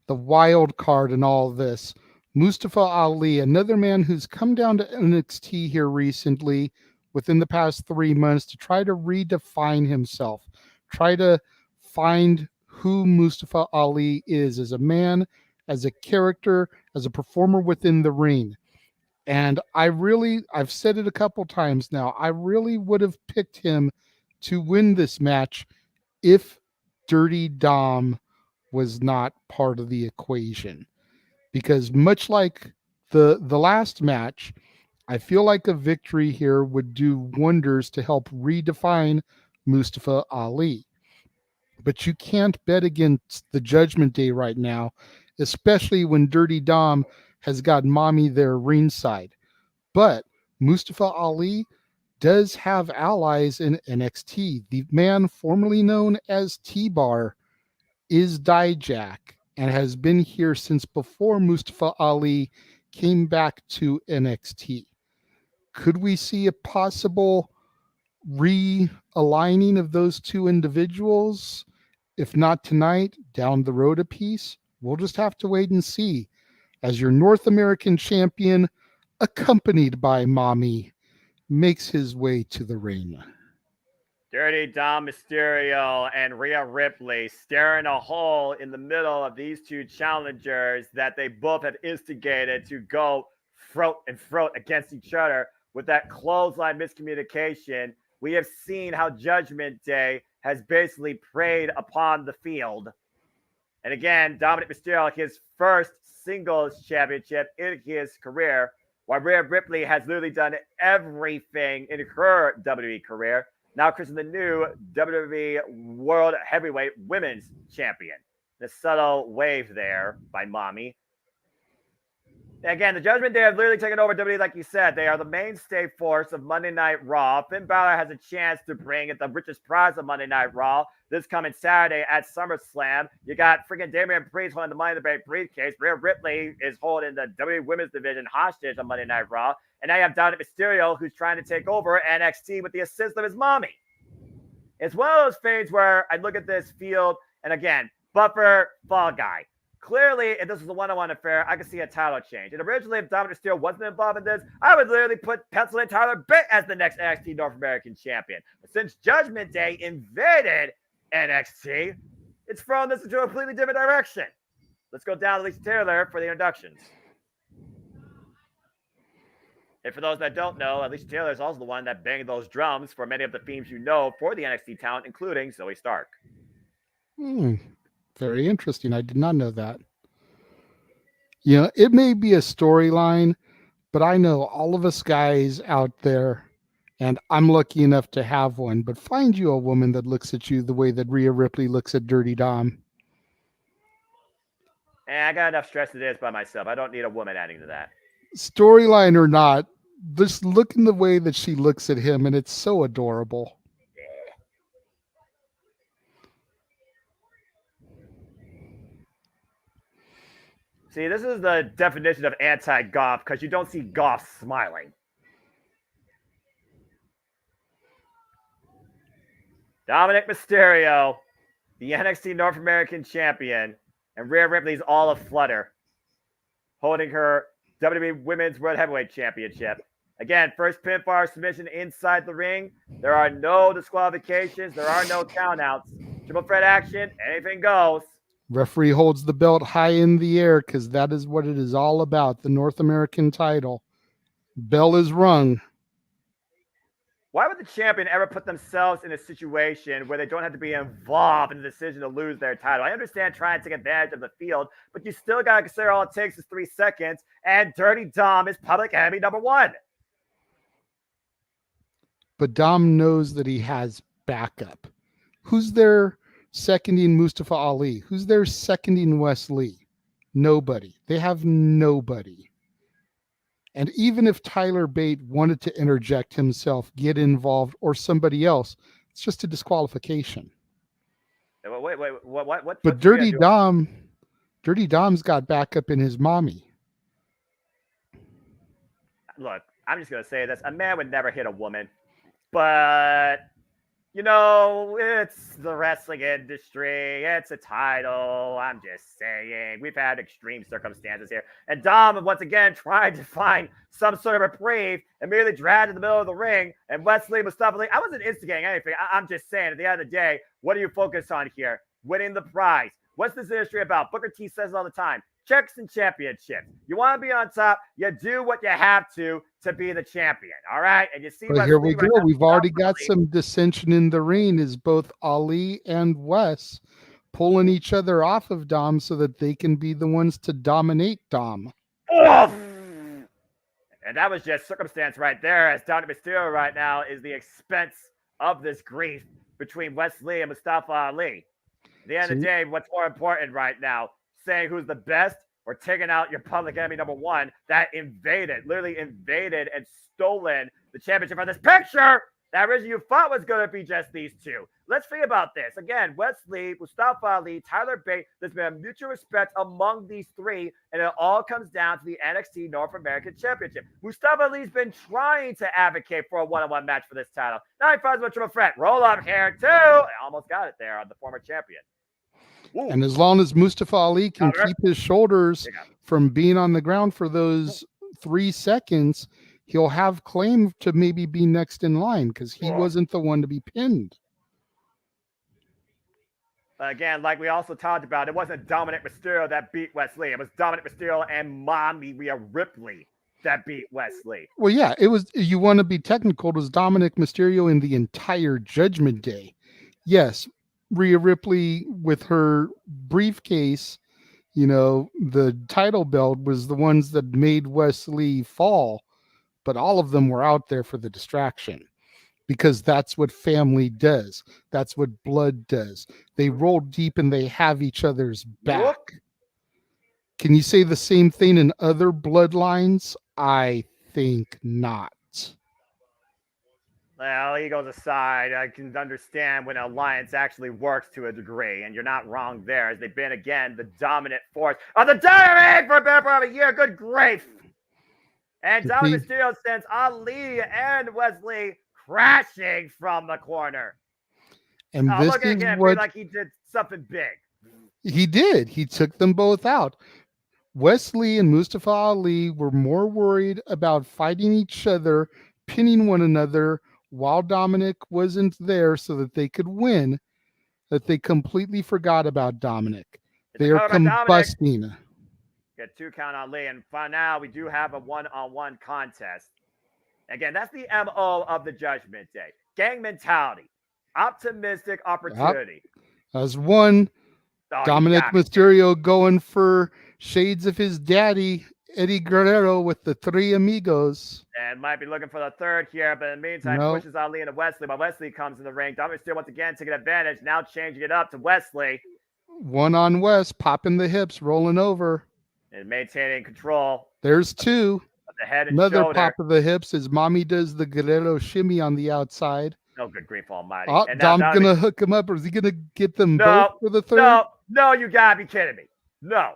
[SPEAKER 2] wild card in all this. Mustafa Ali, another man who's come down to NXT here recently within the past 3 months to try to redefine himself, try to find who Mustafa Ali is as a man, as a character, as a performer within the ring. And I've said it a couple times now, I really would have picked him to win this match if Dirty Dom was not part of the equation. Because much like the last match, I feel like a victory here would do wonders to help redefine Mustafa Ali. But you can't bet against the Judgment Day right now, especially when Dirty Dom has got mommy there ringside. But Mustafa Ali does have allies in NXT. The man formerly known as T-Bar is Dijak and has been here since before Mustafa Ali came back to NXT. Could we see a possible realigning of those two individuals? If not tonight, down the road a piece. We'll just have to wait and see as your North American champion, accompanied by Mommy, makes his way to the ring.
[SPEAKER 3] Dirty Dom Mysterio and Rhea Ripley staring a hole in the middle of these two challengers that they both have instigated to go throat and throat against each other with that clothesline miscommunication. We have seen how Judgment Day has basically preyed upon the field. And again, Dominic Mysterio, his first singles championship in his career, while Rhea Ripley has literally done everything in her WWE career. Now Chris is the new WWE World Heavyweight Women's Champion. The subtle wave there by Mommy. Again, the Judgment Day have literally taken over WWE, like you said. They are the mainstay force of Monday Night Raw. Finn Balor has a chance to bring the richest prize of Monday Night Raw this coming Saturday at SummerSlam. You got freaking Damian Priest holding the Money in the Bank briefcase. Rhea Ripley is holding the WWE Women's Division hostage on Monday Night Raw. And now you have Dominic Mysterio, who's trying to take over NXT with the assist of his mommy. It's one of those things where I look at this field, and again, Buffer, Fall Guy. Clearly, if this was a one-on-one affair, I could see a title change. And originally, if Dominic Mysterio wasn't involved in this, I would literally pencil in Tyler Bate as the next NXT North American champion. But since Judgment Day invaded NXT, it's thrown this into a completely different direction. Let's go down to Lisa Taylor for the introductions. And for those that don't know, Alicia Taylor is also the one that banged those drums for many of the themes you know for the NXT talent, including Zoe Stark.
[SPEAKER 2] Very interesting. I did not know that. You know, it may be a storyline, but I know all of us guys out there, and I'm lucky enough to have one, but find you a woman that looks at you the way that Rhea Ripley looks at Dirty Dom.
[SPEAKER 3] And I got enough stress as it is by myself. I don't need a woman adding to that.
[SPEAKER 2] Storyline or not, just look in the way that she looks at him, and it's so adorable.
[SPEAKER 3] See, this is the definition of anti-goth because you don't see goths smiling. Dominic Mysterio, the NXT North American champion, and Rhea Ripley's all aflutter, holding her WWE Women's World Heavyweight Championship. Again, first pinfall submission inside the ring. There are no disqualifications. There are no countouts. Triple threat action. Anything goes.
[SPEAKER 2] Referee holds the belt high in the air because that is what it is all about, the North American title. Bell is rung.
[SPEAKER 3] Why would the champion ever put themselves in a situation where they don't have to be involved in the decision to lose their title? I understand trying to take advantage of the field, but you still got to consider all it takes is 3 seconds, and Dirty Dom is public enemy number 1.
[SPEAKER 2] But Dom knows that he has backup. Who's there seconding Mustafa Ali? Who's there seconding Wes Lee? Nobody. They have nobody. And even if Tyler Bate wanted to interject himself, get involved, or somebody else, it's just a disqualification.
[SPEAKER 3] Wait, what?
[SPEAKER 2] But Dirty Dom's got backup in his mommy.
[SPEAKER 3] Look, I'm just going to say this. A man would never hit a woman. But, you know, it's the wrestling industry. It's a title. I'm just saying. We've had extreme circumstances here. And Dom, once again, tried to find some sort of reprieve and merely dragged in the middle of the ring. And Wesley, Mustafa Lee, I wasn't instigating anything. I'm just saying, at the end of the day, what do you focus on here? Winning the prize. What's this industry about? Booker T says it all the time. Checks and championships. You want to be on top, you do what you have to be the champion. All right. And you see,
[SPEAKER 2] but here we go. We've already got some dissension in the ring as both Ali and Wes pulling each other off of Dom so that they can be the ones to dominate Dom.
[SPEAKER 3] Oh! And that was just circumstance right there, as Dominic Mysterio right now is the expense of this grief between Wes Lee and Mustafa Ali. At the end of the day, what's more important right now? Saying who's the best or taking out your public enemy number 1 that literally invaded and stolen the championship from this picture that originally you thought was going to be just these two. Let's think about this. Again, Wes Lee, Mustafa Ali, Tyler Bate, there's been a mutual respect among these 3, and it all comes down to the NXT North American Championship. Mustafa Ali's been trying to advocate for a one-on-one match for this title. Now he finds a triple threat. Roll up here, too. I almost got it there on the former champion. Ooh.
[SPEAKER 2] And as long as Mustafa Ali can
[SPEAKER 3] Cover.
[SPEAKER 2] keep his shoulders
[SPEAKER 3] Yeah.
[SPEAKER 2] from being on the ground for those 3 seconds, he'll have claim to maybe be next in line because he wasn't the one to be pinned.
[SPEAKER 3] But again, like we also talked about, it wasn't Dominic Mysterio that beat Wesley. It was Dominic Mysterio and Mommy Rhea Ripley that beat Wesley.
[SPEAKER 2] Well, yeah, it was. You want to be technical? It was Dominic Mysterio in the entire Judgment Day. Yes, Rhea Ripley with her briefcase, the title belt was the ones that made Wesley fall, but all of them were out there for the distraction because that's what family does. That's what blood does. They roll deep and they have each other's back. Can you say the same thing in other bloodlines? I think not.
[SPEAKER 3] Well, egos aside, I can understand when an alliance actually works to a degree, and you're not wrong there, as they've been, again, the dominant force of the Dynamite for a better part of a year. Good grief. And Dominic Mysterio sends Ali and Wesley crashing from the corner.
[SPEAKER 2] And this
[SPEAKER 3] look at him, like he did something big.
[SPEAKER 2] He did. He took them both out. Wesley and Mustafa Ali were more worried about fighting each other, pinning one another while Dominic wasn't there so that they could win, that they completely forgot about Dominic. They are combusting.
[SPEAKER 3] Get 2 count on Lee, and for now, we do have a one-on-one contest. Again, that's the MO of the Judgment Day. Gang mentality. Optimistic opportunity.
[SPEAKER 2] As one, Dominic Mysterio going for shades of his daddy, Eddie Guerrero, with the 3 amigos.
[SPEAKER 3] And might be looking for the 3rd here, but in the meantime, pushes Ali into Wesley. But Wesley comes in the ring. Dominic Mysterio once again taking advantage. Now changing it up to Wesley.
[SPEAKER 2] One on West, popping the hips, rolling over.
[SPEAKER 3] And maintaining control.
[SPEAKER 2] There's 2.
[SPEAKER 3] Of the head and
[SPEAKER 2] another
[SPEAKER 3] shoulder.
[SPEAKER 2] Pop of the hips as Mommy does the Guerrero shimmy on the outside.
[SPEAKER 3] Oh, good grief almighty.
[SPEAKER 2] Oh, and Dom's going to hook him up, or is he going to get them both for the 3rd?
[SPEAKER 3] No, you got to be kidding me. No.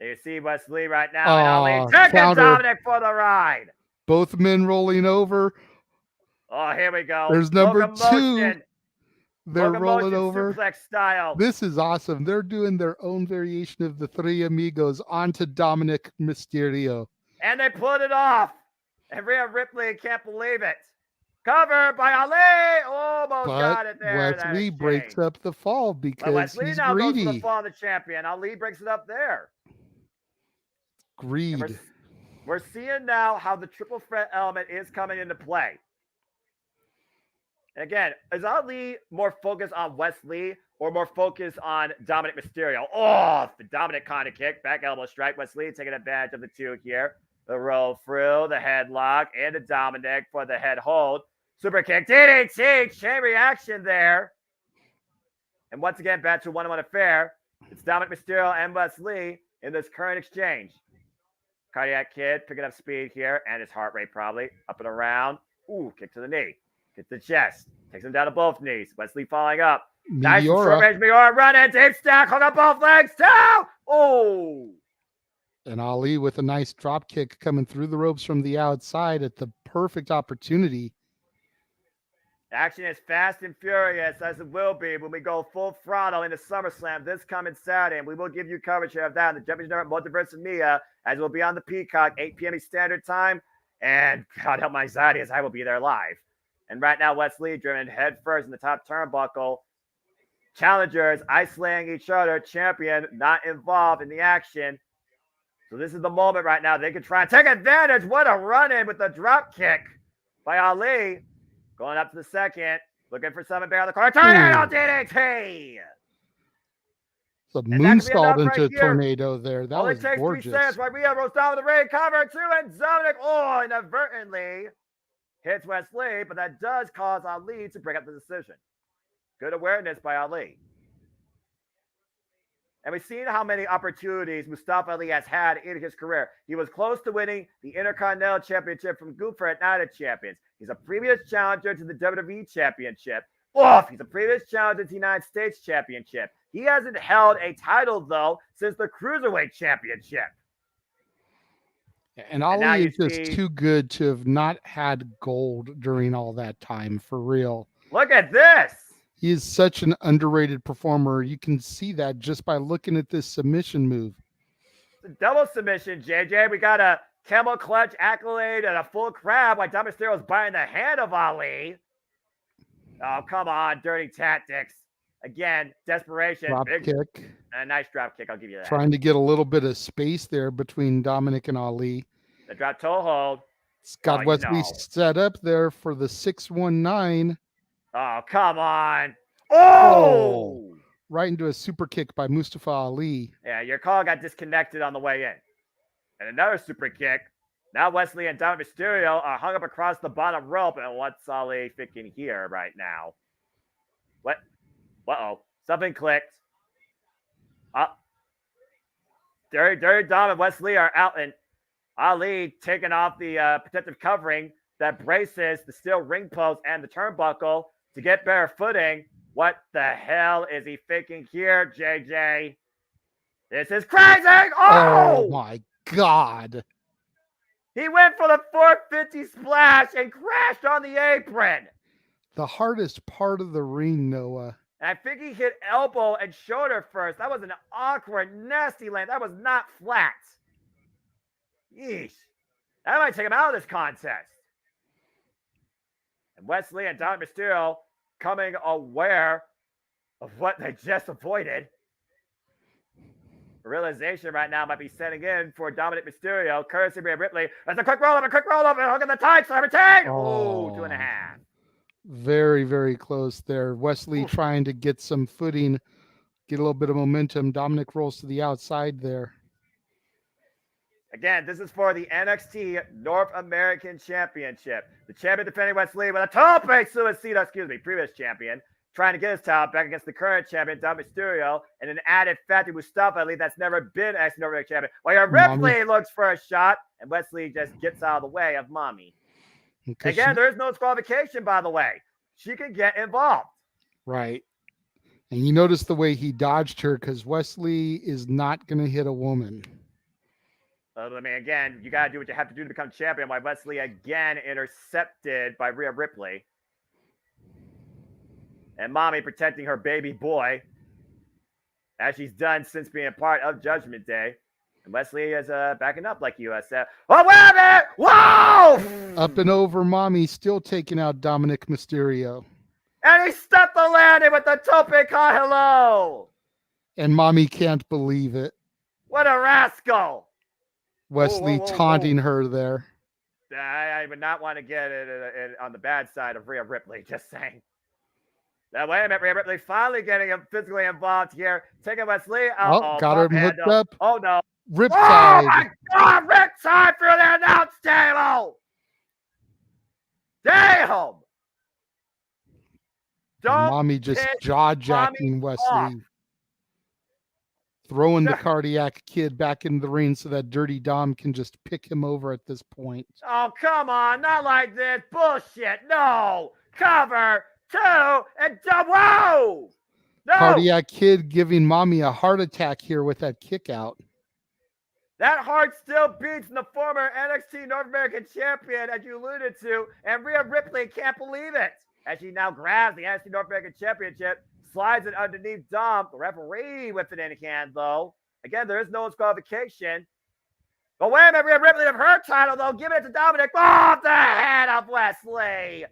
[SPEAKER 3] You see Wesley right now. And Ali taking Dominic for the ride.
[SPEAKER 2] Both men rolling over.
[SPEAKER 3] Oh, here we go.
[SPEAKER 2] There's number 2. They're rolling over.
[SPEAKER 3] Suplex style.
[SPEAKER 2] This is awesome. They're doing their own variation of the 3 amigos onto Dominic Mysterio.
[SPEAKER 3] And they put it off. And Rhea Ripley can't believe it. Covered by Ali. Almost got it there.
[SPEAKER 2] Wesley breaks up the fall because
[SPEAKER 3] Wesley
[SPEAKER 2] he's
[SPEAKER 3] now
[SPEAKER 2] greedy.
[SPEAKER 3] Goes for the fall of the champion. Ali breaks it up there.
[SPEAKER 2] Greed.
[SPEAKER 3] We're seeing now how the triple threat element is coming into play. Again, is Ali more focused on Wesley or more focused on Dominic Mysterio? Oh, the Dominic kind of kick, back elbow strike. Wesley taking advantage of the 2 here. The roll through, the headlock, and the Dominic for the head hold. Super kick, DDT, chain reaction there. And once again, back to a one-on-one affair. It's Dominic Mysterio and Wesley in this current exchange. Cardiac Kid picking up speed here, and his heart rate probably up and around. Ooh, kick to the knee. Kick to the chest. Takes him down to both knees. Wesley falling up. Nice short-range Meteora running. Deep stack. Hold up both legs. 2. Oh.
[SPEAKER 2] And Ali with a nice drop kick coming through the ropes from the outside at the perfect opportunity.
[SPEAKER 3] Action is fast and furious, as it will be when we go full throttle into SummerSlam this coming Saturday. And we will give you coverage of that in the Japanese Multiverse and Mia, as it will be on the Peacock, 8 p.m. Standard Time. And God help my anxiety, as I will be there live. And right now, Wesley driven head first in the top turnbuckle. Challengers isolating each other. Champion not involved in the action. So this is the moment right now. They can try and take advantage. What a run-in with the drop kick by Ali. Going up to the 2nd. Looking for Summon Bear on the corner. Tornado DDT!
[SPEAKER 2] It's a moonsault into a tornado there. That was
[SPEAKER 3] takes
[SPEAKER 2] gorgeous.
[SPEAKER 3] 3 seconds. Right, Rhea rolls down with the ring. Cover 2, and Dominic, inadvertently hits Wesley, but that does cause Ali to break up the decision. Good awareness by Ali. And we've seen how many opportunities Mustafa Ali has had in his career. He was close to winning the Intercontinental Championship from Gunther at Night of Champions. He's a previous challenger to the WWE Championship. He's a previous challenger to the United States Championship. He hasn't held a title, though, since the Cruiserweight Championship.
[SPEAKER 2] And Ali is just too good to have not had gold during all that time, for real.
[SPEAKER 3] Look at this.
[SPEAKER 2] He is such an underrated performer. You can see that just by looking at this submission move.
[SPEAKER 3] Double submission, JJ. We got a camel clutch accolade and a full crab while Dominic Mysterio's biting the hand of Ali. Oh, come on. Dirty tactics. Again, desperation.
[SPEAKER 2] Drop kick.
[SPEAKER 3] A nice drop kick. I'll give you that.
[SPEAKER 2] Trying to get a little bit of space there between Dominic and Ali.
[SPEAKER 3] The drop toe hold.
[SPEAKER 2] Scott Wesley set up there for the 619.
[SPEAKER 3] Oh, come on. Oh!
[SPEAKER 2] Right into a super kick by Mustafa Ali.
[SPEAKER 3] Yeah, your call got disconnected on the way in. And another super kick. Now Wesley and Dominic Mysterio are hung up across the bottom rope. And what's Ali thinking here right now? What? Uh-oh. Something clicked. Dirty Dom and Wesley are out, and Ali taking off the protective covering that braces the steel ring post and the turnbuckle to get better footing. What the hell is he thinking here, JJ? This is crazy!
[SPEAKER 2] Oh my God.
[SPEAKER 3] He went for the 450 splash and crashed on the apron.
[SPEAKER 2] The hardest part of the ring, Noah.
[SPEAKER 3] And I think he hit elbow and shoulder first. That was an awkward, nasty land. That was not flat. Yeesh. That might take him out of this contest. And Wesley and Dominic Mysterio coming aware of what they just avoided. The realization right now might be setting in for Dominic Mysterio, courtesy of Rhea Ripley. That's a quick roll up, and hook in the tights, number 10. Oh, 2.5.
[SPEAKER 2] Very, very close there. Wesley trying to get some footing, get a little bit of momentum. Dominic rolls to the outside there.
[SPEAKER 3] Again, this is for the NXT North American Championship. The champion defending Wesley with a tope suicida, previous champion, trying to get his title back against the current champion, Dominic Mysterio, and an added Fatty Mustafa Ali that's never been NXT North American champion. While Ripley looks for a shot, and Wesley just gets out of the way of Mommy. Again, there is no disqualification, by the way. She can get involved.
[SPEAKER 2] Right. And you notice the way he dodged her because Wesley is not going to hit a woman.
[SPEAKER 3] I mean, again, you got to do what you have to do to become champion. While Wesley again intercepted by Rhea Ripley. And Mommy protecting her baby boy, as she's done since being a part of Judgment Day. And Wesley is backing up like you said. Oh, wait a minute! Whoa!
[SPEAKER 2] Up and over, Mommy still taking out Dominic Mysterio.
[SPEAKER 3] And he stuck the landing with the tope con hello.
[SPEAKER 2] And Mommy can't believe it.
[SPEAKER 3] What a rascal!
[SPEAKER 2] Wesley taunting her there.
[SPEAKER 3] I would not want to get it on the bad side of Rhea Ripley, just saying. Now, wait a minute, Rhea Ripley finally getting him physically involved here. Taking Wesley.
[SPEAKER 2] Got him hooked up.
[SPEAKER 3] Oh, no.
[SPEAKER 2] Riptide.
[SPEAKER 3] Oh, my God. Riptide through the announce table. Damn.
[SPEAKER 2] Mommy just jaw-jacking Wesley. Off. Throwing the cardiac kid back into the ring so that Dirty Dom can just pick him over at this point.
[SPEAKER 3] Oh, come on. Not like this. Bullshit. No. Cover. 2 and whoa. No.
[SPEAKER 2] Cardiac kid giving Mommy a heart attack here with that kick out.
[SPEAKER 3] That heart still beats the former NXT North American champion, as you alluded to, and Rhea Ripley can't believe it. As she now grabs the NXT North American Championship, slides it underneath Dom. The referee with it in hand, though. Again, there is no disqualification. But wait a minute, Rhea Ripley of her title, though, giving it to Dominic off the head of Wesley.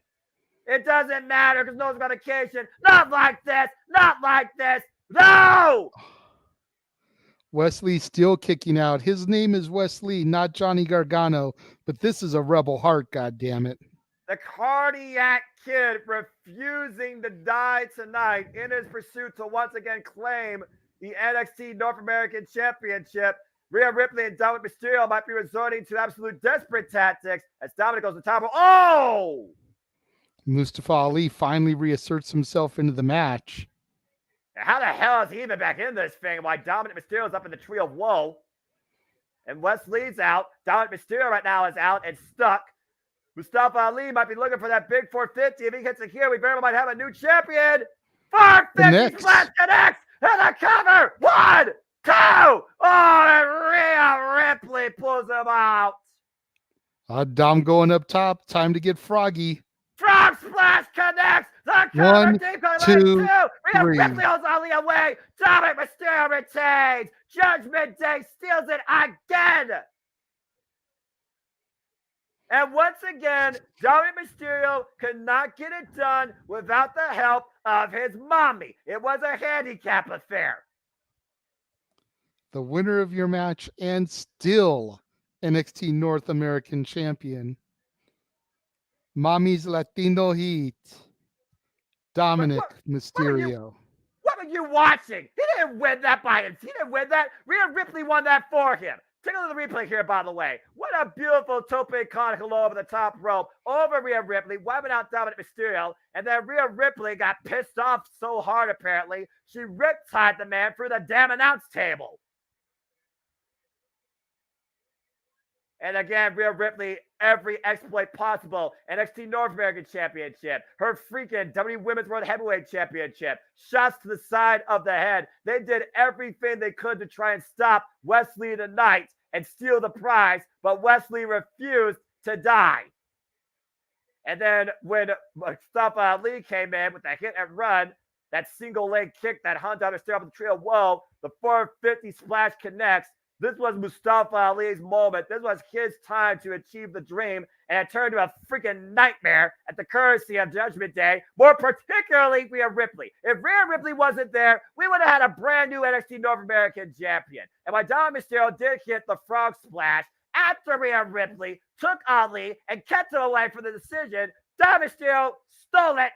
[SPEAKER 3] It doesn't matter because no disqualification. Not like this. Not like this. No!
[SPEAKER 2] Wesley still kicking out. His name is Wesley, not Johnny Gargano, but this is a rebel heart, goddammit.
[SPEAKER 3] The cardiac kid refusing to die tonight in his pursuit to once again claim the NXT North American Championship. Rhea Ripley and Dominic Mysterio might be resorting to absolute desperate tactics as Dominic goes to top rope. Oh!
[SPEAKER 2] Mustafa Ali finally reasserts himself into the match.
[SPEAKER 3] How the hell is he even back in this thing? Why Dominic Mysterio is up in the tree of woe. And Wesley's out. Dominic Mysterio right now is out and stuck. Mustafa Ali might be looking for that big 450. If he gets it here, we very well might have a new champion. 450 slash connects and the cover. 1, 2. Oh, and Rhea Ripley pulls him out.
[SPEAKER 2] Dom going up top. Time to get froggy.
[SPEAKER 3] Frog splash splash connects. The
[SPEAKER 2] One,
[SPEAKER 3] cover deep cut
[SPEAKER 2] two,
[SPEAKER 3] Rhea
[SPEAKER 2] three.
[SPEAKER 3] Ripley holds Ali away. Dominic Mysterio retains. Judgment Day steals it again. And once again, Dominic Mysterio could not get it done without the help of his mommy. It was a handicap affair.
[SPEAKER 2] The winner of your match and still NXT North American champion, Mommy's Latino Heat, Dominic Mysterio.
[SPEAKER 3] What were you watching? He didn't win that by himself. He didn't win that. Rhea Ripley won that for him. Take a look at the replay here, by the way. What a beautiful tope con over the top rope over Rhea Ripley, wiping out Dominic Mysterio. And then Rhea Ripley got pissed off so hard, apparently, she riptied the man through the damn announce table. And again, Rhea Ripley, every exploit possible. NXT North American Championship, her freaking WWE Women's World Heavyweight Championship, shots to the side of the head. They did everything they could to try and stop Wesley the Knight and steal the prize, but Wesley refused to die. And then when Mustafa Ali came in with the hit and run, that single leg kick that Hunt down the stair up the Tree of Woe, the 450 splash connects. This was Mustafa Ali's moment. This was his time to achieve the dream, and it turned to a freaking nightmare at the courtesy of Judgment Day, more particularly Rhea Ripley. If Rhea Ripley wasn't there, we would have had a brand new NXT North American champion. And when Dominic Mysterio did hit the frog splash after Rhea Ripley took Ali and kept him away from the decision, Dominic Mysterio stole it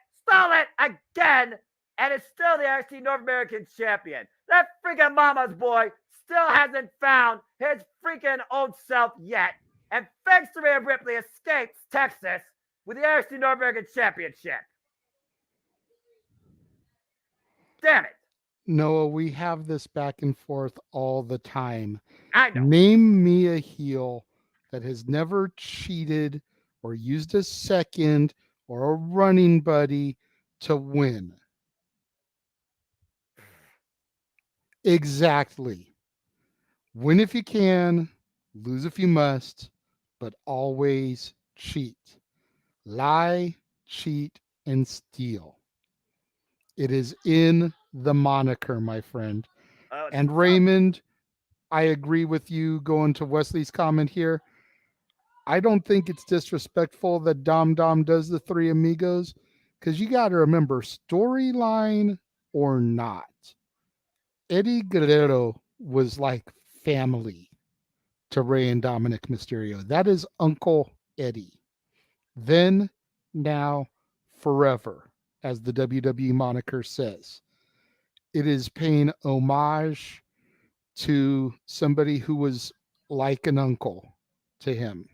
[SPEAKER 3] again, and is still the NXT North American champion. That freaking mama's boy still hasn't found his freaking own self yet. And thanks to Rhea Ripley, escapes Texas with the NXT North American Championship. Damn it.
[SPEAKER 2] Noah, we have this back and forth all the time.
[SPEAKER 3] I know.
[SPEAKER 2] Name me a heel that has never cheated or used a second or a running buddy to win. Exactly. Win if you can, lose if you must, but always cheat. Lie, cheat, and steal. It is in the moniker, my friend. And Raymond, I agree with you going to Wesley's comment here. I don't think it's disrespectful that Dom does the Three Amigos, because you got to remember, storyline or not, Eddie Guerrero was like family to Rey and Dominic Mysterio. That is Uncle Eddie. Then, now, forever, as the WWE moniker says. It is paying homage to somebody who was like an uncle to him.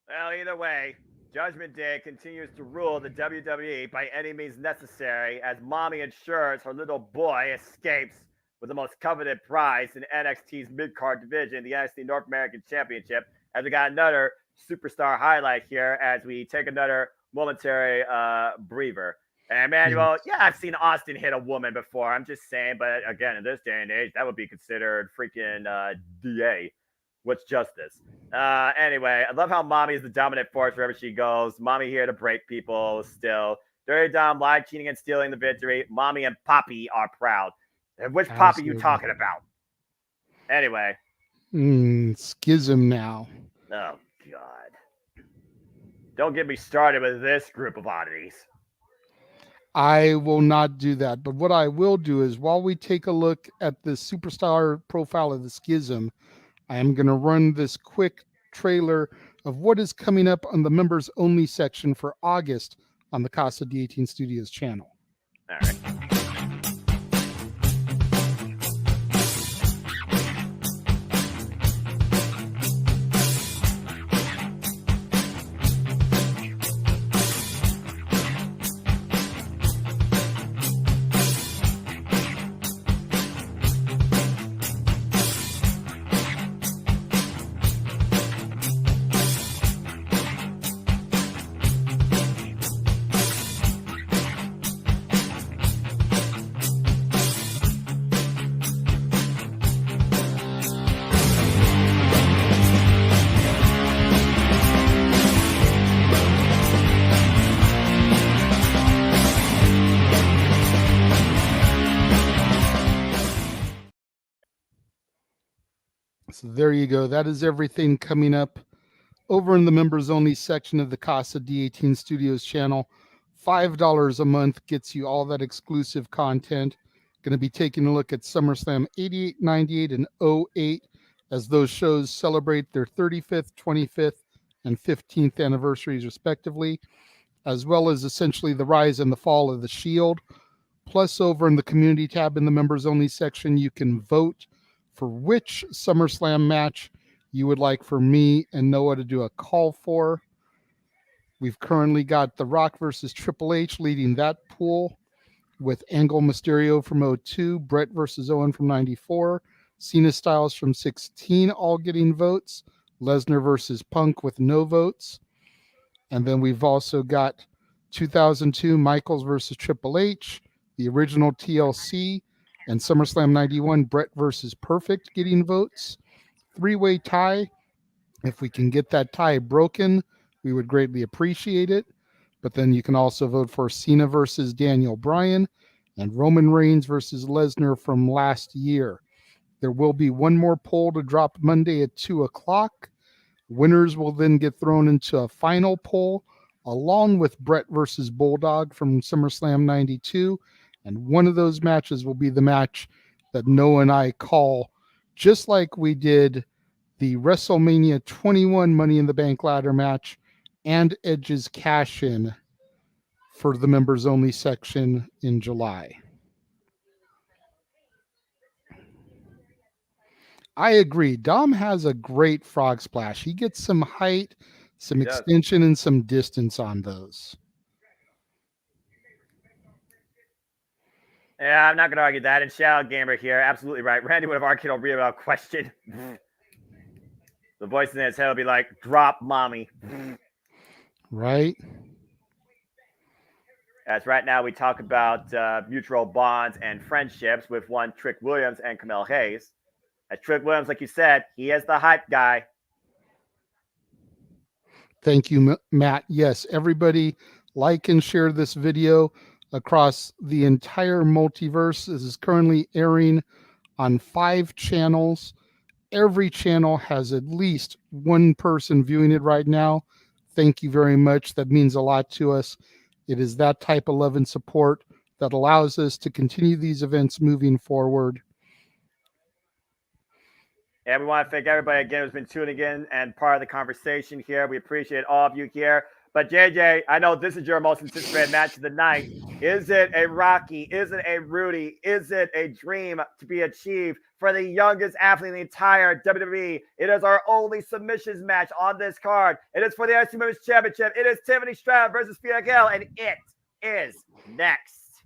[SPEAKER 3] Well, either way, Judgment Day continues to rule the WWE by any means necessary as Mommy ensures her little boy escapes with the most coveted prize in NXT's mid-card division, the NXT North American Championship. As we got another superstar highlight here as we take another momentary breather. And Emmanuel, yeah, I've seen Austin hit a woman before. I'm just saying, but again, in this day and age, that would be considered freaking DA. What's justice? Anyway, I love how Mommy is the dominant force wherever she goes. Mommy here to break people still. Dirty Dom live cheating and stealing the victory. Mommy and Poppy are proud. And which Poppy are you talking about? Anyway.
[SPEAKER 2] Schism now.
[SPEAKER 3] Oh, God. Don't get me started with this group of oddities.
[SPEAKER 2] I will not do that. But what I will do is while we take a look at the superstar profile of the Schism, I am going to run this quick trailer of what is coming up on the members only section for August on the Casa D18 Studios channel.
[SPEAKER 3] All right.
[SPEAKER 2] there you go. That is everything coming up over in the members only section of the Casa D18 Studios channel. $5 a month gets you all that exclusive content. Going to be taking a look at SummerSlam 88, 98, and 08 as those shows celebrate their 35th, 25th, and 15th anniversaries, respectively, as well as essentially the rise and the fall of the Shield. Plus, over in the community tab in the members only section, you can vote for which SummerSlam match you would like for me and Noah to do a call for. We've currently got The Rock versus Triple H leading that pool with Angle Mysterio from 02, Brett versus Owen from 94, Cena Styles from 16 all getting votes, Lesnar versus Punk with no votes. And then we've also got 2002 Michaels versus Triple H, the original TLC, and SummerSlam 91 Brett versus Perfect getting votes. Three-way tie. If we can get that tie broken, we would greatly appreciate it. But then you can also vote for Cena versus Daniel Bryan and Roman Reigns versus Lesnar from last year. There will be one more poll to drop Monday at 2 o'clock. Winners will then get thrown into a final poll along with Brett versus Bulldog from SummerSlam 92. And one of those matches will be the match that Noah and I call, just like we did the WrestleMania 21 Money in the Bank ladder match and Edge's cash-in for the members only section in July. I agree. Dom has a great frog splash. He gets some height, some extension, and some distance on those.
[SPEAKER 3] Yeah, I'm not going to argue that. And shout out Gamer here. Absolutely right. Randy would have argued on real about question. The voice in his head will be like, drop mommy.
[SPEAKER 2] Right.
[SPEAKER 3] As right now we talk about mutual bonds and friendships with one Trick Williams and Camille Hayes. As Trick Williams, like you said, he is the hype guy.
[SPEAKER 2] Thank you, Matt. Yes, everybody like and share this video across the entire multiverse. This is currently airing on 5 channels. Every channel has at least one person viewing it right now. Thank you very much. That means a lot to us. It is that type of love and support that allows us to continue these events moving forward.
[SPEAKER 3] And we want to thank everybody again who's been tuning in and part of the conversation here. We appreciate all of you here. But JJ, I know this is your most anticipated match of the night. Is it a Rocky? Is it a Rudy? Is it a dream to be achieved for the youngest athlete in the entire WWE? It is our only submissions match on this card. It is for the IC Women's Championship. It is Tiffany Stratton versus Fia Gale, and it is next.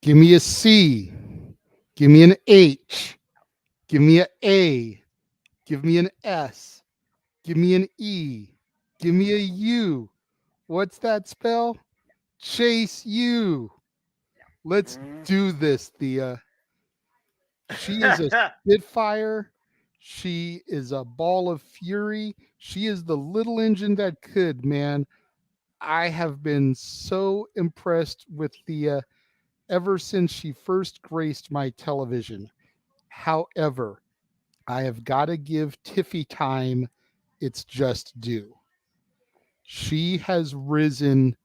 [SPEAKER 2] Give me a C. Give me an H. Give me an A. Give me an S. Give me an E. Give me a U. What's that spell? Chase U. Let's do this, Thea. She is a Spitfire. She is a ball of fury. She is the little engine that could, man. I have been so impressed with Thea ever since she first graced my television. However, I have got to give Tiffy time its just due. She has risen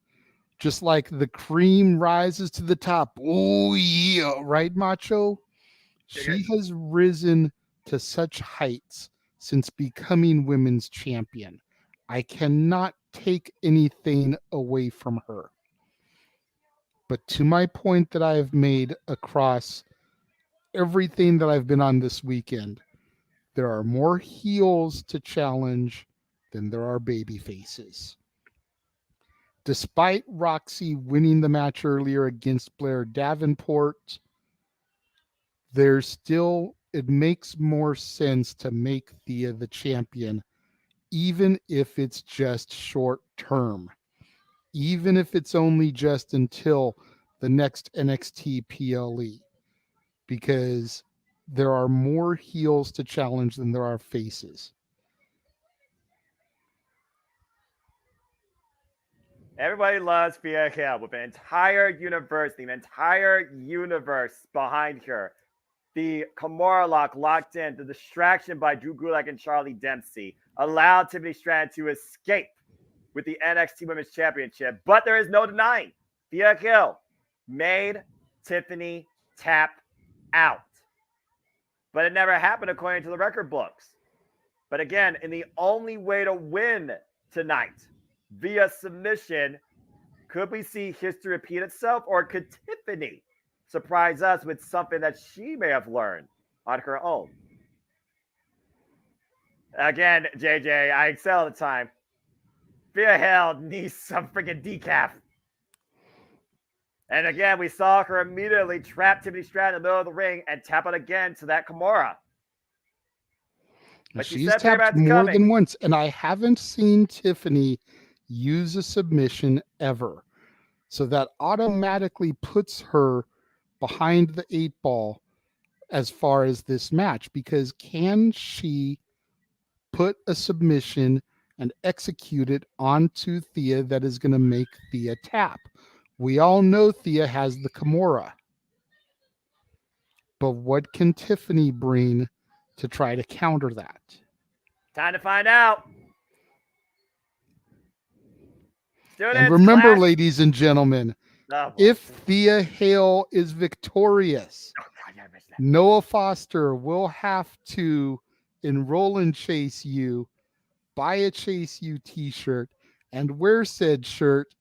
[SPEAKER 2] just like the cream rises to the top. Oh, yeah. Right, Macho? She has risen to such heights since becoming women's champion. I cannot take anything away from her. But to my point that I have made across everything that I've been on this weekend, there are more heels to challenge than there are baby faces. Despite Roxy winning the match earlier against Blair Davenport, it makes more sense to make Thea the champion, even if it's just short term, even if it's only just until the next NXT PLE, because there are more heels to challenge than there are faces.
[SPEAKER 3] Everybody loves Fia Gale with an entire universe behind her. The Kimura lock locked in. The distraction by Drew Gulak and Charlie Dempsey allowed Tiffany Stratton to escape with the NXT Women's Championship. But there is no denying Thea Hill made Tiffany tap out. But it never happened according to the record books. But again, in the only way to win tonight via submission, could we see history repeat itself, or could Tiffany surprise us with something that she may have learned on her own? Again, JJ, I excel all the time. Thea Hill needs some freaking decaf. And again, we saw her immediately trap Tiffany Stratton in the middle of the ring and tap it again to that Kimura. But
[SPEAKER 2] she's tapped more than once, and I haven't seen Tiffany use a submission ever. So that automatically puts her behind the 8 ball as far as this match, because can she put a submission and execute it onto Thea that is going to make Thea tap? We all know Thea has the Kimura. But what can Tiffany bring to try to counter that?
[SPEAKER 3] Time to find out. Students,
[SPEAKER 2] and remember,
[SPEAKER 3] class.
[SPEAKER 2] Ladies and gentlemen, if Thea Hale is victorious, Noah Foster will have to enroll in Chase U, buy a Chase U t-shirt, and wear said shirt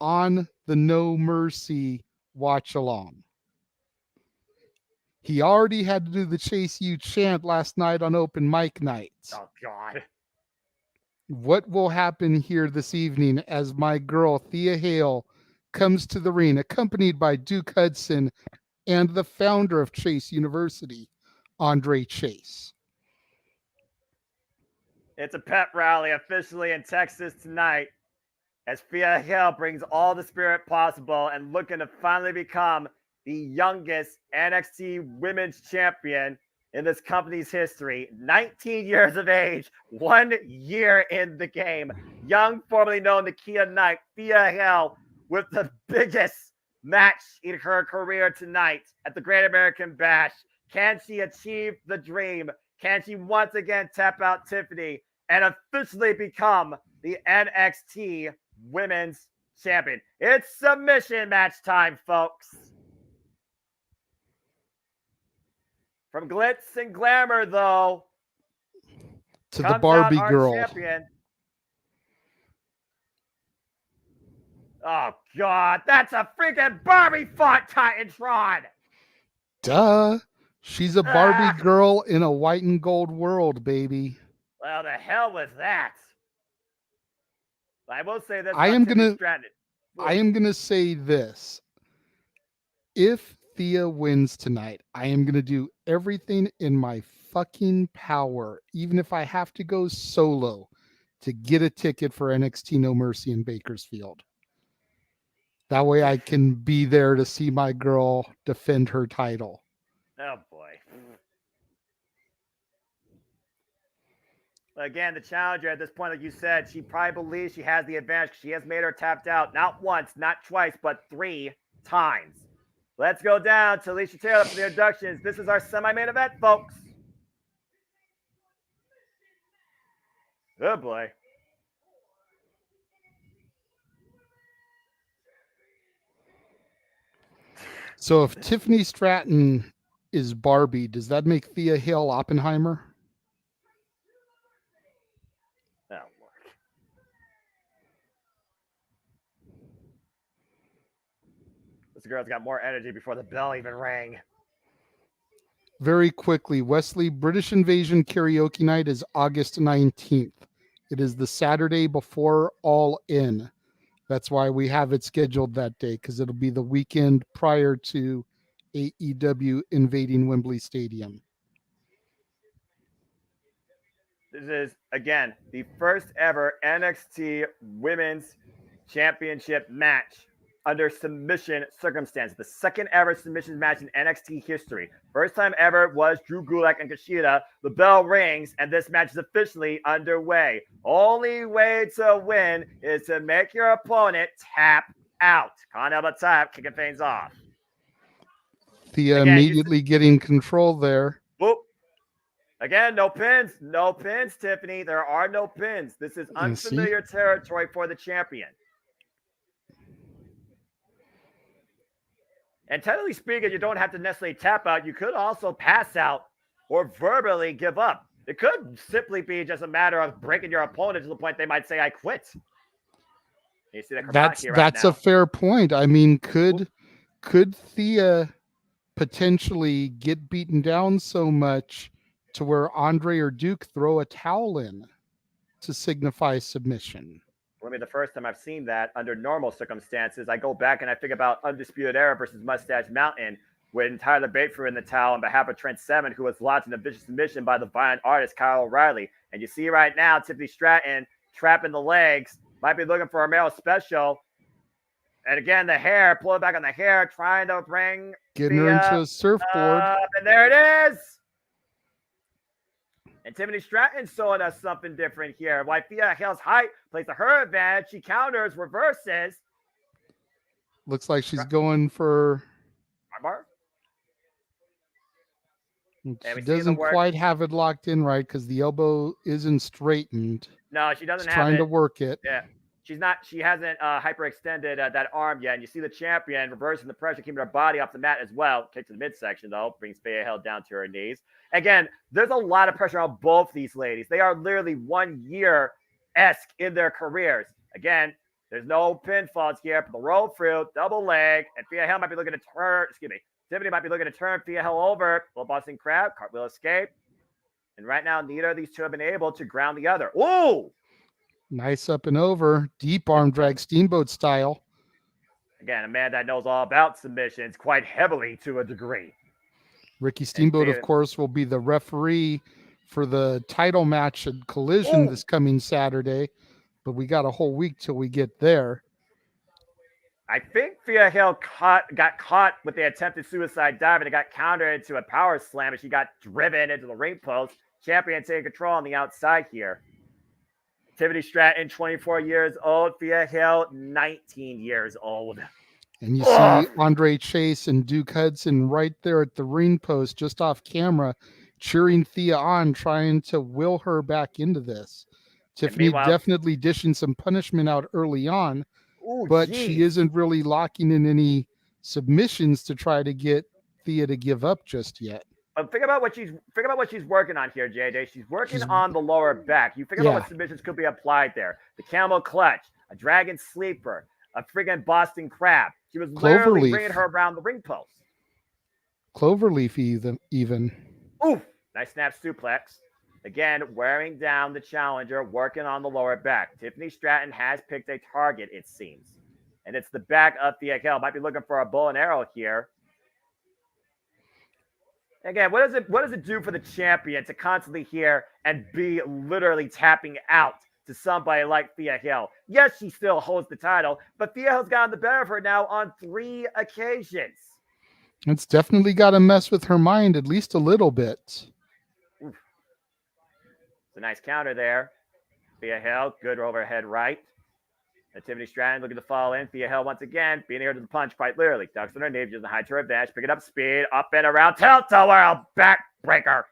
[SPEAKER 2] on the No Mercy watch along. He already had to do the Chase U chant last night on open mic nights.
[SPEAKER 3] Oh, God.
[SPEAKER 2] What will happen here this evening as my girl Thea Hale comes to the ring, accompanied by Duke Hudson and the founder of Chase University, Andre Chase?
[SPEAKER 3] It's a pep rally officially in Texas tonight as Thea Hale brings all the spirit possible and looking to finally become the youngest NXT Women's Champion in this company's history. 19 years of age, 1 year in the game. Young, formerly known to Kia Knight, Thea Hale with the biggest match in her career tonight at the Great American Bash. Can she achieve the dream? Can she once again tap out Tiffany and officially become the NXT Women's Champion? It's submission match time, folks. From glitz and glamour, though,
[SPEAKER 2] to the Barbie girl.
[SPEAKER 3] Champion. Oh, God, that's a freaking Barbie font, Titantron.
[SPEAKER 2] Duh. She's a Barbie girl in a white and gold world, baby.
[SPEAKER 3] Well, the hell with that. I will say this.
[SPEAKER 2] I am gonna say this. If Thea wins tonight, I am gonna do everything in my fucking power, even if I have to go solo, to get a ticket for NXT No Mercy in Bakersfield. That way I can be there to see my girl defend her title.
[SPEAKER 3] Oh, boy. Again, the challenger at this point, like you said, she probably believes she has the advantage. She has made her tapped out not once, not twice, but 3 times. Let's go down to Alicia Taylor for the introductions. This is our semi-main event, folks. Oh, boy.
[SPEAKER 2] So if Tiffany Stratton is Barbie, does that make Thea Hale Oppenheimer?
[SPEAKER 3] Oh, Lord. This girl's got more energy before the bell even rang.
[SPEAKER 2] Very quickly, Wesley, British Invasion Karaoke Night is August 19th. It is the Saturday before All In. That's why we have it scheduled that day, because it'll be the weekend prior to AEW invading Wembley Stadium.
[SPEAKER 3] This is, again, the first ever NXT Women's Championship match under submission circumstances. The second ever submission match in NXT history. First time ever was Drew Gulak and Kushida. The bell rings, and this match is officially underway. Only way to win is to make your opponent tap out. Can't help but tap, kicking things off.
[SPEAKER 2] Thea
[SPEAKER 3] Again,
[SPEAKER 2] immediately getting control there.
[SPEAKER 3] Boop. Again, no pins. No pins, Tiffany. There are no pins. This is unfamiliar territory for the champion. And technically speaking, you don't have to necessarily tap out. You could also pass out or verbally give up. It could simply be just a matter of breaking your opponent to the point they might say, I quit. You see that
[SPEAKER 2] that's a fair point. I mean, could Thea potentially get beaten down so much to where Andre or Duke throw a towel in to signify submission?
[SPEAKER 3] I mean, the first time I've seen that under normal circumstances, I go back and I think about Undisputed Era versus Mustache Mountain when Tyler Bate threw in the towel on behalf of Trent Seven, who was lodged in a vicious submission by the violent artist Kyle O'Reilly. And you see right now, Tiffany Stratton trapping the legs, might be looking for a male special. And again, the hair, pull it back on the hair, trying to bring
[SPEAKER 2] Getting her into a surfboard.
[SPEAKER 3] And there it is. And Tiffany Stratton showing us something different here. While Thea Hale's height plays to her advantage, she counters, reverses.
[SPEAKER 2] Looks like she's going for...
[SPEAKER 3] Armbar.
[SPEAKER 2] She doesn't quite have it locked in right because the elbow isn't straightened.
[SPEAKER 3] No, she doesn't
[SPEAKER 2] She's
[SPEAKER 3] have it.
[SPEAKER 2] trying to work it.
[SPEAKER 3] Yeah. She hasn't hyperextended that arm yet. And you see the champion reversing the pressure, keeping her body off the mat as well. Kick to the midsection, though. Brings Thea Hale down to her knees. Again, there's a lot of pressure on both these ladies. They are literally 1 year-esque in their careers. Again, there's no pinfalls here. But the roll through, double leg. And Thea Hale might be looking to turn, Tiffany might be looking to turn Thea Hale over. Little Boston Crab, cartwheel escape. And right now, neither of these two have been able to ground the other. Ooh!
[SPEAKER 2] Nice up and over. Deep arm drag, Steamboat style.
[SPEAKER 3] Again, a man that knows all about submissions quite heavily to a degree.
[SPEAKER 2] Ricky Steamboat, of course, will be the referee for the title match at Collision this coming Saturday. But we got a whole week till we get there.
[SPEAKER 3] I think Thea Hale got caught with the attempted suicide dive and it got countered into a power slam and she got driven into the ring post. Champion taking control on the outside here. Tiffany Stratton, 24 years old. Thea Hale, 19 years old.
[SPEAKER 2] And you see Andre Chase and Duke Hudson right there at the ring post, just off camera, cheering Thea on, trying to will her back into this. Tiffany definitely dishing some punishment out early on, but she isn't really locking in any submissions to try to get Thea to give up just yet.
[SPEAKER 3] But think about what she's working on here, JJ. She's working on the lower back. You think about what submissions could be applied there. The camel clutch, a dragon sleeper, a friggin' Boston crab. She was literally bringing her around the ring post.
[SPEAKER 2] Cloverleaf even.
[SPEAKER 3] Oof. Nice snap suplex. Again, wearing down the challenger, working on the lower back. Tiffany Stratton has picked a target, it seems. And it's the back of Thea Hale. Might be looking for a bow and arrow here. Again, what does it do for the champion to constantly hear and be literally tapping out to somebody like Thea Hale? Yes, she still holds the title, but Thea Hale's gotten the better of her now on 3 occasions.
[SPEAKER 2] It's definitely got to mess with her mind at least a little bit.
[SPEAKER 3] Oof. It's a nice counter there. Thea Hale, good overhead right. And Tiffany Stratton looking to fall in. Thea Hale once again, beating her to the punch quite literally. Ducks on her knee, using the high to her advantage, picking up speed, up and around, tilt-a-whirl, backbreaker.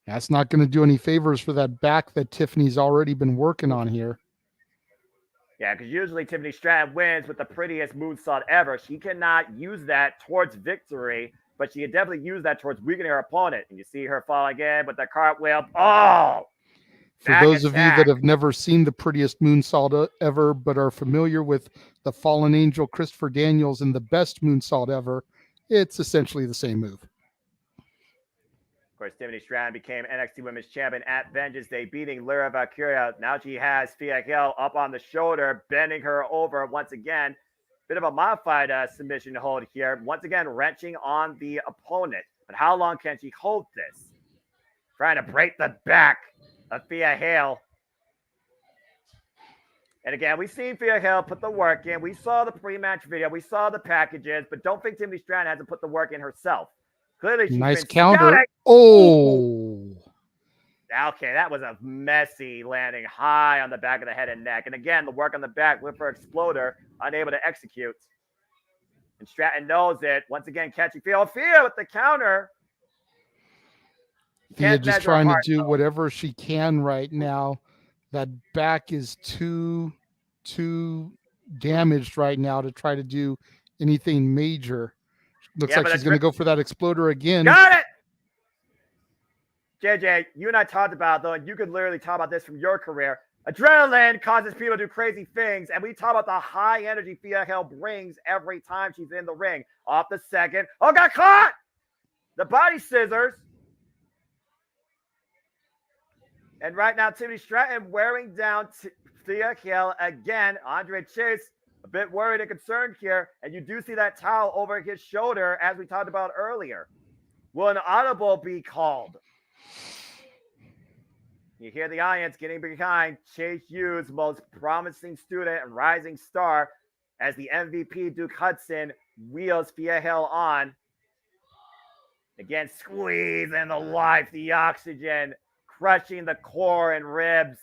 [SPEAKER 2] That's not going to do any favors for that back that Tiffany's already been working on here.
[SPEAKER 3] Yeah, because usually Tiffany Stratton wins with the prettiest moonsault ever. She cannot use that towards victory, but she can definitely use that towards weakening her opponent. And you see her fall again with the cartwheel. Oh!
[SPEAKER 2] For those of you that have never seen the prettiest moonsault ever, but are familiar with the Fallen Angel Christopher Daniels and the best moonsault ever, it's essentially the same move.
[SPEAKER 3] Of course, Tiffany Stratton became NXT Women's Champion at Vengeance Day, beating Lyra Valkyria. Now she has Thea Hale up on the shoulder, bending her over once again. Bit of a modified submission hold here. Once again, wrenching on the opponent. But how long can she hold this? Trying to break the back of Thea Hale. And again, we've seen Thea Hale put the work in. We saw the pre-match video. We saw the packages, but don't think Tiffany Stratton hasn't put the work in herself. Clearly, she's
[SPEAKER 2] nice
[SPEAKER 3] been
[SPEAKER 2] counter.
[SPEAKER 3] scouting.
[SPEAKER 2] Oh.
[SPEAKER 3] Okay, that was a messy landing high on the back of the head and neck. And again, the work on the back with her exploder, unable to execute. And Stratton knows it. Once again, catching Thea with the counter.
[SPEAKER 2] Thea just trying to do whatever she can right now. That back is too damaged right now to try to do anything major. Looks like she's going to go for that exploder again.
[SPEAKER 3] Got it! JJ, you and I talked about, though, and you could literally talk about this from your career. Adrenaline causes people to do crazy things, and we talk about the high energy Thea Hale brings every time she's in the ring. Off the second. Oh, got caught! The body scissors. And right now, Tiffany Stratton wearing down Thea Hale again. Andre Chase, a bit worried and concerned here. And you do see that towel over his shoulder, as we talked about earlier. Will an audible be called? You hear the audience getting behind Chase U's most promising student and rising star as the MVP Duke Hudson wheels Thea Hale on. Again, squeezing the life, the oxygen, crushing the core and ribs.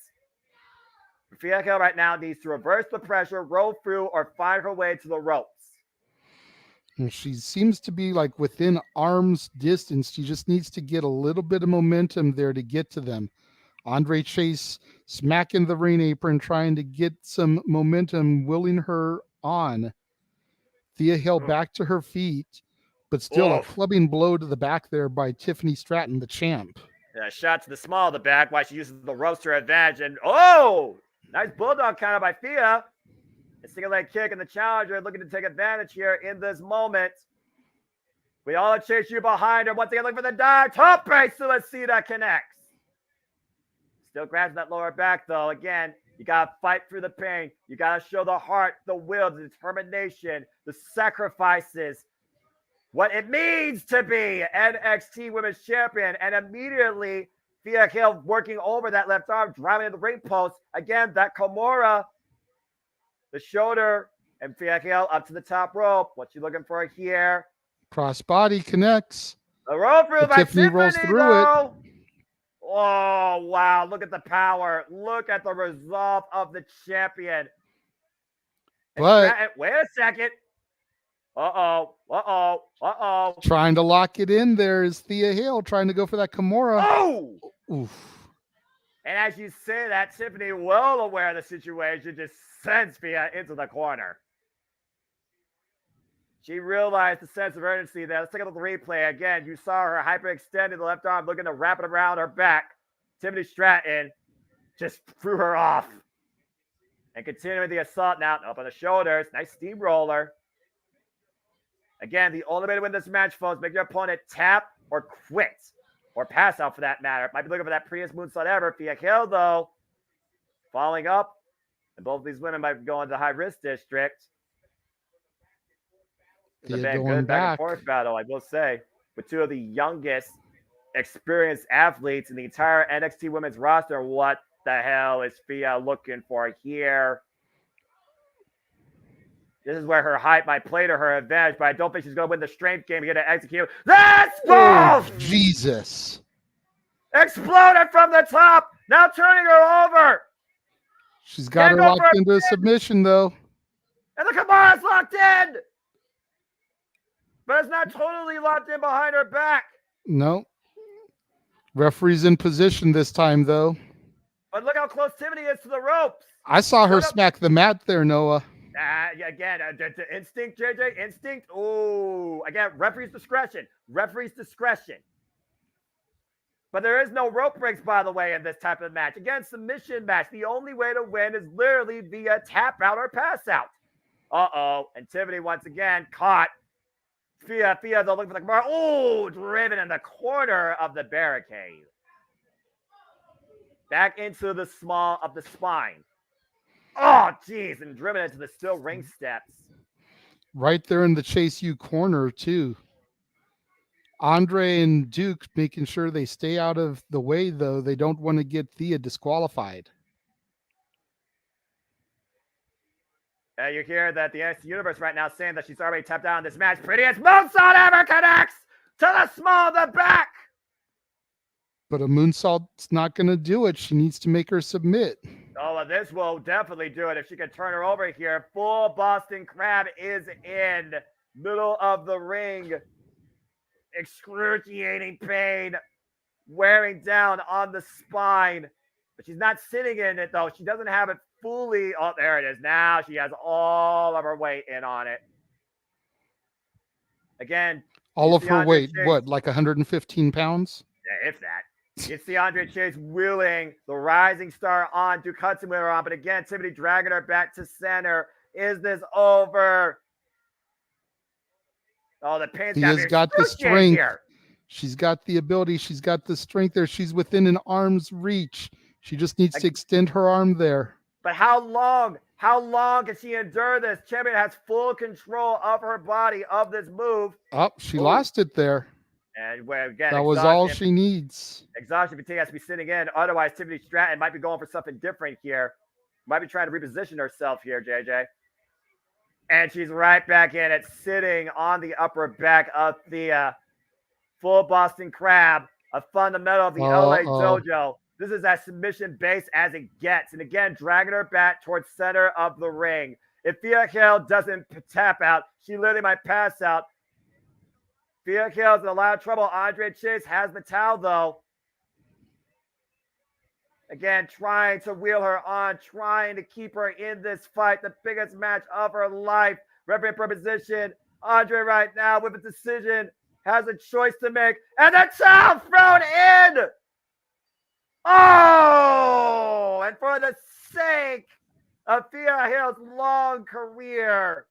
[SPEAKER 3] Thea Hale right now needs to reverse the pressure, roll through, or find her way to the ropes.
[SPEAKER 2] And she seems to be like within arm's distance. She just needs to get a little bit of momentum there to get to them. Andre Chase smacking the ring apron, trying to get some momentum, willing her on. Thea Hale back to her feet, but still a clubbing blow to the back there by Tiffany Stratton, the champ.
[SPEAKER 3] Yeah, shot to the small of the back while she uses the ropes to her advantage. And nice bulldog counter by Thea. A single leg kick, and the challenger looking to take advantage here in this moment. We all chase you behind her. Once again, looking for the dive. Top base Suicida connects. Still grabs that lower back, though. Again, you got to fight through the pain. You got to show the heart, the will, the determination, the sacrifices, what it means to be NXT Women's Champion. And immediately, Thea Hale working over that left arm, driving to the ring post. Again, that Kimura, the shoulder, and Thea Hale up to the top rope. What you looking for here?
[SPEAKER 2] Crossbody connects.
[SPEAKER 3] The rope through by
[SPEAKER 2] Tiffany rolls through it.
[SPEAKER 3] Oh, wow. Look at the power. Look at the resolve of the champion.
[SPEAKER 2] But
[SPEAKER 3] wait a second.
[SPEAKER 2] Trying to lock it in there is Thea Hale trying to go for that Kimura.
[SPEAKER 3] Oh!
[SPEAKER 2] Oof.
[SPEAKER 3] And as you say that, Tiffany, well aware of the situation, just sends Thea into the corner. She realized the sense of urgency there. Let's take a look at the replay again. You saw her hyperextended the left arm, looking to wrap it around her back. Tiffany Stratton just threw her off. And continuing the assault now, up on the shoulders. Nice steamroller. Again, the only way to win this match, folks, make your opponent tap or quit. Or pass out, for that matter. Might be looking for that prettiest moonsault ever. Thea Hale, though, following up. And both of these women might go into the high-risk district. It's been a good back and forth battle, I will say, with two of the youngest experienced athletes in the entire NXT women's roster. What the hell is Thea looking for here? This is where her height might play to her advantage, but I don't think she's going to win the strength game here to execute. That's both!
[SPEAKER 2] Oh, Jesus.
[SPEAKER 3] Exploded from the top. Now turning her over.
[SPEAKER 2] She's got her locked into a submission, though.
[SPEAKER 3] And the Kimura's locked in. But it's not totally locked in behind her back.
[SPEAKER 2] No. Referee's in position this time, though.
[SPEAKER 3] But look how close Tiffany is to the ropes.
[SPEAKER 2] I saw her smack the mat there, Noah.
[SPEAKER 3] Again, instinct, JJ, instinct. Oh, again, referee's discretion. Referee's discretion. But there is no rope breaks, by the way, in this type of match. Again, submission match. The only way to win is literally via tap out or pass out. And Tiffany, once again, caught. Thea, they're looking for the Kimura. Oh, driven in the corner of the barricade. Back into the small of the spine. Oh, geez, and driven into the steel ring steps.
[SPEAKER 2] Right there in the Chase U corner, too. Andre and Duke making sure they stay out of the way, though. They don't want to get Thea disqualified.
[SPEAKER 3] You hear that the NXT Universe right now saying that she's already tapped out in this match. Prettiest moonsault ever connects to the small of the back. But
[SPEAKER 2] a moonsault's not going to do it. She needs to make her submit.
[SPEAKER 3] Oh, well, this will definitely do it if she can turn her over here. Full Boston Crab is in. middle of the ring. Excruciating pain, wearing down on the spine. But she's not sitting in it, though. She doesn't have it fully. Oh, there it is. Now she has all of her weight in on it. Again.
[SPEAKER 2] All of her weight,
[SPEAKER 3] Chase,
[SPEAKER 2] what, like 115 pounds?
[SPEAKER 3] Yeah, if that. You see Andre Chase wheeling the rising star on, Duke Hudson with her on, but again, Tiffany dragging her back to center. Is this over? Oh, the pain's
[SPEAKER 2] got the strength.
[SPEAKER 3] Here.
[SPEAKER 2] She's got the ability. She's got the strength there. She's within an arm's reach. She just needs to extend her arm there.
[SPEAKER 3] But how long? How long can she endure this? Champion has full control of her body, of this move.
[SPEAKER 2] Oh, she lost it there.
[SPEAKER 3] And again,
[SPEAKER 2] that was all she needs.
[SPEAKER 3] Exhaustion fatigue has to be sitting in. Otherwise, Tiffany Stratton might be going for something different here. Might be trying to reposition herself here, JJ. And she's right back in it, sitting on the upper back of the full Boston Crab, a fundamental of the LA Dojo. This is as submission base as it gets. And again, dragging her back towards center of the ring. If Thea Hill doesn't tap out, she literally might pass out. Thea Hill's in a lot of trouble. Andre Chase has the towel, though. Again, trying to wheel her on, trying to keep her in this fight, the biggest match of her life. Referee per position. Andre right now with a decision, has a choice to make, and the towel thrown in! Oh! And for the sake of Thea Hill's long career,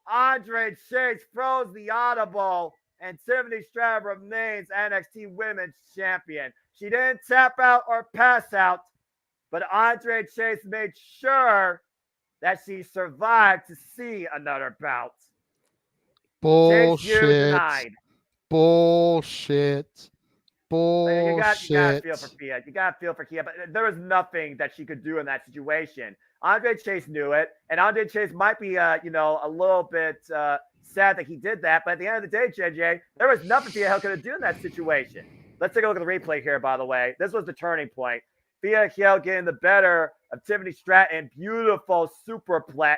[SPEAKER 3] Andre Chase throws the audible, and Tiffany Stratton remains NXT Women's Champion. She didn't tap out or pass out, but Andre Chase made sure that she survived to see another bout.
[SPEAKER 2] Bullshit. Bullshit. Bullshit.
[SPEAKER 3] You gotta feel for Kia. You gotta feel for Kia, but there was nothing that she could do in that situation. Andre Chase knew it, and Andre Chase might be, a little bit sad that he did that. But at the end of the day, JJ, there was nothing Thea Hill could do in that situation. Let's take a look at the replay here, by the way. This was the turning point. Thea Hill getting the better of Tiffany Stratton. Beautiful superplex.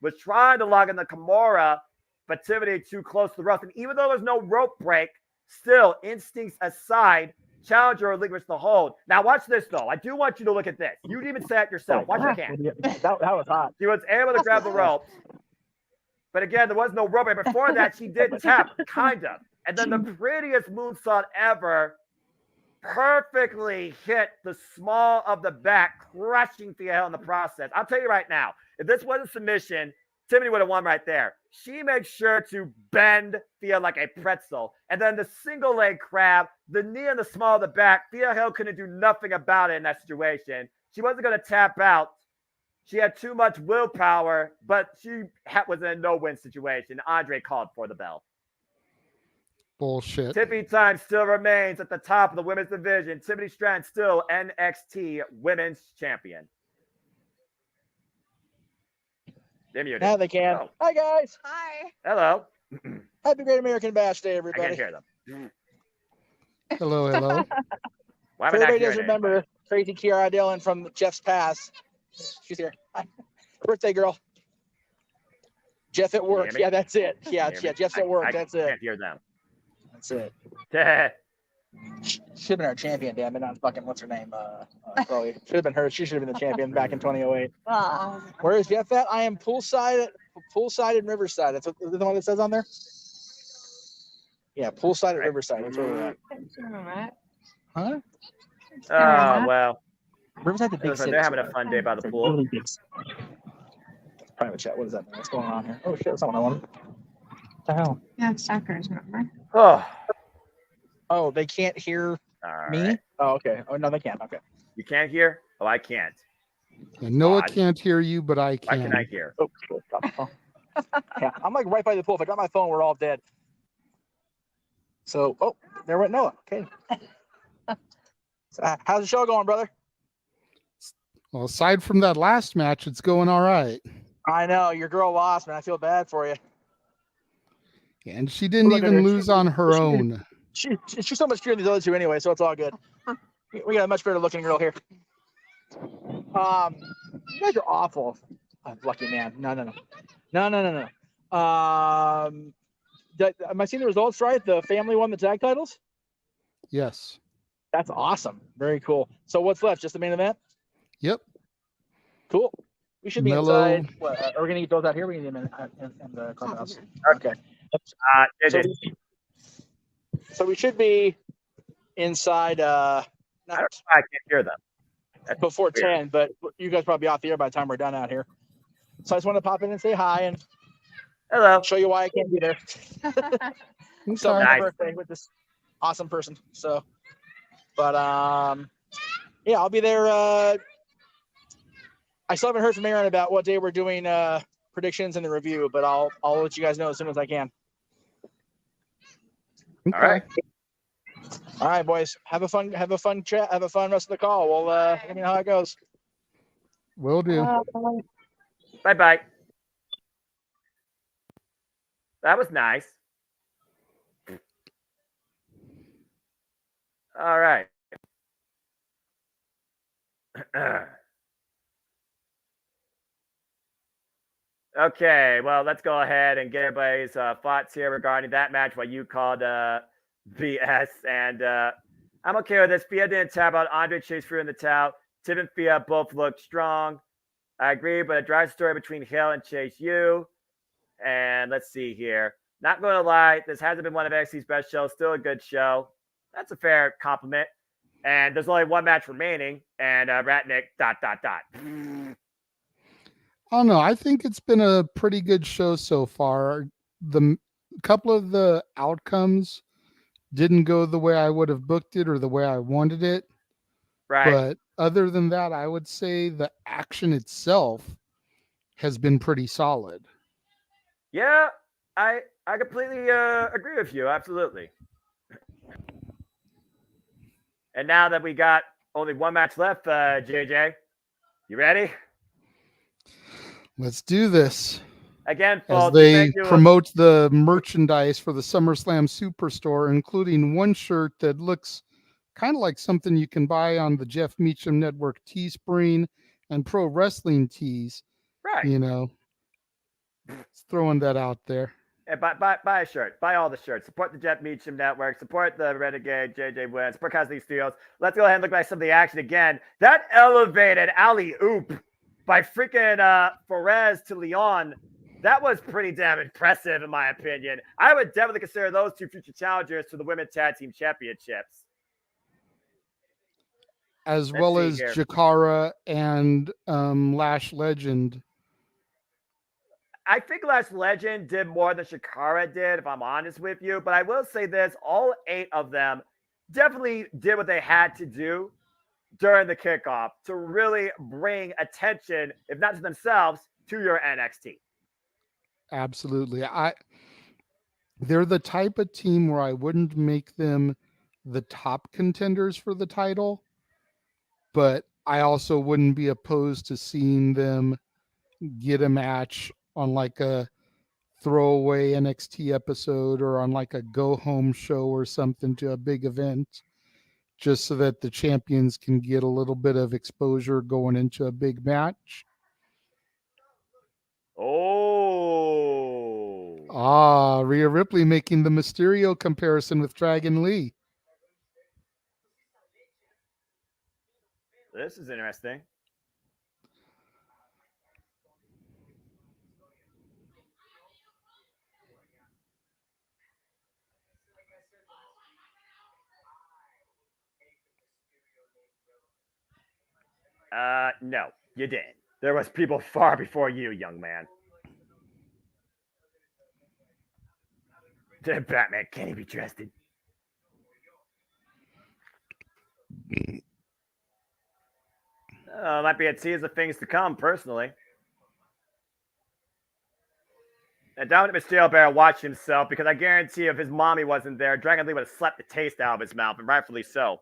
[SPEAKER 3] Was trying to log in the Kimura, but Tiffany too close to the rope. And even though there's no rope break, still, instincts aside, challenger relinquished the hold. Now watch this, though. I do want you to look at this. You even say it yourself. Watch your hand.
[SPEAKER 5] That was hot.
[SPEAKER 3] She was able to grab the rope. But again, there was no rope break. Before that, she did tap, kind of. And then the prettiest moonsault ever perfectly hit the small of the back, crushing Thea Hill in the process. I'll tell you right now, if this was a submission, Tiffany would have won right there. She makes sure to bend Thea like a pretzel. And then the single leg crab, the knee in the small of the back, Thea Hill couldn't do nothing about it in that situation. She wasn't going to tap out. She had too much willpower, but she was in a no-win situation. Andre called for the bell.
[SPEAKER 2] Bullshit.
[SPEAKER 3] Tiffany time still remains at the top of the women's division. Tiffany Stratton still NXT Women's Champion.
[SPEAKER 5] Now they can. Oh. Hi, guys.
[SPEAKER 6] Hi.
[SPEAKER 3] Hello.
[SPEAKER 5] Happy Great American Bash Day, everybody.
[SPEAKER 3] I can't hear them.
[SPEAKER 2] Hello, hello.
[SPEAKER 3] Why am I not
[SPEAKER 5] everybody
[SPEAKER 3] hearing
[SPEAKER 5] does remember Crazy Kiara Dillon from Jeff's Pass. She's here. Hi. Birthday girl. Jeff at work. Yeah, that's it. Yeah, Jeff's at work. That's it.
[SPEAKER 3] I can't hear them.
[SPEAKER 5] That's it.
[SPEAKER 3] Should
[SPEAKER 5] have been our champion, damn it. Not fucking, what's her name? Chloe. Should have been her. She should have been the champion back in 2008. Where is Jeff at? I am poolside in Riverside. That's the one that says on there? Yeah, poolside at Riverside. That's where we're at. Huh?
[SPEAKER 3] Oh, well.
[SPEAKER 5] Riverside, the big city.
[SPEAKER 3] They're having a fun day by the pool.
[SPEAKER 5] Private chat. What is that? What's going on here? Oh, shit. That's not what I wanted. What the hell?
[SPEAKER 6] Yeah, it's Suckers, remember?
[SPEAKER 5] Oh, they can't hear me? Right. Oh, okay. Oh, no, they can't. Okay.
[SPEAKER 3] You can't hear? Oh, I can't.
[SPEAKER 2] And Noah can't hear you, but I can.
[SPEAKER 3] Why can I hear?
[SPEAKER 5] Oh, yeah, I'm like right by the pool. If I got my phone, we're all dead. So, there went Noah. Okay. So, how's the show going, brother?
[SPEAKER 2] Well, aside from that last match, it's going all right.
[SPEAKER 5] I know. Your girl lost, man. I feel bad for you.
[SPEAKER 2] And she didn't even lose on her own.
[SPEAKER 5] She's so much cuter than these other two anyway, so it's all good. We got a much better looking girl here. You guys are awful. Lucky man. No. Am I seeing the results right? The family won the tag titles?
[SPEAKER 2] Yes.
[SPEAKER 5] That's awesome. Very cool. So what's left? Just the main event?
[SPEAKER 2] Yep.
[SPEAKER 5] Cool. We should be
[SPEAKER 2] Mellow.
[SPEAKER 5] inside. What, are we going to eat those out here? We're going to eat them in the clubhouse. Okay. So we should be inside.
[SPEAKER 3] I don't know why I can't hear them. That's
[SPEAKER 5] before
[SPEAKER 3] weird.
[SPEAKER 5] 10, but you guys probably off the air by the time we're done out here. So I just want to pop in and say hi and
[SPEAKER 3] Hello.
[SPEAKER 5] show you why I can't be there. So
[SPEAKER 2] Okay.
[SPEAKER 5] happy birthday with this awesome person. So, but yeah, I'll be there. I still haven't heard from Aaron about what day we're doing predictions and the review, but I'll let you guys know as soon as I can.
[SPEAKER 2] Okay.
[SPEAKER 3] All right.
[SPEAKER 5] All right, boys. Have a fun chat. Have a fun rest of the call. We'll let me know how it goes.
[SPEAKER 2] Will do.
[SPEAKER 3] Bye-bye. That was nice. All right. Okay, well, let's go ahead and get everybody's thoughts here regarding that match, what you called BS. And I'm okay with this. Fia didn't tap out. Andre Chase threw in the towel. Tim and Fia both looked strong. I agree, but a drive story between Hill and Chase U. And let's see here. Not going to lie, this hasn't been one of NXT's best shows. Still a good show. That's a fair compliment. And there's only one match remaining. And Ratnick, ...
[SPEAKER 2] I don't know. I think it's been a pretty good show so far. The couple of the outcomes didn't go the way I would have booked it or the way I wanted it.
[SPEAKER 3] Right.
[SPEAKER 2] But other than that, I would say the action itself has been pretty solid.
[SPEAKER 3] Yeah, I completely agree with you. Absolutely. And now that we got only one match left, JJ, you ready?
[SPEAKER 2] Let's do this.
[SPEAKER 3] Again,
[SPEAKER 2] As
[SPEAKER 3] folks,
[SPEAKER 2] they
[SPEAKER 3] thank you.
[SPEAKER 2] promote the merchandise for the SummerSlam Superstore, including one shirt that looks kind of like something you can buy on the Jeff Meacham Network Teespring and Pro Wrestling Tees.
[SPEAKER 3] Right.
[SPEAKER 2] You know, just throwing that out there.
[SPEAKER 3] And buy a shirt. Buy all the shirts. Support the Jeff Meacham Network. Support the Renegade, JJ Wynn. Support Cosmic Studios. Let's go ahead and look at some of the action again. That elevated alley-oop by freaking Perez to Leon, that was pretty damn impressive in my opinion. I would definitely consider those two future challengers to the Women's Tag Team Championships.
[SPEAKER 2] As
[SPEAKER 3] Let's
[SPEAKER 2] well
[SPEAKER 3] see
[SPEAKER 2] as
[SPEAKER 3] here.
[SPEAKER 2] Jakara and Lash Legend.
[SPEAKER 3] I think Lash Legend did more than Shakara did, if I'm honest with you. But I will say this, all 8 of them definitely did what they had to do during the kickoff to really bring attention, if not to themselves, to your NXT.
[SPEAKER 2] Absolutely. They're the type of team where I wouldn't make them the top contenders for the title, but I also wouldn't be opposed to seeing them get a match on like a throwaway NXT episode or on like a go home show or something to a big event, just so that the champions can get a little bit of exposure going into a big match.
[SPEAKER 3] Oh.
[SPEAKER 2] Rhea Ripley making the Mysterio comparison with Dragon Lee.
[SPEAKER 3] This is interesting. No, you didn't. There was people far before you, young man. Batman, can he be trusted? Might be a tease of things to come, personally. And Dominic Mysterio better watch himself, because I guarantee if his mommy wasn't there, Dragon Lee would have slapped the taste out of his mouth, and rightfully so.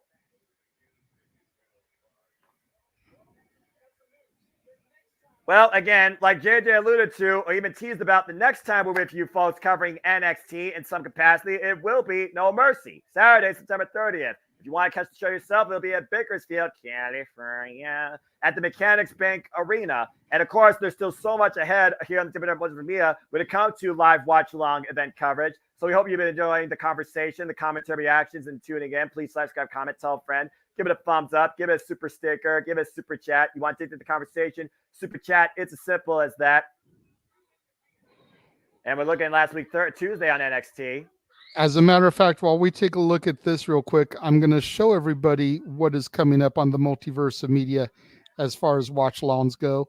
[SPEAKER 3] Well, again, like JJ alluded to, or even teased about, the next time we're with you folks covering NXT in some capacity, it will be No Mercy, Saturday, September 30th. If you want to catch the show yourself, it'll be at Bakersfield, California, at the Mechanics Bank Arena. And of course, there's still so much ahead here on the Different Multiverse Media when it comes to live watch-along event coverage. So we hope you've been enjoying the conversation, the commentary reactions, and tuning in. Please subscribe, comment, tell a friend. Give it a thumbs up. Give it a super sticker. Give it a super chat. You want to take to the conversation? Super chat. It's as simple as that. And we're looking last week, Tuesday on NXT.
[SPEAKER 2] As a matter of fact, while we take a look at this real quick, I'm going to show everybody what is coming up on the Multiverse of Media as far as watch-alongs go.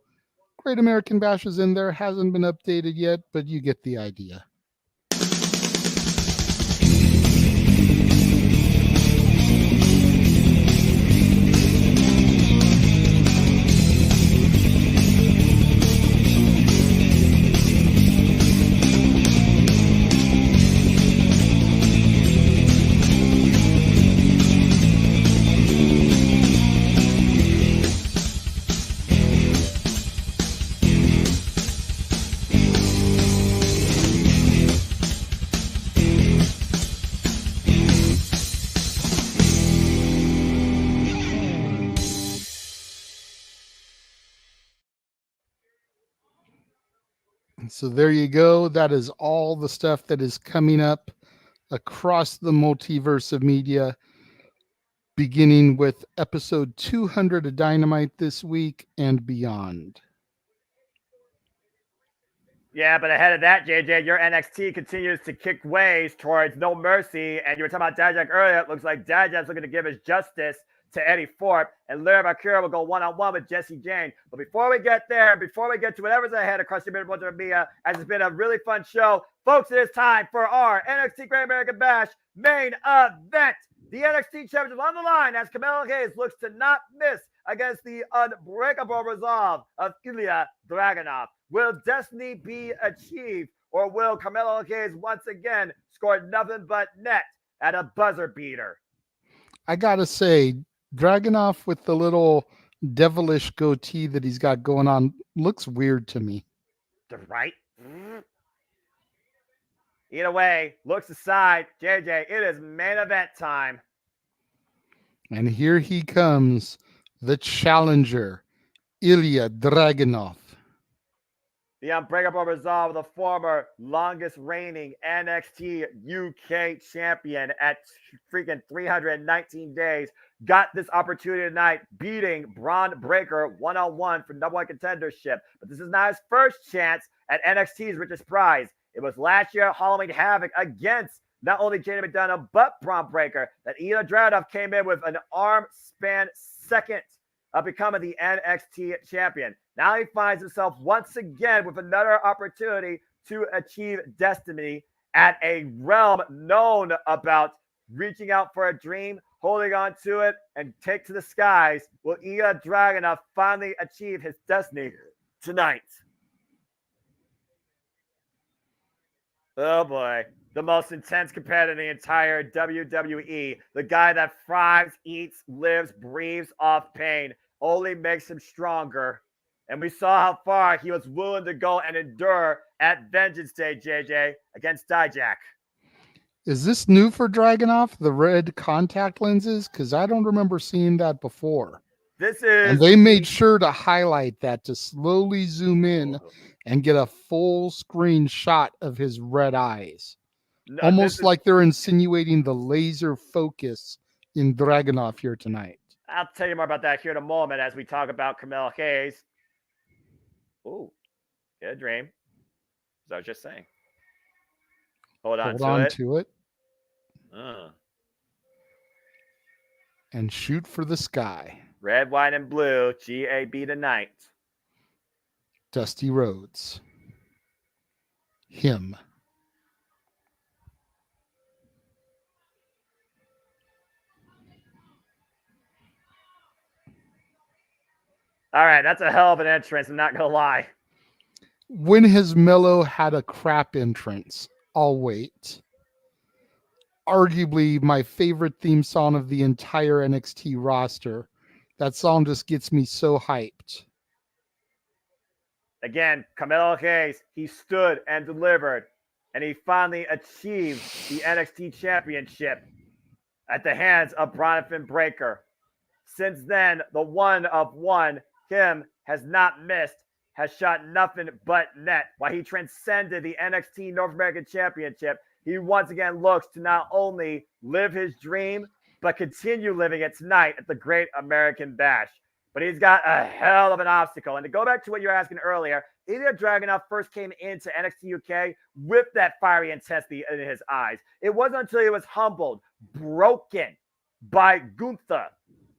[SPEAKER 2] Great American Bash is in there. Hasn't been updated yet, but you get the idea. So there you go. That is all the stuff that is coming up across the Multiverse of Media, beginning with episode 200 of Dynamite this week and beyond.
[SPEAKER 3] Yeah, but ahead of that, JJ, your NXT continues to kick ways towards No Mercy. And you were talking about Dijak earlier. It looks like Dijak's looking to give his justice to Eddie Thorpe. And Lyra Valkyria will go one-on-one with Jesse Jane. But before we get there, before we get to whatever's ahead across the Multiverse of Media, as it's been a really fun show, folks, it is time for our NXT Great American Bash main event. The NXT Championship on the line as Carmelo Hayes looks to not miss against the unbreakable resolve of Ilya Dragunov. Will destiny be achieved, or will Carmelo Hayes once again score nothing but net at a buzzer beater?
[SPEAKER 2] I gotta say, Dragunov with the little devilish goatee that he's got going on looks weird to me.
[SPEAKER 3] Right? Either way, looks aside, JJ, it is main event time.
[SPEAKER 2] And here he comes, the challenger, Ilya Dragunov.
[SPEAKER 3] The unbreakable resolve of the former longest reigning NXT UK champion at freaking 319 days got this opportunity tonight, beating Braun Breaker one-on-one for number one contendership. But this is not his first chance at NXT's richest prize. It was last year Halloween Havoc against not only Jaden McDonough, but Braun Breaker, that Ilya Dragunov came in with an arm span second of becoming the NXT champion. Now he finds himself once again with another opportunity to achieve destiny at a realm known about reaching out for a dream, holding on to it, and take to the skies. Will Ilya Dragunov finally achieve his destiny tonight? Oh boy. The most intense competitor in the entire WWE. The guy that thrives, eats, lives, breathes off pain. Only makes him stronger. And we saw how far he was willing to go and endure at Vengeance Day, JJ, against Dijak.
[SPEAKER 2] Is this new for Dragunov, the red contact lenses? Because I don't remember seeing that before.
[SPEAKER 3] This is...
[SPEAKER 2] And they made sure to highlight that to slowly zoom in and get a full screen shot of his red eyes.
[SPEAKER 3] No,
[SPEAKER 2] Almost like they're insinuating the laser focus in Dragunov here tonight.
[SPEAKER 3] I'll tell you more about that here in a moment as we talk about Carmelo Hayes. Ooh, get a dream. As I was just saying. Hold on
[SPEAKER 2] to it.
[SPEAKER 3] Uh.
[SPEAKER 2] And shoot for the sky.
[SPEAKER 3] Red, white, and blue. GAB tonight.
[SPEAKER 2] Dusty Rhodes. Him.
[SPEAKER 3] All right, that's a hell of an entrance, I'm not going to lie.
[SPEAKER 2] When has Mello had a crap entrance? I'll wait. Arguably my favorite theme song of the entire NXT roster. That song just gets me so hyped.
[SPEAKER 3] Again, Carmelo Hayes, he stood and delivered, and he finally achieved the NXT championship. at the hands of Bronfman Breakker. Since then, the one of one, him, has not missed, has shot nothing but net. While he transcended the NXT North American Championship, he once again looks to not only live his dream, but continue living it tonight at the Great American Bash. But he's got a hell of an obstacle. And to go back to what you were asking earlier, Ilya Dragunov first came into NXT UK with that fiery intensity in his eyes. It wasn't until he was humbled, broken by Gunther,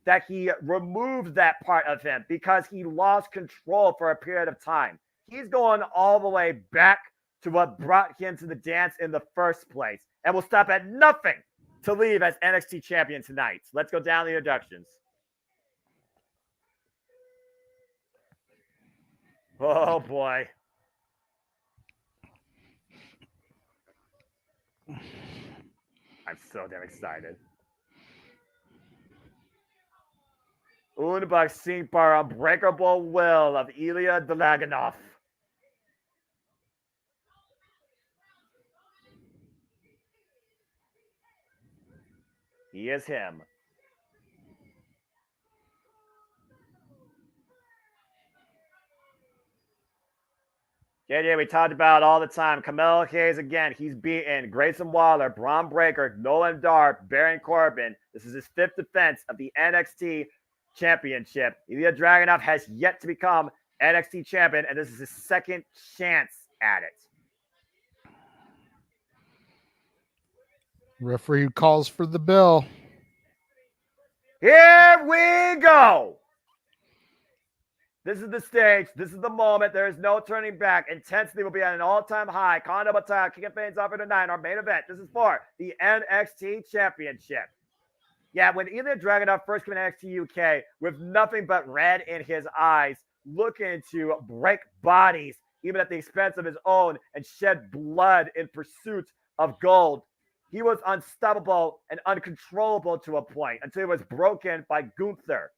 [SPEAKER 3] that he removed that part of him because he lost control for a period of time. He's going all the way back to what brought him to the dance in the first place, and will stop at nothing to leave as NXT champion tonight. Let's go down the introductions. Oh boy. I'm so damn excited. Unboxing par Unbreakable Will of Ilya Dragunov. He is him. Yeah, we talked about all the time. Carmelo Hayes again. He's beaten Grayson Waller, Braun Breaker, Nolan Dar, Baron Corbin. This is his 5th defense of the NXT Championship. Ilya Dragunov has yet to become NXT champion, and this is his 2nd chance at it.
[SPEAKER 2] Referee calls for the bell.
[SPEAKER 3] Here we go. This is the stage. This is the moment. There is no turning back. Intensity will be at an all-time high. Kondo Bataya kicking things off for tonight. Our main event. This is for the NXT Championship. Yeah, when Ilya Dragunov first came to NXT UK with nothing but red in his eyes, looking to break bodies, even at the expense of his own, and shed blood in pursuit of gold, he was unstoppable and uncontrollable to a point until he was broken by Gunther.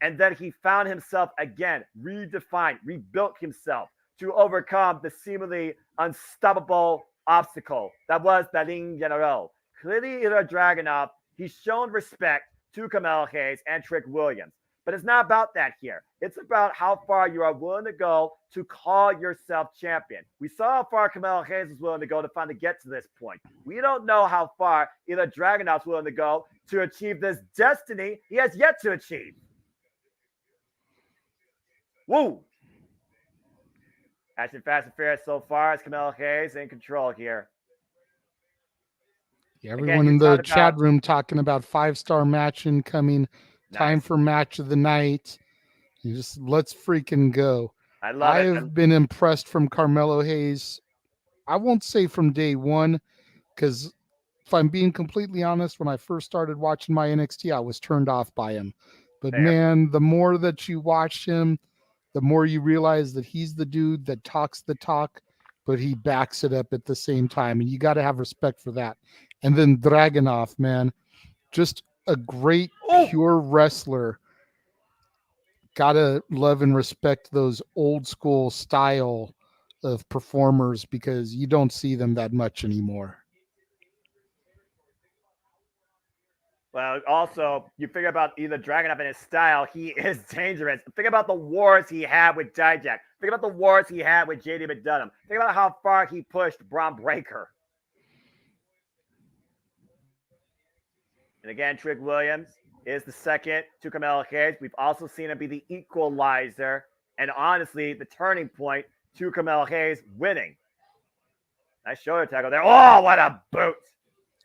[SPEAKER 3] And then he found himself again, redefined, rebuilt himself to overcome the seemingly unstoppable obstacle that was the Ring General. Clearly, Ilya Dragunov, he's shown respect to Carmelo Hayes and Trick Williams. But it's not about that here. It's about how far you are willing to go to call yourself champion. We saw how far Carmelo Hayes was willing to go to finally get to this point. We don't know how far Ilya Dragunov's willing to go to achieve this destiny he has yet to achieve. Woo! Action fast and furious so far as Carmelo Hayes in control here.
[SPEAKER 2] Yeah, everyone in the chat room talking about 5-star match incoming. Nice. Time for match of the night. You just let's freaking go.
[SPEAKER 3] I love it.
[SPEAKER 2] I've been impressed from Carmelo Hayes. I won't say from day one, because if I'm being completely honest, when I first started watching my NXT, I was turned off by him. But man, the more that you watch him, the more you realize that he's the dude that talks the talk, but he backs it up at the same time. And you got to have respect for that. And then Dragunov, man, just a great, pure wrestler. Got to love and respect those old school style of performers because you don't see them that much anymore.
[SPEAKER 3] Well, also, you figure about either Dragunov and his style, he is dangerous. Think about the wars he had with Dijak. Think about the wars he had with JD McDonough. Think about how far he pushed Braun Breaker. And again, Trick Williams is the second to Carmelo Hayes. We've also seen him be the equalizer and honestly, the turning point to Carmelo Hayes winning. Nice shoulder tackle there. Oh, what a boot.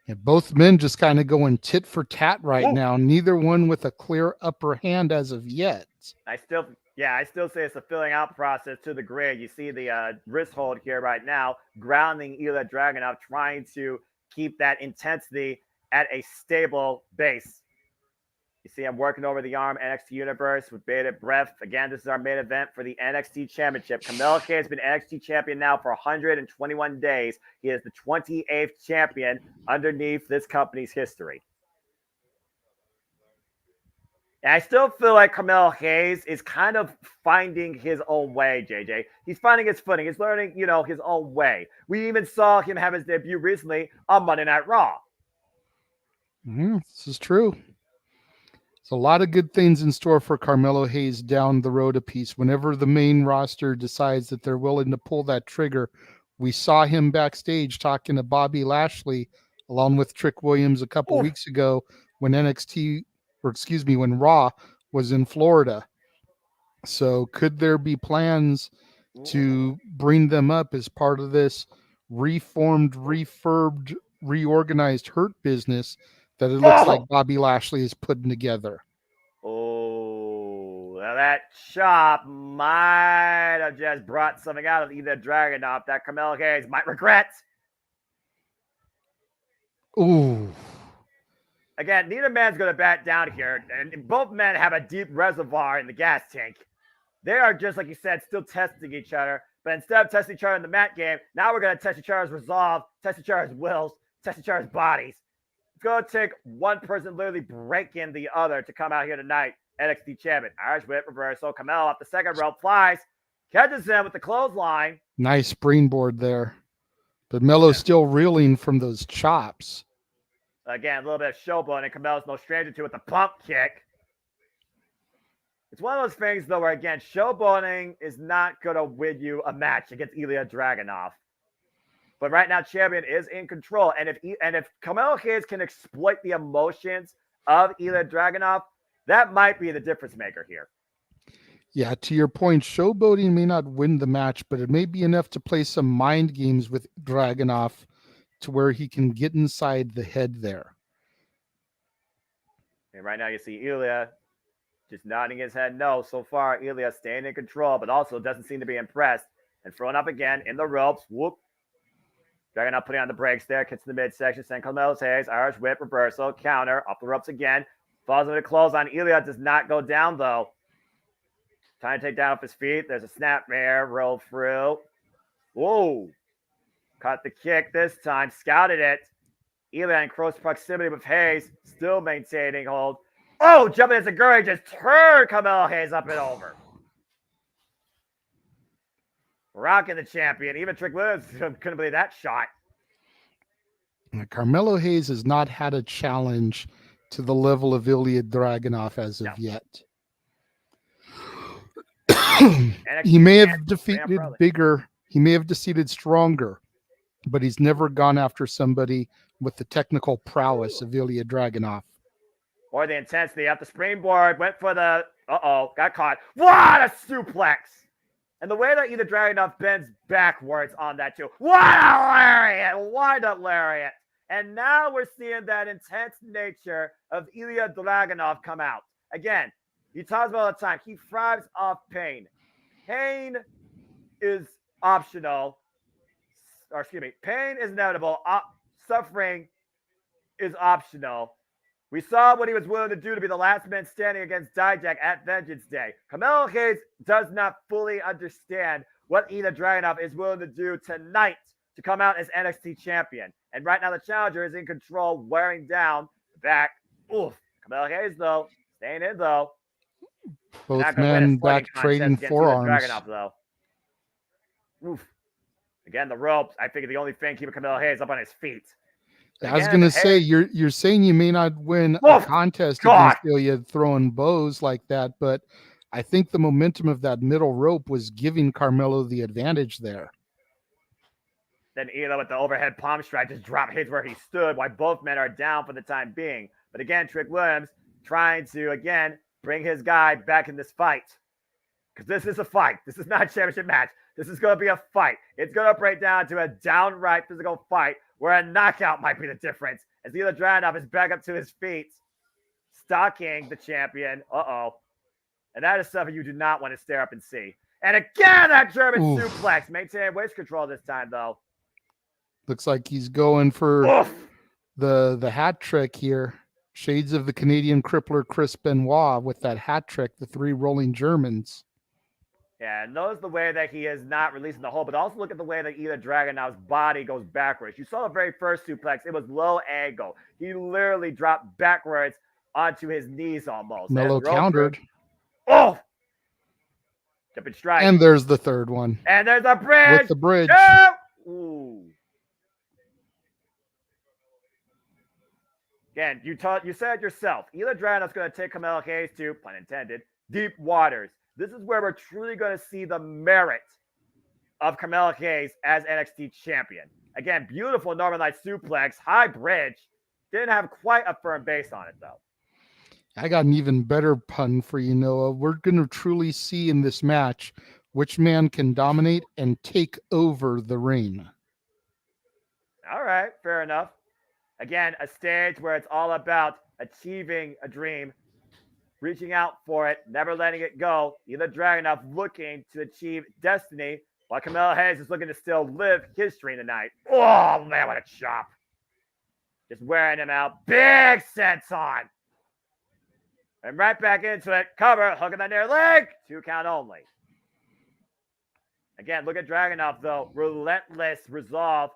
[SPEAKER 2] Yeah, both men just kind of going tit for tat right now. Neither one with a clear upper hand as of yet.
[SPEAKER 3] I still say it's a filling out process to the grid. You see the wrist hold here right now, grounding Ilya Dragunov, trying to keep that intensity at a stable base. You see him working over the arm, NXT Universe with bated breath. Again, this is our main event for the NXT Championship. Carmelo Hayes has been NXT champion now for 121 days. He is the 28th champion underneath this company's history. And I still feel like Carmelo Hayes is kind of finding his own way, JJ. He's finding his footing. He's learning, his own way. We even saw him have his debut recently on Monday Night Raw.
[SPEAKER 2] This is true. There's a lot of good things in store for Carmelo Hayes down the road a piece. Whenever the main roster decides that they're willing to pull that trigger, we saw him backstage talking to Bobby Lashley along with Trick Williams a couple weeks ago when when Raw was in Florida. So could there be plans to bring them up as part of this reformed, refurbed, reorganized Hurt business that it looks like Bobby Lashley is putting together?
[SPEAKER 3] Oh, now that chop might have just brought something out of either Dragunov that Carmelo Hayes might regret.
[SPEAKER 2] Ooh.
[SPEAKER 3] Again, neither man's going to bat down here, and both men have a deep reservoir in the gas tank. They are just, like you said, still testing each other. But instead of testing each other in the mat game, now we're going to test each other's resolve, test each other's wills, test each other's bodies. It's going to take one person literally breaking the other to come out here tonight. NXT champion, Irish whip reversal. Carmelo off the second rope, flies, catches him with the clothesline.
[SPEAKER 2] Nice springboard there. But Melo's still reeling from those chops.
[SPEAKER 3] Again, a little bit of showboating. Carmelo's no stranger to it with the pump kick. It's one of those things, though, where, again, showboating is not going to win you a match against Ilya Dragunov. But right now, champion is in control. And if Carmelo Hayes can exploit the emotions of Ilya Dragunov, that might be the difference maker here.
[SPEAKER 2] Yeah, to your point, showboating may not win the match, but it may be enough to play some mind games with Dragunov to where he can get inside the head there.
[SPEAKER 3] And right now you see Ilya just nodding his head no. So far, Ilya staying in control, but also doesn't seem to be impressed. And throwing up again in the ropes. Whoop. Dragunov putting on the brakes there. Gets to the midsection. Send Carmelo Hayes. Irish whip reversal. Counter. Off the ropes again. Falls into the close on. Ilya does not go down, though. Trying to take down off his feet. There's a snap there. Roll through. Whoa. Caught the kick this time. Scouted it. Ilya in close proximity with Hayes. Still maintaining hold. Oh, jumping as a Guri just turned Carmelo Hayes up and over. Rocking the champion. Even Trick Williams couldn't believe that shot.
[SPEAKER 2] Carmelo Hayes has not had a challenge to the level of Ilya Dragunov as of yet. He may have defeated bigger. He may have defeated stronger, but he's never gone after somebody with the technical prowess of Ilya Dragunov.
[SPEAKER 3] Or the intensity up the springboard. Went for the... got caught. What a suplex! And the way that Ilya Dragunov bends backwards on that too. What a lariat! What a lariat! And now we're seeing that intense nature of Ilya Dragunov come out. Again, he talks about all the time. He thrives off pain. Pain is optional. Or excuse me. Pain is inevitable. Suffering is optional. We saw what he was willing to do to be the last man standing against Dijak at Vengeance Day. Carmelo Hayes does not fully understand what Ilya Dragunov is willing to do tonight to come out as NXT champion. And right now the challenger is in control, wearing down the back. Oof. Carmelo Hayes, though, staying in, though.
[SPEAKER 2] Both men back trading forearms.
[SPEAKER 3] Dragunov, though. Oof. Again, the ropes. I figured the only thing keeping Carmelo Hayes up on his feet.
[SPEAKER 2] I was going to say, you're saying you may not win a contest against Ilya throwing bows like that, but I think the momentum of that middle rope was giving Carmelo the advantage there.
[SPEAKER 3] Then Ilya with the overhead palm strike just dropped his where he stood while both men are down for the time being. But again, Trick Williams trying to, again, bring his guy back in this fight. Because this is a fight. This is not a championship match. This is going to be a fight. It's going to break down to a downright physical fight where a knockout might be the difference. As Ilya Dragunov is back up to his feet, stalking the champion. And that is something you do not want to stare up and see. And again, that German suplex. Maintaining waist control this time, though.
[SPEAKER 2] Looks like he's going for the hat trick here. Shades of the Canadian crippler Chris Benoit with that hat trick, the three rolling Germans.
[SPEAKER 3] Yeah, and notice the way that he is not releasing the hold, but also look at the way that Ilya Dragunov's body goes backwards. You saw the very first suplex. It was low angle. He literally dropped backwards onto his knees almost.
[SPEAKER 2] Melo countered.
[SPEAKER 3] Jumping strike.
[SPEAKER 2] And there's the third one.
[SPEAKER 3] And there's a bridge.
[SPEAKER 2] With the bridge.
[SPEAKER 3] Ooh. Again, you said it yourself. Ilya Dragunov's going to take Carmelo Hayes to, pun intended, deep waters. This is where we're truly going to see the merit of Carmelo Hayes as NXT champion. Again, beautiful Northern Light suplex, high bridge. Didn't have quite a firm base on it, though.
[SPEAKER 2] I got an even better pun for you, Noah. We're going to truly see in this match which man can dominate and take over the ring.
[SPEAKER 3] All right, fair enough. Again, a stage where it's all about achieving a dream, reaching out for it, never letting it go. Ilya Dragunov looking to achieve destiny, while Carmelo Hayes is looking to still live his dream tonight. Oh, man, what a chop. Just wearing him out. Big senton. And right back into it. Cover, hook in the near leg. 2 count only. Again, look at Dragunov, though. Relentless resolve.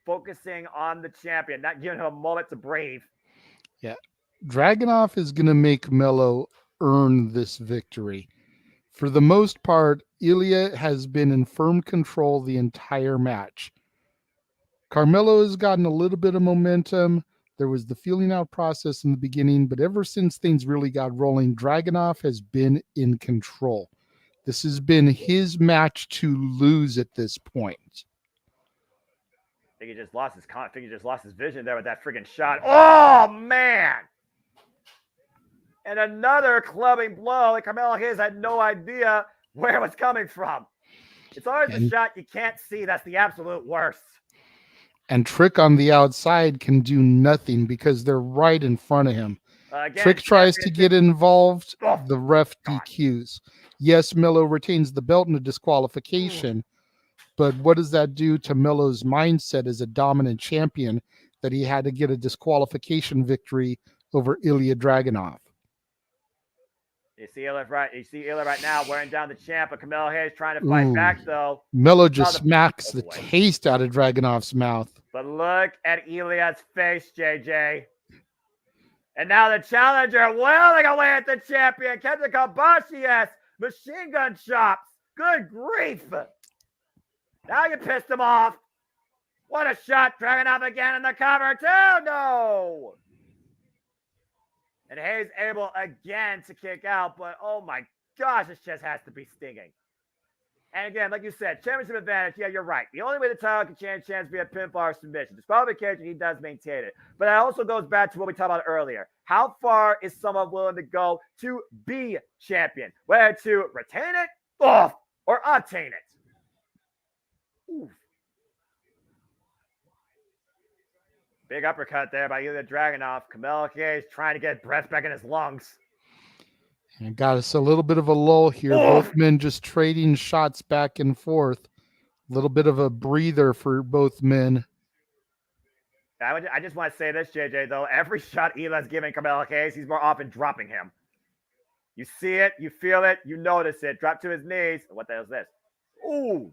[SPEAKER 3] Focusing on the champion, not giving him a moment to breathe.
[SPEAKER 2] Yeah. Dragunov is going to make Melo earn this victory. For the most part, Ilya has been in firm control the entire match. Carmelo has gotten a little bit of momentum. There was the feeling out process in the beginning, but ever since things really got rolling, Dragunov has been in control. This has been his match to lose at this point.
[SPEAKER 3] I think he just lost his vision there with that freaking shot. Oh, man! And another clubbing blow. Like Carmelo Hayes had no idea where it was coming from. It's always the shot you can't see. That's the absolute worst.
[SPEAKER 2] And Trick on the outside can do nothing because they're right in front of him.
[SPEAKER 3] Again,
[SPEAKER 2] Trick tries to get involved.
[SPEAKER 3] Oh,
[SPEAKER 2] the ref
[SPEAKER 3] God.
[SPEAKER 2] DQs. Yes, Melo retains the belt in a disqualification. But what does that do to Melo's mindset as a dominant champion that he had to get a disqualification victory over Ilya Dragunov?
[SPEAKER 3] You see Ilya right now wearing down the champ, but Carmelo Hayes trying to fight back, though.
[SPEAKER 2] Melo just smacks the taste out of Dragunov's mouth.
[SPEAKER 3] But look at Ilya's face, JJ. And now the challenger wailing away at the champion. Kenta Kobashi machine gun chops. Good grief. Now you pissed him off. What a shot. Dragunov again in the cover, too. No. And Hayes able again to kick out. But, oh, my gosh, this just has to be stinging. And again, like you said, championship advantage. Yeah, you're right. The only way the title can change chance via pinfall or submission. Disqualification, he does maintain it. But that also goes back to what we talked about earlier. How far is someone willing to go to be champion? Whether to retain it, or attain it. Oof. Big uppercut there by Ilya Dragunov. Carmelo Hayes trying to get breath back in his lungs.
[SPEAKER 2] And it got us a little bit of a lull here. Both men just trading shots back and forth. A little bit of a breather for both men.
[SPEAKER 3] I just want to say this, JJ, though. Every shot Ilya's giving Carmelo Hayes, he's more often dropping him. You see it, you feel it, you notice it. Drop to his knees. What the hell is this? Ooh.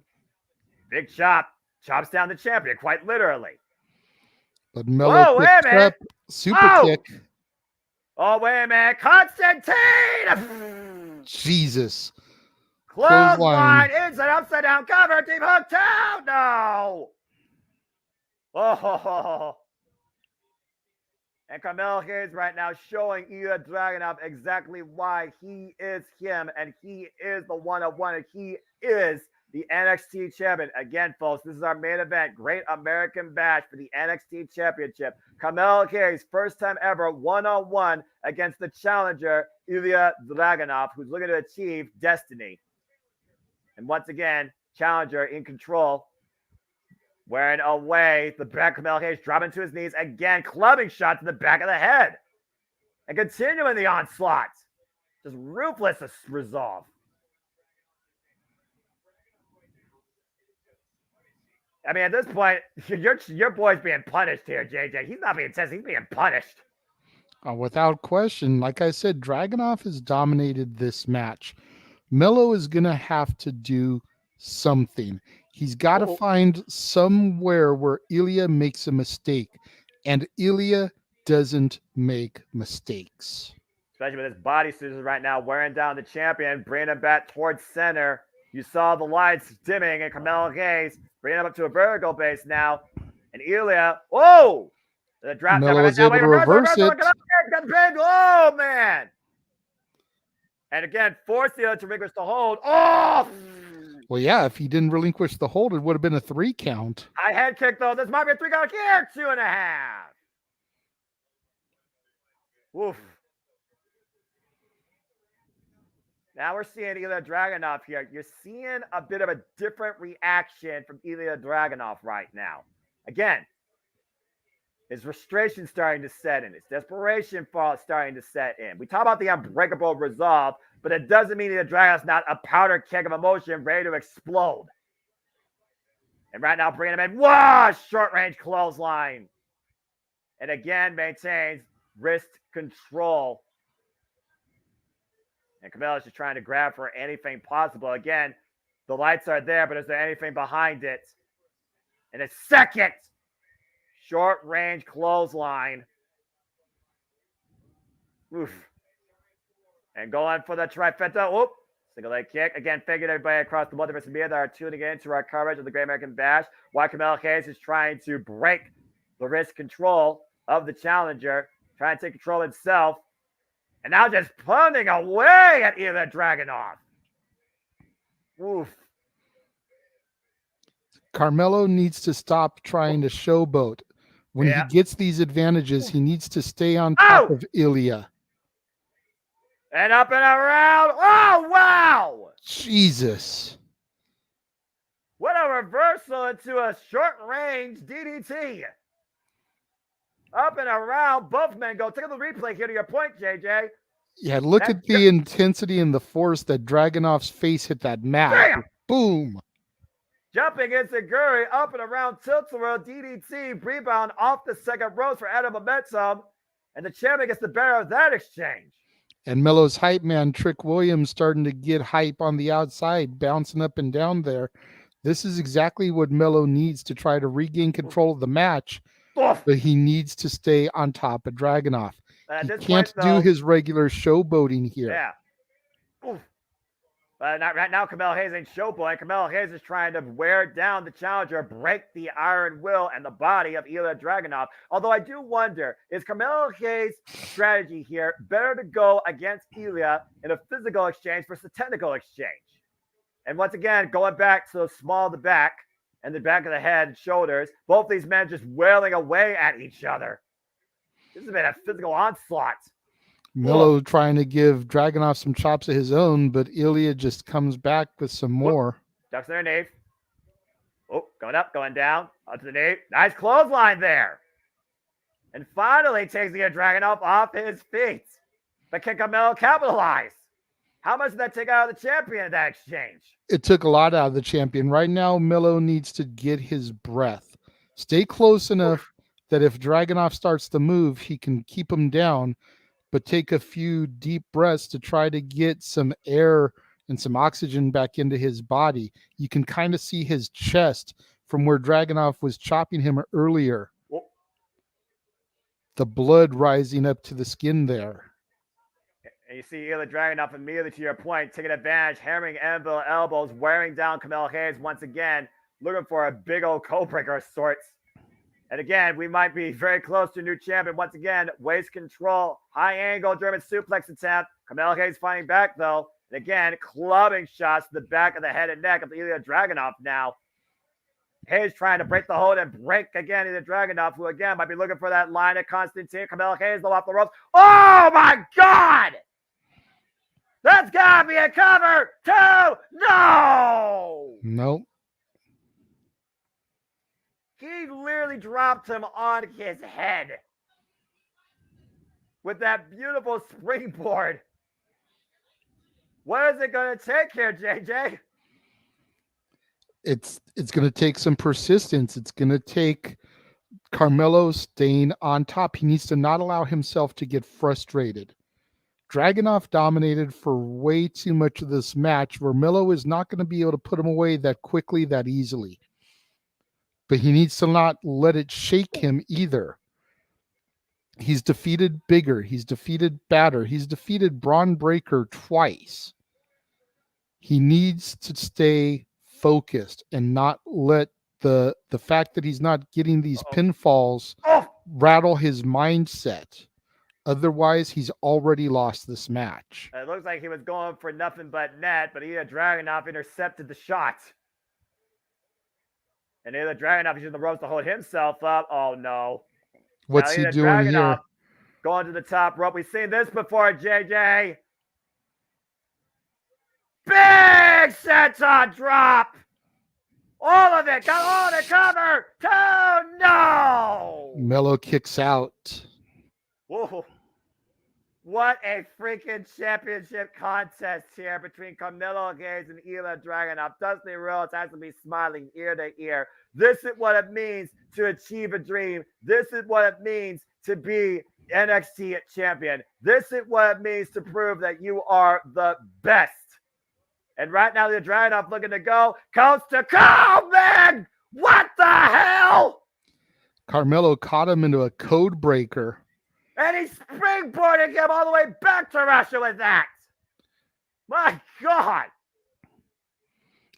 [SPEAKER 3] Big chop. Chops down the champion, quite literally.
[SPEAKER 2] But Melo
[SPEAKER 3] wait a minute.
[SPEAKER 2] Super kick.
[SPEAKER 3] Oh, wait a minute. Constantine!
[SPEAKER 2] Jesus.
[SPEAKER 3] Clothesline, inside, upside down, cover, deep hook, down. No. Oh. And Carmelo Hayes right now showing Ilya Dragunov exactly why he is him, and he is the one of one, and he is the NXT champion. Again, folks, this is our main event. Great American Bash for the NXT championship. Carmelo Hayes, first time ever, one-on-one against the challenger, Ilya Dragunov, who's looking to achieve destiny. And once again, challenger in control. Wearing away the back. Carmelo Hayes dropping to his knees. Again, clubbing shot to the back of the head. And continuing the onslaught. Just ruthless resolve. I mean, at this point, your boy's being punished here, JJ. He's not being tested. He's being punished.
[SPEAKER 2] Without question. Like I said, Dragunov has dominated this match. Melo is going to have to do something. He's got to find somewhere where Ilya makes a mistake. And Ilya doesn't make mistakes.
[SPEAKER 3] Especially with his bodysuit right now, wearing down the champion, bringing him back towards center. You saw the lights dimming, and Carmelo Hayes bringing him up to a vertical base now. And Ilya, The drop
[SPEAKER 2] Melo
[SPEAKER 3] down.
[SPEAKER 2] is able to reverse it.
[SPEAKER 3] Got the pin. Oh, man. And again, force the other to relinquish the hold. Oh!
[SPEAKER 2] Well, yeah, if he didn't relinquish the hold, it would have been a 3 count.
[SPEAKER 3] I head kick, though. This might be a 3 count here. 2.5. Woof. Now we're seeing Ilya Dragunov here. You're seeing a bit of a different reaction from Ilya Dragunov right now. Again, his frustration starting to set in. His desperation starting to set in. We talk about the unbreakable resolve, but it doesn't mean Ilya Dragunov's not a powder keg of emotion ready to explode. And right now, bringing him in. Whoa! Short-range clothesline. And again, maintains wrist control. And Carmelo's just trying to grab for anything possible. Again, the lights are there, but is there anything behind it? And a second short-range clothesline. Oof. And going for the trifecta. Whoop. Single leg kick. Again, thanking everybody across the multiverse media that are tuning in to our coverage of the Great American Bash. While Carmelo Hayes is trying to break the wrist control of the challenger, trying to take control himself. And now just punting away at Ilya Dragunov. Oof.
[SPEAKER 2] Carmelo needs to stop trying to showboat. When he gets these advantages, he needs to stay on top of Ilya.
[SPEAKER 3] And up and around. Oh, wow.
[SPEAKER 2] Jesus.
[SPEAKER 3] What a reversal into a short-range DDT. Up and around. Both men go. Take a look at the replay here to your point, JJ.
[SPEAKER 2] Yeah, look at the intensity and the force that Dragunov's face hit that mat.
[SPEAKER 3] Bam!
[SPEAKER 2] Boom.
[SPEAKER 3] Jumping into Guri, up and around tilt-a-whirl DDT, rebound off the second ropes for added momentum, and the champion gets the better of that exchange.
[SPEAKER 2] And Melo's hype man, Trick Williams, starting to get hype on the outside, bouncing up and down there. This is exactly what Melo needs to try to regain control of the match, but he needs to stay on top of Dragunov. He can't do his regular showboating here.
[SPEAKER 3] Yeah. Oof. But not right now, Carmelo Hayes ain't showboating. Carmelo Hayes is trying to wear down the challenger, break the iron will and the body of Ilya Dragunov. Although I do wonder, is Carmelo Hayes' strategy here better to go against Ilya in a physical exchange versus a technical exchange? And once again, going back to the small of the back and the back of the head and shoulders, both these men just wailing away at each other. This has been a physical onslaught.
[SPEAKER 2] Melo trying to give Dragunov some chops of his own, but Ilya just comes back with some more.
[SPEAKER 3] Ducks in their knee. Oh, going up, going down. Up to the knee. Nice clothesline there. And finally takes the Dragunov off his feet. But can Carmelo capitalize? How much did that take out of the champion in that exchange?
[SPEAKER 2] It took a lot out of the champion. Right now, Melo needs to get his breath. Stay close enough that if Dragunov starts to move, he can keep him down, but take a few deep breaths to try to get some air and some oxygen back into his body. You can kind of see his chest from where Dragunov was chopping him earlier. The blood rising up to the skin there.
[SPEAKER 3] And you see Ilya Dragunov immediately, to your point, taking advantage, hammering anvil elbows, wearing down Carmelo Hayes once again, looking for a big old code breaker of sorts. And again, we might be very close to a new champion. Once again, waist control, high angle German suplex attempt. Carmelo Hayes fighting back though. And again, clubbing shots to the back of the head and neck of Ilya Dragunov now. Hayes trying to break the hold and break again Ilya Dragunov, who again might be looking for that line of Constantine. Carmelo Hayes low off the ropes. Oh my God! That's gotta be a cover too! No!
[SPEAKER 2] Nope.
[SPEAKER 3] He literally dropped him on his head with that beautiful springboard. What is it going to take here, JJ?
[SPEAKER 2] It's going to take some persistence. It's going to take Carmelo staying on top. He needs to not allow himself to get frustrated. Dragunov dominated for way too much of this match where Melo is not going to be able to put him away that quickly, that easily. But he needs to not let it shake him either. He's defeated Bigger. He's defeated Batter. He's defeated Braun Breaker twice. He needs to stay focused and not let the fact that he's not getting these pinfalls rattle his mindset. Otherwise, he's already lost this match.
[SPEAKER 3] It looks like he was going for nothing but net, but Ilya Dragunov intercepted the shot. And Ilya Dragunov is using the ropes to hold himself up. Oh, no.
[SPEAKER 2] What's he doing here?
[SPEAKER 3] Going to the top rope. We've seen this before, JJ. Big senton drop. All of it. Got all the cover. 2, no.
[SPEAKER 2] Melo kicks out.
[SPEAKER 3] Whoa. What a freaking championship contest here between Carmelo Hayes and Ilya Dragunov. Dusty Rhodes has to be smiling ear to ear. This is what it means to achieve a dream. This is what it means to be NXT champion. This is what it means to prove that you are the best. And right now, the Dragunov looking to go coast to coast, man! What the hell?
[SPEAKER 2] Carmelo caught him into a code breaker.
[SPEAKER 3] And he's springboarding him all the way back to Russia with that. My God.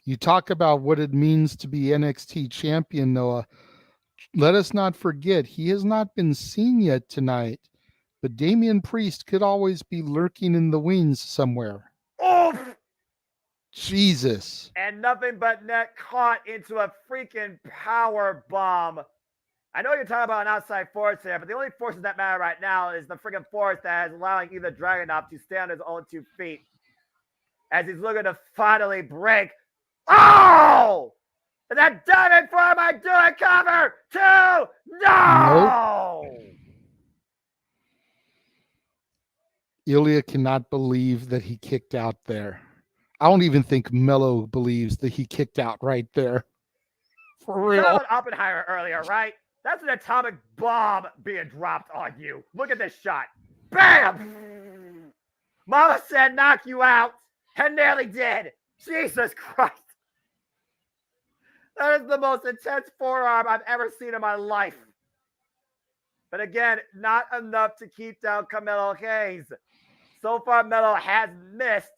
[SPEAKER 2] You talk about what it means to be NXT champion, Noah. Let us not forget, he has not been seen yet tonight, but Damian Priest could always be lurking in the wings somewhere.
[SPEAKER 3] Oof.
[SPEAKER 2] Jesus.
[SPEAKER 3] And nothing but net caught into a freaking power bomb. I know you're talking about an outside force here, but the only forces that matter right now is the freaking force that is allowing either Dragunov to stand on his own 2 feet as he's looking to finally break. Oh! And that diving for him, I do it, cover! 2, no!
[SPEAKER 2] Nope. Ilya cannot believe that he kicked out there. I don't even think Melo believes that he kicked out right there. For real.
[SPEAKER 3] Talking about Oppenheimer earlier, right? That's an atomic bomb being dropped on you. Look at this shot. Bam! Mama said knock you out, and nearly did. Jesus Christ. That is the most intense forearm I've ever seen in my life. But again, not enough to keep down Carmelo Hayes. So far, Melo has missed,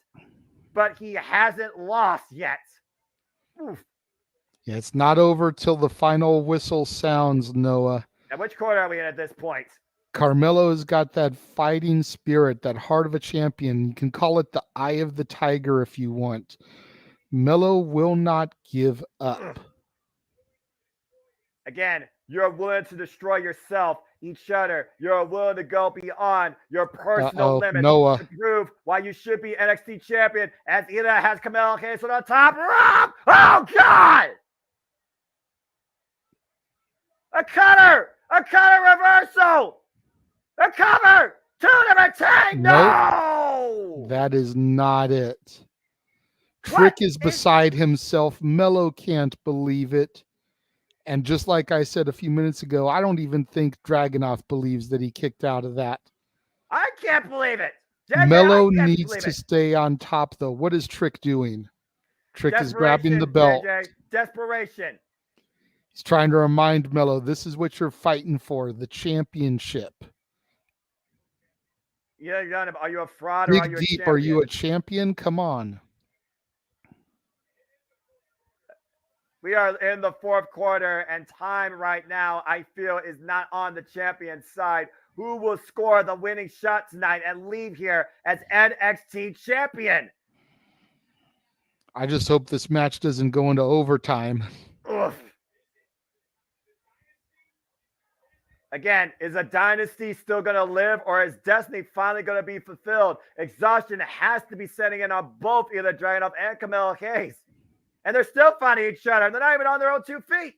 [SPEAKER 3] but he hasn't lost yet. Oof.
[SPEAKER 2] Yeah, it's not over till the final whistle sounds, Noah.
[SPEAKER 3] And which corner are we in at this point?
[SPEAKER 2] Carmelo's got that fighting spirit, that heart of a champion. You can call it the eye of the tiger if you want. Melo will not give up.
[SPEAKER 3] Again, you're willing to destroy yourself, each other. You're willing to go beyond your personal limits
[SPEAKER 2] Noah.
[SPEAKER 3] to prove why you should be NXT champion. As Ilya has Carmelo Hayes on the top rope. Oh, God! A cutter! A cutter reversal! A cover! 2 to retain! No!
[SPEAKER 2] Nope. That is not it. Trick is beside himself. Melo can't believe it. And just like I said a few minutes ago, I don't even think Dragunov believes that he kicked out of that.
[SPEAKER 3] I can't believe it.
[SPEAKER 2] Melo needs to stay on top, though. What is Trick doing? Trick is grabbing the belt.
[SPEAKER 3] JJ. Desperation.
[SPEAKER 2] He's trying to remind Melo, this is what you're fighting for, the championship.
[SPEAKER 3] Yeah, are you a fraud or
[SPEAKER 2] Big
[SPEAKER 3] are you a
[SPEAKER 2] Deep,
[SPEAKER 3] champion?
[SPEAKER 2] are you a champion? Come on.
[SPEAKER 3] We are in the 4th quarter, and time right now, I feel, is not on the champion's side. Who will score the winning shot tonight and leave here as NXT champion?
[SPEAKER 2] I just hope this match doesn't go into overtime.
[SPEAKER 3] Oof. Again, is a dynasty still going to live, or is destiny finally going to be fulfilled? Exhaustion has to be setting in on both either Dragunov and Carmelo Hayes. And they're still finding each other, and they're not even on their own 2 feet.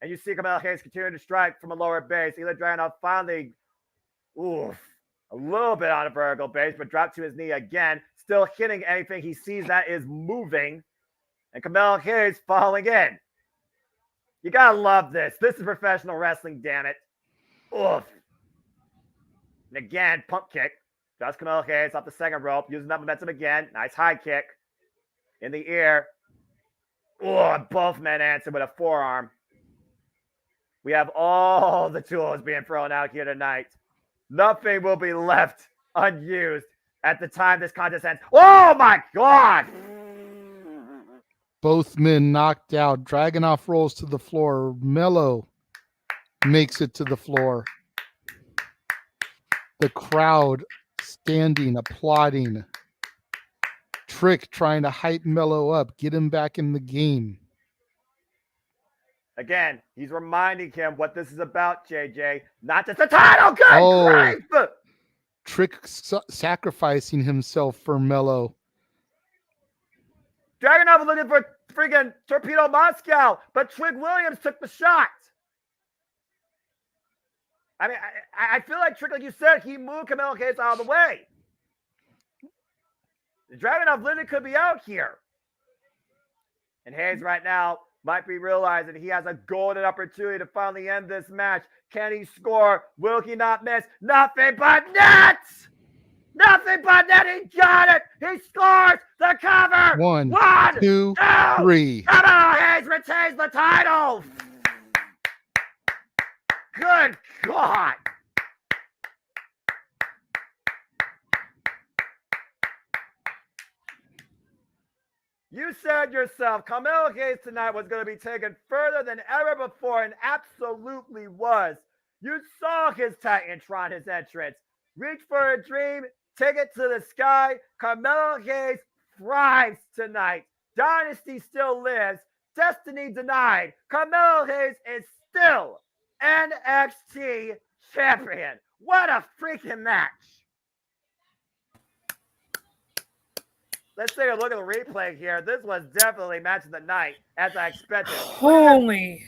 [SPEAKER 3] And you see Carmelo Hayes continuing to strike from a lower base. Ilya Dragunov finally, a little bit on a vertical base, but dropped to his knee again, still hitting anything he sees that is moving. And Carmelo Hayes falling in. You gotta love this. This is professional wrestling, damn it. Oof. And again, pump kick. Just Carmelo Hayes off the second rope, using that momentum again. Nice high kick. In the air. Oh, both men answer with a forearm. We have all the tools being thrown out here tonight. Nothing will be left unused at the time this contest ends. Oh my God!
[SPEAKER 2] Both men knocked out. Dragunov rolls to the floor. Melo makes it to the floor. The crowd standing, applauding. Trick trying to hype Mello up, get him back in the game.
[SPEAKER 3] Again, he's reminding him what this is about, JJ. Not just a title. Good grief!
[SPEAKER 2] Trick sacrificing himself for Mello.
[SPEAKER 3] Dragunov was looking for freaking Torpedo Moscow, but Trick Williams took the shot. I mean, I feel like Trick, like you said, he moved Camelo Hayes out of the way. Dragunov literally could be out here. And Hayes right now might be realizing he has a golden opportunity to finally end this match. Can he score? Will he not miss? Nothing but nets! Nothing but net. He got it. He scores the cover.
[SPEAKER 2] One, two, 3.
[SPEAKER 3] Camelo Hayes retains the title. Good God. You said yourself, Camelo Hayes tonight was going to be taken further than ever before, and absolutely was. You saw his Titantron, his entrance. Reach for a dream, take it to the sky. Camelo Hayes thrives tonight. Dynasty still lives. Destiny denied. Camelo Hayes is still NXT champion. What a freaking match. Let's take a look at the replay here. This was definitely match of the night, as I expected.
[SPEAKER 4] Holy.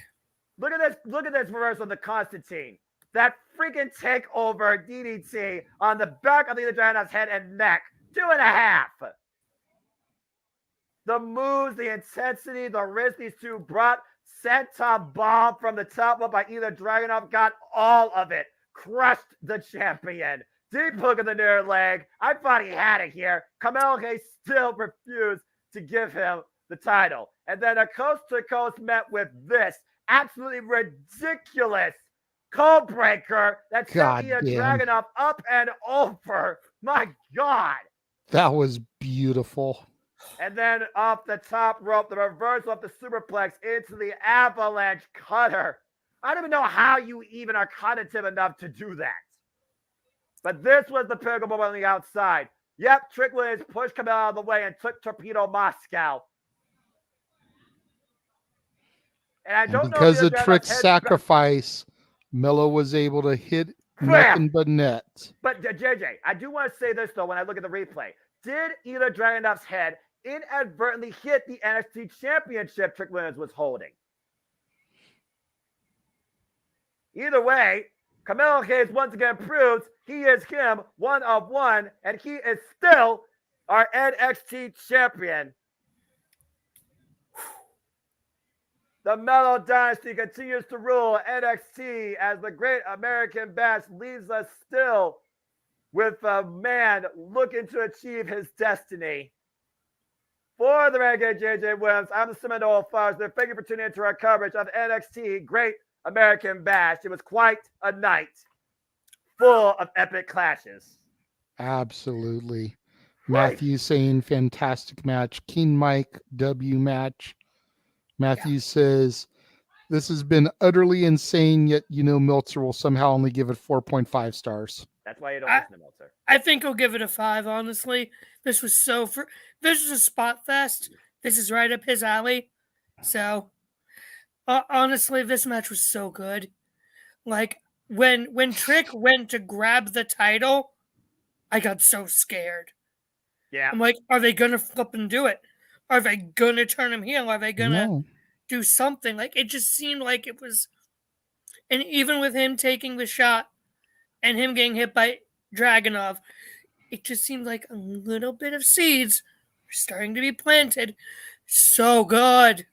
[SPEAKER 3] Look at this reversal of the Constantine. That freaking takeover DDT on the back of the Dragunov's head and neck. 2.5. The moves, the intensity, the risk these two brought. Senton bomb from the top up by either Dragunov, got all of it. Crushed the champion. Deep hook in the near leg. I thought he had it here. Camelo Hayes still refused to give him the title. And then a coast-to-coast met with this absolutely ridiculous code breaker that sent Ilya Dragunov up and over. My God.
[SPEAKER 2] That was beautiful.
[SPEAKER 3] And then off the top rope, the reversal of the superplex into the avalanche cutter. I don't even know how you even are cognitive enough to do that. But this was the pinnacle moment on the outside. Yep, Trick Williams pushed Camelo out of the way and took Torpedo Moscow. And I don't know
[SPEAKER 2] because of Trick's sacrifice, Mello was able to hit nothing but net.
[SPEAKER 3] But JJ, I do want to say this though when I look at the replay. Did either Dragunov's head inadvertently hit the NXT championship Trick Williams was holding? Either way, Camelo Hayes once again proves he is him, one of one, and he is still our NXT champion. The Mello Dynasty continues to rule NXT as the Great American Bash leaves us still with a man looking to achieve his destiny. For the Renegade JJ Williams, I'm the Seminole Foster. Thank you for tuning into our coverage of NXT Great American Bash. It was quite a night full of epic clashes.
[SPEAKER 2] Absolutely. Matthew saying fantastic match. King Mike W match. Matthew says this has been utterly insane, yet Meltzer will somehow only give it 4.5 stars.
[SPEAKER 3] That's why you don't listen to Meltzer.
[SPEAKER 4] I think he'll give it a 5, honestly. This was this is a spot fest. This is right up his alley. So honestly, this match was so good. Like when Trick went to grab the title, I got so scared.
[SPEAKER 3] Yeah.
[SPEAKER 4] I'm like, are they gonna flip and do it? Are they gonna turn him heel? Are they gonna do something? Like it just seemed like it was, and even with him taking the shot and him getting hit by Dragunov, it just seemed like a little bit of seeds were starting to be planted. So good.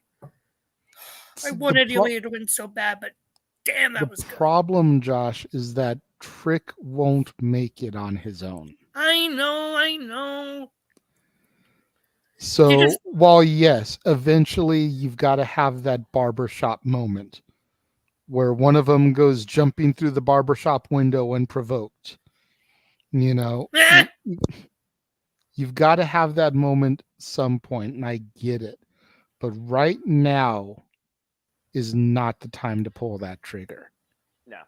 [SPEAKER 4] I wanted Ilya to win so bad, but damn, that was good.
[SPEAKER 2] The problem, Josh, is that Trick won't make it on his own.
[SPEAKER 4] I know.
[SPEAKER 2] So, while yes, eventually you've got to have that barbershop moment where one of them goes jumping through the barbershop window unprovoked. You've got to have that moment some point, and I get it. But right now is not the time to pull that trigger.
[SPEAKER 3] No.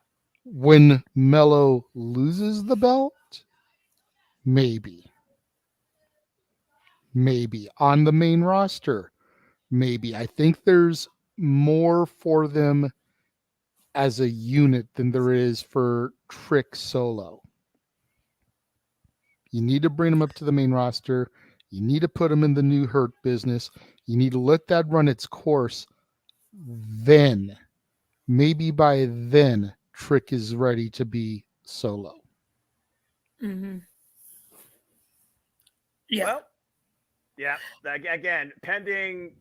[SPEAKER 2] When Melo loses the belt, maybe. Maybe. On the main roster, maybe. I think there's more for them as a unit than there is for Trick solo. You need to bring them up to the main roster. You need to put them in the new Hurt business. You need to let that run its course. Then, maybe by then, Trick is ready to be solo.
[SPEAKER 4] Mm-hmm. Yeah.
[SPEAKER 3] Well, yeah. Again, pending.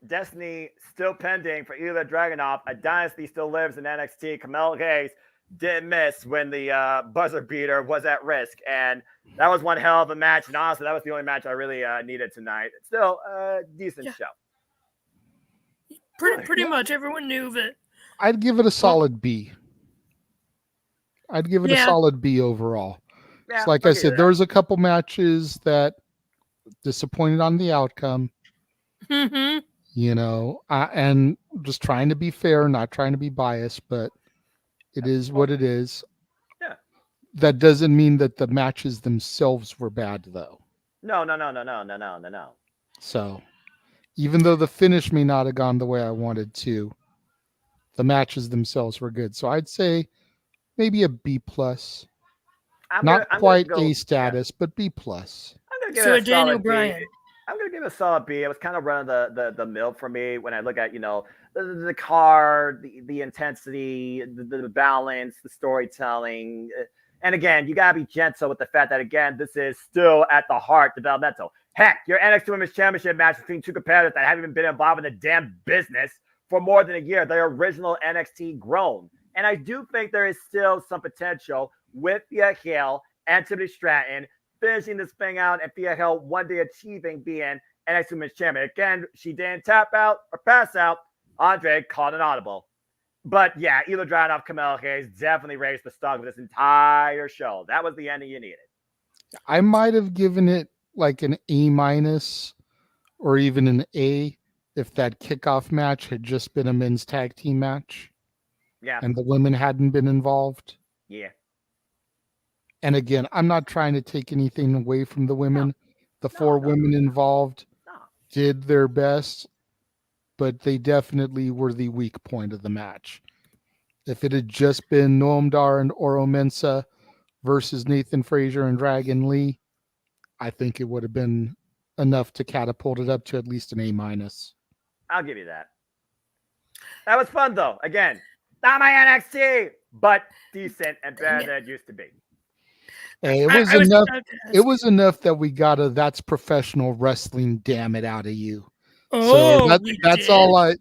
[SPEAKER 3] Destiny still pending for Ilya Dragunov. A dynasty still lives in NXT. Carmelo Hayes didn't miss when the buzzer beater was at risk, and that was one hell of a match. And honestly, that was the only match I really needed tonight. It's still a decent show.
[SPEAKER 4] Pretty much everyone knew that.
[SPEAKER 2] I'd give it a solid B. I'd give it a solid B overall.
[SPEAKER 3] Yeah,
[SPEAKER 2] Like I said, there was a couple matches that disappointed on the outcome.
[SPEAKER 4] Mm-hmm.
[SPEAKER 2] You know, and just trying to be fair, not trying to be biased, but it is what it is.
[SPEAKER 3] Yeah.
[SPEAKER 2] That doesn't mean that the matches themselves were bad, though.
[SPEAKER 3] No.
[SPEAKER 2] So, even though the finish may not have gone the way I wanted to, the matches themselves were good. So I'd say maybe a B plus. Not quite A status, but B plus.
[SPEAKER 3] I'm gonna give
[SPEAKER 4] So
[SPEAKER 3] it
[SPEAKER 4] a Daniel
[SPEAKER 3] solid
[SPEAKER 4] Bryan.
[SPEAKER 3] B. I'm gonna give it a solid B. It was kind of running the mill for me when I look at the card, the intensity, the balance, the storytelling. And again, you gotta be gentle with the fact that again, this is still at the heart developmental. Heck, your NXT Women's Championship match between two competitors that haven't even been involved in the damn business for more than a year. The original NXT grown. And I do think there is still some potential with Thea Hale and Timothy Stratton finishing this thing out and Thea Hale one day achieving being NXT Women's Champion. Again, she didn't tap out or pass out. Andre called an audible. But yeah, Ilya Dragunov, Carmelo Hayes definitely raised the stock of this entire show. That was the ending you needed.
[SPEAKER 2] I might have given it like an A minus or even an A if that kickoff match had just been a men's tag team match.
[SPEAKER 3] Yeah.
[SPEAKER 2] And the women hadn't been involved.
[SPEAKER 3] Yeah.
[SPEAKER 2] And again, I'm not trying to take anything away from the women. The four women involved did their best, but they definitely were the weak point of the match. If it had just been Noam Dar and Oro Mensah versus Nathan Frazier and Dragon Lee, I think it would have been enough to catapult it up to at least an A minus.
[SPEAKER 3] I'll give you that. That was fun though. Again, not my NXT, but decent and better than it used to be.
[SPEAKER 2] Hey, it was enough that we got a "that's professional wrestling, damn it" out of you.
[SPEAKER 4] Oh,
[SPEAKER 2] so that's all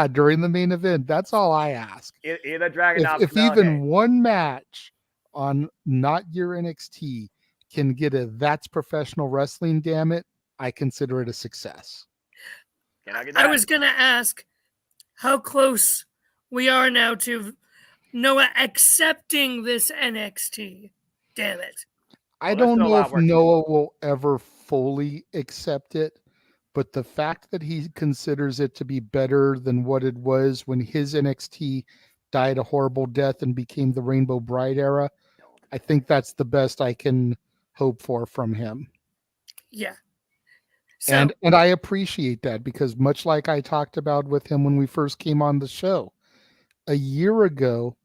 [SPEAKER 2] during the main event, that's all I ask.
[SPEAKER 3] Either Dragunov,
[SPEAKER 2] if even one match on Not Your NXT can get a "that's professional wrestling, damn it," I consider it a success.
[SPEAKER 4] I was gonna ask how close we are now to Noah accepting this NXT. Damn it.
[SPEAKER 2] I don't know if Noah will ever fully accept it, but the fact that he considers it to be better than what it was when his NXT died a horrible death and became the Rainbow Bride era, I think that's the best I can hope for from him.
[SPEAKER 4] Yeah. So,
[SPEAKER 2] and I appreciate that because much like I talked about with him when we first came on the show, a year ago,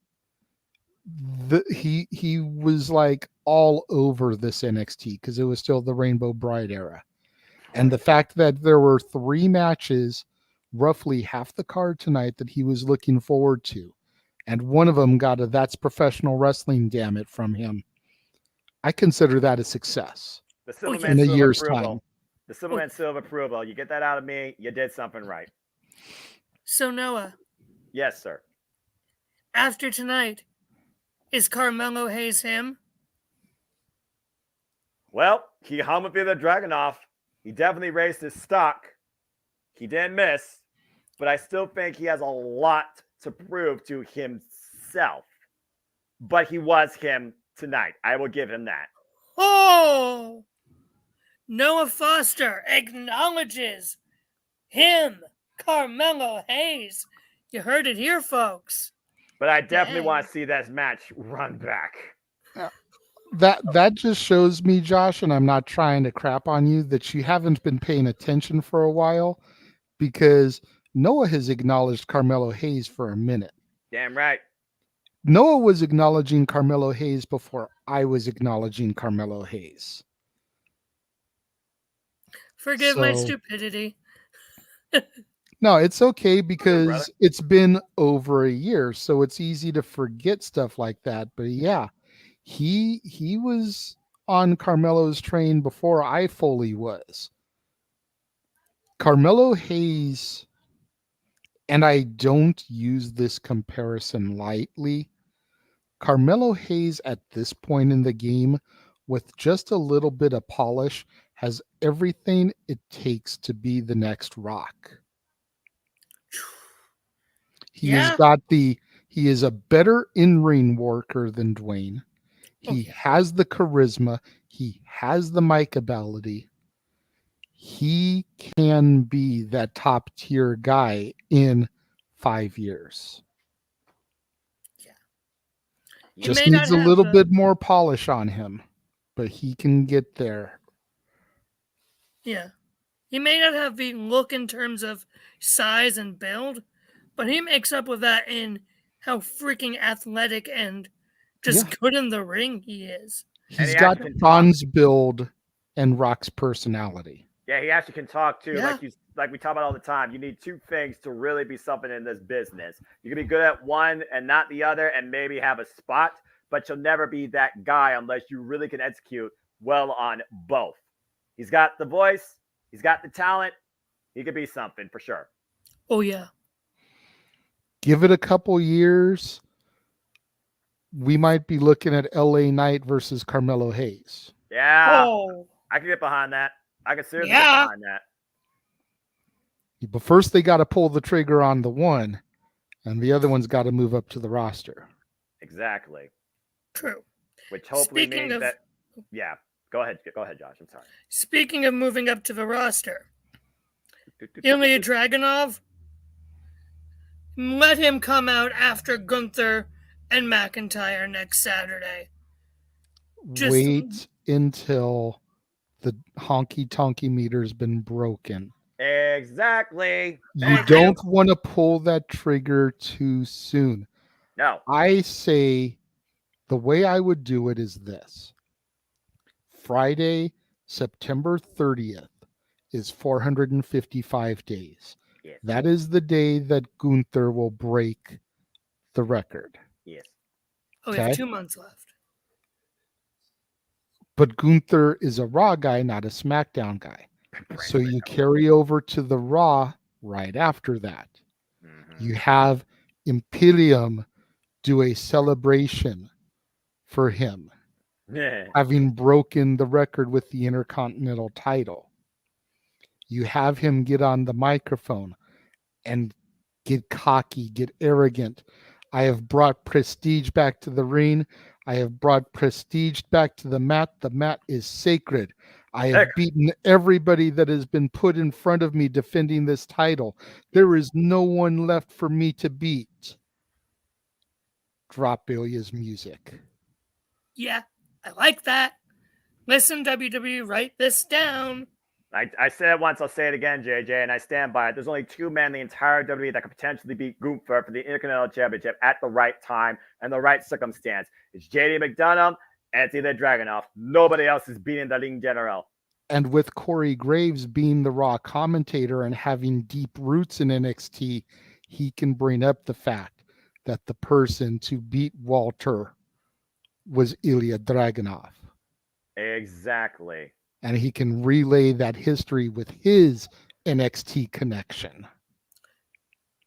[SPEAKER 2] he was like all over this NXT because it was still the Rainbow Bride era. And the fact that there were 3 matches, roughly half the card tonight, that he was looking forward to, and one of them got a "that's professional wrestling, damn it" from him, I consider that a success.
[SPEAKER 3] The Silverman
[SPEAKER 2] in a
[SPEAKER 3] Silver
[SPEAKER 2] year's
[SPEAKER 3] approval.
[SPEAKER 2] time.
[SPEAKER 3] The Silverman Silver approval. You get that out of me, you did something right.
[SPEAKER 4] So Noah.
[SPEAKER 3] Yes, sir.
[SPEAKER 4] After tonight, is Carmelo Hayes him?
[SPEAKER 3] Well, he hung with the Dragunov. He definitely raised his stock. He didn't miss, but I still think he has a lot to prove to himself. But he was him tonight. I will give him that.
[SPEAKER 4] Oh! Noah Foster acknowledges him, Carmelo Hayes. You heard it here, folks.
[SPEAKER 3] But I definitely
[SPEAKER 4] Dang.
[SPEAKER 3] want to see that match run back.
[SPEAKER 2] That just shows me, Josh, and I'm not trying to crap on you, that you haven't been paying attention for a while, because Noah has acknowledged Carmelo Hayes for a minute.
[SPEAKER 3] Damn right.
[SPEAKER 2] Noah was acknowledging Carmelo Hayes before I was acknowledging Carmelo Hayes.
[SPEAKER 4] Forgive my
[SPEAKER 2] So-
[SPEAKER 4] stupidity.
[SPEAKER 2] No, it's okay
[SPEAKER 3] brother.
[SPEAKER 2] because it's been over a year, so it's easy to forget stuff like that. But yeah, he was on Carmelo's train before I fully was. Carmelo Hayes, and I don't use this comparison lightly, Carmelo Hayes at this point in the game, with just a little bit of polish, has everything it takes to be the next Rock. He has
[SPEAKER 4] Yeah.
[SPEAKER 2] got he is a better in-ring worker than Dwayne.
[SPEAKER 4] Oh,
[SPEAKER 2] He
[SPEAKER 4] yeah.
[SPEAKER 2] has the charisma. He has the mic ability. He can be that top tier guy in 5 years.
[SPEAKER 4] You
[SPEAKER 2] Just
[SPEAKER 4] may not
[SPEAKER 2] needs a
[SPEAKER 4] have
[SPEAKER 2] little
[SPEAKER 4] the-
[SPEAKER 2] bit more polish on him, but he can get there.
[SPEAKER 4] Yeah. He may not have the look in terms of size and build, but he makes up with that in how freaking athletic and just
[SPEAKER 2] Yeah.
[SPEAKER 4] good in the ring he is.
[SPEAKER 2] He's
[SPEAKER 3] he
[SPEAKER 2] got
[SPEAKER 3] actually can
[SPEAKER 2] Don's build and Rock's personality.
[SPEAKER 3] Yeah, he actually can talk too.
[SPEAKER 4] Yeah.
[SPEAKER 3] Like we talk about all the time. You need two things to really be something in this business. You can be good at one and not the other, and maybe have a spot, but you'll never be that guy unless you really can execute well on both. He's got the voice, he's got the talent, he could be something for sure.
[SPEAKER 4] Oh, yeah.
[SPEAKER 2] Give it a couple years, we might be looking at LA Knight versus Carmelo Hayes.
[SPEAKER 3] Yeah,
[SPEAKER 4] Oh,
[SPEAKER 3] I can get behind that. I can seriously
[SPEAKER 4] Yeah.
[SPEAKER 3] get behind that.
[SPEAKER 2] But first, they got to pull the trigger on the one, and the other one's got to move up to the roster.
[SPEAKER 3] Exactly.
[SPEAKER 4] true.
[SPEAKER 3] Which hopefully
[SPEAKER 4] Speaking
[SPEAKER 3] means
[SPEAKER 4] of-
[SPEAKER 3] that. Yeah. Go ahead, Josh. I'm sorry.
[SPEAKER 4] Speaking of moving up to the roster, Ilya Dragunov, let him come out after Gunther and McIntyre next Saturday. Just-
[SPEAKER 2] Wait until the honky tonky meter's been broken.
[SPEAKER 3] Exactly.
[SPEAKER 2] You
[SPEAKER 3] Thank
[SPEAKER 2] don't want to pull that trigger too soon.
[SPEAKER 3] No.
[SPEAKER 2] I say the way I would do it is this: Friday, September 30th is 455 days.
[SPEAKER 3] Yes.
[SPEAKER 2] That is the day that Gunther will break the record.
[SPEAKER 3] Yes.
[SPEAKER 4] Oh, we have
[SPEAKER 2] Okay.
[SPEAKER 4] 2 months left.
[SPEAKER 2] But Gunther is a Raw guy, not a SmackDown guy. So you carry over to the Raw right after that.
[SPEAKER 3] Mhm.
[SPEAKER 2] You have Imperium do a celebration for him,
[SPEAKER 3] Yeah.
[SPEAKER 2] having broken the record with the Intercontinental title. You have him get on the microphone and get cocky, get arrogant. I have brought prestige back to the ring. I have brought prestige back to the mat. The mat is sacred. I have
[SPEAKER 3] Sacred.
[SPEAKER 2] beaten everybody that has been put in front of me defending this title. There is no one left for me to beat. Drop Ilya's music.
[SPEAKER 4] Yeah, I like that. Listen, WWE, write this down.
[SPEAKER 3] I said it once, I'll say it again, JJ, and I stand by it. There's only 2 men in the entire WWE that could potentially beat Gunther for the Intercontinental Championship at the right time and the right circumstance. It's JD McDonough and it's either Dragunov. Nobody else is beating the Ring General.
[SPEAKER 2] And with Corey Graves being the Raw commentator and having deep roots in NXT, he can bring up the fact that the person to beat Walter was Ilya Dragunov.
[SPEAKER 3] Exactly.
[SPEAKER 2] And he can relay that history with his NXT connection.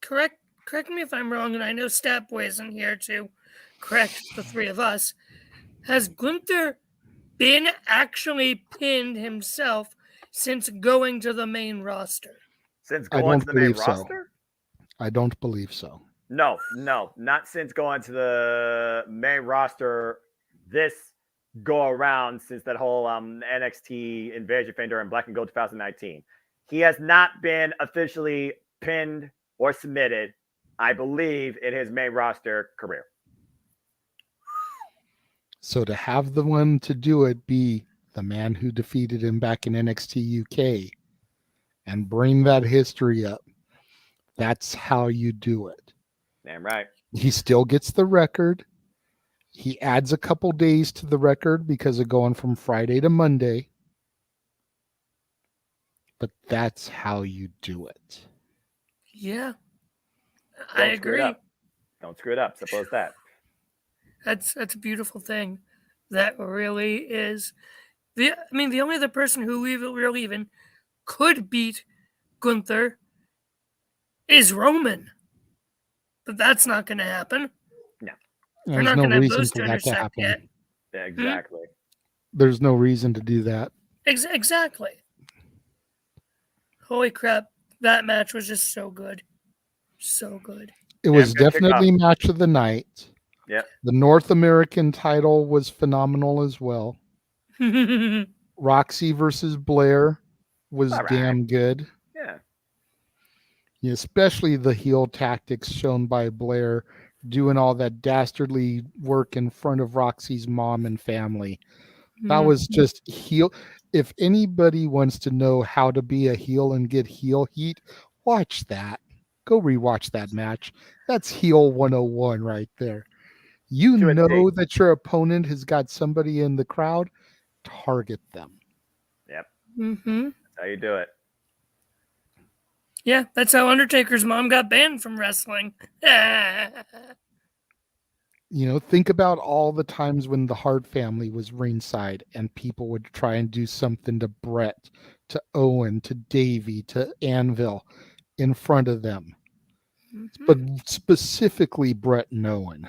[SPEAKER 4] Correct me if I'm wrong, and I know Statboy isn't here to correct the 3 of us. Has Gunther been actually pinned himself since going to the main roster?
[SPEAKER 3] Since
[SPEAKER 2] I
[SPEAKER 3] going
[SPEAKER 2] don't
[SPEAKER 3] to the main
[SPEAKER 2] believe so.
[SPEAKER 3] roster?
[SPEAKER 2] I don't believe so.
[SPEAKER 3] No, not since going to the main roster this go around since that whole NXT Invasion thing during Black and Gold 2019. He has not been officially pinned or submitted I believe, in his main roster career.
[SPEAKER 2] So to have the one to do it be the man who defeated him back in NXT UK and bring that history up, that's how you do it.
[SPEAKER 3] Damn right.
[SPEAKER 2] He still gets the record. He adds a couple days to the record because of going from Friday to Monday. But that's how you do it.
[SPEAKER 4] Yeah.
[SPEAKER 3] Don't screw it up. Don't screw it up. Suppose that.
[SPEAKER 4] That's a beautiful thing. That really is. The only other person who really even could beat Gunther is Roman. But that's not going to happen.
[SPEAKER 3] No.
[SPEAKER 4] They're
[SPEAKER 2] There's
[SPEAKER 4] not
[SPEAKER 2] no
[SPEAKER 4] going to have
[SPEAKER 2] reason
[SPEAKER 4] those
[SPEAKER 2] for
[SPEAKER 4] two
[SPEAKER 2] that to
[SPEAKER 4] intersect
[SPEAKER 2] happen.
[SPEAKER 4] yet.
[SPEAKER 3] Yeah, exactly.
[SPEAKER 2] There's no reason to do that.
[SPEAKER 4] Exactly. Holy crap. That match was just so good. So good.
[SPEAKER 2] It was
[SPEAKER 3] good
[SPEAKER 2] definitely
[SPEAKER 3] kickoff.
[SPEAKER 2] match of the night.
[SPEAKER 3] Yep.
[SPEAKER 2] The North American title was phenomenal as well. Roxy versus Blair was
[SPEAKER 3] All right.
[SPEAKER 2] damn good.
[SPEAKER 3] Yeah.
[SPEAKER 2] Especially the heel tactics shown by Blair doing all that dastardly work in front of Roxy's mom and family. That was just heel. If anybody wants to know how to be a heel and get heel heat, watch that. Go rewatch that match. That's heel 101 right there. You
[SPEAKER 3] To a
[SPEAKER 2] know
[SPEAKER 3] T.
[SPEAKER 2] that your opponent has got somebody in the crowd, target them.
[SPEAKER 3] Yep.
[SPEAKER 4] Mm-hmm.
[SPEAKER 3] That's how you do it.
[SPEAKER 4] Yeah, that's how Undertaker's mom got banned from wrestling.
[SPEAKER 2] Think about all the times when the Hart family was ringside and people would try and do something to Brett, to Owen, to Davey, to Anvil in front of them. But specifically Brett and Owen.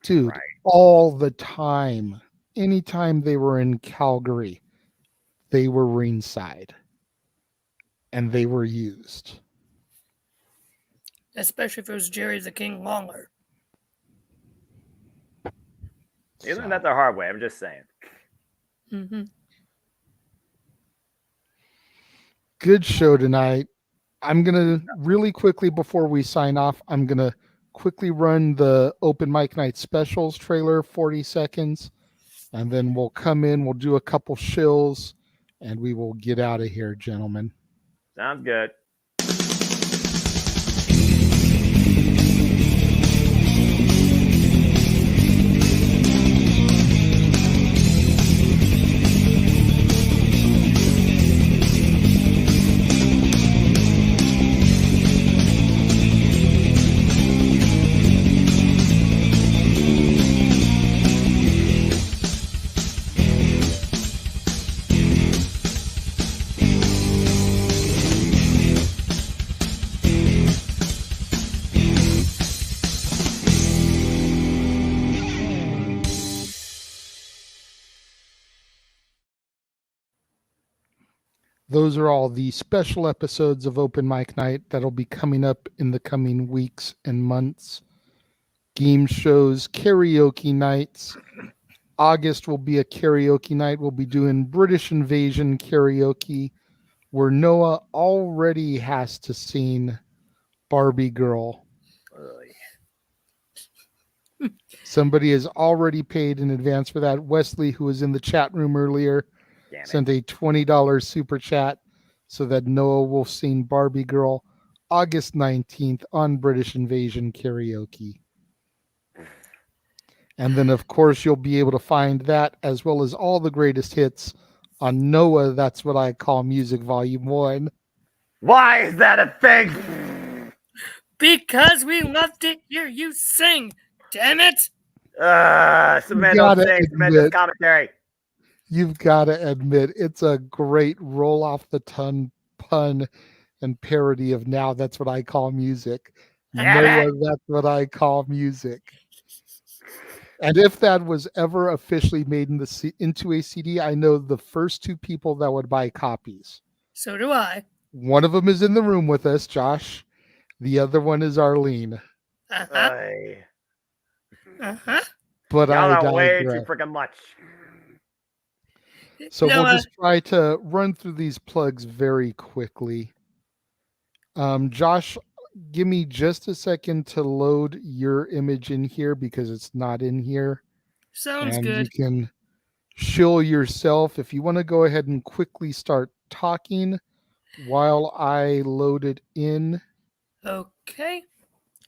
[SPEAKER 2] Dude,
[SPEAKER 3] Right.
[SPEAKER 2] all the time, anytime they were in Calgary, they were ringside. And they were used.
[SPEAKER 4] Especially if it was Jerry the King Lawler.
[SPEAKER 3] You learned that the hard way. I'm just saying.
[SPEAKER 4] Mm-hmm.
[SPEAKER 2] Good show tonight. I'm going to really quickly, before we sign off, I'm going to quickly run the Open Mic Night Specials trailer, 40 seconds. And then we'll come in, we'll do a couple shills, and we will get out of here, gentlemen.
[SPEAKER 3] Sounds good.
[SPEAKER 2] Those are all the special episodes of Open Mic Night that'll be coming up in the coming weeks and months. Game shows, karaoke nights. August will be a karaoke night. We'll be doing British Invasion karaoke, where Noah already has to sing Barbie Girl. Somebody has already paid in advance for that. Wesley, who was in the chat room earlier, sent a $20 super chat so that Noah will sing Barbie Girl August 19th on British Invasion karaoke. And then, of course, you'll be able to find that as well as all the greatest hits on Noah, That's What I Call Music Volume 1.
[SPEAKER 3] Why is that a thing?
[SPEAKER 4] Because we love to hear you sing. Damn it.
[SPEAKER 3] Cement this commentary.
[SPEAKER 2] You've got to admit, it's a great roll off the tongue pun and parody of Now That's What I Call Music. Noah, That's What I Call Music. And if that was ever officially made into a CD, I know the first two people that would buy copies.
[SPEAKER 4] So do I.
[SPEAKER 2] One of them is in the room with us, Josh. The other one is Arlene.
[SPEAKER 4] Uh-huh. Uh-huh.
[SPEAKER 2] But
[SPEAKER 3] y'all
[SPEAKER 2] I
[SPEAKER 3] are way too
[SPEAKER 2] digress.
[SPEAKER 3] freaking much.
[SPEAKER 2] So we'll just try to run through these plugs very quickly. Josh, give me just a second to load your image in here because it's not in here.
[SPEAKER 4] Sounds
[SPEAKER 2] And you
[SPEAKER 4] good.
[SPEAKER 2] can shill yourself if you want to go ahead and quickly start talking while I load it in.
[SPEAKER 4] Okay.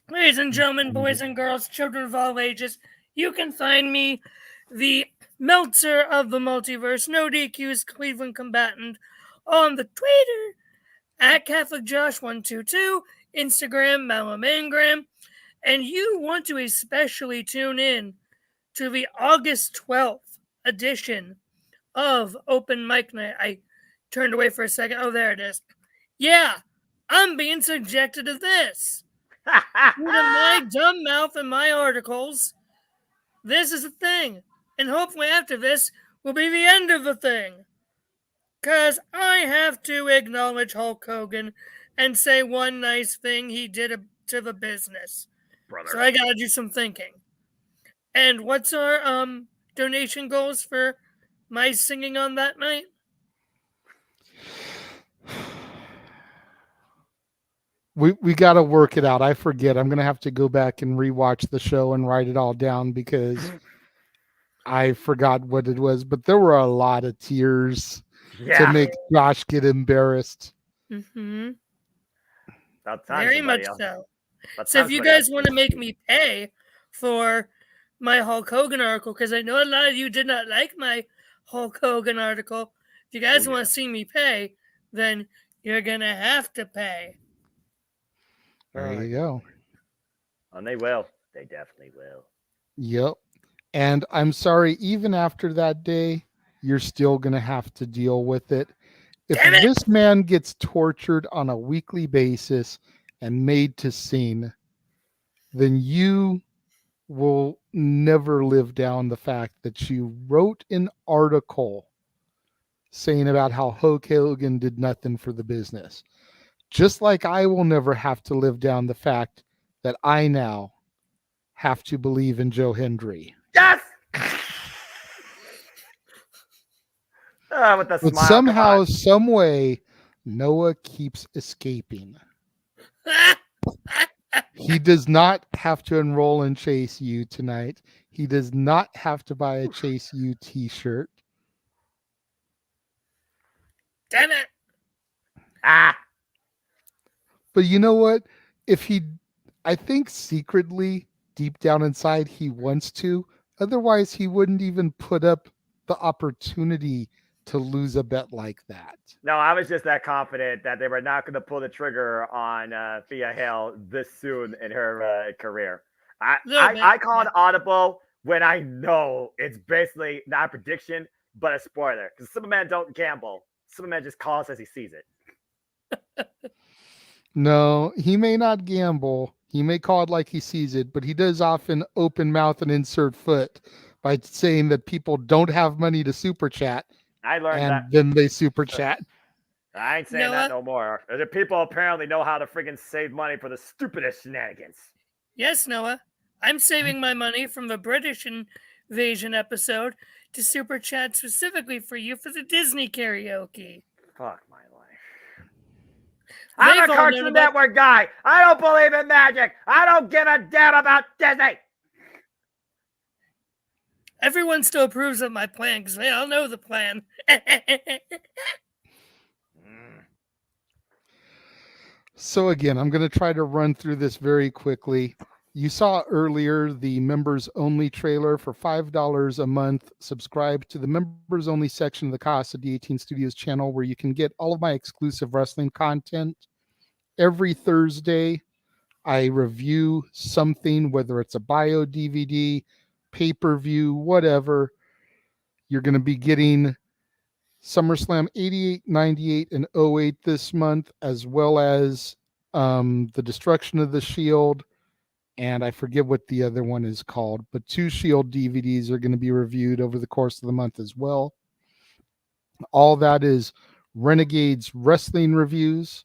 [SPEAKER 4] Ladies and gentlemen, boys and girls, children of all ages, you can find me, the Meltzer of the Multiverse, no DQ's Cleveland combatant, on the Twitter at CatholicJosh122, Instagram, Malamangram, and you want to especially tune in to the August 12th edition of Open Mic Night. I turned away for a second. Oh, there it is. Yeah, I'm being subjected to this. Due to my dumb mouth and my articles, this is a thing. And hopefully after this will be the end of the thing. Because I have to acknowledge Hulk Hogan and say one nice thing he did to the business.
[SPEAKER 3] Brother.
[SPEAKER 4] So I gotta do some thinking. And what's our donation goals for my singing on that night?
[SPEAKER 2] We got to work it out. I forget. I'm going to have to go back and rewatch the show and write it all down because I forgot what it was. But there were a lot of tears to make Josh get embarrassed.
[SPEAKER 4] Mm-hmm.
[SPEAKER 3] About time
[SPEAKER 4] Very much so. So if you guys want to make me pay for my Hulk Hogan article, because I know a lot of you did not like my Hulk Hogan article, if you guys want to see me pay, then you're going to have to pay.
[SPEAKER 2] There you go.
[SPEAKER 3] And they will. They definitely will.
[SPEAKER 2] Yep. And I'm sorry, even after that day, you're still going to have to deal with it. If this man gets tortured on a weekly basis and made to sing, then you will never live down the fact that you wrote an article saying about how Hulk Hogan did nothing for the business. Just like I will never have to live down the fact that I now have to believe in Joe Hendry.
[SPEAKER 3] Yes! With the
[SPEAKER 2] But
[SPEAKER 3] smile,
[SPEAKER 2] somehow, some way, Noah keeps escaping. He does not have to enroll in Chase U tonight. He does not have to buy a Chase U t-shirt.
[SPEAKER 4] Damn it!
[SPEAKER 2] But you know what? I think secretly, deep down inside, he wants to. Otherwise, he wouldn't even put up the opportunity to lose a bet like that.
[SPEAKER 3] No, I was just that confident that they were not going to pull the trigger on Thea Hale this soon in her career. I call an audible when I know it's basically not a prediction, but a spoiler. Because Superman don't gamble. Superman just calls as he sees it.
[SPEAKER 2] No, he may not gamble. He may call it like he sees it, but he does often open mouth and insert foot by saying that people don't have money to super chat.
[SPEAKER 3] I learned
[SPEAKER 2] and
[SPEAKER 3] that.
[SPEAKER 2] Then they super chat.
[SPEAKER 3] I ain't saying that no more. The people apparently know how to friggin' save money for the stupidest shenanigans.
[SPEAKER 4] Yes, Noah. I'm saving my money from the British invasion episode to super chat specifically for you for the Disney karaoke.
[SPEAKER 3] Fuck my life. I'm a Cartoon Network guy. I don't believe in magic. I don't give a damn about Disney.
[SPEAKER 4] Everyone still approves of my plan because they all know the plan.
[SPEAKER 2] So again, I'm going to try to run through this very quickly. You saw earlier the members only trailer for $5 a month. Subscribe to the members only section of the Casa D18 Studios channel where you can get all of my exclusive wrestling content. Every Thursday, I review something, whether it's a bio DVD, pay-per-view, whatever. You're going to be getting SummerSlam 88, 98, and 08 this month, as well as the Destruction of the Shield, and I forget what the other one is called, but 2 Shield DVDs are going to be reviewed over the course of the month as well. All that is Renegade's wrestling reviews.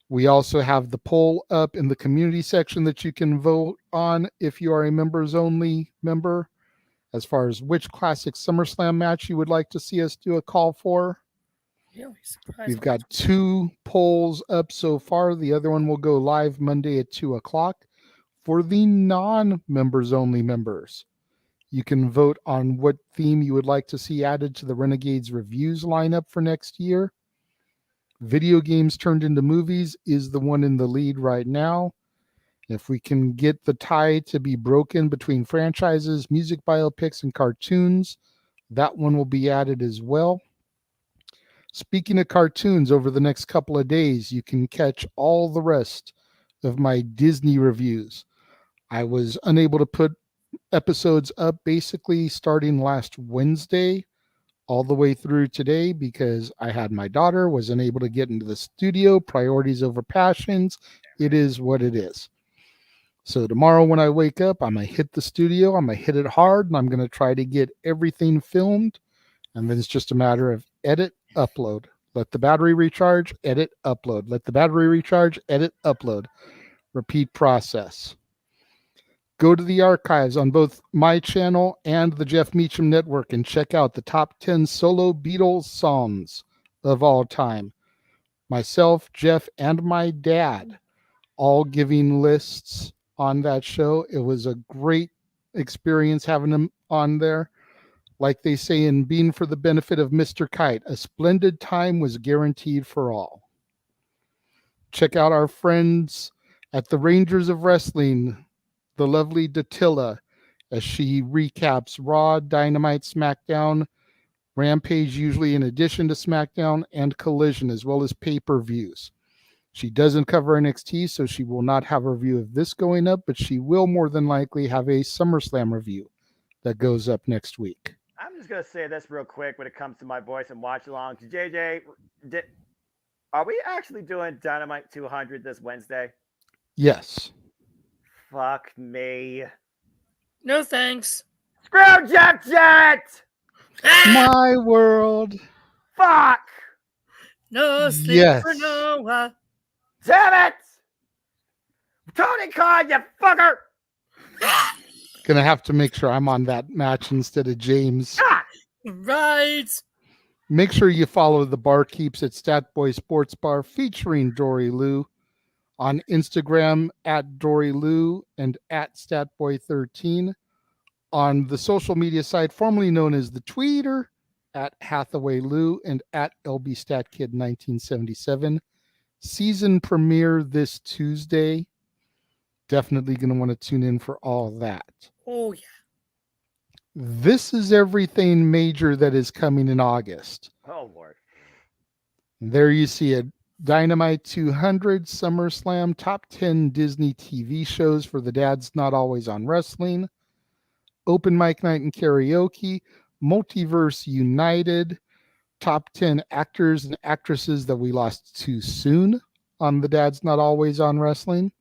[SPEAKER 2] We also have the poll up in the community section that you can vote on if you are a members only member, as far as which classic SummerSlam match you would like to see us do a call for.
[SPEAKER 4] Really surprised.
[SPEAKER 2] We've got 2 polls up so far. The other one will go live Monday at 2 o'clock for the non-members only members. You can vote on what theme you would like to see added to the Renegades reviews lineup for next year. Video games turned into movies is the one in the lead right now. If we can get the tie to be broken between franchises, music biopics, and cartoons, that one will be added as well. Speaking of cartoons, over the next couple of days, you can catch all the rest of my Disney reviews. I was unable to put episodes up basically starting last Wednesday all the way through today because I had my daughter, was unable to get into the studio, priorities over passions. It is what it is. So tomorrow when I wake up, I'm going to hit the studio, I'm going to hit it hard, and I'm going to try to get everything filmed. And then it's just a matter of edit, upload. Let the battery recharge, edit, upload. Let the battery recharge, edit, upload. Repeat process. Go to the archives on both my channel and the Jeff Meacham Network and check out the top 10 solo Beatles songs of all time. Myself, Jeff, and my dad all giving lists on that show. It was a great experience having them on there. Like they say in Being for the Benefit of Mr. Kite, a splendid time was guaranteed for all. Check out our friends at the Rangers of Wrestling, the lovely Datilla, as she recaps Raw, Dynamite, SmackDown, Rampage, usually in addition to SmackDown, and Collision, as well as pay-per-views. She doesn't cover NXT, so she will not have a review of this going up, but she will more than likely have a SummerSlam review that goes up next week.
[SPEAKER 3] I'm just going to say this real quick when it comes to my voice and watch along. JJ, are we actually doing Dynamite 200 this Wednesday?
[SPEAKER 2] Yes.
[SPEAKER 3] Fuck me.
[SPEAKER 4] No thanks.
[SPEAKER 3] Screw Jeff Jet!
[SPEAKER 2] My world.
[SPEAKER 3] Fuck!
[SPEAKER 4] No sleep
[SPEAKER 2] Yes.
[SPEAKER 4] for Noah.
[SPEAKER 3] Damn it! Tony Khan, you fucker!
[SPEAKER 2] Gonna have to make sure I'm on that match instead of James.
[SPEAKER 3] Ah!
[SPEAKER 4] Right.
[SPEAKER 2] Make sure you follow the Barkeeps at Statboy Sports Bar featuring Dory Lou on Instagram at Dory Lou and at Statboy13. On the social media site formerly known as the Tweeter at Hathaway Lou and at LBStatKid1977. Season premiere this Tuesday. Definitely going to want to tune in for all that.
[SPEAKER 4] Oh, yeah.
[SPEAKER 2] This is everything major that is coming in August.
[SPEAKER 3] Oh, Lord.
[SPEAKER 2] There you see it. Dynamite 200, SummerSlam, top 10 Disney TV shows for the dads not always on wrestling, open mic night and karaoke, Multiverse United, top 10 actors and actresses that we lost too soon on the dads not always on wrestling,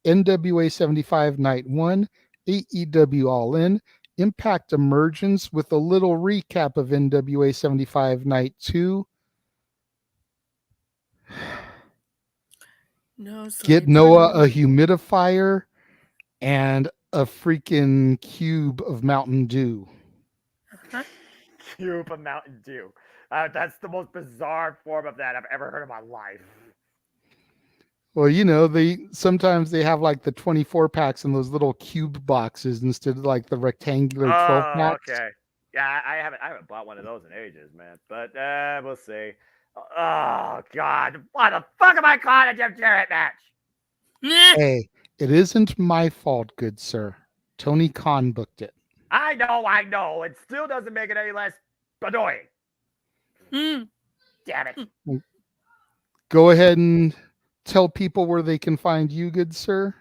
[SPEAKER 2] NWA 75 Night 1, AEW All In, Impact Emergence with a little recap of NWA 75 Night 2.
[SPEAKER 4] No sleep
[SPEAKER 2] Get
[SPEAKER 4] for
[SPEAKER 2] Noah a humidifier and a freaking cube of Mountain Dew.
[SPEAKER 4] Uh-huh.
[SPEAKER 3] Cube of Mountain Dew. That's the most bizarre form of that I've ever heard in my life.
[SPEAKER 2] Well, you know, sometimes they have like the 24 packs in those little cube boxes instead of like the rectangular 12 packs.
[SPEAKER 3] Okay. Yeah, I haven't bought one of those in ages, man. But we'll see. Oh God, why the fuck am I calling a Jeff Jarrett match?
[SPEAKER 4] Nah.
[SPEAKER 2] Hey, it isn't my fault, good sir. Tony Khan booked it.
[SPEAKER 3] I know. It still doesn't make it any less annoying.
[SPEAKER 4] Mm.
[SPEAKER 3] Damn it.
[SPEAKER 2] Go ahead and tell people where they can find you, good sir.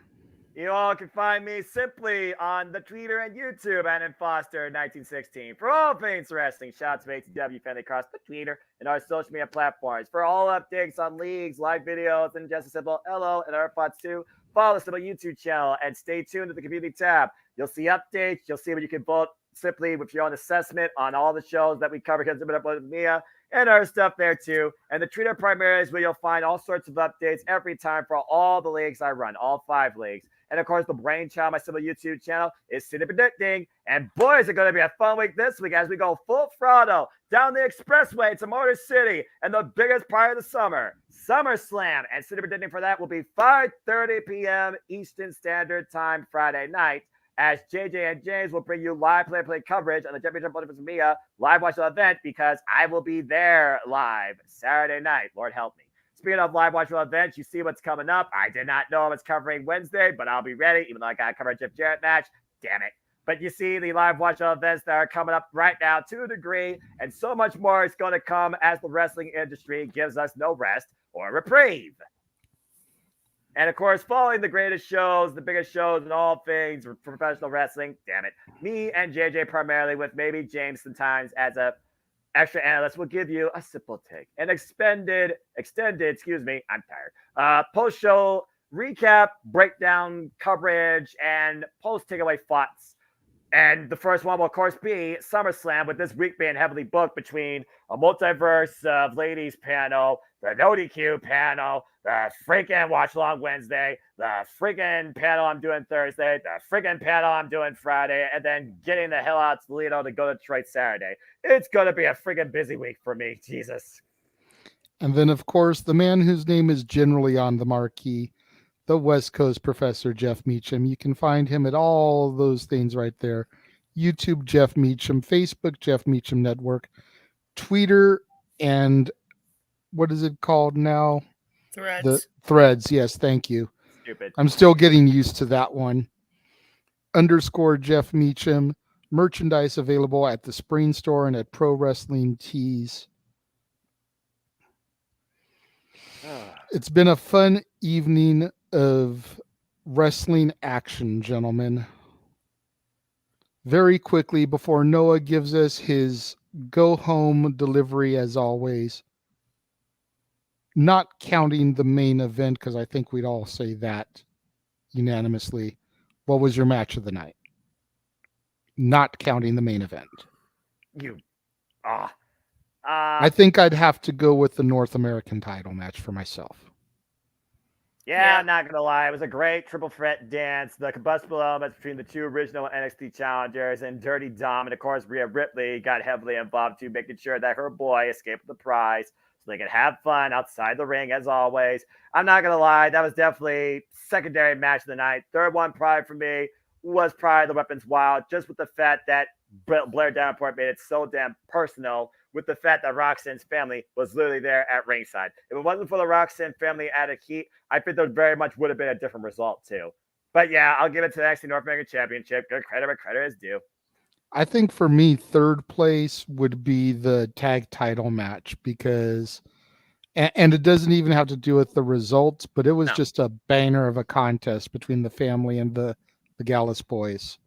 [SPEAKER 3] You all can find me simply on the Twitter and YouTube and in Foster 1916 for all things wrestling. Shout out to ATW Family across the Twitter and our social media platforms. For all updates on leagues, live videos, and just a simple hello and our thoughts too, follow the simple YouTube channel and stay tuned to the community tab. You'll see updates. You'll see what you can vote simply with your own assessment on all the shows that we cover here with Mia and our stuff there too. And the Twitter primary is where you'll find all sorts of updates every time for all the leagues I run, all 5 leagues. And of course, the brainchild, my simple YouTube channel, is City Predicting. And boy, is it going to be a fun week this week as we go full throttle down the expressway to Motor City and the biggest part of the summer, SummerSlam. And City Predicting for that will be 5:30 p.m. Eastern Standard Time Friday night, as JJ and James will bring you live play-by-play coverage on the Championship Multiverse Mia live watch event, because I will be there live Saturday night. Lord help me. Speaking of live watch events, you see what's coming up. I did not know I was covering Wednesday, but I'll be ready, even though I got to cover a Jeff Jarrett match. Damn it. But you see the live watch events that are coming up right now to a degree, and so much more is going to come as the wrestling industry gives us no rest or reprieve. And of course, following the greatest shows, the biggest shows in all things professional wrestling, damn it, me and JJ primarily, with maybe James sometimes as a extra analyst, will give you a simple take, an extended, I'm tired, post-show recap, breakdown, coverage, and post-takeaway thoughts. And the first one will, of course, be SummerSlam, with this week being heavily booked between a multiverse of ladies panel, the no DQ panel, the freaking Watch Along Wednesday, the freaking panel I'm doing Thursday, the freaking panel I'm doing Friday, and then getting the hell out to Toledo to go to Detroit Saturday. It's going to be a freaking busy week for me. Jesus.
[SPEAKER 2] And then, of course, the man whose name is generally on the marquee, the West Coast Professor Jeff Meacham. You can find him at all those things right there. YouTube, Jeff Meacham, Facebook, Jeff Meacham Network, Twitter, and what is it called now?
[SPEAKER 4] Threads.
[SPEAKER 2] The Threads. Yes, thank you.
[SPEAKER 3] Stupid.
[SPEAKER 2] I'm still getting used to that one. _ Jeff Meacham. Merchandise available at the Spring Store and at Pro Wrestling Tees. It's been a fun evening of wrestling action, gentlemen. Very quickly, before Noah gives us his go-home delivery, as always, not counting the main event, because I think we'd all say that unanimously, what was your match of the night? Not counting the main event. I think I'd have to go with the North American title match for myself.
[SPEAKER 3] Yeah, I'm not going to lie. It was a great triple threat dance. The combustible elements between the two original NXT challengers and Dirty Dom. And of course, Rhea Ripley got heavily involved too, making sure that her boy escaped the prize so they could have fun outside the ring as always. I'm not going to lie. That was definitely secondary match of the night. Third one, probably for me, was probably the Weapons Wild, just with the fact that Blair Davenport made it so damn personal, with the fact that Roxanne's family was literally there at ringside. If it wasn't for the Roxanne family added heat, I think there very much would have been a different result too. But yeah, I'll give it to the NXT North American Championship. Good credit where credit is due.
[SPEAKER 2] I think for me, third place would be the tag title match, because, and it doesn't even have to do with the results, but it was just a banger of a contest between the family and the Gallus boys.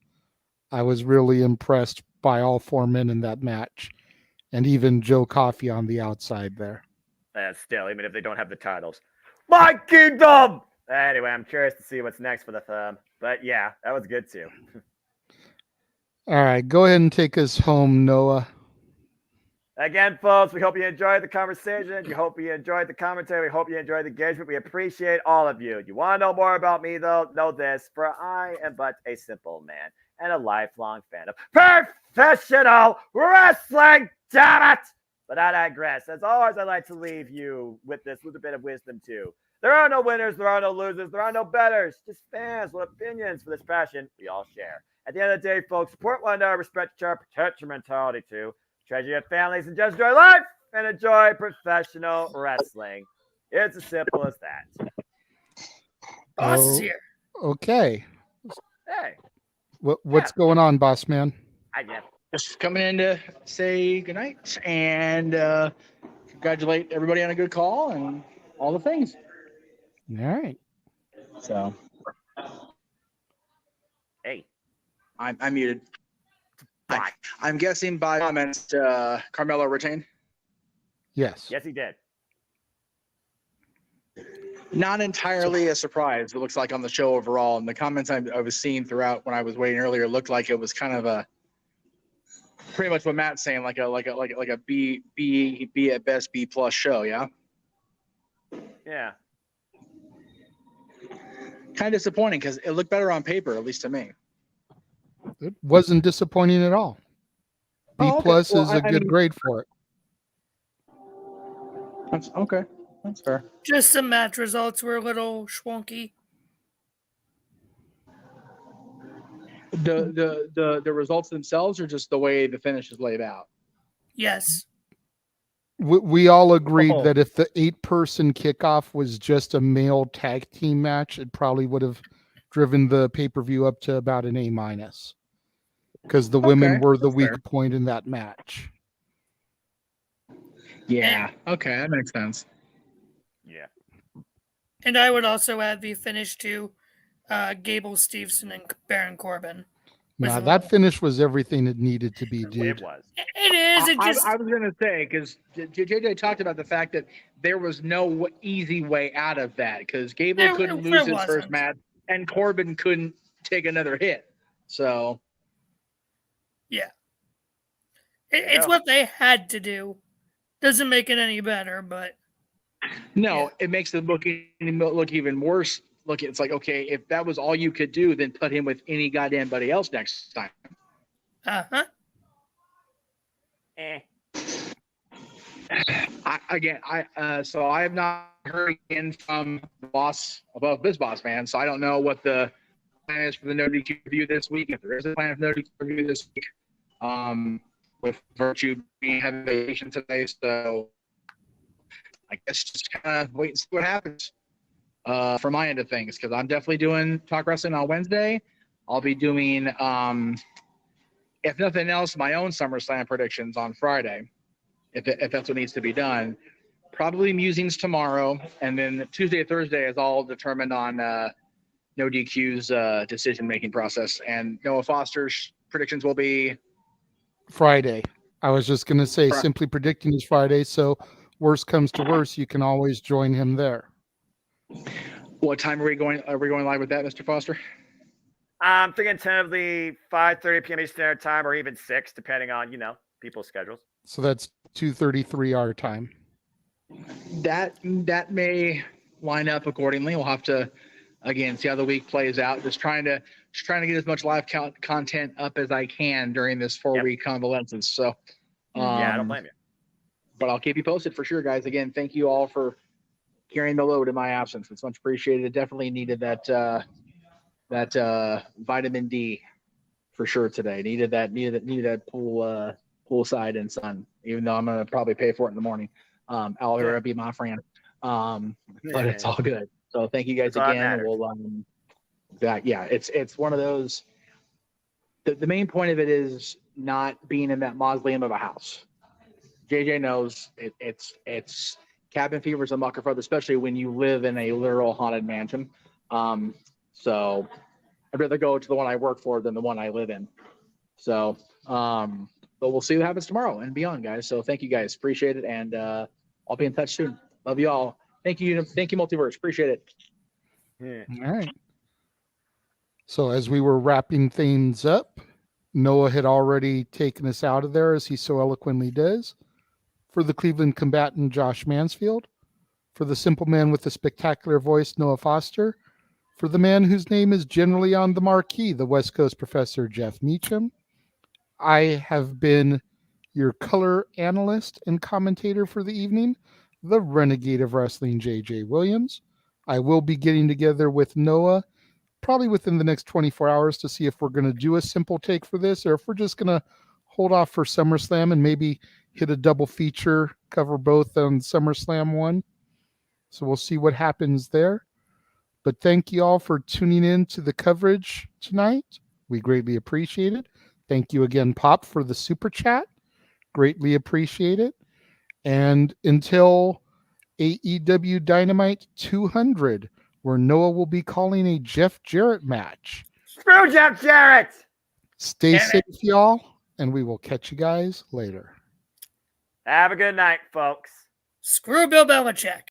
[SPEAKER 2] I was really impressed by all four men in that match, and even Joe Coffey on the outside there.
[SPEAKER 3] Still, even if they don't have the titles. My kingdom! Anyway, I'm curious to see what's next for the firm. But yeah, that was good too.
[SPEAKER 2] All right, go ahead and take us home, Noah.
[SPEAKER 3] Again, folks, we hope you enjoyed the conversation. We hope you enjoyed the commentary. We hope you enjoyed the engagement. We appreciate all of you. You want to know more about me, though? Know this, for I am but a simple man and a lifelong fan of professional wrestling. Damn it! But I digress. As always, I'd like to leave you with this little bit of wisdom, too. There are no winners. There are no losers. There are no betters. Just fans with opinions for this passion we all share. At the end of the day, folks, support one another, respect each other, protect your mentality, too. Treasure your families and just enjoy life and enjoy professional wrestling. It's as simple as that.
[SPEAKER 4] Boss is here.
[SPEAKER 2] Okay.
[SPEAKER 3] Hey.
[SPEAKER 2] What's going on, boss man?
[SPEAKER 3] Hi, Jeff.
[SPEAKER 5] Just coming in to say goodnight and congratulate everybody on a good call and all the things.
[SPEAKER 2] All right.
[SPEAKER 5] So.
[SPEAKER 3] Hey.
[SPEAKER 5] I'm muted. I'm guessing by comments, Carmelo retained?
[SPEAKER 2] Yes.
[SPEAKER 3] Yes, he did.
[SPEAKER 5] Not entirely a surprise, it looks like, on the show overall. And the comments I was seeing throughout when I was waiting earlier looked like it was kind of a pretty much what Matt's saying, like a B at best, B+ show, yeah?
[SPEAKER 3] Yeah.
[SPEAKER 5] Kind of disappointing because it looked better on paper, at least to me.
[SPEAKER 2] It wasn't disappointing at all. B
[SPEAKER 5] Oh, okay.
[SPEAKER 2] plus
[SPEAKER 5] Well,
[SPEAKER 2] is a good grade for it.
[SPEAKER 5] That's okay. That's fair.
[SPEAKER 4] Just some match results were a little schwonky.
[SPEAKER 5] The results themselves, or just the way the finish is laid out?
[SPEAKER 4] Yes.
[SPEAKER 2] We all agreed
[SPEAKER 3] Oh.
[SPEAKER 2] that if the 8-person kickoff was just a male tag team match, it probably would have driven the pay-per-view up to about an A-, because the women were the
[SPEAKER 5] that's
[SPEAKER 2] weak
[SPEAKER 5] fair.
[SPEAKER 2] point in that match.
[SPEAKER 5] Yeah. Okay, that makes sense.
[SPEAKER 3] Yeah.
[SPEAKER 4] And I would also add the finish to Gable Steveson and Baron Corbin.
[SPEAKER 2] Now that finish was everything it needed to be,
[SPEAKER 3] It
[SPEAKER 2] dude.
[SPEAKER 3] was.
[SPEAKER 4] It is. It just.
[SPEAKER 5] I was going to say, because JJ talked about the fact that there was no easy way out of that, because Gable couldn't lose his first match, and Corbin couldn't take another hit. So,
[SPEAKER 4] Yeah. It's what they had to do. Doesn't make it any better, but.
[SPEAKER 5] No, it makes it look even worse. Look, it's like, okay, if that was all you could do, then put him with any goddamn buddy else next time.
[SPEAKER 4] Uh-huh.
[SPEAKER 5] So I have not heard again from the boss above this boss man. So I don't know what the plan is for the no DQ review this week. If there is a plan for no DQ review this week, with Virtue being having vacation today, so I guess just kind of wait and see what happens from my end of things, because I'm definitely doing Talk Wrestling on Wednesday. I'll be doing, if nothing else, my own SummerSlam predictions on Friday, if that's what needs to be done. Probably musings tomorrow, and then Tuesday, Thursday is all determined on No DQ's decision-making process. And Noah Foster's predictions will be
[SPEAKER 2] Friday. I was just going to say, Simply Predicting is Friday, so worst comes to worst, you can always join him there.
[SPEAKER 5] What time are we going? Are we going live with that, Mr. Foster?
[SPEAKER 3] I'm thinking tentatively 5:30 p.m. Eastern Standard Time, or even 6, depending on people's schedules.
[SPEAKER 2] So that's 2:33 our time.
[SPEAKER 5] That may line up accordingly. We'll have to again see how the week plays out. Just trying to get as much live content up as I can during this 4-week convalescence. So
[SPEAKER 3] I don't blame you.
[SPEAKER 5] But I'll keep you posted for sure, guys. Again, thank you all for carrying the load in my absence. It's much appreciated. It definitely needed that vitamin D for sure today. Needed that poolside and sun, even though I'm gonna probably pay for it in the morning. Alvera be my friend. But it's all good. So thank you guys again. We'll it's one of those. The main point of it is not being in that mausoleum of a house. JJ knows it's cabin fever is a mucker for, especially when you live in a literal haunted mansion. So I'd rather go to the one I work for than the one I live in. So, but we'll see what happens tomorrow and beyond, guys. So thank you guys. Appreciate it. And I'll be in touch soon. Love you all. Thank you. Thank you, Multiverse. Appreciate it.
[SPEAKER 2] Yeah. All right. So as we were wrapping things up, Noah had already taken us out of there, as he so eloquently does. For the Cleveland combatant, Josh Mansfield. For the simple man with the spectacular voice, Noah Foster. For the man whose name is generally on the marquee, the West Coast professor, Jeff Meacham. I have been your color analyst and commentator for the evening, the Renegade of Wrestling, JJ Williams. I will be getting together with Noah probably within the next 24 hours to see if we're going to do a simple take for this, or if we're just going to hold off for SummerSlam and maybe hit a double feature, cover both on SummerSlam 1. So we'll see what happens there. But thank you all for tuning in to the coverage tonight. We greatly appreciate it. Thank you again, Pop, for the super chat. Greatly appreciate it. And until AEW Dynamite 200, where Noah will be calling a Jeff Jarrett match.
[SPEAKER 3] Screw Jeff Jarrett!
[SPEAKER 2] Stay safe, y'all, and we will catch you guys later.
[SPEAKER 3] Have a good night, folks.
[SPEAKER 4] Screw Bill Belichick.